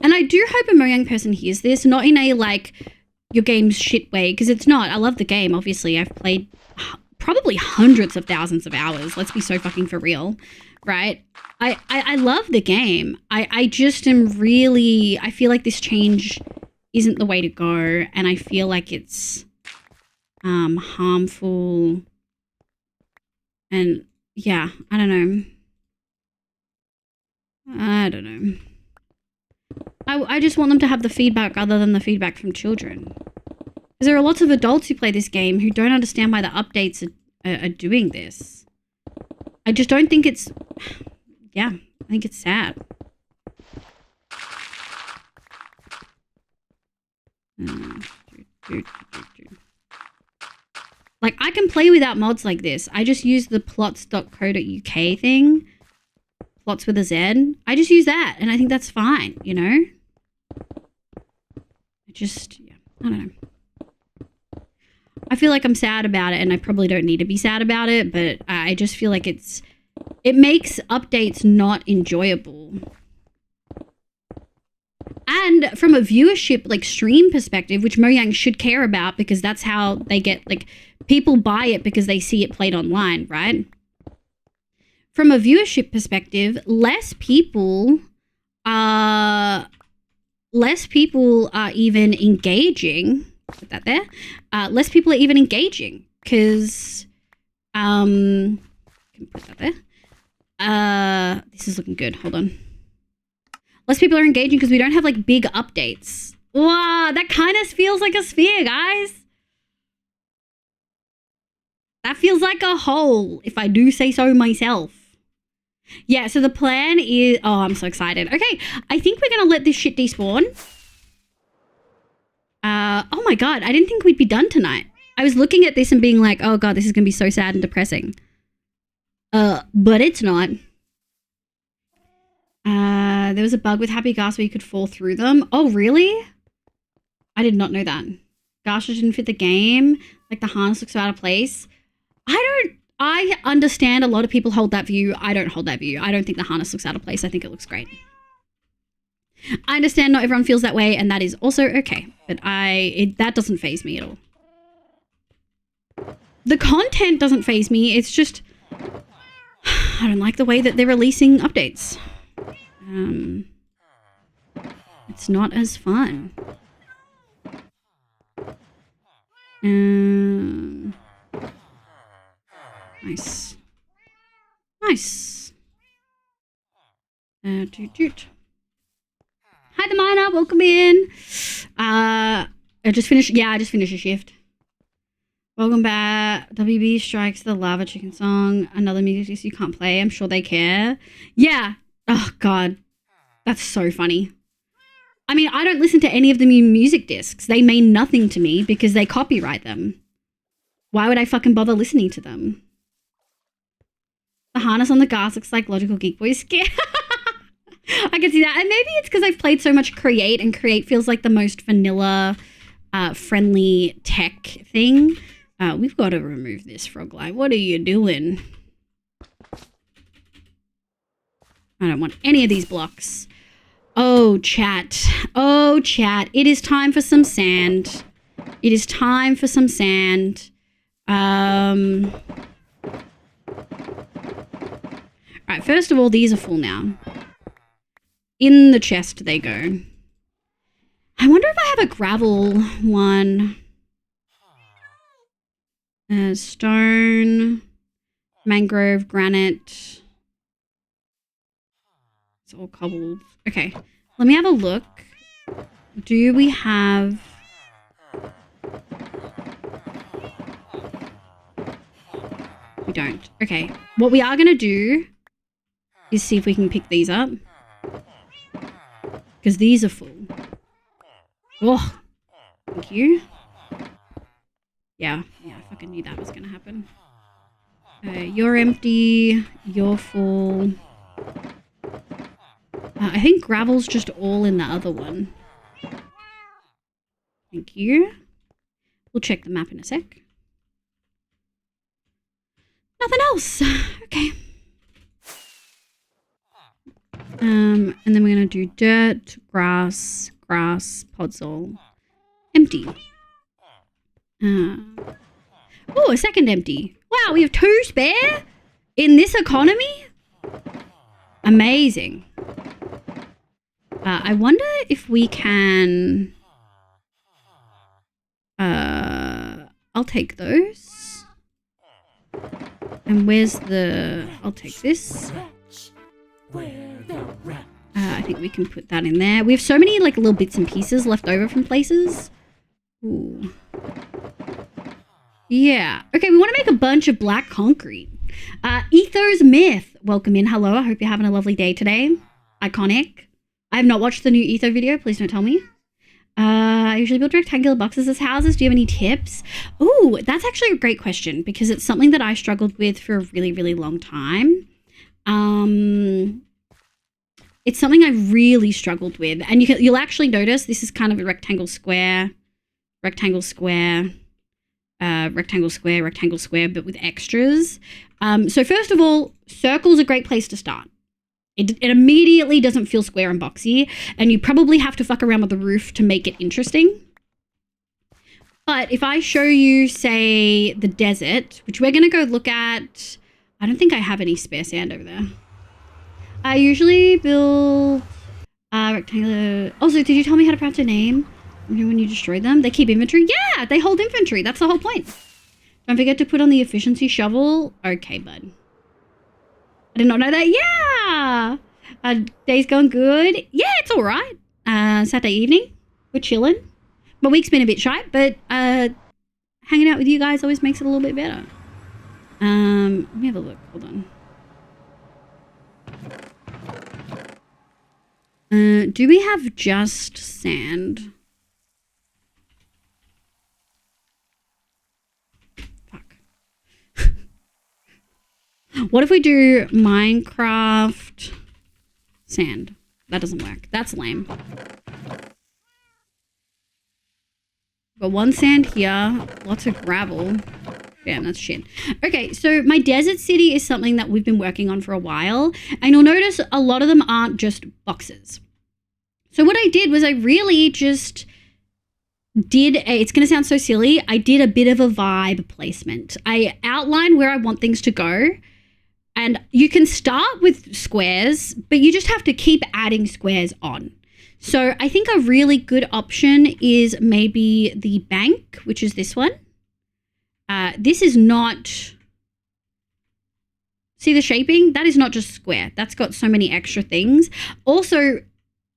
And I do hope a Mojang person hears this, not in a, like, your game's shit way, because it's not. I love the game, obviously. I've played probably hundreds of thousands of hours. Let's be so fucking for real, right? I love the game. I just am really... I feel like this change isn't the way to go, and I feel like it's harmful. And, yeah, I don't know. I just want them to have the feedback other than the feedback from children. Because there are lots of adults who play this game who don't understand why the updates are doing this. I just don't think it's... Yeah, I think it's sad. Like, I can play without mods like this. I just use the plots.co.uk thing. Plots with a Z. I just use that, and I think that's fine, you know? Yeah, I don't know. I feel like I'm sad about it, and I probably don't need to be sad about it, but I just feel like it makes updates not enjoyable. And from a viewership, like, stream perspective, which Mojang should care about because that's how they get, like, people buy it because they see it played online, right? From a viewership perspective, less people are even engaging. Put that there. Less people are even engaging because, can put that there. This is looking good. Hold on. Less people are engaging because we don't have like big updates. Wow, that kind of feels like a sphere, guys. That feels like a hole, if I do say so myself. Yeah, so the plan is... Oh, I'm so excited. Okay, I think we're going to let this shit despawn. Oh my god, I didn't think we'd be done tonight. I was looking at this and being like, oh god, this is going to be so sad and depressing. But it's not. There was a bug with Happy Gas where you could fall through them. Oh, really? I did not know that. Gosh, didn't fit the game. Like, the harness looks so out of place. I understand a lot of people hold that view. I don't hold that view. I don't think the harness looks out of place. I think it looks great. I understand not everyone feels that way, and that is also okay. But that doesn't faze me at all. The content doesn't faze me. It's just... I don't like the way that they're releasing updates. It's not as fun. Nice. Nice. Doot. Hi, the miner. Welcome in. I just finished a shift. Welcome back. WB strikes the Lava Chicken song. Another music disc you can't play. I'm sure they care. Yeah. Oh, God. That's so funny. I mean, I don't listen to any of the new music discs. They mean nothing to me because they copyright them. Why would I fucking bother listening to them? The harness on the gas looks like Logical Geek Boy's skin. I can see that. And maybe it's because I've played so much Create, and Create feels like the most vanilla, friendly tech thing. We've got to remove this, Frogline. What are you doing? I don't want any of these blocks. Oh, chat. Oh, chat. It is time for some sand. It is time for some sand. Alright, first of all, these are full now. In the chest they go. I wonder if I have a gravel one. Stone, mangrove, granite. It's all cobbled. Okay, let me have a look. Do we have... We don't. Okay, what we are going to do is see if we can pick these up. Because these are full. Oh, thank you. Yeah, I fucking knew that was going to happen. You're empty. You're full. I think gravel's just all in the other one. Thank you. We'll check the map in a sec. Nothing else. Okay. And then we're going to do dirt, grass, podzol, empty. Oh, a second empty. Wow, we have 2 spare in this economy? Amazing. I wonder if we can... I'll take those. And where's the... I'll take this. I think we can put that in there. We have so many like little bits and pieces left over from places. Ooh. Yeah. Okay, we want to make a bunch of black concrete. Ethos Myth, welcome in. Hello, I hope you're having a lovely day today. Iconic. I have not watched the new Etho video. Please don't tell me. I usually build rectangular boxes as houses. Do you have any tips? Ooh, that's actually a great question because it's something that I struggled with for a really, really long time. It's something I really struggled with. And you'll actually notice this is kind of a rectangle, square, but with extras. So first of all, circle's a great place to start. It immediately doesn't feel square and boxy, and you probably have to fuck around with the roof to make it interesting. But if I show you, say, the desert, which we're going to go look at, I don't think I have any spare sand over there. I usually build rectangular. Also, did you tell me how to pronounce your name when you destroyed them? They keep inventory? Yeah, they hold inventory. That's the whole point. Don't forget to put on the efficiency shovel. Okay, bud. I did not know that. Yeah. Day's going good. Yeah, it's all right. Saturday evening. We're chilling. My week's been a bit shy, but hanging out with you guys always makes it a little bit better. Let me have a look. Hold on. Do we have just sand? Fuck. What if we do Minecraft sand? That doesn't work. That's lame. Got one sand here. Lots of gravel. Damn, that's shit. Okay, so my desert city is something that we've been working on for a while. And you'll notice a lot of them aren't just boxes. So what I did was I really just it's going to sound so silly. I did a bit of a vibe placement. I outlined where I want things to go. And you can start with squares, but you just have to keep adding squares on. So I think a really good option is maybe the bank, which is this one. This is not, see the shaping? That is not just square. That's got so many extra things. Also,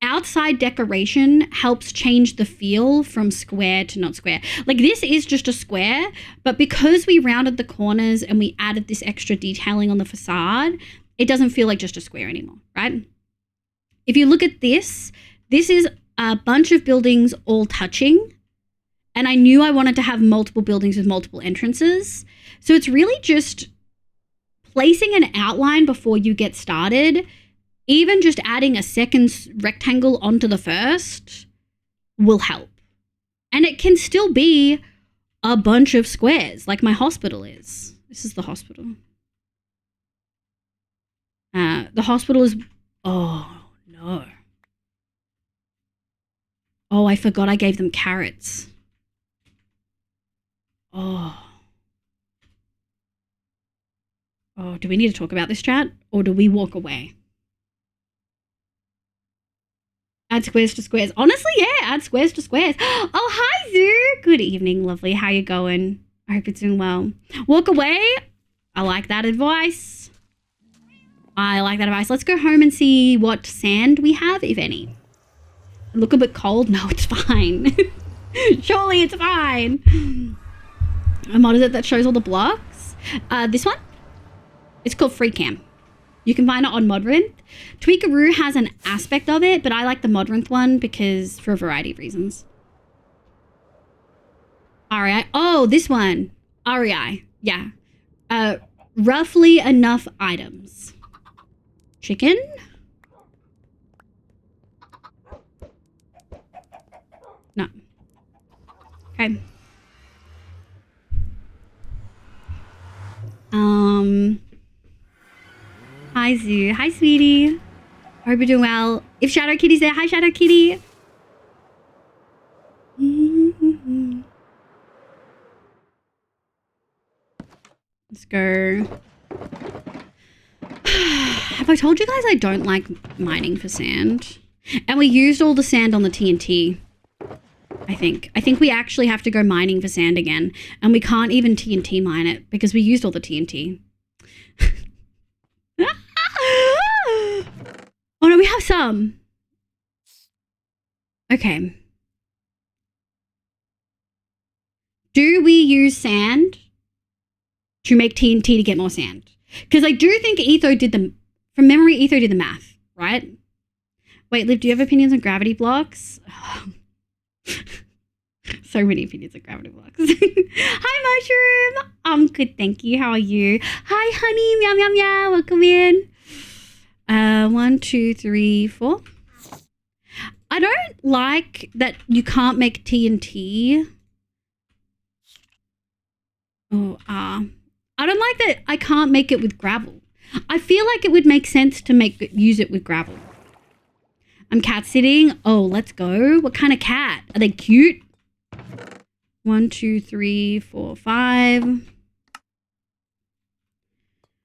outside decoration helps change the feel from square to not square. Like this is just a square, but because we rounded the corners and we added this extra detailing on the facade, it doesn't feel like just a square anymore, right? If you look at this is a bunch of buildings all touching. And I knew I wanted to have multiple buildings with multiple entrances. So it's really just placing an outline before you get started. Even just adding a second rectangle onto the first will help. And it can still be a bunch of squares like my hospital is. This is the hospital. The hospital is, oh no. Oh, I forgot I gave them carrots. Oh, do we need to talk about this, chat? Or do we walk away? Add squares to squares. Honestly, yeah, add squares to squares. Oh, hi, Zoo. Good evening, lovely. How you going? I hope you're doing well. Walk away. I like that advice. Let's go home and see what sand we have, if any. Look a bit cold. No, it's fine. Surely it's fine. And what is it that shows all the blocks? This one? It's called Free Cam. You can find it on Modrinth. Tweakaroo has an aspect of it, but I like the Modrinth one because for a variety of reasons. REI. Oh, this one. REI. Yeah. Roughly enough items. Chicken. No. Okay. Hi, Zoo. Hi, sweetie. Hope you're doing well. If Shadow Kitty's there, hi, Shadow Kitty. Let's go. Have I told you guys I don't like mining for sand? And we used all the sand on the TNT. I think we actually have to go mining for sand again. And we can't even TNT mine it because we used all the TNT. Oh no, we have some. Okay. Do we use sand to make TNT to get more sand? Because I do think from memory, Etho did the math, right? Wait, Liv, do you have opinions on gravity blocks? So many opinions on gravity blocks. Hi, Mushroom. I'm good, thank you. How are you? Hi, honey. Meow, meow, meow. Welcome in. 1, 2, 3, 4. I don't like that you can't make TNT. I don't like that I can't make it with gravel. I feel like it would make sense to use it with gravel. I'm cat sitting. Oh, let's go. What kind of cat? Are they cute? 1, 2, 3, 4, 5.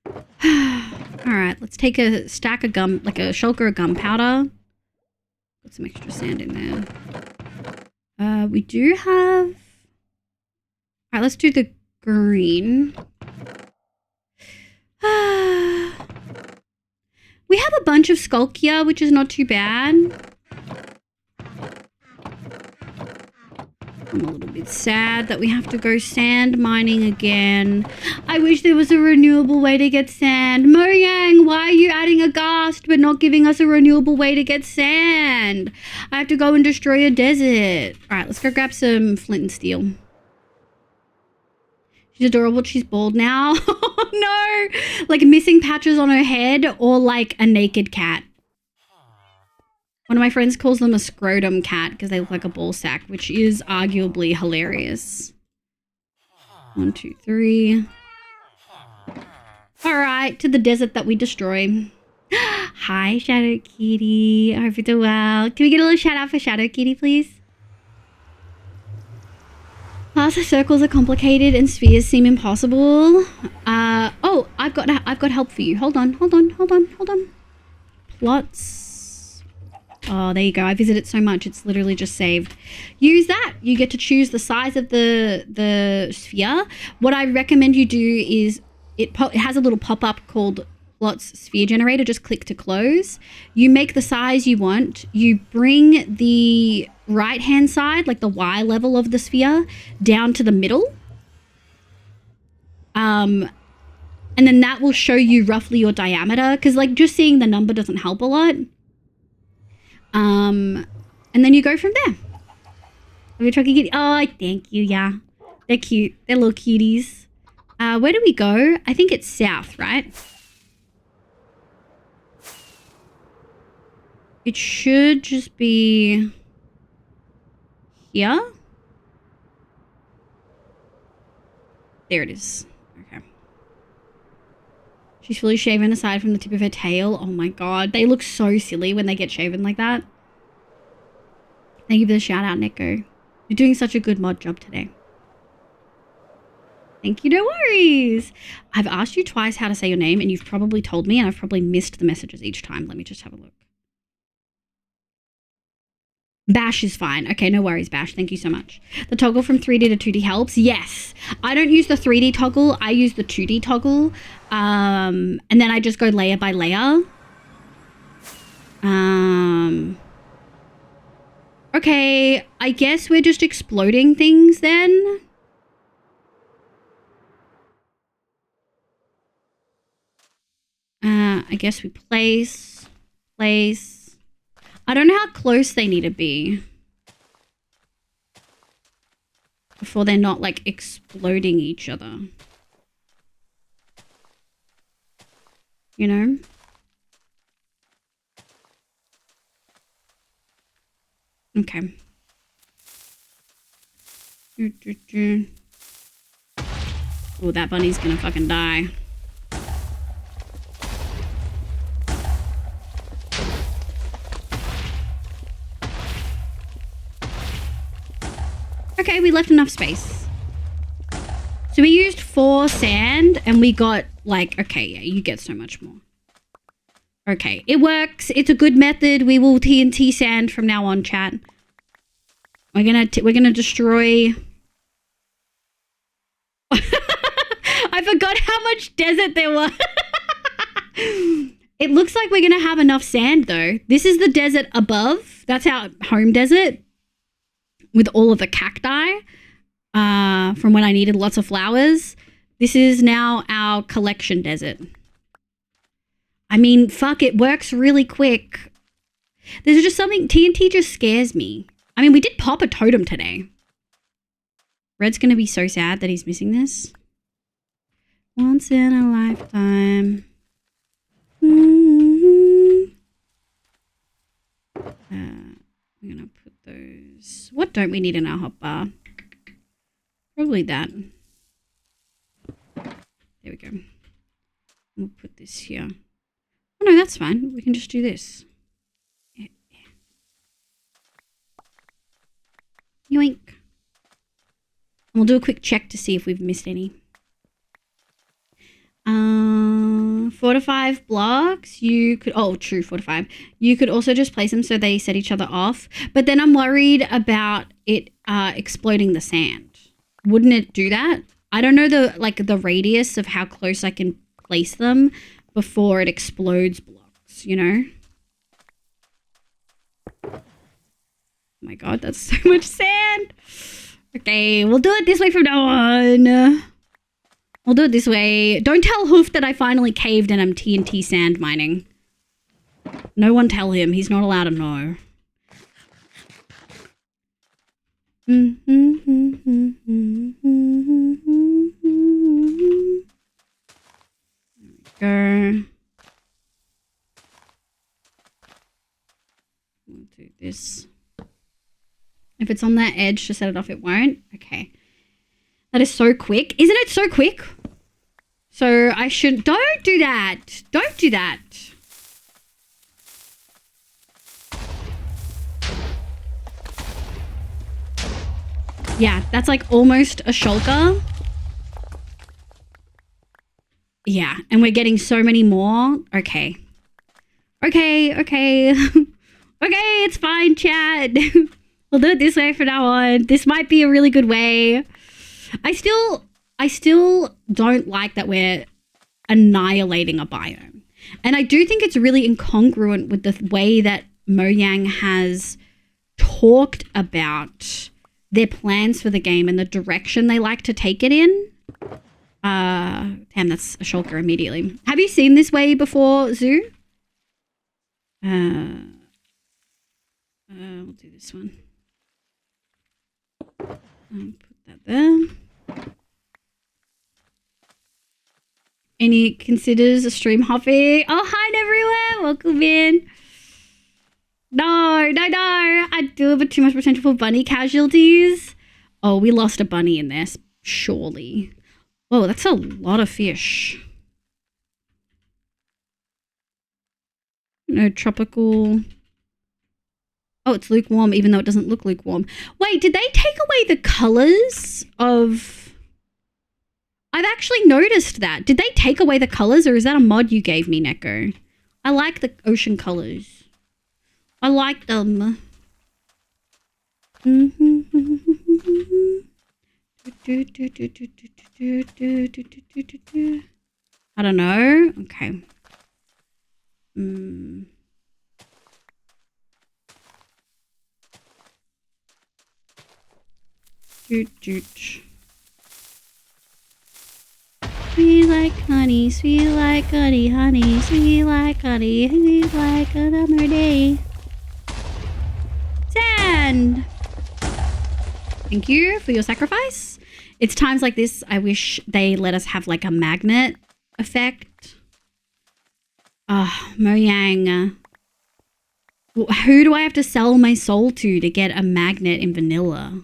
All right, let's take a stack of gum, like a shulker of gunpowder. Put some extra sand in there. We do have... All right, let's do the green. We have a bunch of skulkia, which is not too bad. I'm a little bit sad that we have to go sand mining again. I wish there was a renewable way to get sand. Mojang, why are you adding a ghast but not giving us a renewable way to get sand? I have to go and destroy a desert. All right, let's go grab some flint and steel. She's adorable. She's bald now. Oh, no. Like missing patches on her head or like a naked cat. One of my friends calls them a scrotum cat because they look like a ball sack, which is arguably hilarious. 1, 2, 3. All right, to the desert that we destroy. Hi, Shadow Kitty. I hope you're doing well. Can we get a little shout out for Shadow Kitty, please? Plus, circles are complicated and spheres seem impossible. Oh, I've got help for you. Hold on. Plots. Oh, there you go. I visit it so much, it's literally just saved. Use that. You get to choose the size of the sphere. What I recommend you do is it has a little pop-up called Plots Sphere Generator. Just click to close. You make the size you want. You bring the right-hand side, like the Y level of the sphere, down to the middle. And then that will show you roughly your diameter, because like just seeing the number doesn't help a lot. And then you go from there. Are we trying to get... Oh, thank you, yeah. They're cute. They're little cuties. Where do we go? I think it's south, right? It should just be... here? There it is. Okay. She's fully shaven aside from the tip of her tail. Oh my god. They look so silly when they get shaven like that. Thank you for the shout out, Neko. You're doing such a good mod job today. Thank you, no worries. I've asked you twice how to say your name and you've probably told me and I've probably missed the messages each time. Let me just have a look. Bash is fine. Okay, no worries, Bash. Thank you so much. The toggle from 3D to 2D helps. Yes. I don't use the 3D toggle. I use the 2D toggle. And then I just go layer by layer. Okay, I guess we're just exploding things then. I guess we place. I don't know how close they need to be before they're not like exploding each other. You know? Okay. Oh, that bunny's gonna fucking die. Okay, we left enough space. So we used 4 sand and we got like, okay, yeah, you get so much more. Okay, it works. It's a good method. We will TNT sand from now on, chat. We're gonna destroy. I forgot how much desert there was. It looks like we're gonna have enough sand though. This is the desert above. That's our home desert with all of the cacti. from when I needed lots of flowers. This is now our collection desert. I mean, fuck, it works really quick. There's just something, TNT just scares me. I mean, we did pop a totem today. Red's gonna be so sad that he's missing this. Once in a lifetime. I'm gonna put those. What don't we need in our hotbar? Probably that. There we go. We'll put this here. Oh no, that's fine. We can just do this. Yeah. Yoink. And we'll do a quick check to see if we've missed any. 4 to 5 blocks. You could, oh, true, 4 to 5. You could also just place them so they set each other off. But then I'm worried about it exploding the sand. Wouldn't it do that? I don't know the radius of how close I can place them before it explodes blocks, you know? Oh my god, that's so much sand. Okay, we'll do it this way from now on. We'll do it this way. Don't tell Hoof that I finally caved and I'm TNT sand mining. No one tell him. He's not allowed to know. There we go. We'll do this. If it's on that edge to set it off, it won't. Okay. That is so quick. Isn't it so quick? So I should... Don't do that. Don't do that. Yeah, that's like almost a shulker. Yeah, and we're getting so many more. Okay. Okay, okay. Okay, it's fine, chat. We'll do it this way from now on. This might be a really good way. I still don't like that we're annihilating a biome. And I do think it's really incongruent with the way that Mojang has talked about their plans for the game and the direction they like to take it in. Damn, that's a shulker immediately. Have you seen this way before, Zoo? We'll do this one. Put that there. Any considers a stream hopping? Oh, hi everywhere. Welcome in. No. I do have too much potential for bunny casualties. Oh, we lost a bunny in this, surely. Whoa, that's a lot of fish. No tropical. Oh, it's lukewarm, even though it doesn't look lukewarm. Wait, did they take away the colors of... I've actually noticed that. Did they take away the colors, or is that a mod you gave me, Neko? I like the ocean colors. I like them. I don't know. Okay. Sweet like honey, sweet like honey, honey, sweet like honey, sweet like a summer day. Sand! Thank you for your sacrifice. It's times like this I wish they let us have like a magnet effect. Mojang. Who do I have to sell my soul to get a magnet in vanilla?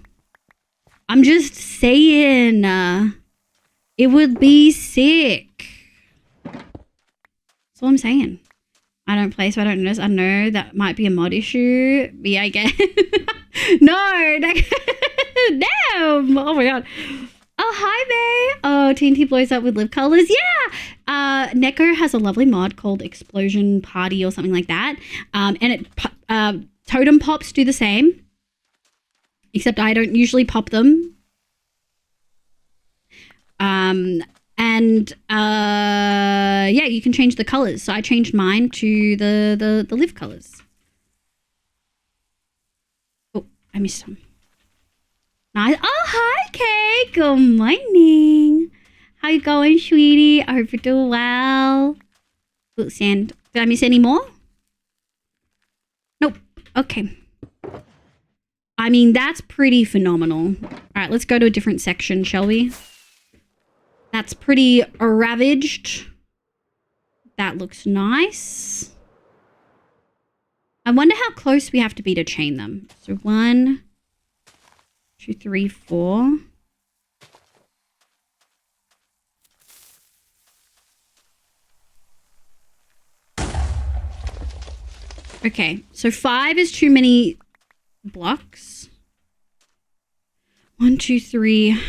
I'm just saying. It would be sick. That's all I'm saying. I don't play, so I don't know. I know that might be a mod issue. Yeah, I guess. No. Damn. Oh my god. Oh, hi, May. Oh, TNT blows up with live colors. Yeah. Neko has a lovely mod called Explosion Party or something like that. And it totem pops do the same. Except I don't usually pop them. Yeah, you can change the colors. So I changed mine to the live colors. Oh, I missed some. Nice. Oh, hi, Kay. Good morning. How you going, sweetie? I hope you're doing well. Oh, sand. Did I miss any more? Nope. Okay. I mean, that's pretty phenomenal. All right, let's go to a different section, shall we? That's pretty ravaged. That looks nice. I wonder how close we have to be to chain them. So 1, 2, 3, 4. Okay, so 5 is too many blocks. 1, 2, 3.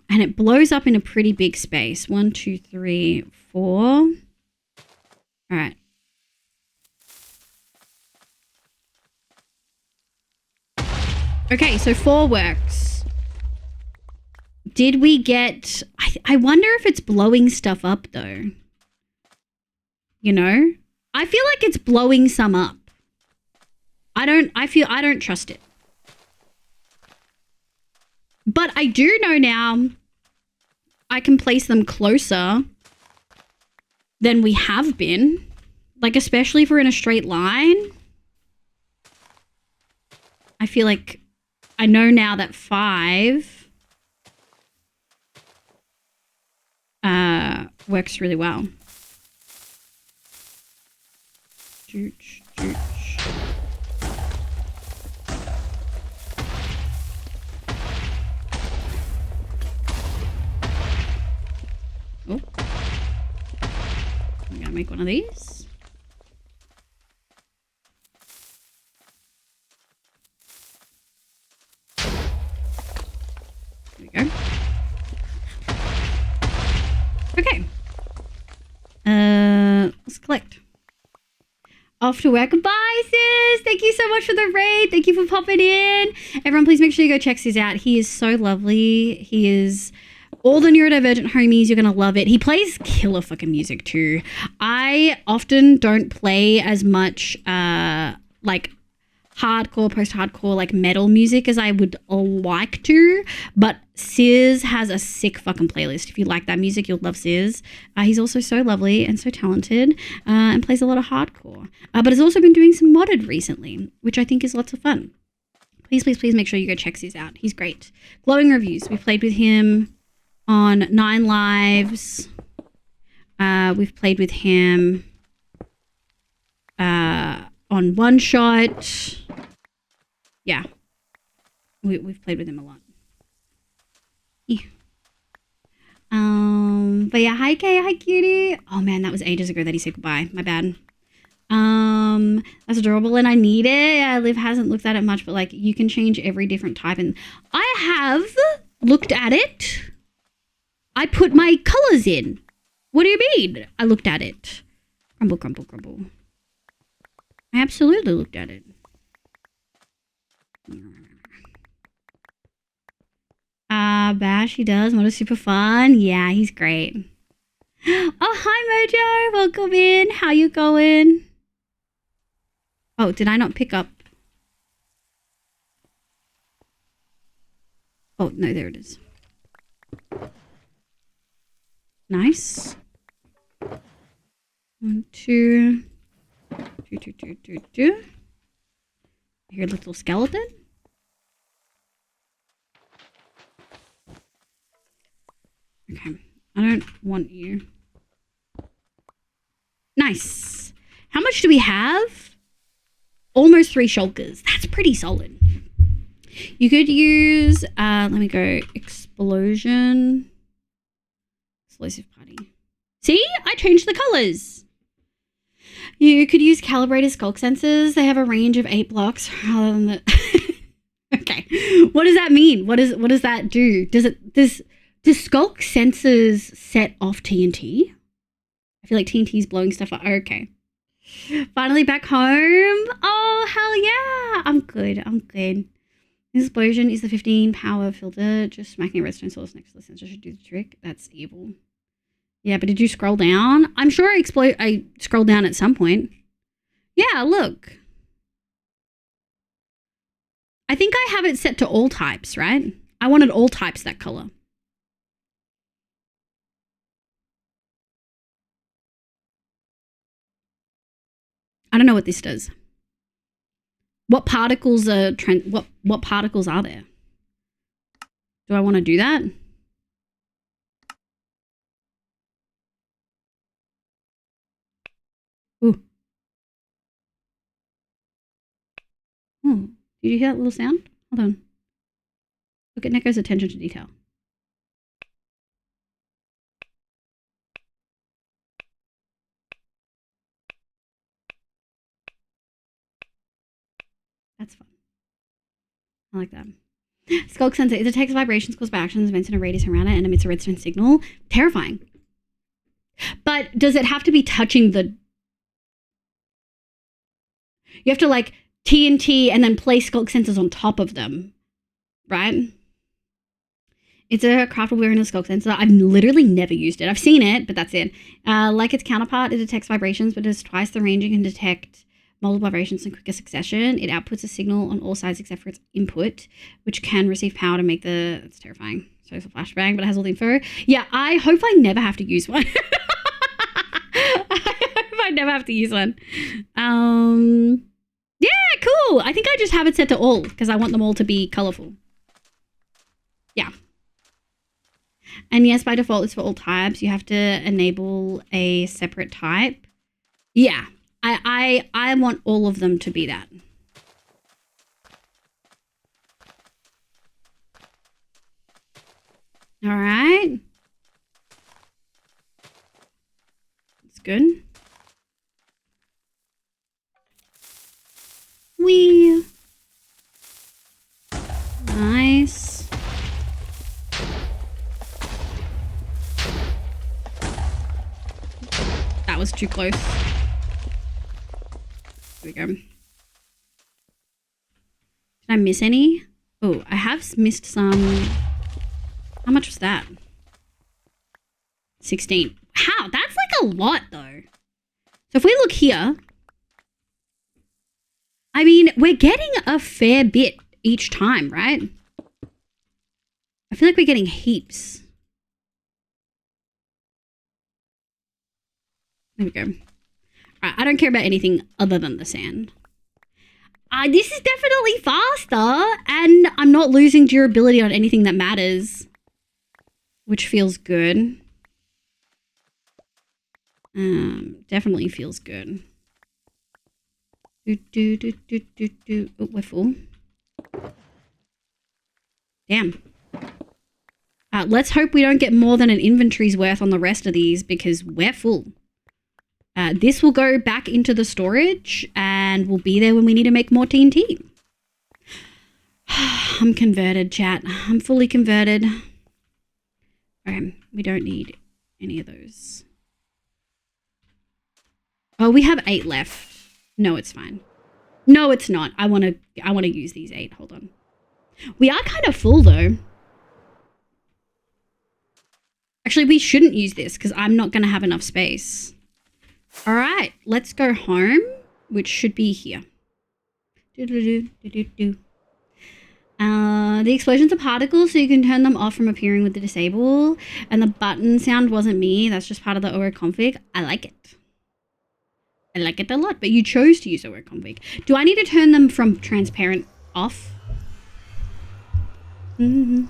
And it blows up in a pretty big space. 1, 2, 3, 4. All right. Okay, so 4 works. Did we get... I wonder if it's blowing stuff up, though. You know? I feel like it's blowing some up. I don't trust it. But I do know now I can place them closer than we have been. Like, especially if we're in a straight line. I feel like I know now that 5 works really well. Dooch, dooch. Oh. I'm gonna make one of these. There we go. Okay. Let's collect. Off to work. Bye, sis. Thank you so much for the raid. Thank you for popping in. Everyone, please make sure you go check sis out. He is so lovely. He is all the neurodivergent homies. You're going to love it. He plays killer fucking music too. I often don't play as much like hardcore, post-hardcore, like metal music as I would like to, but Sis has a sick fucking playlist. If you like that music, you'll love Sis. He's also so lovely and so talented and plays a lot of hardcore, but has also been doing some modded recently, which I think is lots of fun. Please, please, please make sure you go check Sis out. He's great. Glowing reviews. We played with him on 9 Lives. We've played with him on One Shot. Yeah. We've played with him a lot. Yeah. But yeah, hi Kay, hi cutie. Oh man, that was ages ago that he said goodbye. My bad. That's adorable and I need it. Yeah, Liv hasn't looked at it much, but like you can change every different type and I have looked at it. I put my colors in. What do you mean? I looked at it. Crumble, crumble, crumble. I absolutely looked at it. Bash, he does. What is super fun. Yeah, he's great. Oh, hi Mojo. Welcome in. How you going? Oh, did I not pick up? Oh, no, there it is. Nice. 1, 2. 2, 2, 2, 2, 2. Your little skeleton. Okay, I don't want you. Nice. How much do we have? Almost 3 shulkers. That's pretty solid. You could use, let me go, explosion. Explosive party. See? I changed the colors. You could use calibrated skulk sensors. They have a range of 8 blocks rather than the... Okay. What does that mean? What does that do? Do skulk sensors set off TNT? I feel like TNT is blowing stuff up. Okay. Finally back home. Oh, hell yeah. I'm good. I'm good. This explosion is the 15 power filter. Just smacking a redstone source next to the sensor should do the trick. That's evil. Yeah, but did you scroll down? I'm sure I scrolled down at some point. Yeah, look. I think I have it set to all types, right? I wanted all types that color. I don't know what this does. What particles are what particles are there? Do I want to do that? Ooh. Oh, did you hear that little sound? Hold on. Look at Neko's attention to detail. That's fun. I like that. Skulk sensor. It detects vibrations caused by actions, events in a radius around it, and emits a redstone signal. Terrifying. But does it have to be touching the... You have to like TNT and then place skulk sensors on top of them, right? It's a craftable variant of skulk sensor. I've literally never used it. I've seen it, but that's it. Like its counterpart, it detects vibrations, but it has twice the range and can detect multiple vibrations in quicker succession. It outputs a signal on all sides except for its input, which can receive power to make the... It's terrifying. So it's a flashbang, but it has all the info. Yeah, I hope I never have to use one. I hope I never have to use one. Yeah, cool. I think I just have it set to all because I want them all to be colorful. Yeah. And yes, by default, it's for all types. You have to enable a separate type. Yeah, I want all of them to be that. All right. That's good. Wee. Nice. That was too close. Here we go. Did I miss any? Oh, I have missed some. How much was that? 16. How? That's like a lot though. So if we look here, I mean, we're getting a fair bit each time, right? I feel like we're getting heaps. There we go. All right, I don't care about anything other than the sand. This is definitely faster, and I'm not losing durability on anything that matters, which feels good. Definitely feels good. Oh, we're full. Damn. Let's hope we don't get more than an inventory's worth on the rest of these because we're full. This will go back into the storage and we'll be there when we need to make more TNT. I'm converted, chat. I'm fully converted. Okay, we don't need any of those. Oh, we have 8 left. No, it's fine. No, it's not. I want to use these 8. Hold on. We are kind of full though. Actually, we shouldn't use this because I'm not going to have enough space. All right, let's go home, which should be here. The explosions are particles, so you can turn them off from appearing with the disable. And the button sound wasn't me. That's just part of the OO config. I like it. I like it a lot, but you chose to use OO config. Do I need to turn them from transparent off? I'm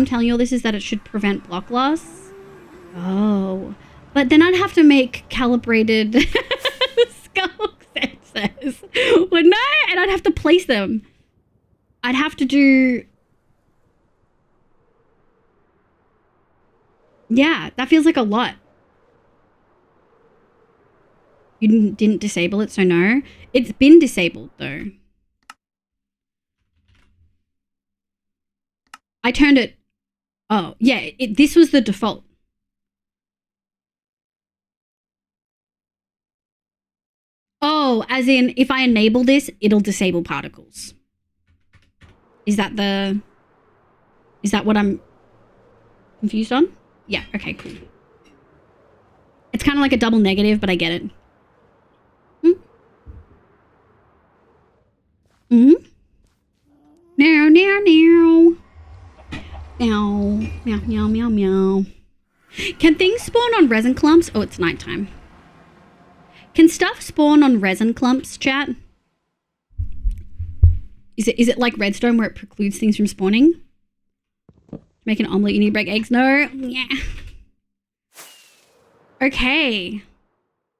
telling you all this is that it should prevent block loss. Oh, but then I'd have to make calibrated skull sensors, wouldn't I? And I'd have to place them. I'd have to do... Yeah, that feels like a lot. You didn't disable it, so no. It's been disabled, though. I turned it... Oh, yeah, this was the default. Oh, as in, if I enable this, it'll disable particles. Is that what I'm confused on? Yeah, okay, cool. It's kind of like a double negative, but I get it. Meow, meow, meow, meow. Can things spawn on resin clumps? Oh, it's nighttime. Can stuff spawn on resin clumps, chat? Is it like redstone where it precludes things from spawning? Make an omelet, you need to break eggs? No. Yeah. Okay.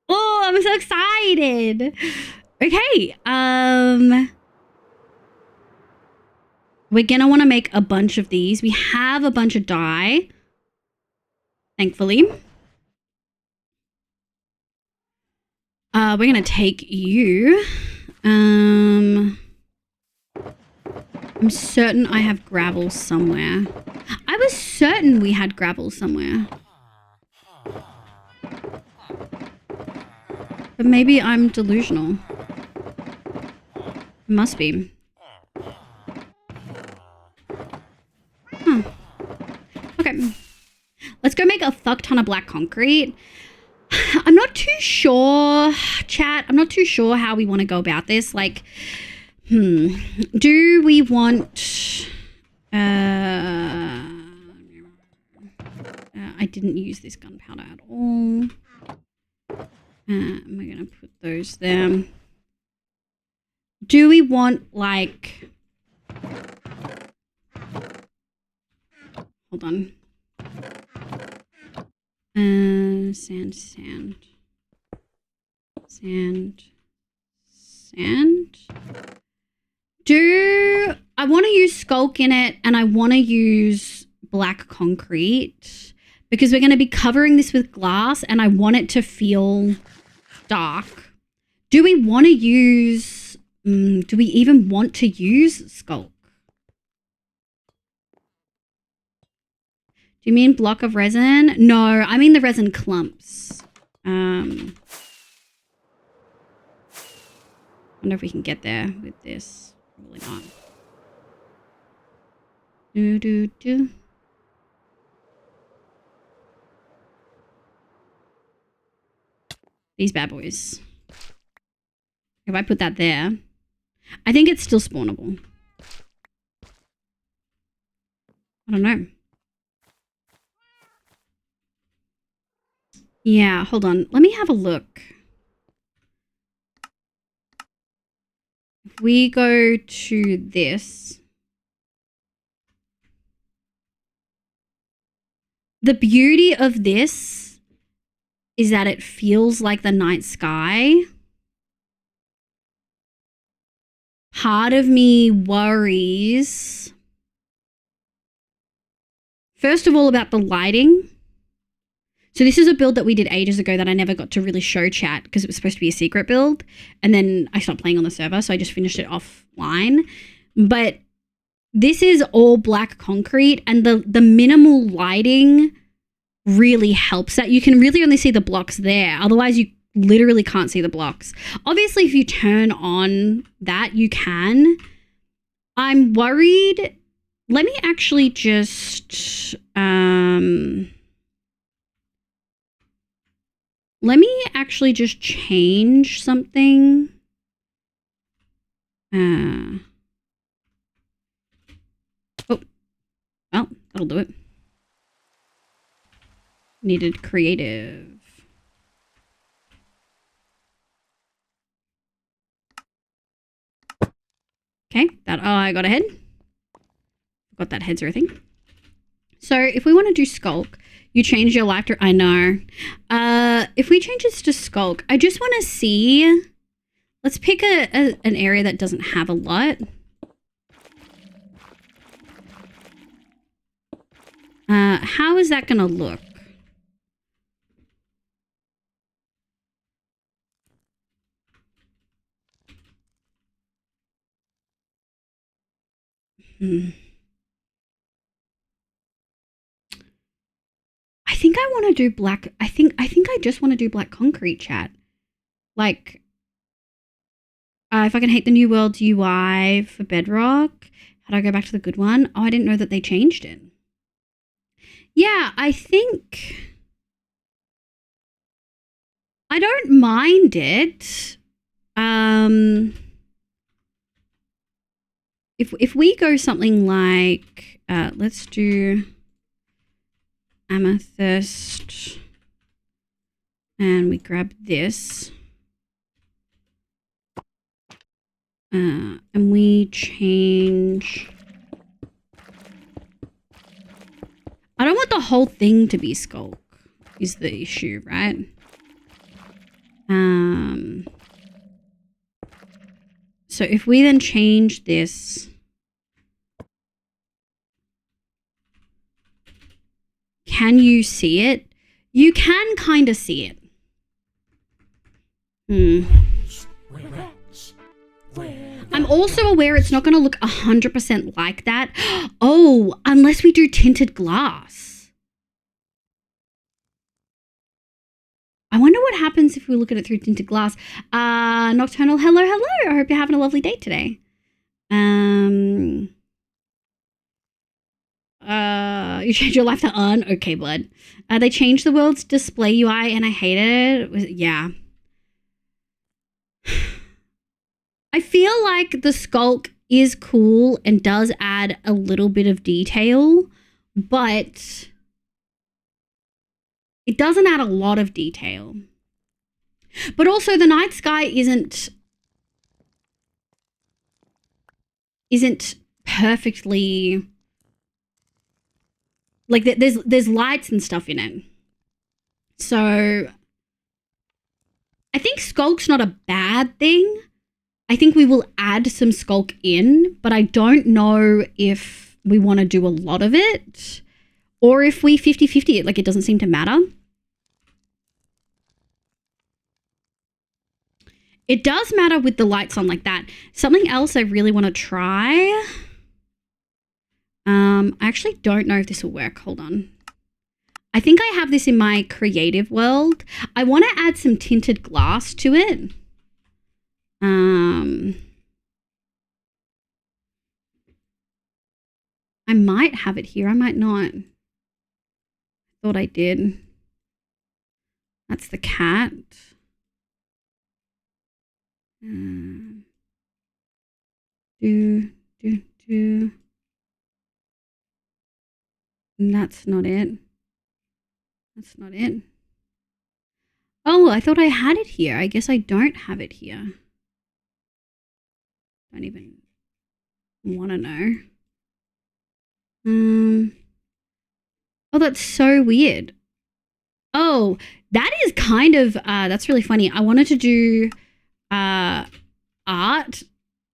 Oh, I'm so excited. Okay. We're gonna want to make a bunch of these. We have a bunch of dye, thankfully. We're gonna take you. I'm certain I have gravel somewhere. I was certain we had gravel somewhere. But maybe I'm delusional. It must be. Huh. Okay. Let's go make a fuck ton of black concrete. I'm not too sure, chat. I'm not too sure how we want to go about this. Like, do we want... I didn't use this gunpowder at all. We're going to put those there. Do we want, like... Hold on. Sand. I want to use skulk in it, and I want to use black concrete because we're going to be covering this with glass, and I want it to feel dark. Do we want to use... do we even want to use skulk? Do you mean block of resin? No, I mean the resin clumps. Wonder if we can get there with this. Probably not. Do. These bad boys. If I put that there, I think it's still spawnable. I don't know. Yeah, hold on. Let me have a look. If we go to this. The beauty of this is that it feels like the night sky. Part of me worries, first of all, about the lighting. So this is a build that we did ages ago that I never got to really show chat because it was supposed to be a secret build. And then I stopped playing on the server, so I just finished it offline. But this is all black concrete, and the minimal lighting really helps that. You can really only see the blocks there. Otherwise, you literally can't see the blocks. Obviously, if you turn on that, you can. I'm worried. Let me actually just... Let me actually just change something. Oh, well, that'll do it. Needed creative. Okay, I got a head. Got that heads or thing. So if we want to do skulk, you change your life to... I know. If we change this to skulk, I just want to see... Let's pick an area that doesn't have a lot. How is that going to look? I think I want to do black. I think I just want to do black concrete, chat. Like, if I can hate the New World UI for Bedrock, how do I go back to the good one? Oh, I didn't know that they changed it. Yeah, I think I don't mind it. If we go something like, let's do amethyst. And we grab this. And we change. I don't want the whole thing to be skulk, is the issue, right? So if we then change this. Can you see it? You can kind of see it. I'm also aware it's not going to look 100% like that. Oh, unless we do tinted glass. I wonder what happens if we look at it through tinted glass. Nocturnal, hello, hello. I hope you're having a lovely day today. You change your life to on? Okay, blood. They changed the world's display UI and I hated it. Yeah. I feel like the skulk is cool and does add a little bit of detail, but it doesn't add a lot of detail. But also the night sky isn't perfectly, like there's lights and stuff in it. So I think skulk's not a bad thing. I think we will add some skulk in, but I don't know if we want to do a lot of it or if we 50-50 it, like it doesn't seem to matter. It does matter with the lights on like that. Something else I really want to try. I actually don't know if this will work. Hold on. I think I have this in my creative world. I want to add some tinted glass to it. I might have it here. I might not. Thought I did. That's the cat. That's not it. That's not it. Oh, I thought I had it here. I guess I don't have it here. Don't even want to know. Oh, that's so weird. Oh, that is kind of, that's really funny. I wanted to do art.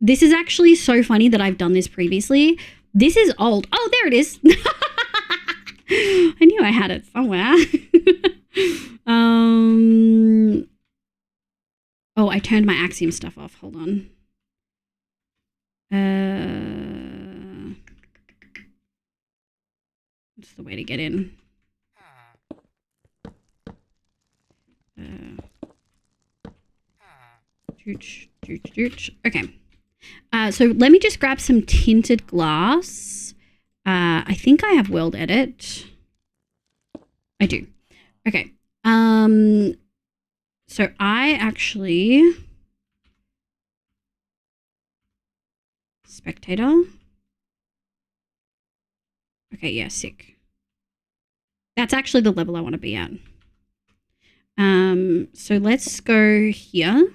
This is actually so funny that I've done this previously. This is old. Oh, there it is. I knew I had it somewhere. Oh, I turned my Axiom stuff off. Hold on. What's the way to get in? Okay. So let me just grab some tinted glass. I think I have world edit. I do. Okay. So I actually spectator. Okay, yeah, sick. That's actually the level I want to be at. So let's go here.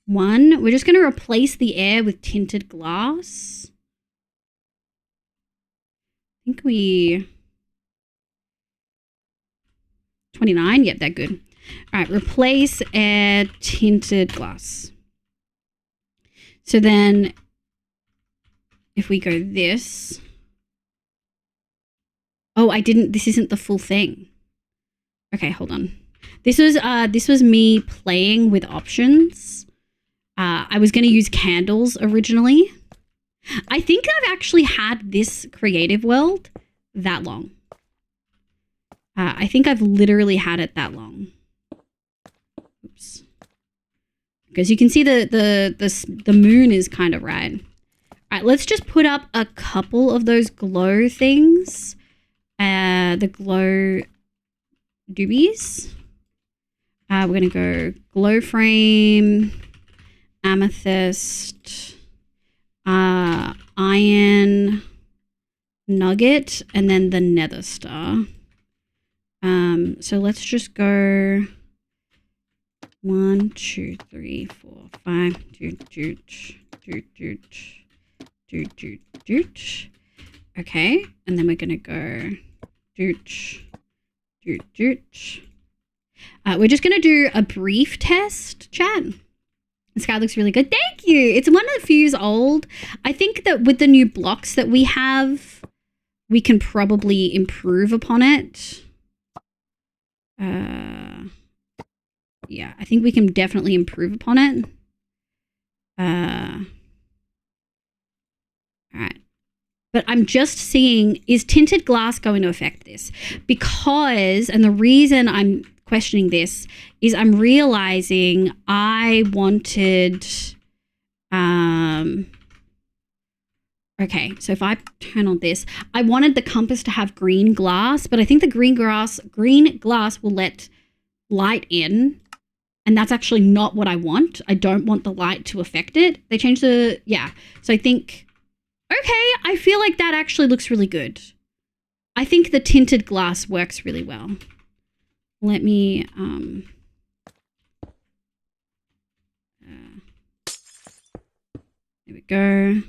One, we're just going to replace the air with tinted glass. I think we... 29, yep, they're good. All right, replace air tinted glass. So then if we go this... Oh, I didn't, this isn't the full thing. Okay, hold on. This was me playing with options. I was going to use candles originally. I think I've actually had this creative world that long. I think I've literally had it that long. Oops. Because you can see the moon is kind of red. All right, let's just put up a couple of those glow things. The glow doobies. We're going to go glow frame, amethyst, iron nugget, and then the nether star. So let's just go 1, 2, 3, 4, 5. Okay, and then we're gonna go we're just gonna do a brief test, chat. The sky looks really good. Thank you. It's one of the few years old. I think that with the new blocks that we have, we can probably improve upon it. Yeah, I think we can definitely improve upon it. All right. But I'm just seeing, is tinted glass going to affect this? Because, and the reason I'm questioning this is I'm realizing I wanted, okay, so if I turn on this, I wanted the compass to have green glass, but I think the green glass will let light in, and that's actually not what I want. I don't want the light to affect it. They changed the, yeah. So I think, okay, I feel like that actually looks really good. I think the tinted glass works really well. Let me, there we go.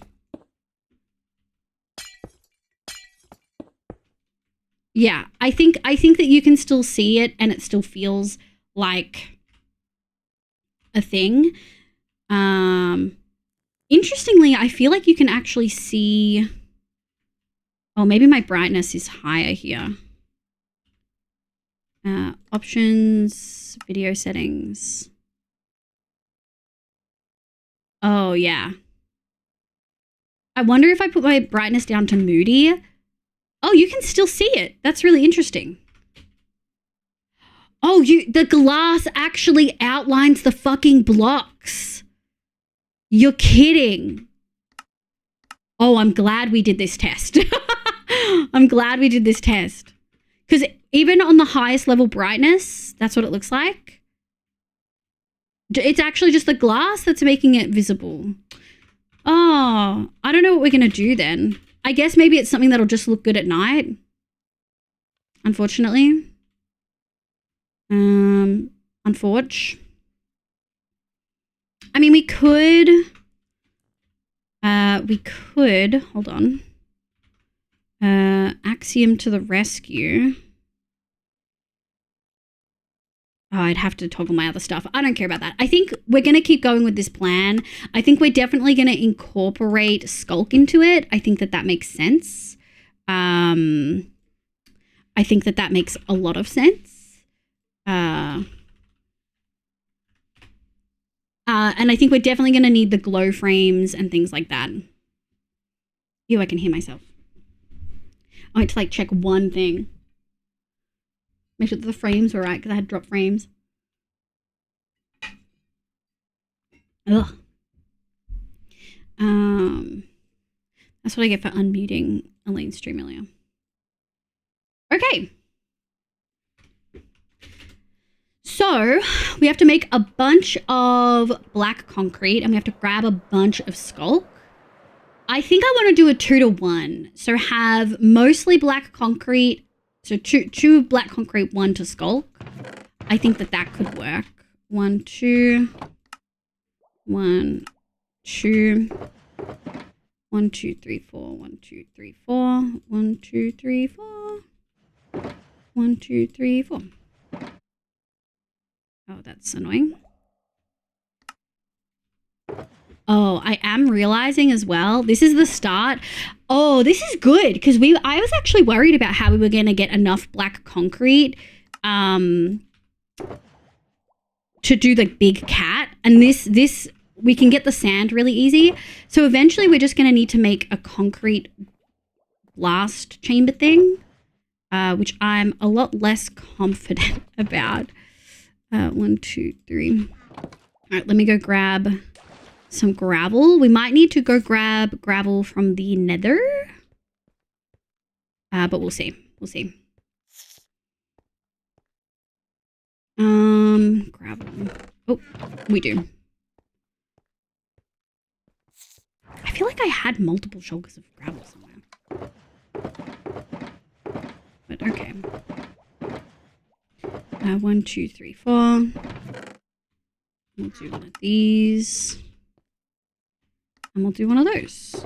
Yeah, I think that you can still see it and it still feels like a thing. Interestingly, I feel like you can actually see, oh, maybe my brightness is higher here. Options, video settings. Oh, yeah. I wonder if I put my brightness down to moody. Oh, you can still see it. That's really interesting. Oh, the glass actually outlines the fucking blocks. You're kidding. Oh, I'm glad we did this test. I'm glad we did this test. Because even on the highest level brightness, that's what it looks like. It's actually just the glass that's making it visible. Oh, I don't know what we're going to do then. I guess maybe it's something that'll just look good at night. Unfortunately. Unforge. I mean, we could, hold on. Axiom to the rescue. Oh, I'd have to toggle my other stuff. I don't care about that. I think we're going to keep going with this plan. I think we're definitely going to incorporate Skulk into it. I think that makes sense. I think that makes a lot of sense. And I think we're definitely going to need the glow frames and things like that. Ew, I can hear myself. I had to like check one thing. Make sure that the frames were right because I had dropped frames. Ugh. That's what I get for unmuting Elaine's stream earlier. Okay. So we have to make a bunch of black concrete and we have to grab a bunch of Skulk. I think I want to do a 2-to-1. So have mostly black concrete. So two black concrete, 1 to Skulk. I think that could work. 1, 2. 1, 2. 1, 2, 3, 4. 1, 2, 3, 4. 1, 2, 3, 4. 1, 2, 3, 4. Oh, that's annoying. Oh, I am realizing as well, this is the start. Oh, this is good because I was actually worried about how we were going to get enough black concrete to do the big cat. And this we can get the sand really easy. So eventually we're just going to need to make a concrete blast chamber thing, which I'm a lot less confident about. 1, 2, 3. All right, let me go grab some gravel. We might need to go grab gravel from the nether. But we'll see. We'll see. Gravel. Oh, we do. I feel like I had multiple shulkers of gravel somewhere. But okay. 1, 2, 3, 4. We'll do one of these. And we'll do one of those.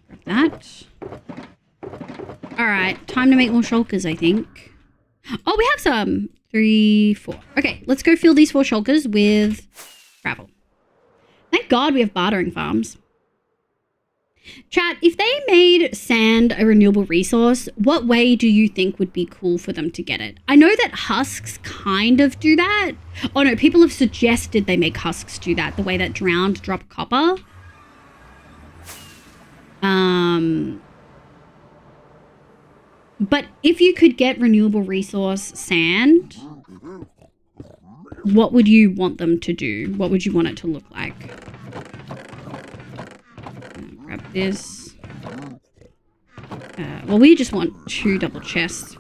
Grab that. Alright, time to make more shulkers, I think. Oh, we have some. 3, 4. Okay, let's go fill these 4 shulkers with gravel. Thank God we have bartering farms. Chat, if they made sand a renewable resource, what way do you think would be cool for them to get it? I know that husks kind of do that. Oh no, people have suggested they make husks do that, the way that drowned drop copper. But if you could get renewable resource sand, what would you want them to do? What would you want it to look like? Grab this. Well, we just want 2 double chests.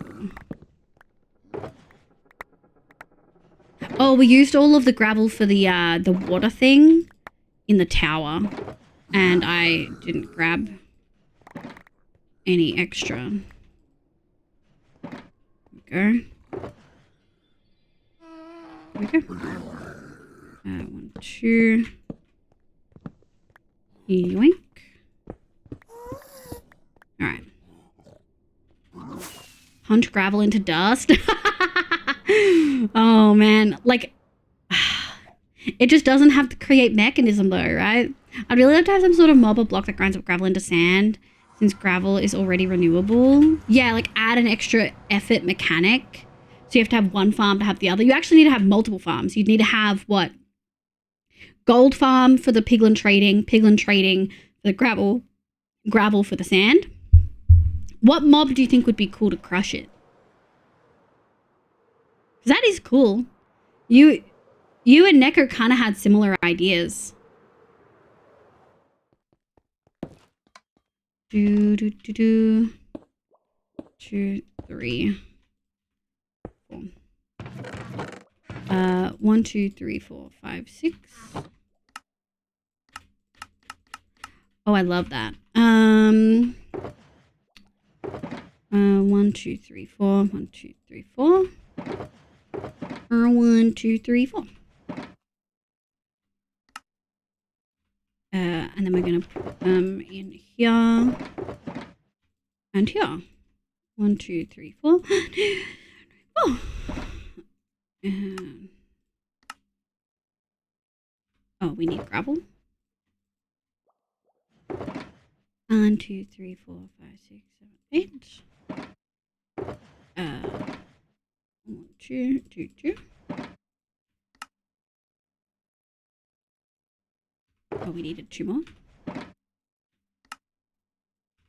Oh, we used all of the gravel for the water thing in the tower, and I didn't grab any extra. There we go. 1, 2. Yoink. Alright. Punch gravel into dust. Oh man. Like, it just doesn't have the create mechanism though, right? I'd really like to have some sort of mob or block that grinds up gravel into sand, since gravel is already renewable. Yeah, like add an extra effort mechanic. So you have to have one farm to have the other. You actually need to have multiple farms. You'd need to have what? Gold farm for the piglin trading for the gravel for the sand. What mob do you think would be cool to crush it? Because that is cool. You and Neko kind of had similar ideas. 2, 3, 4. 1, 2, 3, 4, 5, 6. Oh, I love that. 1, 2, 3, 4. 1, 2, 3, 4. 1, 2, 3, 4. And then we're gonna put them in here and here. 1, 2, 3, 4. Oh. Oh, we need gravel. 1, 2, 3, 4, 5, 6, 7, 8. 1, 2, 2, 2. Oh, we needed 2 more.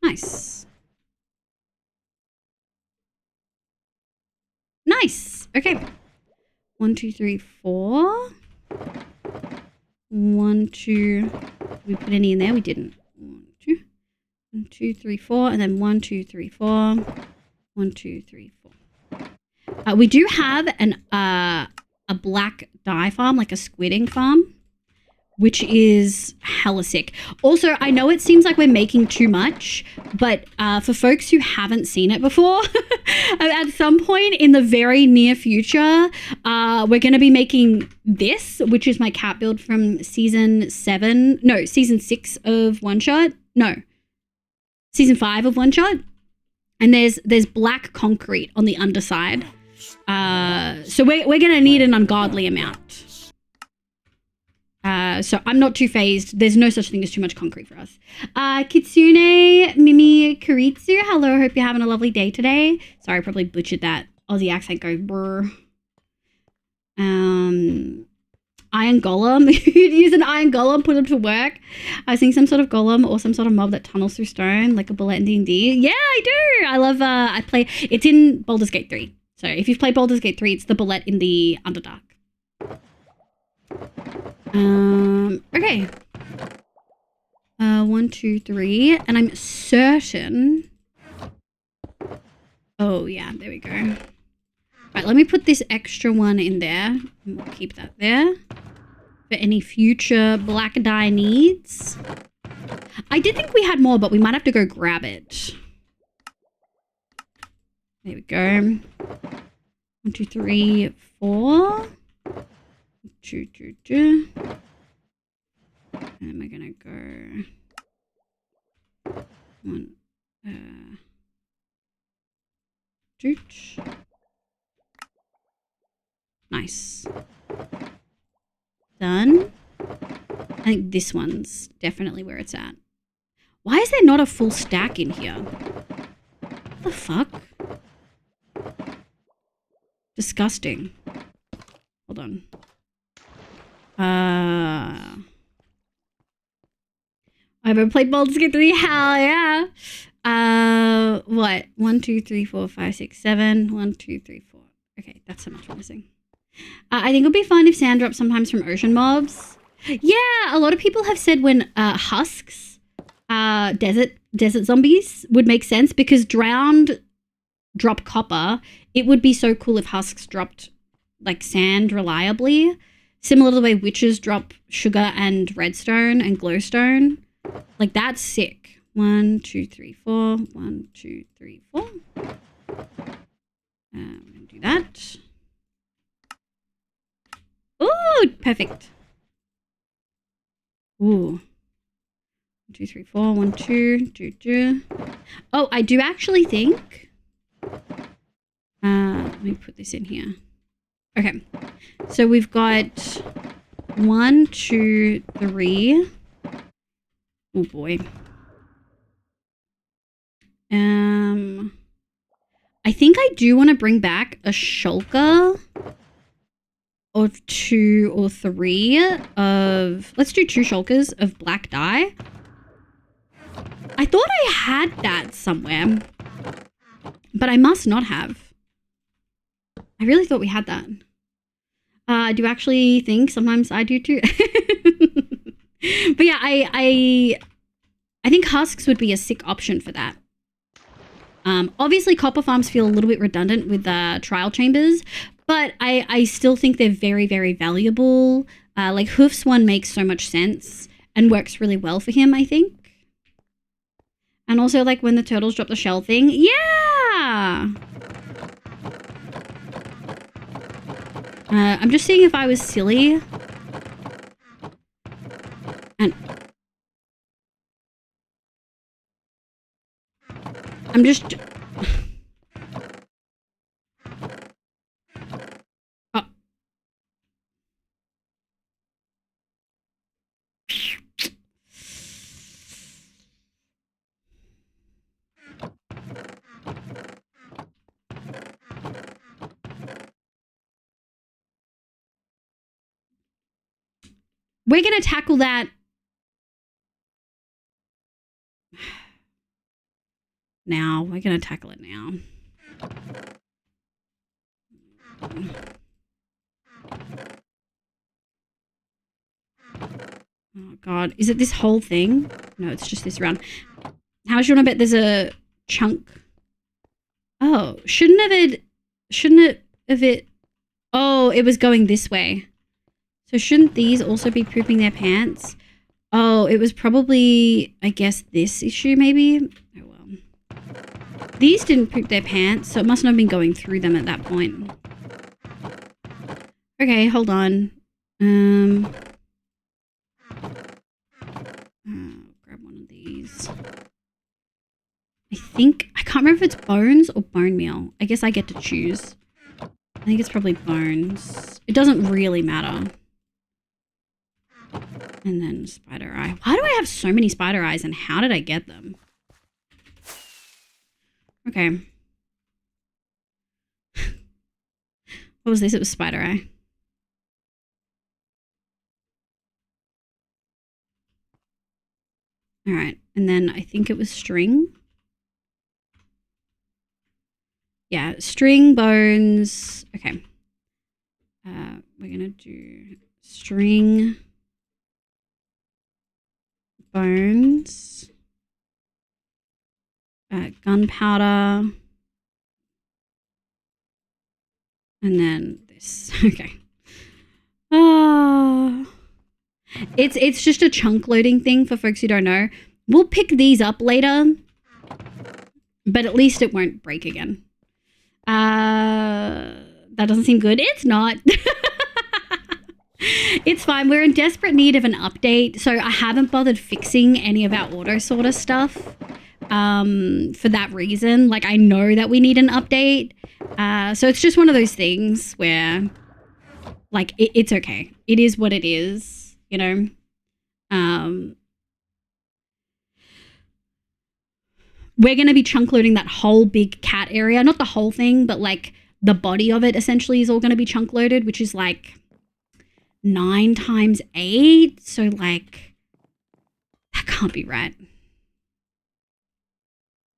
Nice. Nice. Okay. 1, 2, 3, 4. 1, 2. Did we put any in there? We didn't. 1, 2. 1, 2, 3, 4. And then 1, 2, 3, 4. 1, 2, 3, 4. We do have a black dye farm, like a squidding farm, which is hella sick. Also, I know it seems like we're making too much, but for folks who haven't seen it before, at some point in the very near future, we're going to be making this, which is my cat build from season 6 of One Shot. No, season 5 of One Shot. And there's black concrete on the underside. So we're going to need an ungodly amount. So I'm not too phased. There's no such thing as too much concrete for us. Kitsune Mimi Kuritsu, hello. Hope you're having a lovely day today. Sorry, I probably butchered that Aussie accent. Go brr. Iron Golem. You'd use an Iron Golem, put him to work. I was seeing some sort of golem or some sort of mob that tunnels through stone, like a bullet in D&D. Yeah, I do. I love. I play. It's in Baldur's Gate 3. So if you've played Baldur's Gate 3, it's the bullet in the Underdark. Okay. 1, 2, 3, and I'm certain. Oh yeah, there we go. Right, let me put this extra one in there. And we'll keep that there for any future black dye needs. I did think we had more, but we might have to go grab it. There we go. 1, 2, 3, 4. 2, 2, 2. And then we're gonna go 1, 2. Nice. Done. I think this one's definitely where it's at. Why is there not a full stack in here? What the fuck? Disgusting. Hold on. I ever played Baldur's Gate 3? Hell yeah. What? 1, 2, 3, 4, 5, 6, 7. 1, 2, 3, 4. Okay, that's so much we're missing. I think it would be fun if sand drops sometimes from ocean mobs. Yeah, a lot of people have said when husks, desert zombies would make sense because drowned drop copper. It would be so cool if husks dropped like sand reliably, similar to the way witches drop sugar and redstone and glowstone. Like that's sick. 1, 2, 3, 4. 1, 2, 3, 4. We're gonna do that. Ooh, perfect. Ooh. 1, 2, 3, 4. 1, 2, 2, 2. Oh, I do actually think. Let me put this in here. Okay. So we've got 1, 2, 3. Oh boy. I think I do want to bring back a shulker. Or 2 or 3 of... Let's do 2 shulkers of black dye. I thought I had that somewhere. But I must not have. I really thought we had that. I do actually think sometimes I do too. But yeah, I think husks would be a sick option for that. Obviously, copper farms feel a little bit redundant with trial chambers, but I still think they're very, very valuable. Like Hoof's one makes so much sense and works really well for him, I think. And also like when the turtles drop the shell thing. Yeah! I'm just seeing if I was silly. And I'm just... Oh. We're going to tackle that now. We're going to tackle it now. Oh, God. Is it this whole thing? No, it's just this round. How much do you want to bet there's a chunk? Oh, shouldn't it have it... Oh, it was going this way. So shouldn't these also be pooping their pants? Oh, it was probably, I guess, this issue maybe? Oh, well. These didn't poop their pants, so it must not have been going through them at that point. Okay, hold on. Grab one of these. I can't remember if it's bones or bone meal. I guess I get to choose. I think it's probably bones. It doesn't really matter. And then spider eye. Why do I have so many spider eyes and how did I get them? Okay. What was this? It was spider eye. All right. And then I think it was string. Yeah, string, bones. Okay. We're going to do string, bones, gunpowder, and then this. Okay. It's just a chunk loading thing for folks who don't know. We'll pick these up later, but at least it won't break again. That doesn't seem good. It's not. It's fine. We're in desperate need of an update. So I haven't bothered fixing any of our auto sorter stuff for that reason. Like, I know that we need an update. So it's just one of those things where, like, it's okay. It is what it is, you know? We're going to be chunk loading that whole big cat area. Not the whole thing, but, like, the body of it essentially is all going to be chunk loaded, which is, like, 9 times 8. So, like, that can't be right.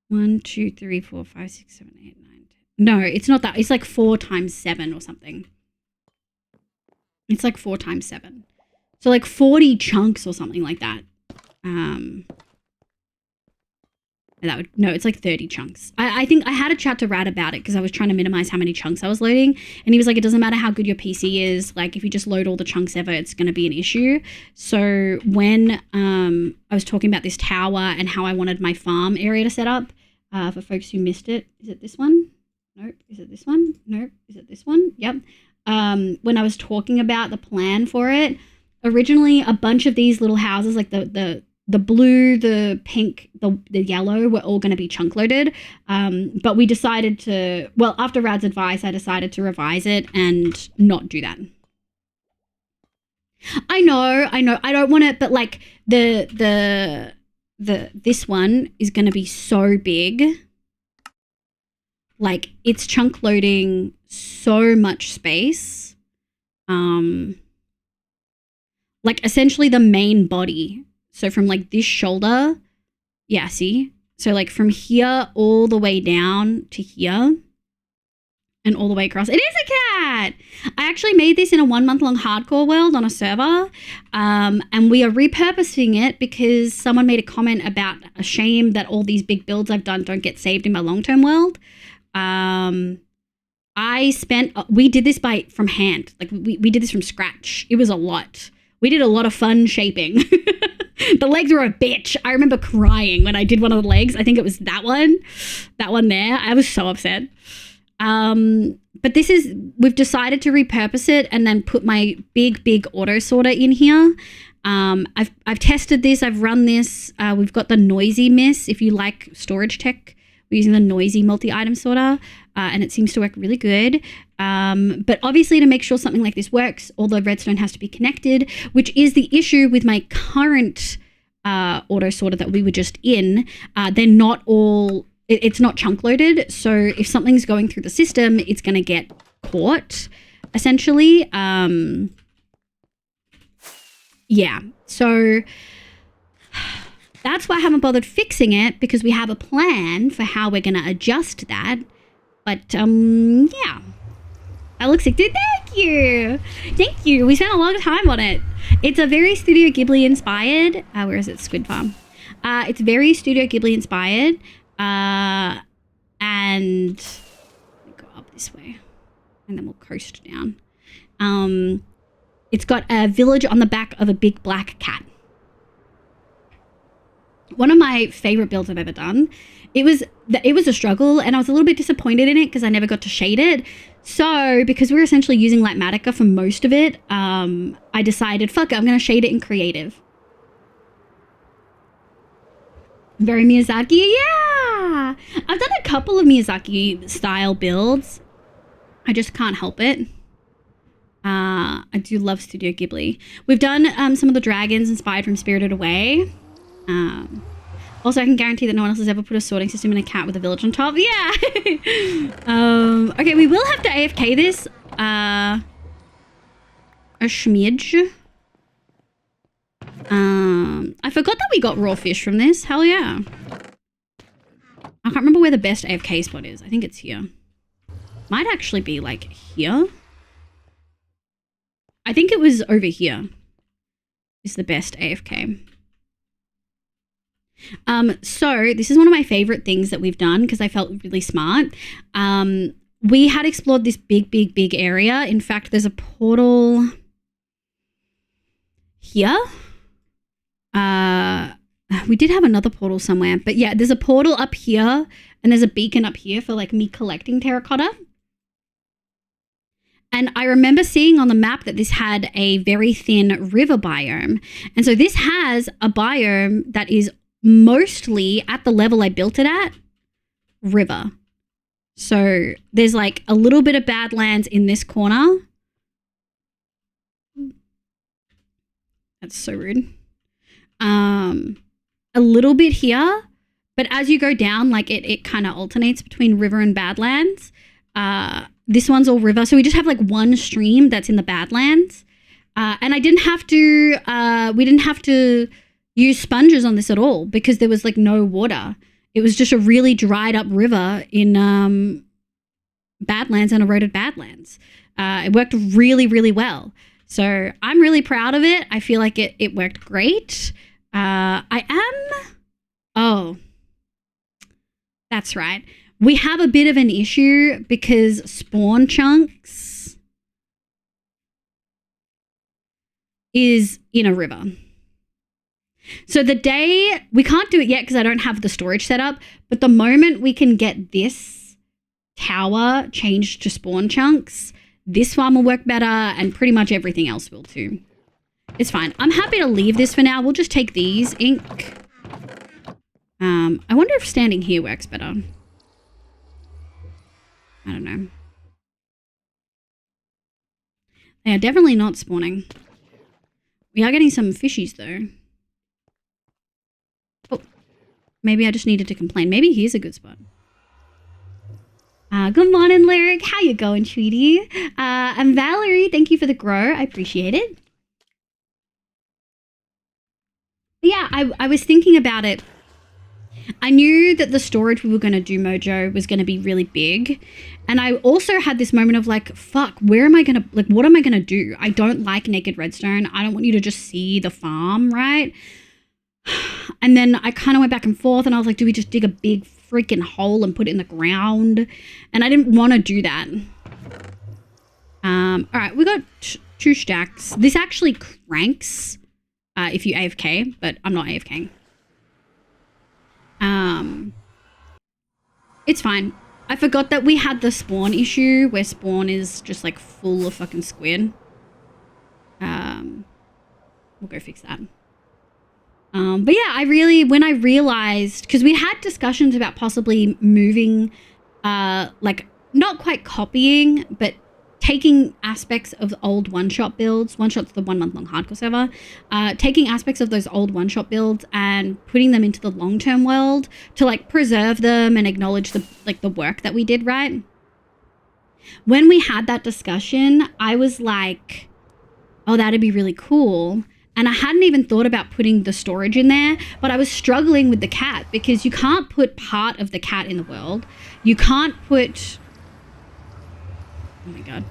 1, 2, 3, 4, 5, 6, 7, 8, 9, 10. No, it's not that. It's like 4 times 7 or something. It's like 4 times 7. So, like, 40 chunks or something like that. No, it's like 30 chunks. I think I had a chat to Rad about it because I was trying to minimize how many chunks I was loading. And he was like, it doesn't matter how good your PC is. Like, if you just load all the chunks ever, it's going to be an issue. So when I was talking about this tower and how I wanted my farm area to set up, for folks who missed it, is it this one? Nope. Is it this one? Nope. Is it this one? Yep. When I was talking about the plan for it, originally a bunch of these little houses, like the blue, the pink, the yellow were all going to be chunk loaded. But we decided to, well, after Rad's advice, I decided to revise it and not do that. I know. I don't want it, but like this one is going to be so big. Like, it's chunk loading so much space. Like, essentially the main body. So from, like, this shoulder, yeah, see? So, like, from here all the way down to here and all the way across. It is a cat! I actually made this in a 1-month-long hardcore world on a server, and we are repurposing it because someone made a comment about a shame that all these big builds I've done don't get saved in my long-term world. We did this from hand. Like, we did this from scratch. It was a lot. We did a lot of fun shaping. The legs were a bitch. I remember crying when I did one of the legs. I think it was that one there. I was so upset. But we've decided to repurpose it and then put my big auto sorter in here. I've tested this. I've run this. We've got the noisy miss. If you like storage tech, we're using the noisy multi-item sorter, and it seems to work really good. But obviously, to make sure something like this works, all the redstone has to be connected, which is the issue with my current auto sorter that we were just in. They're not all, it's not chunk loaded. So if something's going through the system, it's going to get caught, essentially. Yeah, so that's why I haven't bothered fixing it, because we have a plan for how we're going to adjust that. But, yeah. That looks like, dude, thank you. Thank you. We spent a long time on it. It's a very Studio Ghibli inspired. Where is it? Squid Farm. It's very Studio Ghibli inspired. And let me go up this way, and then we'll coast down. It's got a village on the back of a big black cat. One of my favorite builds I've ever done. It was a struggle, and I was a little bit disappointed in it because I never got to shade it. So because we're essentially using Lightmatica for most of it, I decided, fuck it, I'm going to shade it in creative. Very Miyazaki, yeah! I've done a couple of Miyazaki style builds. I just can't help it. I do love Studio Ghibli. We've done some of the dragons inspired from Spirited Away. Also, I can guarantee that no one else has ever put a sorting system in a cat with a village on top. Yeah! Okay, we will have to AFK this. A schmidge. I forgot that we got raw fish from this. Hell yeah. I can't remember where the best AFK spot is. I think it's here. Might actually be, like, here. I think it was over here. Is the best AFK. So this is one of my favorite things that we've done because I felt really smart. We had explored this big area. In fact, there's a portal here. We did have another portal somewhere, but yeah, there's a portal up here and there's a beacon up here for like me collecting terracotta. And I remember seeing on the map that this had a very thin river biome. And so this has a biome that is mostly at the level I built it at, river. So there's like a little bit of Badlands in this corner. That's so rude. A little bit here, but as you go down, like it kind of alternates between river and Badlands. This one's all river, so we just have like one stream that's in the Badlands. And I didn't have to, we didn't have to use sponges on this at all because there was like no water. It was just a really dried up river in Badlands and eroded Badlands. It worked really, really well. So I'm really proud of it. I feel like it worked great. Oh, that's right. We have a bit of an issue because spawn chunks is in a river. So the day, we can't do it yet because I don't have the storage set up, but the moment we can get this tower changed to spawn chunks, this farm will work better and pretty much everything else will too. It's fine. I'm happy to leave this for now. We'll just take these ink. I wonder if standing here works better. I don't know. They are definitely not spawning. We are getting some fishies though. Oh, maybe I just needed to complain. Maybe here's a good spot. Good morning, Lyric. How you going, sweetie? I'm Valerie. Thank you for the grow. I appreciate it. Yeah, I was thinking about it. I knew that the storage we were going to do, Mojo, was going to be really big. And I also had this moment of like, fuck, where am I going to, like, what am I going to do? I don't like naked redstone. I don't want you to just see the farm, right? And then I kind of went back and forth and I was like, do we just dig a big freaking hole and put it in the ground? And I didn't want to do that. All right, we got 2 stacks. This actually cranks if you AFK, but I'm not AFKing. It's fine. I forgot that we had the spawn issue where spawn is just like full of fucking squid. We'll go fix that. But yeah, when I realized, because we had discussions about possibly moving, like not quite copying, but taking aspects of the old one-shot builds. One-shot's the 1 month long hardcore server. Taking aspects of those old one-shot builds and putting them into the long-term world to like preserve them and acknowledge the work that we did, right? When we had that discussion, I was like, oh, that'd be really cool. And I hadn't even thought about putting the storage in there, but I was struggling with the cat because you can't put part of the cat in the world. You can't put... Oh my God.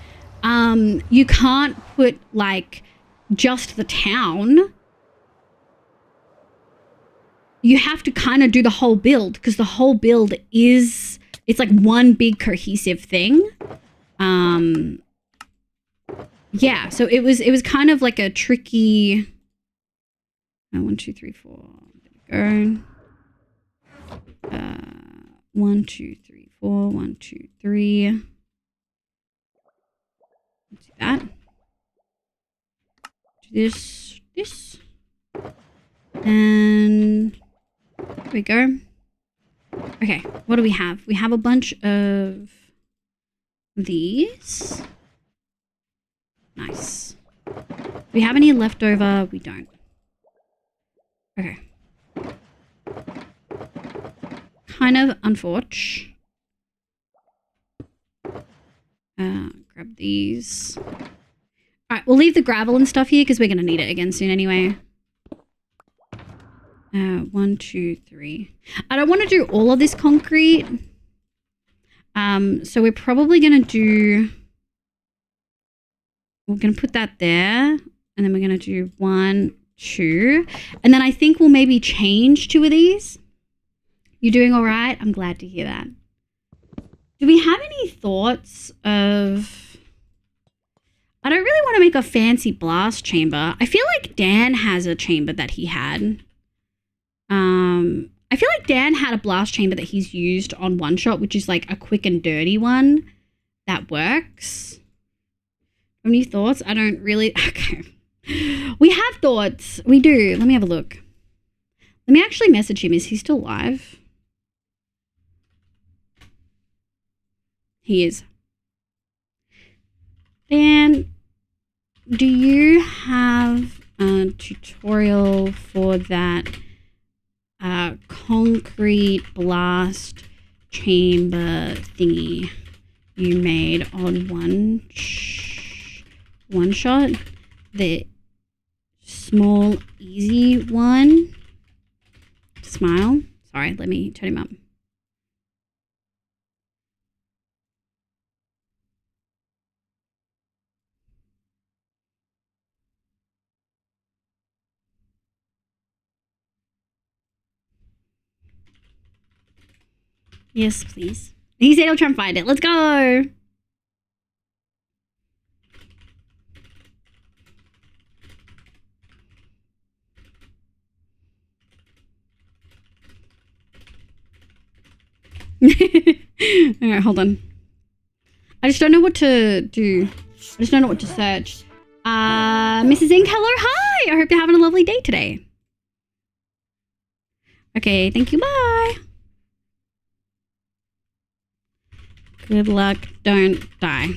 You can't put like just the town. You have to kind of do the whole build because the whole build it's like one big cohesive thing. Yeah, so it was kind of like a tricky... 1, 2, 3, 4. There we go. 1, 2, 3, 4. 1, 2, 3. Let's do that. Do this. And there we go. Okay, what do we have? We have a bunch of these. Nice. Do we have any left over? We don't. Okay. Kind of unfortunate. Grab these. All right, we'll leave the gravel and stuff here because we're going to need it again soon anyway. 1, 2, 3. I don't want to do all of this concrete. So we're probably going to do... We're going to put that there. And then we're going to do 1, 2. And then I think we'll maybe change 2 of these. You doing all right? I'm glad to hear that. Do we have any thoughts of... I don't really want to make a fancy blast chamber. I feel like Dan has a chamber that he had. I feel like Dan had a blast chamber that he's used on one shot, which is like a quick and dirty one that works. Any thoughts? I don't really. Okay. We have thoughts. We do. Let me have a look. Let me actually message him. Is he still live? He is. Dan, do you have a tutorial for that concrete blast chamber thingy you made on one shot? The small, easy one? Smile. Sorry, let me turn him up. Yes, please. He said he'll try and find it. Let's go. All right, hold on. I just don't know what to do. I just don't know what to search. Mrs. Ink, hello, hi. I hope you're having a lovely day today. Okay, thank you, bye. Good luck, don't die.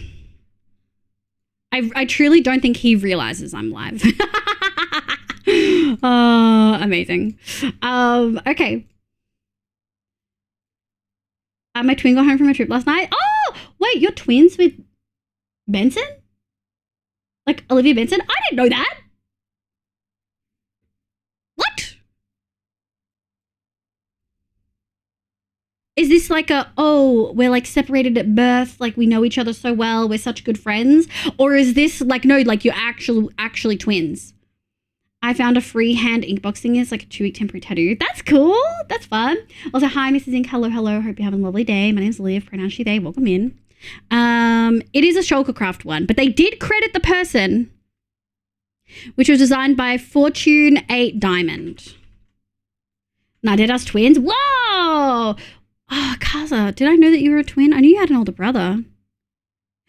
I truly don't think he realizes I'm live. Amazing. Okay. My twin got home from a trip last night. Oh, wait, you're twins with Benson? Like Olivia Benson? I didn't know that. What? Is this like we're like separated at birth, like we know each other so well, we're such good friends? Or is this like, no, like you're actually twins? I found a free hand inkbox thing. It's like a 2-week temporary tattoo. That's cool. That's fun. Also, hi, Mrs. Ink. Hello. Hope you're having a lovely day. My name's Liv. Pronounce she, they. Welcome in. It is a Shulkercraft one, but they did credit the person, which was designed by Fortune 8 Diamond. Nadeda's twins. Whoa! Oh, Kaza, did I know that you were a twin? I knew you had an older brother.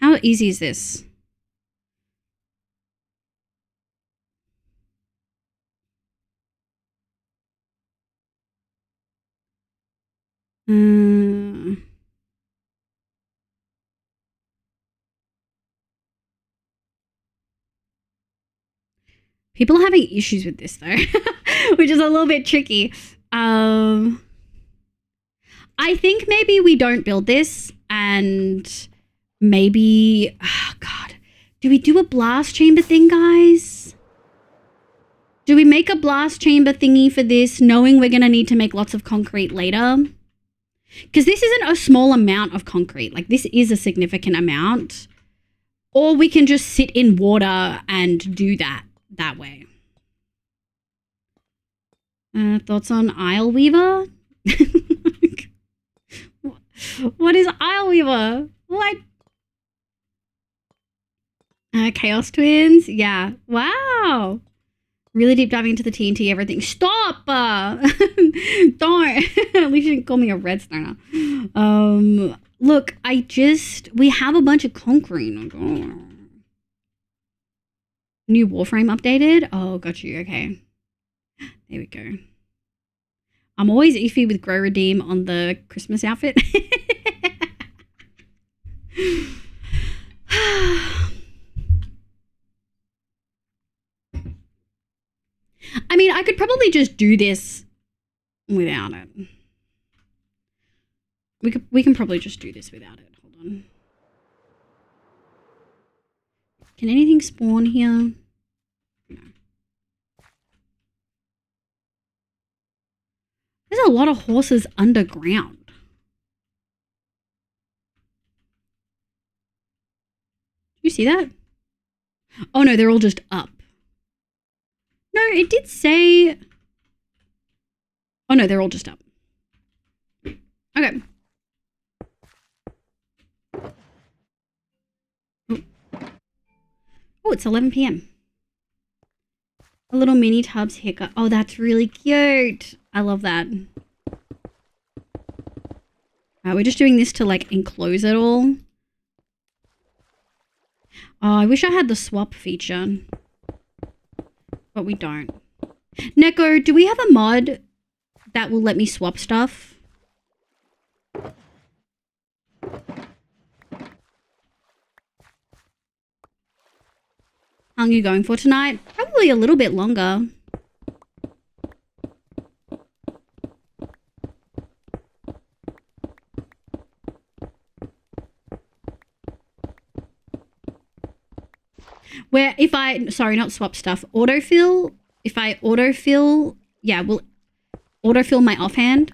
How easy is this? People are having issues with this though, which is a little bit tricky. I think maybe we don't build this, and maybe, oh God, do we do a blast chamber thing, guys? Do we make a blast chamber thingy for this, knowing we're going to need to make lots of concrete later? Because this isn't a small amount of concrete. Like, this is a significant amount. Or we can just sit in water and do that way. Thoughts on Isle Weaver? What is Isle Weaver? What? Chaos Twins? Yeah. Wow. Really deep diving into the TNT everything. Stop! Don't. At least you didn't call me a redstoner. Look, we have a bunch of concrete. New Warframe updated? Oh, got you. Okay. There we go. I'm always iffy with Grow Redeem on the Christmas outfit. I mean, I could probably just do this without it. We can probably just do this without it. Hold on. Can anything spawn here? No. There's a lot of horses underground. You see that? Oh no, they're all just up. No, it did say... Oh no, they're all just up. Okay. Oh, it's 11 p.m. A little mini tubs hiccup. Oh, that's really cute. I love that. We're just doing this to like enclose it all. Oh, I wish I had the swap feature. But we don't. Neko, do we have a mod that will let me swap stuff? How long are you going for tonight? Probably a little bit longer. Where if I, sorry, not swap stuff, autofill, if I autofill, yeah, will autofill my offhand.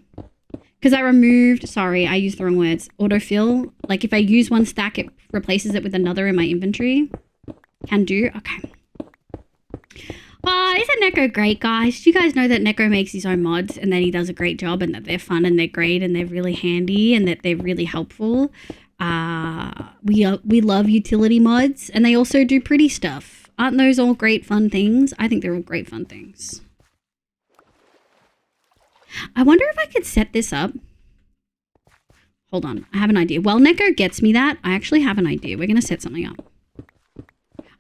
Because I removed, sorry, I used the wrong words. Autofill, like if I use one stack, it replaces it with another in my inventory. Can do, okay. Isn't Neko great, guys? Do you guys know that Neko makes his own mods and that he does a great job and that they're fun and they're great and they're really handy and that they're really helpful? We love utility mods and they also do pretty stuff. Aren't those all great fun things? I think they're all great fun things. I wonder if I could set this up. Hold on, I have an idea. While Neko gets me that, I actually have an idea. We're going to set something up.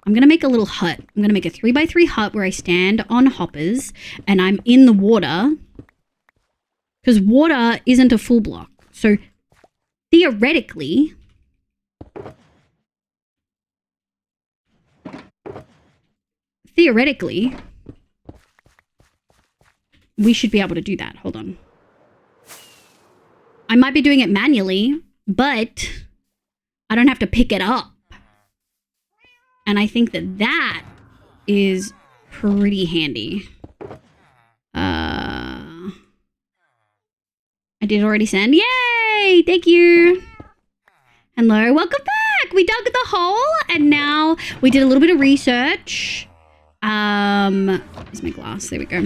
I'm going to make a little hut. I'm going to make a 3x3 hut where I stand on hoppers and I'm in the water. Because water isn't a full block. So theoretically, we should be able to do that. Hold on. I might be doing it manually, but I don't have to pick it up. And I think that that is pretty handy. I did already send. Yay! Thank you. Hello, welcome back. We dug the hole and now we did a little bit of research. Where's my glass? There we go.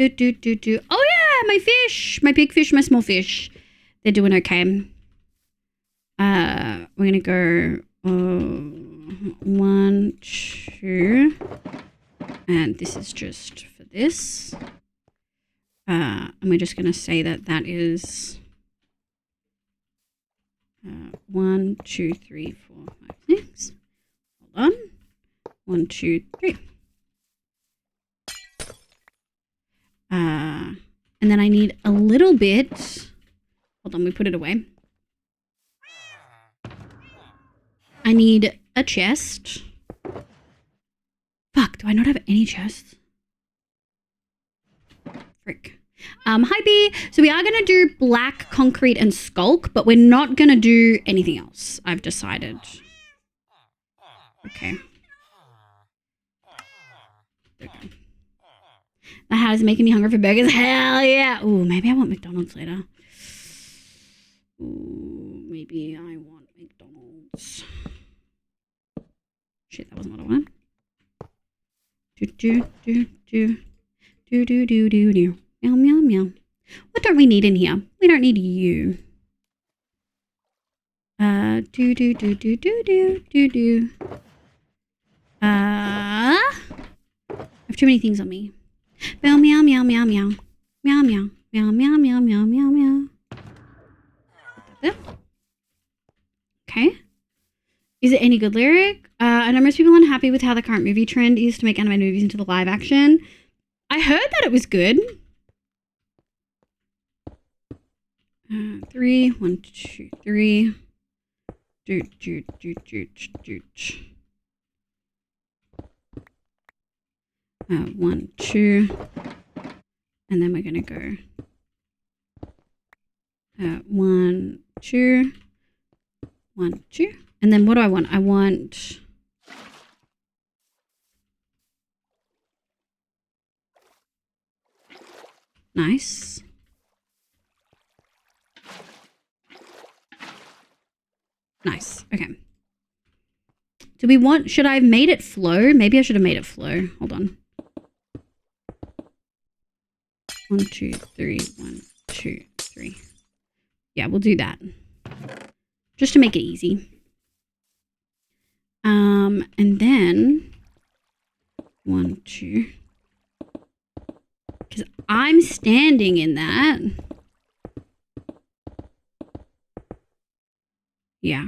Oh yeah, my fish, my big fish, my small fish. They're doing okay. We're gonna go 1, 2, and this is just for this. And we're just gonna say that that is 1, 2, 3, 4, 5, 6. Hold on. 1, 2, 3. And then I need a little bit. Hold on, we put it away. I need a chest. Fuck, do I not have any chests? Frick. Hi B. So we are going to do black, concrete, and skulk, but we're not going to do anything else. I've decided. Okay. There we go. That hat is making me hungry for burgers. Hell yeah. Ooh, maybe I want McDonald's later. Ooh, maybe I want McDonald's. Shit, that wasn't what I wanted. Do. Meow, meow, meow. What don't we need in here? We don't need you. I have too many things on me. Meow, meow, meow, meow, meow. Meow, meow, meow, meow, meow, meow, meow, meow. Okay. Is it any good lyric? I know most people aren't happy with how the current movie trend is to make animated movies into the live action. I heard that it was good. 3, 1, 2, 3. 1, 2. And then we're going to go 1, 2. 1, 2. And then what do I want? I want... Nice. Nice. Okay. Do we want... Should I have made it flow? Maybe I should have made it flow. Hold on. 1, 2, 3. 1, 2, 3. Yeah, we'll do that. Just to make it easy. And then 1, 2. Because I'm standing in that. Yeah.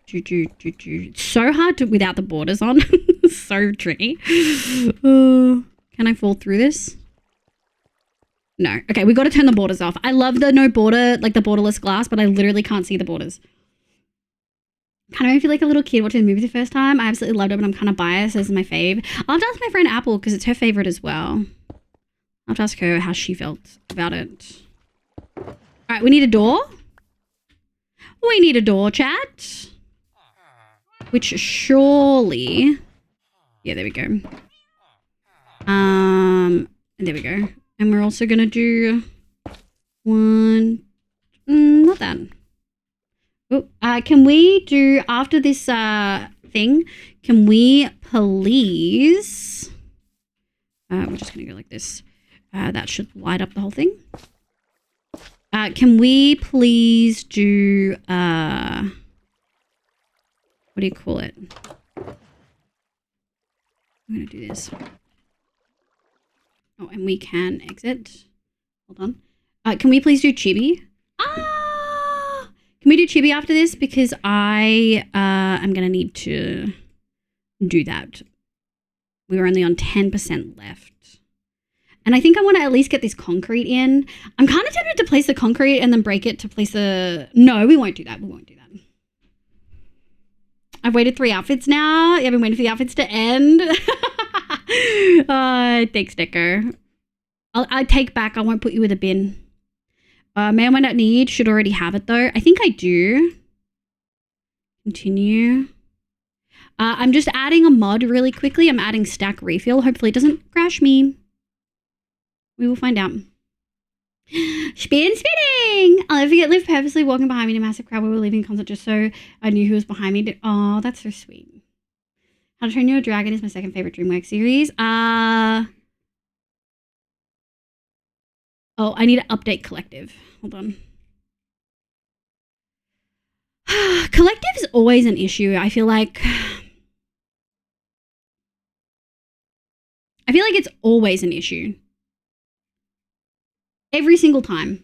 It's so hard to without the borders on. So tricky. Can I fall through this? No. Okay, we got to turn the borders off. I love the no border, like the borderless glass, but I literally can't see the borders. Kind of made me feel like a little kid watching the movie the first time. I absolutely loved it, but I'm kind of biased. This is my fave. I'll have to ask my friend Apple because it's her favorite as well. I'll have to ask her how she felt about it. All right, we need a door. We need a door, chat. Which surely... Yeah, there we go. There we go. And we're also going to do one... not that. Oh, can we do, after this thing, can we please... we're just going to go like this. That should light up the whole thing. Can we please do... what do you call it? I'm going to do this. Oh, and we can exit. Hold on. Can we please do chibi? Can we do chibi after this? Because I am going to need to do that. We were only on 10% left. And I think I want to at least get this concrete in. I'm kind of tempted to place the concrete and then break it to place the... No, we won't do that. We won't do that. I've waited 3 outfits now. I've been waiting for the outfits to end. Thanks, Deco. I'll take back. I won't put you in the bin. May I not need. Should already have it, though. I think I do. Continue. I'm just adding a mod really quickly. I'm adding stack refill. Hopefully it doesn't crash me. We will find out. Spinning! I'll never forget Liv purposely walking behind me in a massive crowd when we were leaving concert just so I knew who was behind me. Oh, that's so sweet. How to Train Your Dragon is my second favorite DreamWorks series. Oh, I need to update Collective. Hold on. Collective is always an issue. I feel like it's always an issue. Every single time.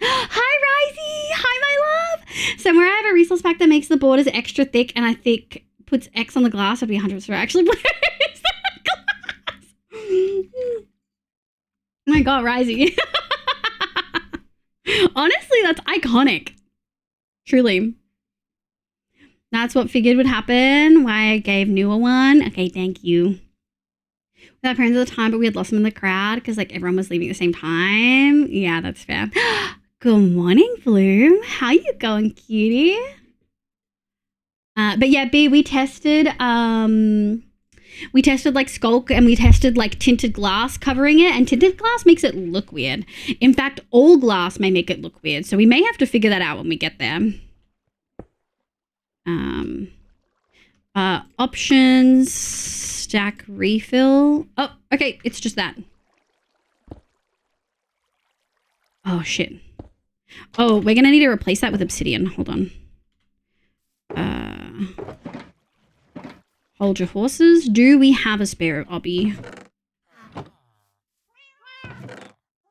Hi, Risey! Hi, my love! Somewhere I have a resource pack that makes the borders extra thick and I think puts X on the glass. I'd be 100% actually. Where is that glass? Oh my god, Risey. Honestly, that's iconic. Truly. That's what figured would happen. Why I gave Newer one. Okay, thank you. We had parents at the time, but we had lost them in the crowd because like everyone was leaving at the same time. Yeah, that's fair. Good morning, Bloom. How you going, cutie? But yeah, B, we tested like Skulk and we tested like tinted glass covering it, and tinted glass makes it look weird. In fact, all glass may make it look weird. So we may have to figure that out when we get there. Options, stack refill. Oh, okay, it's just that. Oh, shit. Oh, we're gonna need to replace that with obsidian. Hold on. Hold your horses. Do we have a spare obby?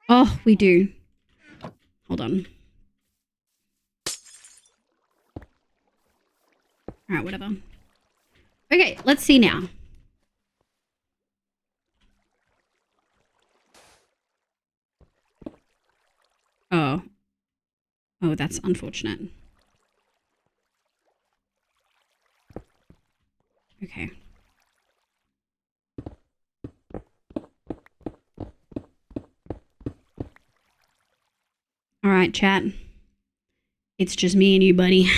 Oh, we do. Hold on. All right, whatever. Okay, let's see now. Oh. Oh, that's unfortunate. Okay. All right, chat. It's just me and you, buddy.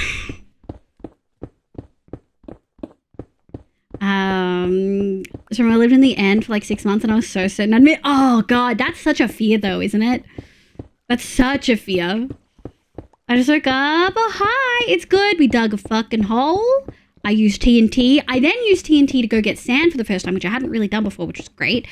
So I lived in the end for like 6 months and I was so certain I'd admit, oh god, that's such a fear though, isn't it? That's such a fear. I just woke up. Oh, hi. It's good. We dug a fucking hole. I used TNT. I then used TNT to go get sand for the first time, which I hadn't really done before, which was great.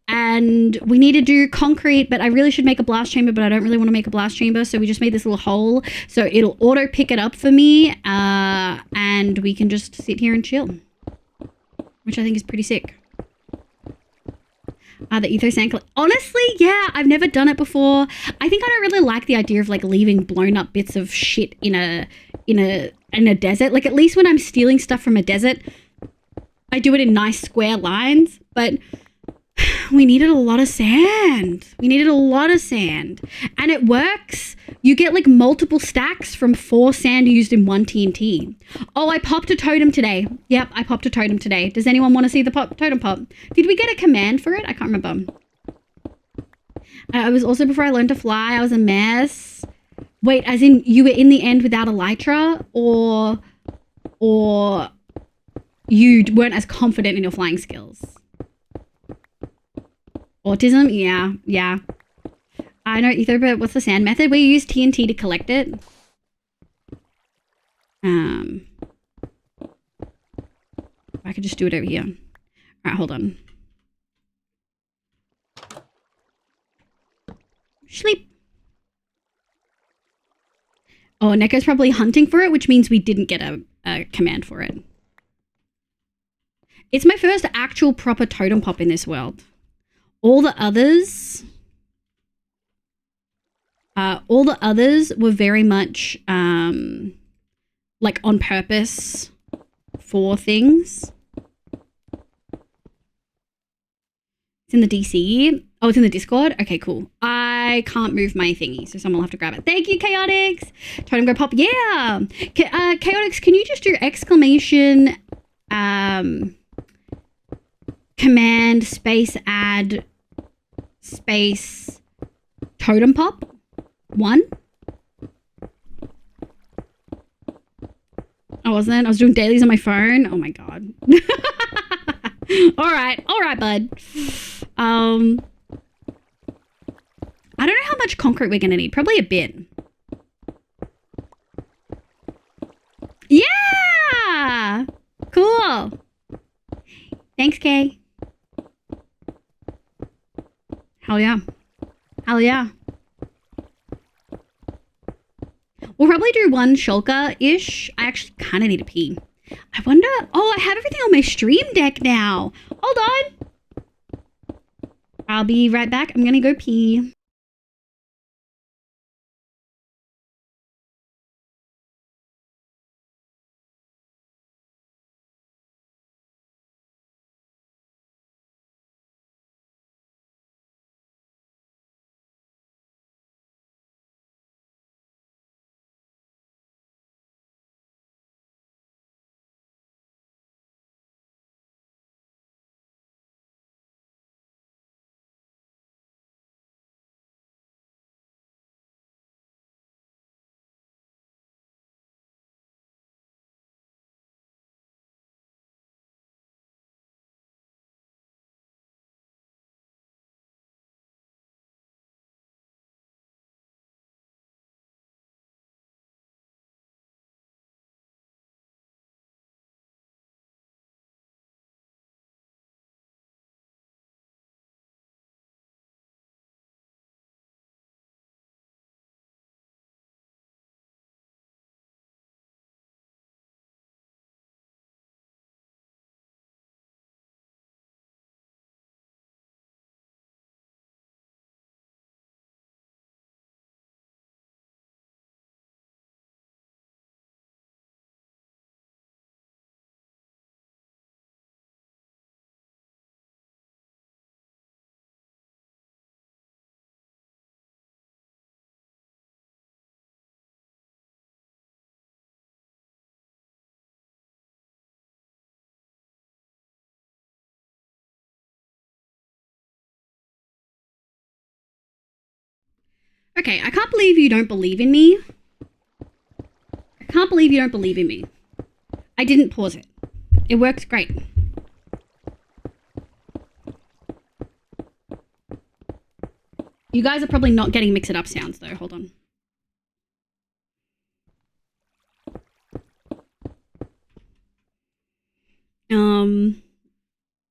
And we need to do concrete, but I really should make a blast chamber, but I don't really want to make a blast chamber. So we just made this little hole. So it'll auto pick it up for me. And we can just sit here and chill, which I think is pretty sick. The ether sand. Honestly, yeah, I've never done it before. I think I don't really like the idea of like leaving blown up bits of shit in a in a desert. Like, at least when I'm stealing stuff from a desert, I do it in nice square lines, but we needed a lot of sand. And it works. You get like multiple stacks from 4 sand used in 1 TNT. Oh, I popped a totem today. Yep, I popped a totem today. Does anyone want to see the totem pop? Did we get a command for it? I can't remember. It was also before I learned to fly. I was a mess. Wait, as in you were in the end without elytra, or you weren't as confident in your flying skills? Autism? Yeah. I know ether, but what's the sand method? We use TNT to collect it. I could just do it over here. All right, hold on. Sleep. Oh, Neko's probably hunting for it, which means we didn't get a command for it. It's my first actual proper totem pop in this world. All the others were very much like on purpose for things. It's in the DC. Oh, it's in the Discord? Okay, cool. I can't move my thingy, so someone will have to grab it. Thank you, Chaotix. Totem go pop. Yeah. Chaotix, can you just do exclamation command space add space totem pop 1? I wasn't. I was doing dailies on my phone. Oh my god. All right, bud. I don't know how much concrete we're gonna need. Probably a bit. Yeah! Cool. Thanks, Kay. Hell yeah. We'll probably do 1 shulker-ish. I actually kind of need to pee. I wonder... Oh, I have everything on my stream deck now. Hold on. I'll be right back. I'm gonna go pee. Okay, I can't believe you don't believe in me. I didn't pause it. It works great. You guys are probably not getting mix it up sounds though. Hold on.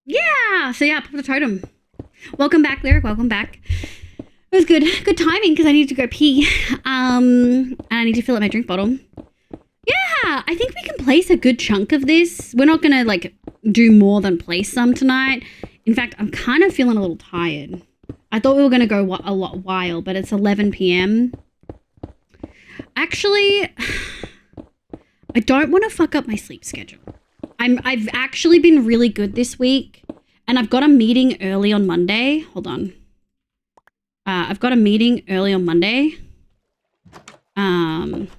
Yeah. So yeah, pop the totem. Welcome back, Lyric. Welcome back. It was good timing because I needed to go pee. And I need to fill up my drink bottle. Yeah, I think we can place a good chunk of this. We're not gonna like do more than place some tonight. In fact, I'm kind of feeling a little tired. I thought we were gonna go a while, but it's 11 p.m. Actually, I don't want to fuck up my sleep schedule. I've actually been really good this week, and I've got a meeting early on Monday. Hold on. I've got a meeting early on Monday. And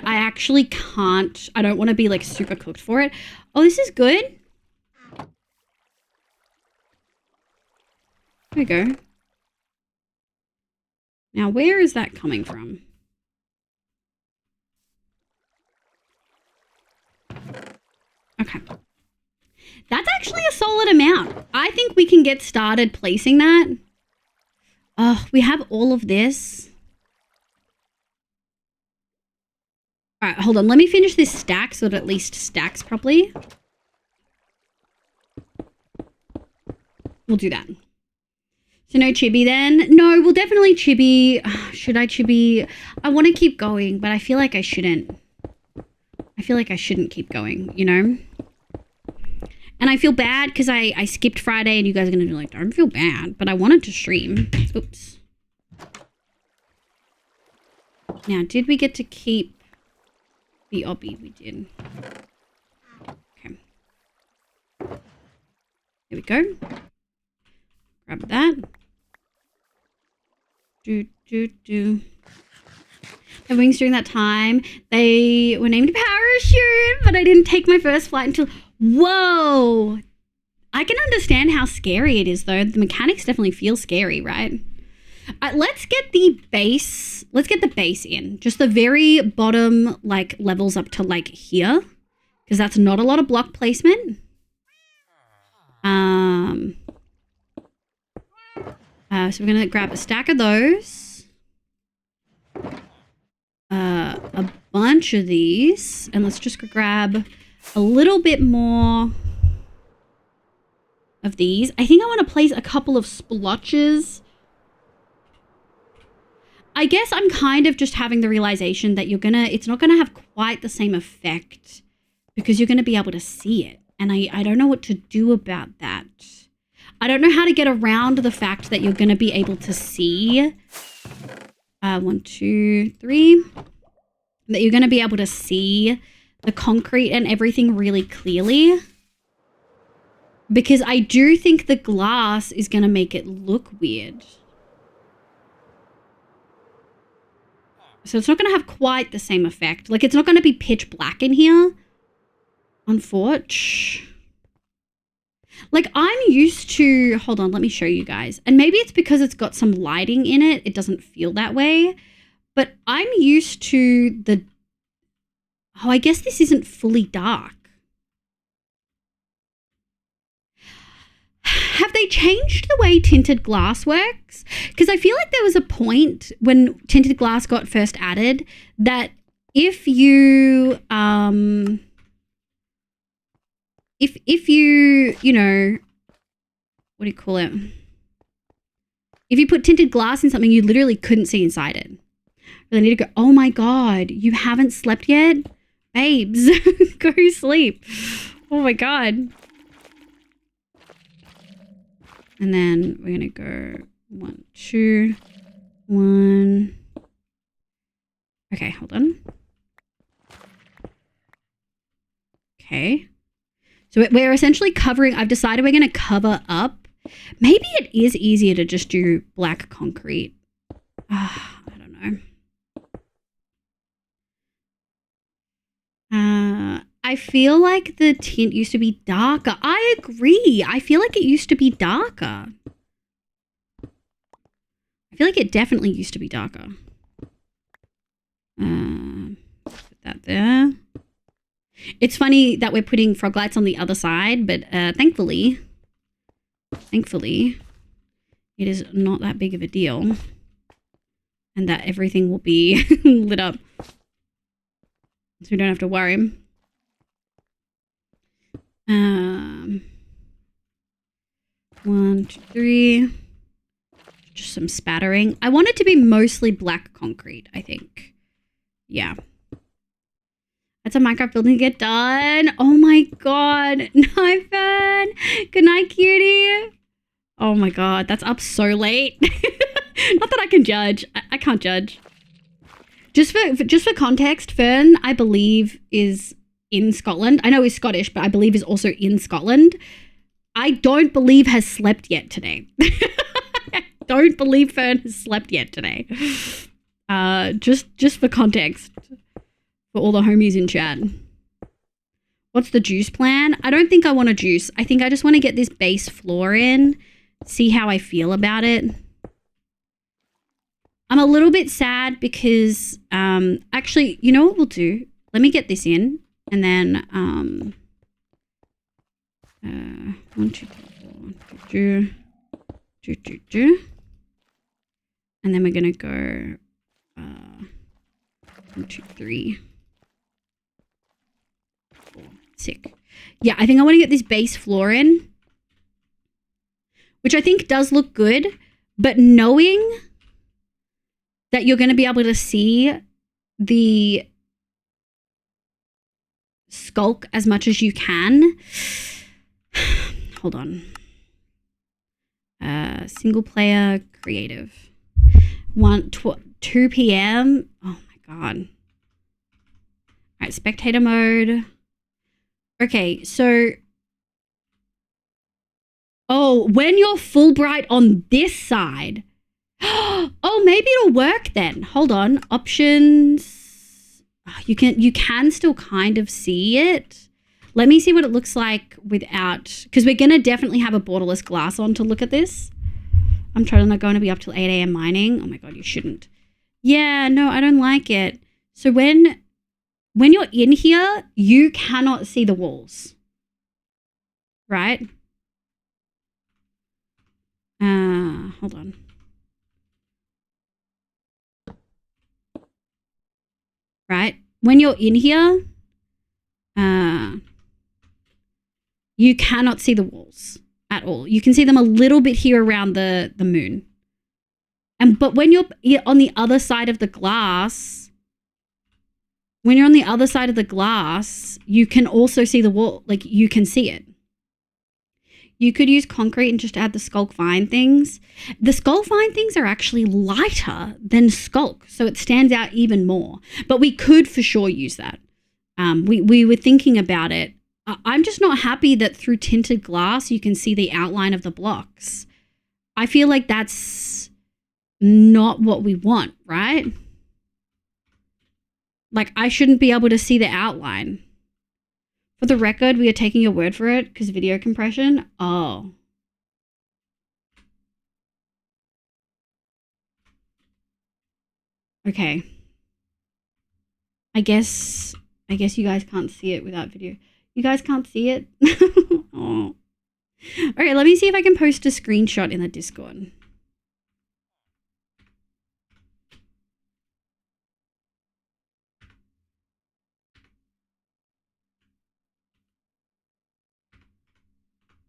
I actually can't, I don't want to be like super cooked for it. Oh, this is good. There we go. Now, where is that coming from? Okay. That's actually a solid amount. I think we can get started placing that. Oh, we have all of this. All right, hold on. Let me finish this stack so it at least stacks properly. We'll do that. So no chibi then? No, we'll definitely chibi. Should I chibi? I want to keep going, but I feel like I shouldn't. I feel like I shouldn't keep going, you know? And I feel bad because I skipped Friday and you guys are going to be like, don't feel bad. But I wanted to stream. Oops. Now, did we get to keep the obby? We did. Okay. There we go. Grab that. The wings during that time, they were named Parachute, but I didn't take my first flight until... Whoa! I can understand how scary it is, though. The mechanics definitely feel scary, right? Let's get the base. Let's get the base in. Just the very bottom, like, levels up to, like, here. Because that's not a lot of block placement. So we're going to grab a stack of those. A bunch of these. And let's just grab a little bit more of these. I think I want to place a couple of splotches. I guess I'm kind of just having the realization that it's not gonna have quite the same effect because you're gonna be able to see it. And I don't know what to do about that. I don't know how to get around the fact that you're gonna be able to see 1, 2, 3. That you're gonna be able to see the concrete and everything really clearly. Because I do think the glass is gonna make it look weird. So it's not going to have quite the same effect. Like, it's not going to be pitch black in here. Unfortunately. Like, I'm used to... Hold on, let me show you guys. And maybe it's because it's got some lighting in it. It doesn't feel that way. But I'm used to the... Oh, I guess this isn't fully dark. Have they changed the way tinted glass works? Because I feel like there was a point when tinted glass got first added that if you, if you, you know, what do you call it? If you put tinted glass in something, you literally couldn't see inside it. They need to go, oh my God, you haven't slept yet? Babes, go sleep. Oh my God. And then we're going to go 1, 2, 1. Okay, hold on. Okay. So we're essentially covering, I've decided we're going to cover up. Maybe it is easier to just do black concrete. I don't know. I feel like the tint used to be darker. I agree. I feel like it used to be darker. I feel like it definitely used to be darker. Put that there. It's funny that we're putting frog lights on the other side, but thankfully, it is not that big of a deal. And that everything will be lit up. So we don't have to worry. 1, 2, 3. Just some spattering. I want it to be mostly black concrete, I think. Yeah. That's a Minecraft building to get done. Oh my God. Night fan. Good night, cutie. Oh my God. That's up so late. Not that I can judge. I can't judge. Just for context, Fern, I believe, is in Scotland. I know he's Scottish, but I believe is also in Scotland. I don't believe has slept yet today. Don't believe Fern has slept yet today. Just for context, for all the homies in chat. What's the juice plan? I don't think I want to juice. I think I just want to get this base floor in, see how I feel about it. I'm a little bit sad because, actually, you know what we'll do? Let me get this in, and then, 1, 2, 3, 4, and then we're gonna go, 1, 2, 3, 4, sick. Yeah, I think I want to get this base floor in, which I think does look good, but knowing that you're going to be able to see the skulk as much as you can. Hold on. Single player creative. 2 p.m. Oh my God. All right, spectator mode. Okay, so. Oh, when you're full bright on this side. Oh, maybe it'll work then. Hold on. Options. You can still kind of see it. Let me see what it looks like without, because we're going to definitely have a borderless glass on to look at this. I'm totally not going to be up till 8 a.m. mining. Oh my God, you shouldn't. Yeah, no, I don't like it. So when you're in here, you cannot see the walls. Right? Hold on. Right? When you're in here, you cannot see the walls at all. You can see them a little bit here around the moon. But when you're on the other side of the glass, you can also see the wall. Like, you can see it. You could use concrete and just add the skulk vine things. The skulk vine things are actually lighter than skulk, so it stands out even more. But we could for sure use that. We were thinking about it. I'm just not happy that through tinted glass you can see the outline of the blocks. I feel like that's not what we want, right? Like, I shouldn't be able to see the outline. For the record, we are taking your word for it because video compression. Oh. Okay. I guess you guys can't see it without video. You guys can't see it? Oh. Okay, let me see if I can post a screenshot in the Discord.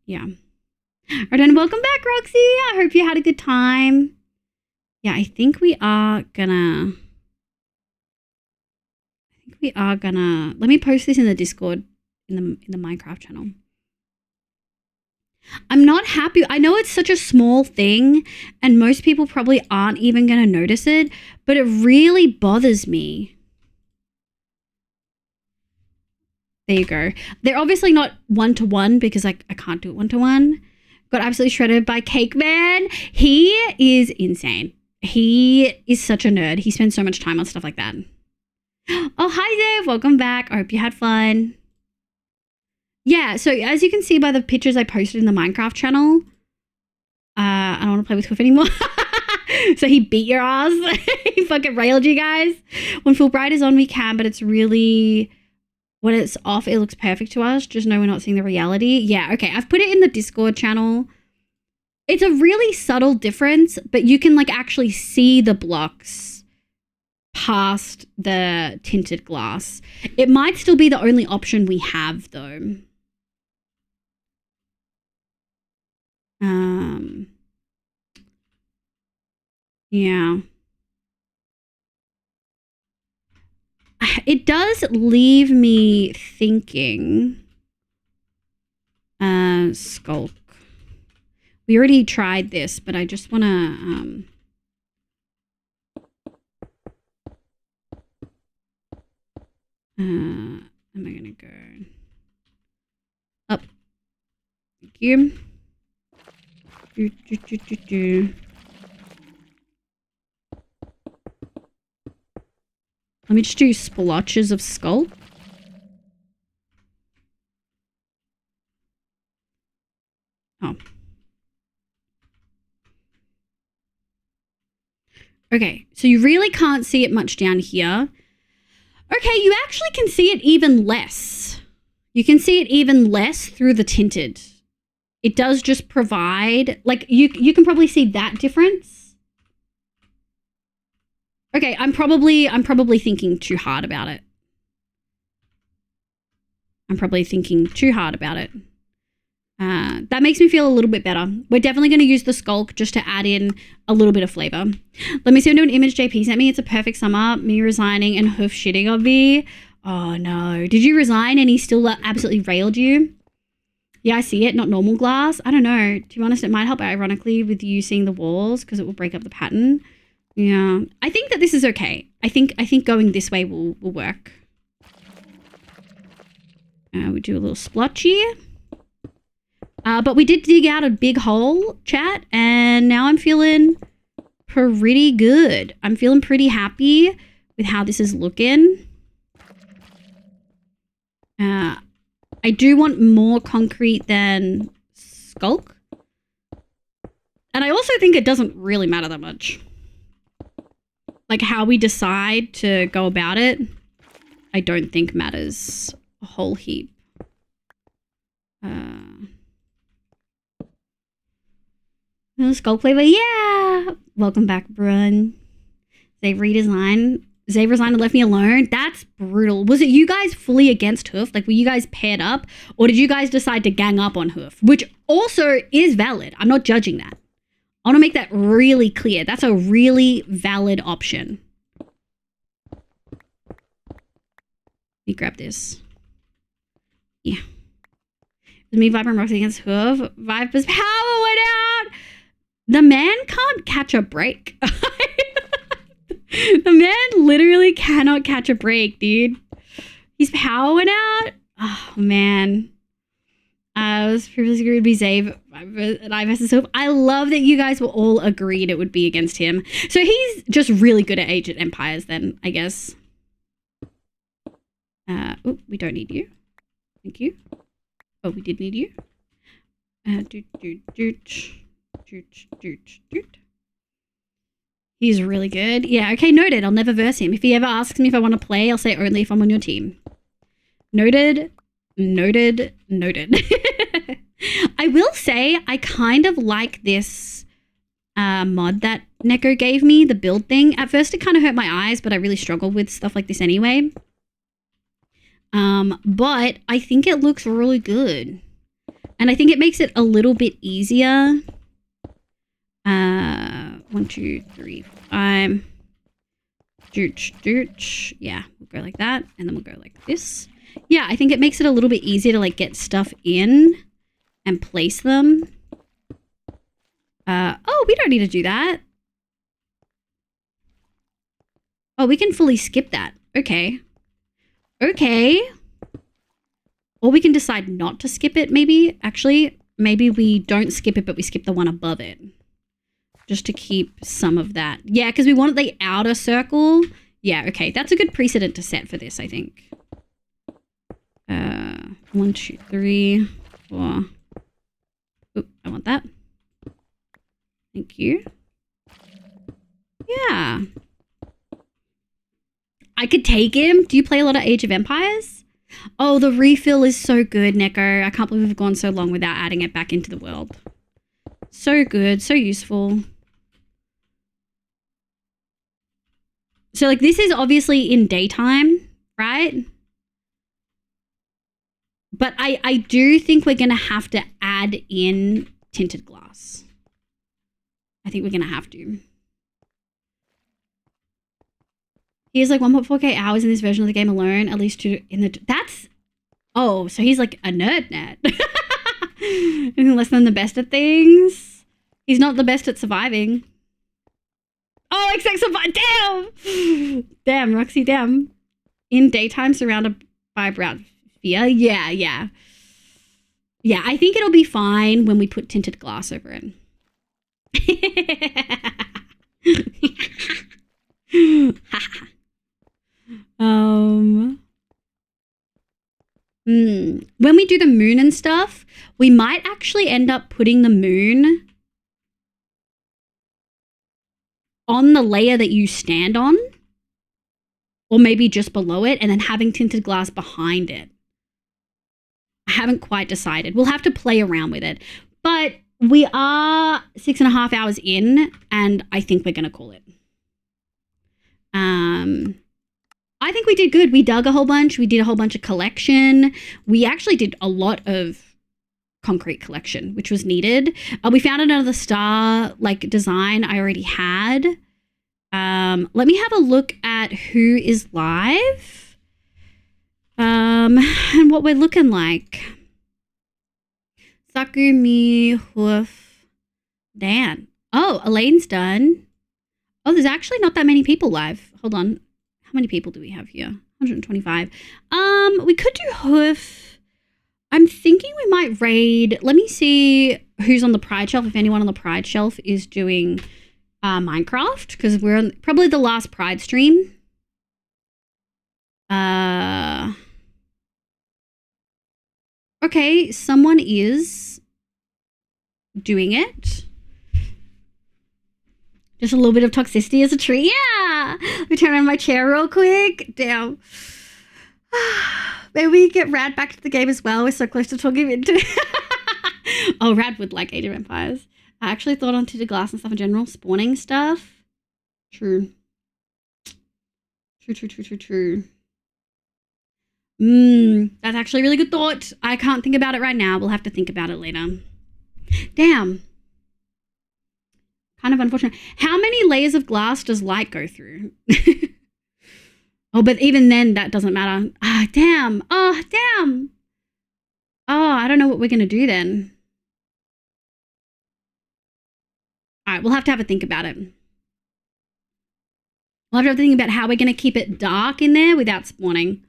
Yeah. Alright, and welcome back, Roxy. I hope you had a good time. Yeah, I think we are gonna... Let me post this in the Discord, in the Minecraft channel. I'm not happy. I know it's such a small thing, and most people probably aren't even gonna notice it, but it really bothers me. There you go. They're obviously not one-to-one because I can't do it one-to-one. Got absolutely shredded by Cake Man. He is insane. He is such a nerd. He spends so much time on stuff like that. Oh, hi Dave. Welcome back. I hope you had fun. Yeah, so as you can see by the pictures I posted in the Minecraft channel, I don't want to play with Cliff anymore. So he beat your ass. He fucking railed you guys. When Fulbright is on, we can, but it's really... When it's off, it looks perfect to us. Just know we're not seeing the reality. Yeah, okay. I've put it in the Discord channel. It's a really subtle difference, but you can like actually see the blocks past the tinted glass. It might still be the only option we have though. Yeah. It does leave me thinking. Skulk. We already tried this, but I just want to Am I gonna go up? Thank you. Let me just do splotches of skull. Oh. Okay, so you really can't see it much down here. Okay, you actually can see it even less. You can see it even less through the tinted. It does just provide, like, you can probably see that difference. Okay, I'm probably thinking too hard about it. That makes me feel a little bit better. We're definitely going to use the skulk just to add in a little bit of flavor. Let me send you an image JP sent me. It's a perfect summer. Me resigning and Hoof shitting on me. Oh no. Did you resign and he still absolutely railed you? Yeah, I see it. Not normal glass. I don't know. To be honest, it might help ironically with you seeing the walls because it will break up the pattern. Yeah. I think that this is okay. I think going this way will work. We do a little splotchy. But we did dig out a big hole, chat, and now I'm feeling pretty good. I'm feeling pretty happy with how this is looking. I do want more concrete than skulk. And I also think it doesn't really matter that much. Like how we decide to go about it, I don't think matters a whole heap. Skull flavor, yeah. Welcome back, Brun. Zave resigned and left me alone. That's brutal. Was it you guys fully against Hoof? Like, were you guys paired up? Or did you guys decide to gang up on Hoof? Which also is valid. I'm not judging that. I want to make that really clear. That's a really valid option. Let me grab this. Yeah. Me, Vibe, and Roxy against Hoof. Viper's power went out. The man can't catch a break. The man literally cannot catch a break, dude. His power went out. Oh, man. I was previously agreed to be Zave and I versus Hope. I love that you guys were all agreed it would be against him. So he's just really good at Agent Empires then, I guess. Oh, we don't need you. Thank you. Oh, we did need you. He's really good. Yeah, okay, noted. I'll never verse him. If he ever asks me if I want to play, I'll say only if I'm on your team. Noted. Noted. Noted. I will say I kind of like this mod that Neko gave me, the build thing. At first it kind of hurt my eyes, but I really struggle with stuff like this anyway. But I think it looks really good. And I think it makes it a little bit easier. 1, 2, 3, 5. Yeah, we'll go like that. And then we'll go like this. Yeah, I think it makes it a little bit easier to like get stuff in and place them. Oh, we don't need to do that. Oh, we can fully skip that. Okay. Okay. Or we can decide not to skip it, maybe. Actually, maybe we don't skip it, but we skip the one above it. Just to keep some of that. Yeah, because we want the outer circle. Yeah, okay. That's a good precedent to set for this, I think. 1, 2, 3, 4. Oop, I want that. Thank you. Yeah. I could take him. Do you play a lot of Age of Empires? Oh, the refill is so good, Neko. I can't believe we've gone so long without adding it back into the world. So good, so useful. So, like, this is obviously in daytime, right? But I do think we're going to have to add in tinted glass. I think we're going to have to. He has like 1.4k hours in this version of the game alone, at least 2 in the... That's... Oh, so he's like a nerd net. Anything less than the best at things. He's not the best at surviving. Oh, except survive. Damn! Damn, Roxy, damn. In daytime, surrounded by a brown sphere. Yeah. Yeah, I think it'll be fine when we put tinted glass over it. When we do the moon and stuff, we might actually end up putting the moon on the layer that you stand on, or maybe just below it, and then having tinted glass behind it. I haven't quite decided. We'll have to play around with it. But we are 6.5 hours in, and I think we're going to call it. I think we did good. We dug a whole bunch. We did a whole bunch of collection. We actually did a lot of concrete collection, which was needed. We found another star design I already had. Let me have a look at who is live. And what we're looking like. Saku, me, Hoof, Dan. Oh, Elaine's done. Oh, there's actually not that many people live. Hold on. How many people do we have here? 125. We could do Hoof. I'm thinking we might raid. Let me see who's on the Pride Shelf. If anyone on the Pride Shelf is doing Minecraft, because we're on probably the last Pride stream. Okay, someone is doing it. Just a little bit of toxicity as a treat. Yeah! Let me turn on my chair real quick. Damn. Maybe we get Rad back to the game as well. We're so close to talking into Oh, Rad would like Age of Empires. I actually thought on tinted glass and stuff in general. Spawning stuff. True. True. That's actually a really good thought. I can't think about it right now. We'll have to think about it later. Damn. Kind of unfortunate. How many layers of glass does light go through? Oh, but even then, that doesn't matter. Ah, damn. Oh, damn. Oh, I don't know what we're going to do then. All right, we'll have to have a think about it. We'll have to have a think about how we're going to keep it dark in there without spawning.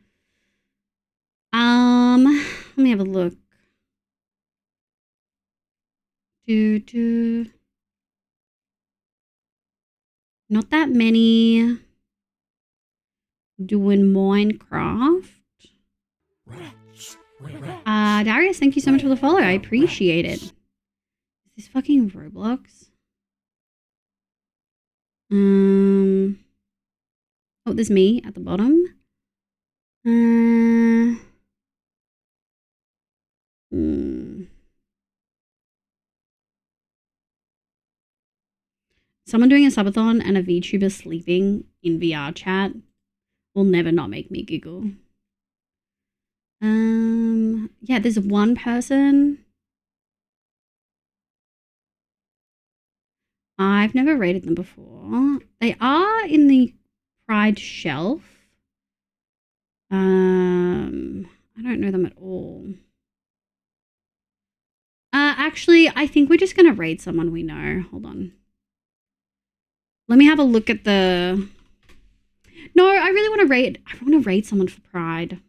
Let me have a look. Not that many doing Minecraft. Darius, thank you so much for the follow. I appreciate it. Is this fucking Roblox? Oh, there's me at the bottom. Someone doing a subathon and a VTuber sleeping in VR chat will never not make me giggle. Yeah, there's one person. I've never rated them before. They are in the Pride Shelf. I don't know them at all. Actually, I think we're just gonna raid someone we know. Hold on. Let me have a look at the... No, I really want to raid... I want to raid someone for Pride.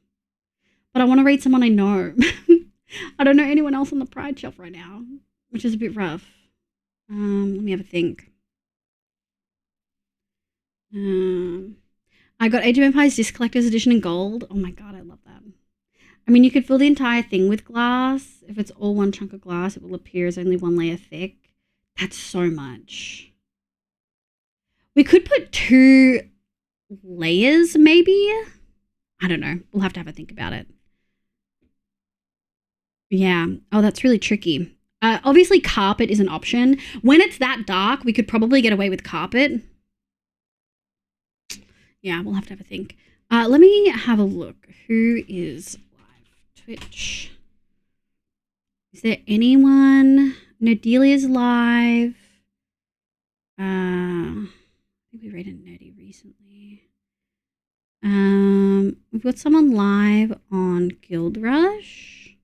But I want to raid someone I know. I don't know anyone else on the Pride Shelf right now, which is a bit rough. Let me have a think. I got Age of Empires Disc Collector's Edition in gold. Oh my god, I love that. I mean, you could fill the entire thing with glass. If it's all one chunk of glass, it will appear as only one layer thick. That's so much. We could put 2 layers, maybe? I don't know. We'll have to have a think about it. Yeah. Oh, that's really tricky. Obviously, carpet is an option. When it's that dark, we could probably get away with carpet. Yeah, we'll have to have a think. Let me have a look. Who is live? Twitch. Is there anyone? No, Delia's live. I think we rated Nerdy recently. We've got someone live on Guild Rush.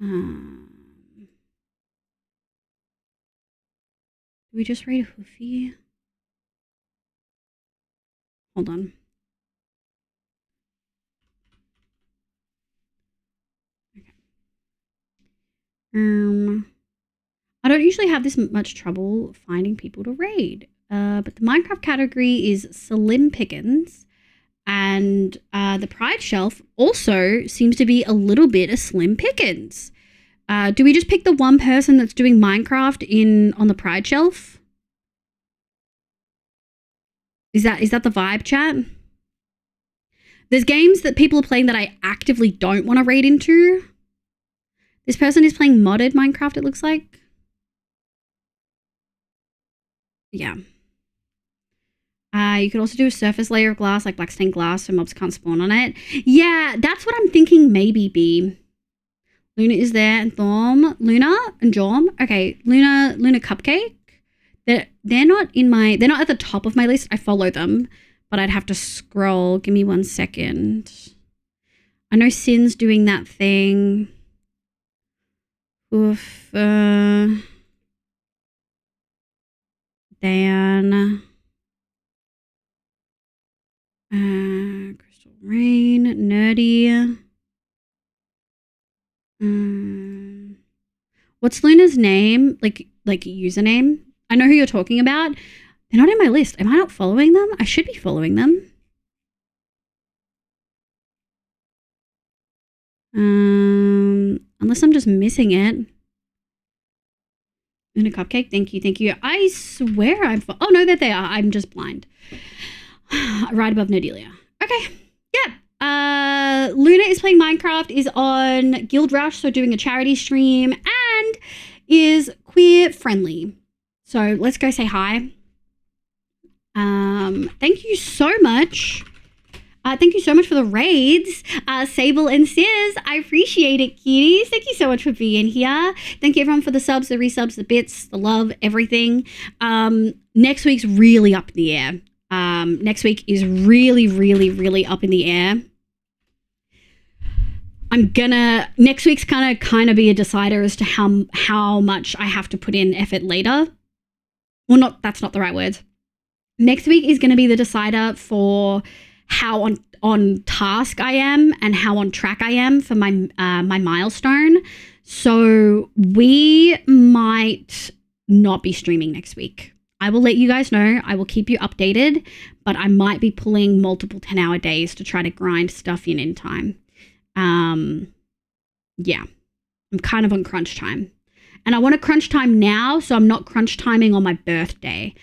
Did we just rate Hoofy? Hold on. Okay. I don't usually have this much trouble finding people to raid, but the Minecraft category is Slim Pickens, and the Pride shelf also seems to be a little bit of Slim Pickens. Do we just pick the one person that's doing Minecraft on the Pride shelf? Is that the vibe, chat? There's games that people are playing that I actively don't want to raid into. This person is playing modded Minecraft, it looks like. Yeah. You could also do a surface layer of glass, like black stained glass, so mobs can't spawn on it. Yeah, that's what I'm thinking maybe be. Luna is there, and Thorm. Luna and Jorm. Okay, Luna Cupcake. They're not at the top of my list. I follow them, but I'd have to scroll. Give me 1 second. I know Sin's doing that thing. Oof. Dan. Crystal Rain. Nerdy. What's Luna's name? Like username? I know who you're talking about. They're not in my list. Am I not following them? I should be following them. Unless I'm just missing it. Luna Cupcake, thank you. I swear oh no, there they are. I'm just blind. Right above Nodelia. Okay, yeah. Luna is playing Minecraft, is on Guild Rush, so doing a charity stream, and is queer friendly. So let's go say hi. Thank you so much. Thank you so much for the raids, Sable and Sis. I appreciate it, cuties. Thank you so much for being here. Thank you everyone for the subs, the resubs, the bits, the love, everything. Next week's really up in the air. Next week is really, really, really up in the air. Next week's kind of be a decider as to how much I have to put in effort later. Well, that's not the right word. Next week is going to be the decider for how on task I am and how on track I am for my milestone. So we might not be streaming next week. I will let you guys know. I will keep you updated, but I might be pulling multiple 10-hour days to try to grind stuff in time. Yeah, I'm kind of on crunch time. And I want to crunch time now, so I'm not crunch timing on my birthday.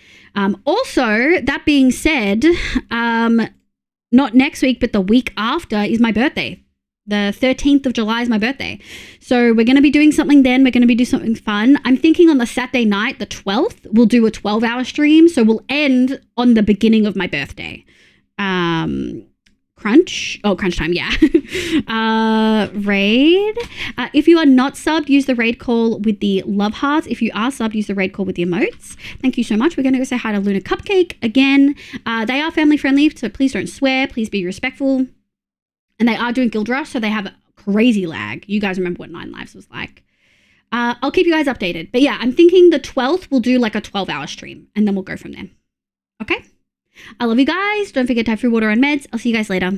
Also, that being said, not next week, but the week after is my birthday. The 13th of July is my birthday. So we're going to be doing something then. We're going to doing something fun. I'm thinking on the Saturday night, the 12th, we'll do a 12-hour stream. So we'll end on the beginning of my birthday. Crunch time, yeah. Raid. If you are not subbed, use the raid call with the love hearts. If you are subbed, use the raid call with the emotes. Thank you so much. We're going to go say hi to Luna Cupcake again. They are family friendly, so please don't swear. Please be respectful. And they are doing Guild Rush, so they have crazy lag. You guys remember what 9 Lives was like. I'll keep you guys updated. But yeah, I'm thinking the 12th we'll do like a 12-hour stream, and then we'll go from there. Okay? I love you guys. Don't forget to have free water and meds. I'll see you guys later.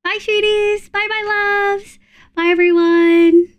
Bye, sweeties. Bye, loves. Bye, everyone.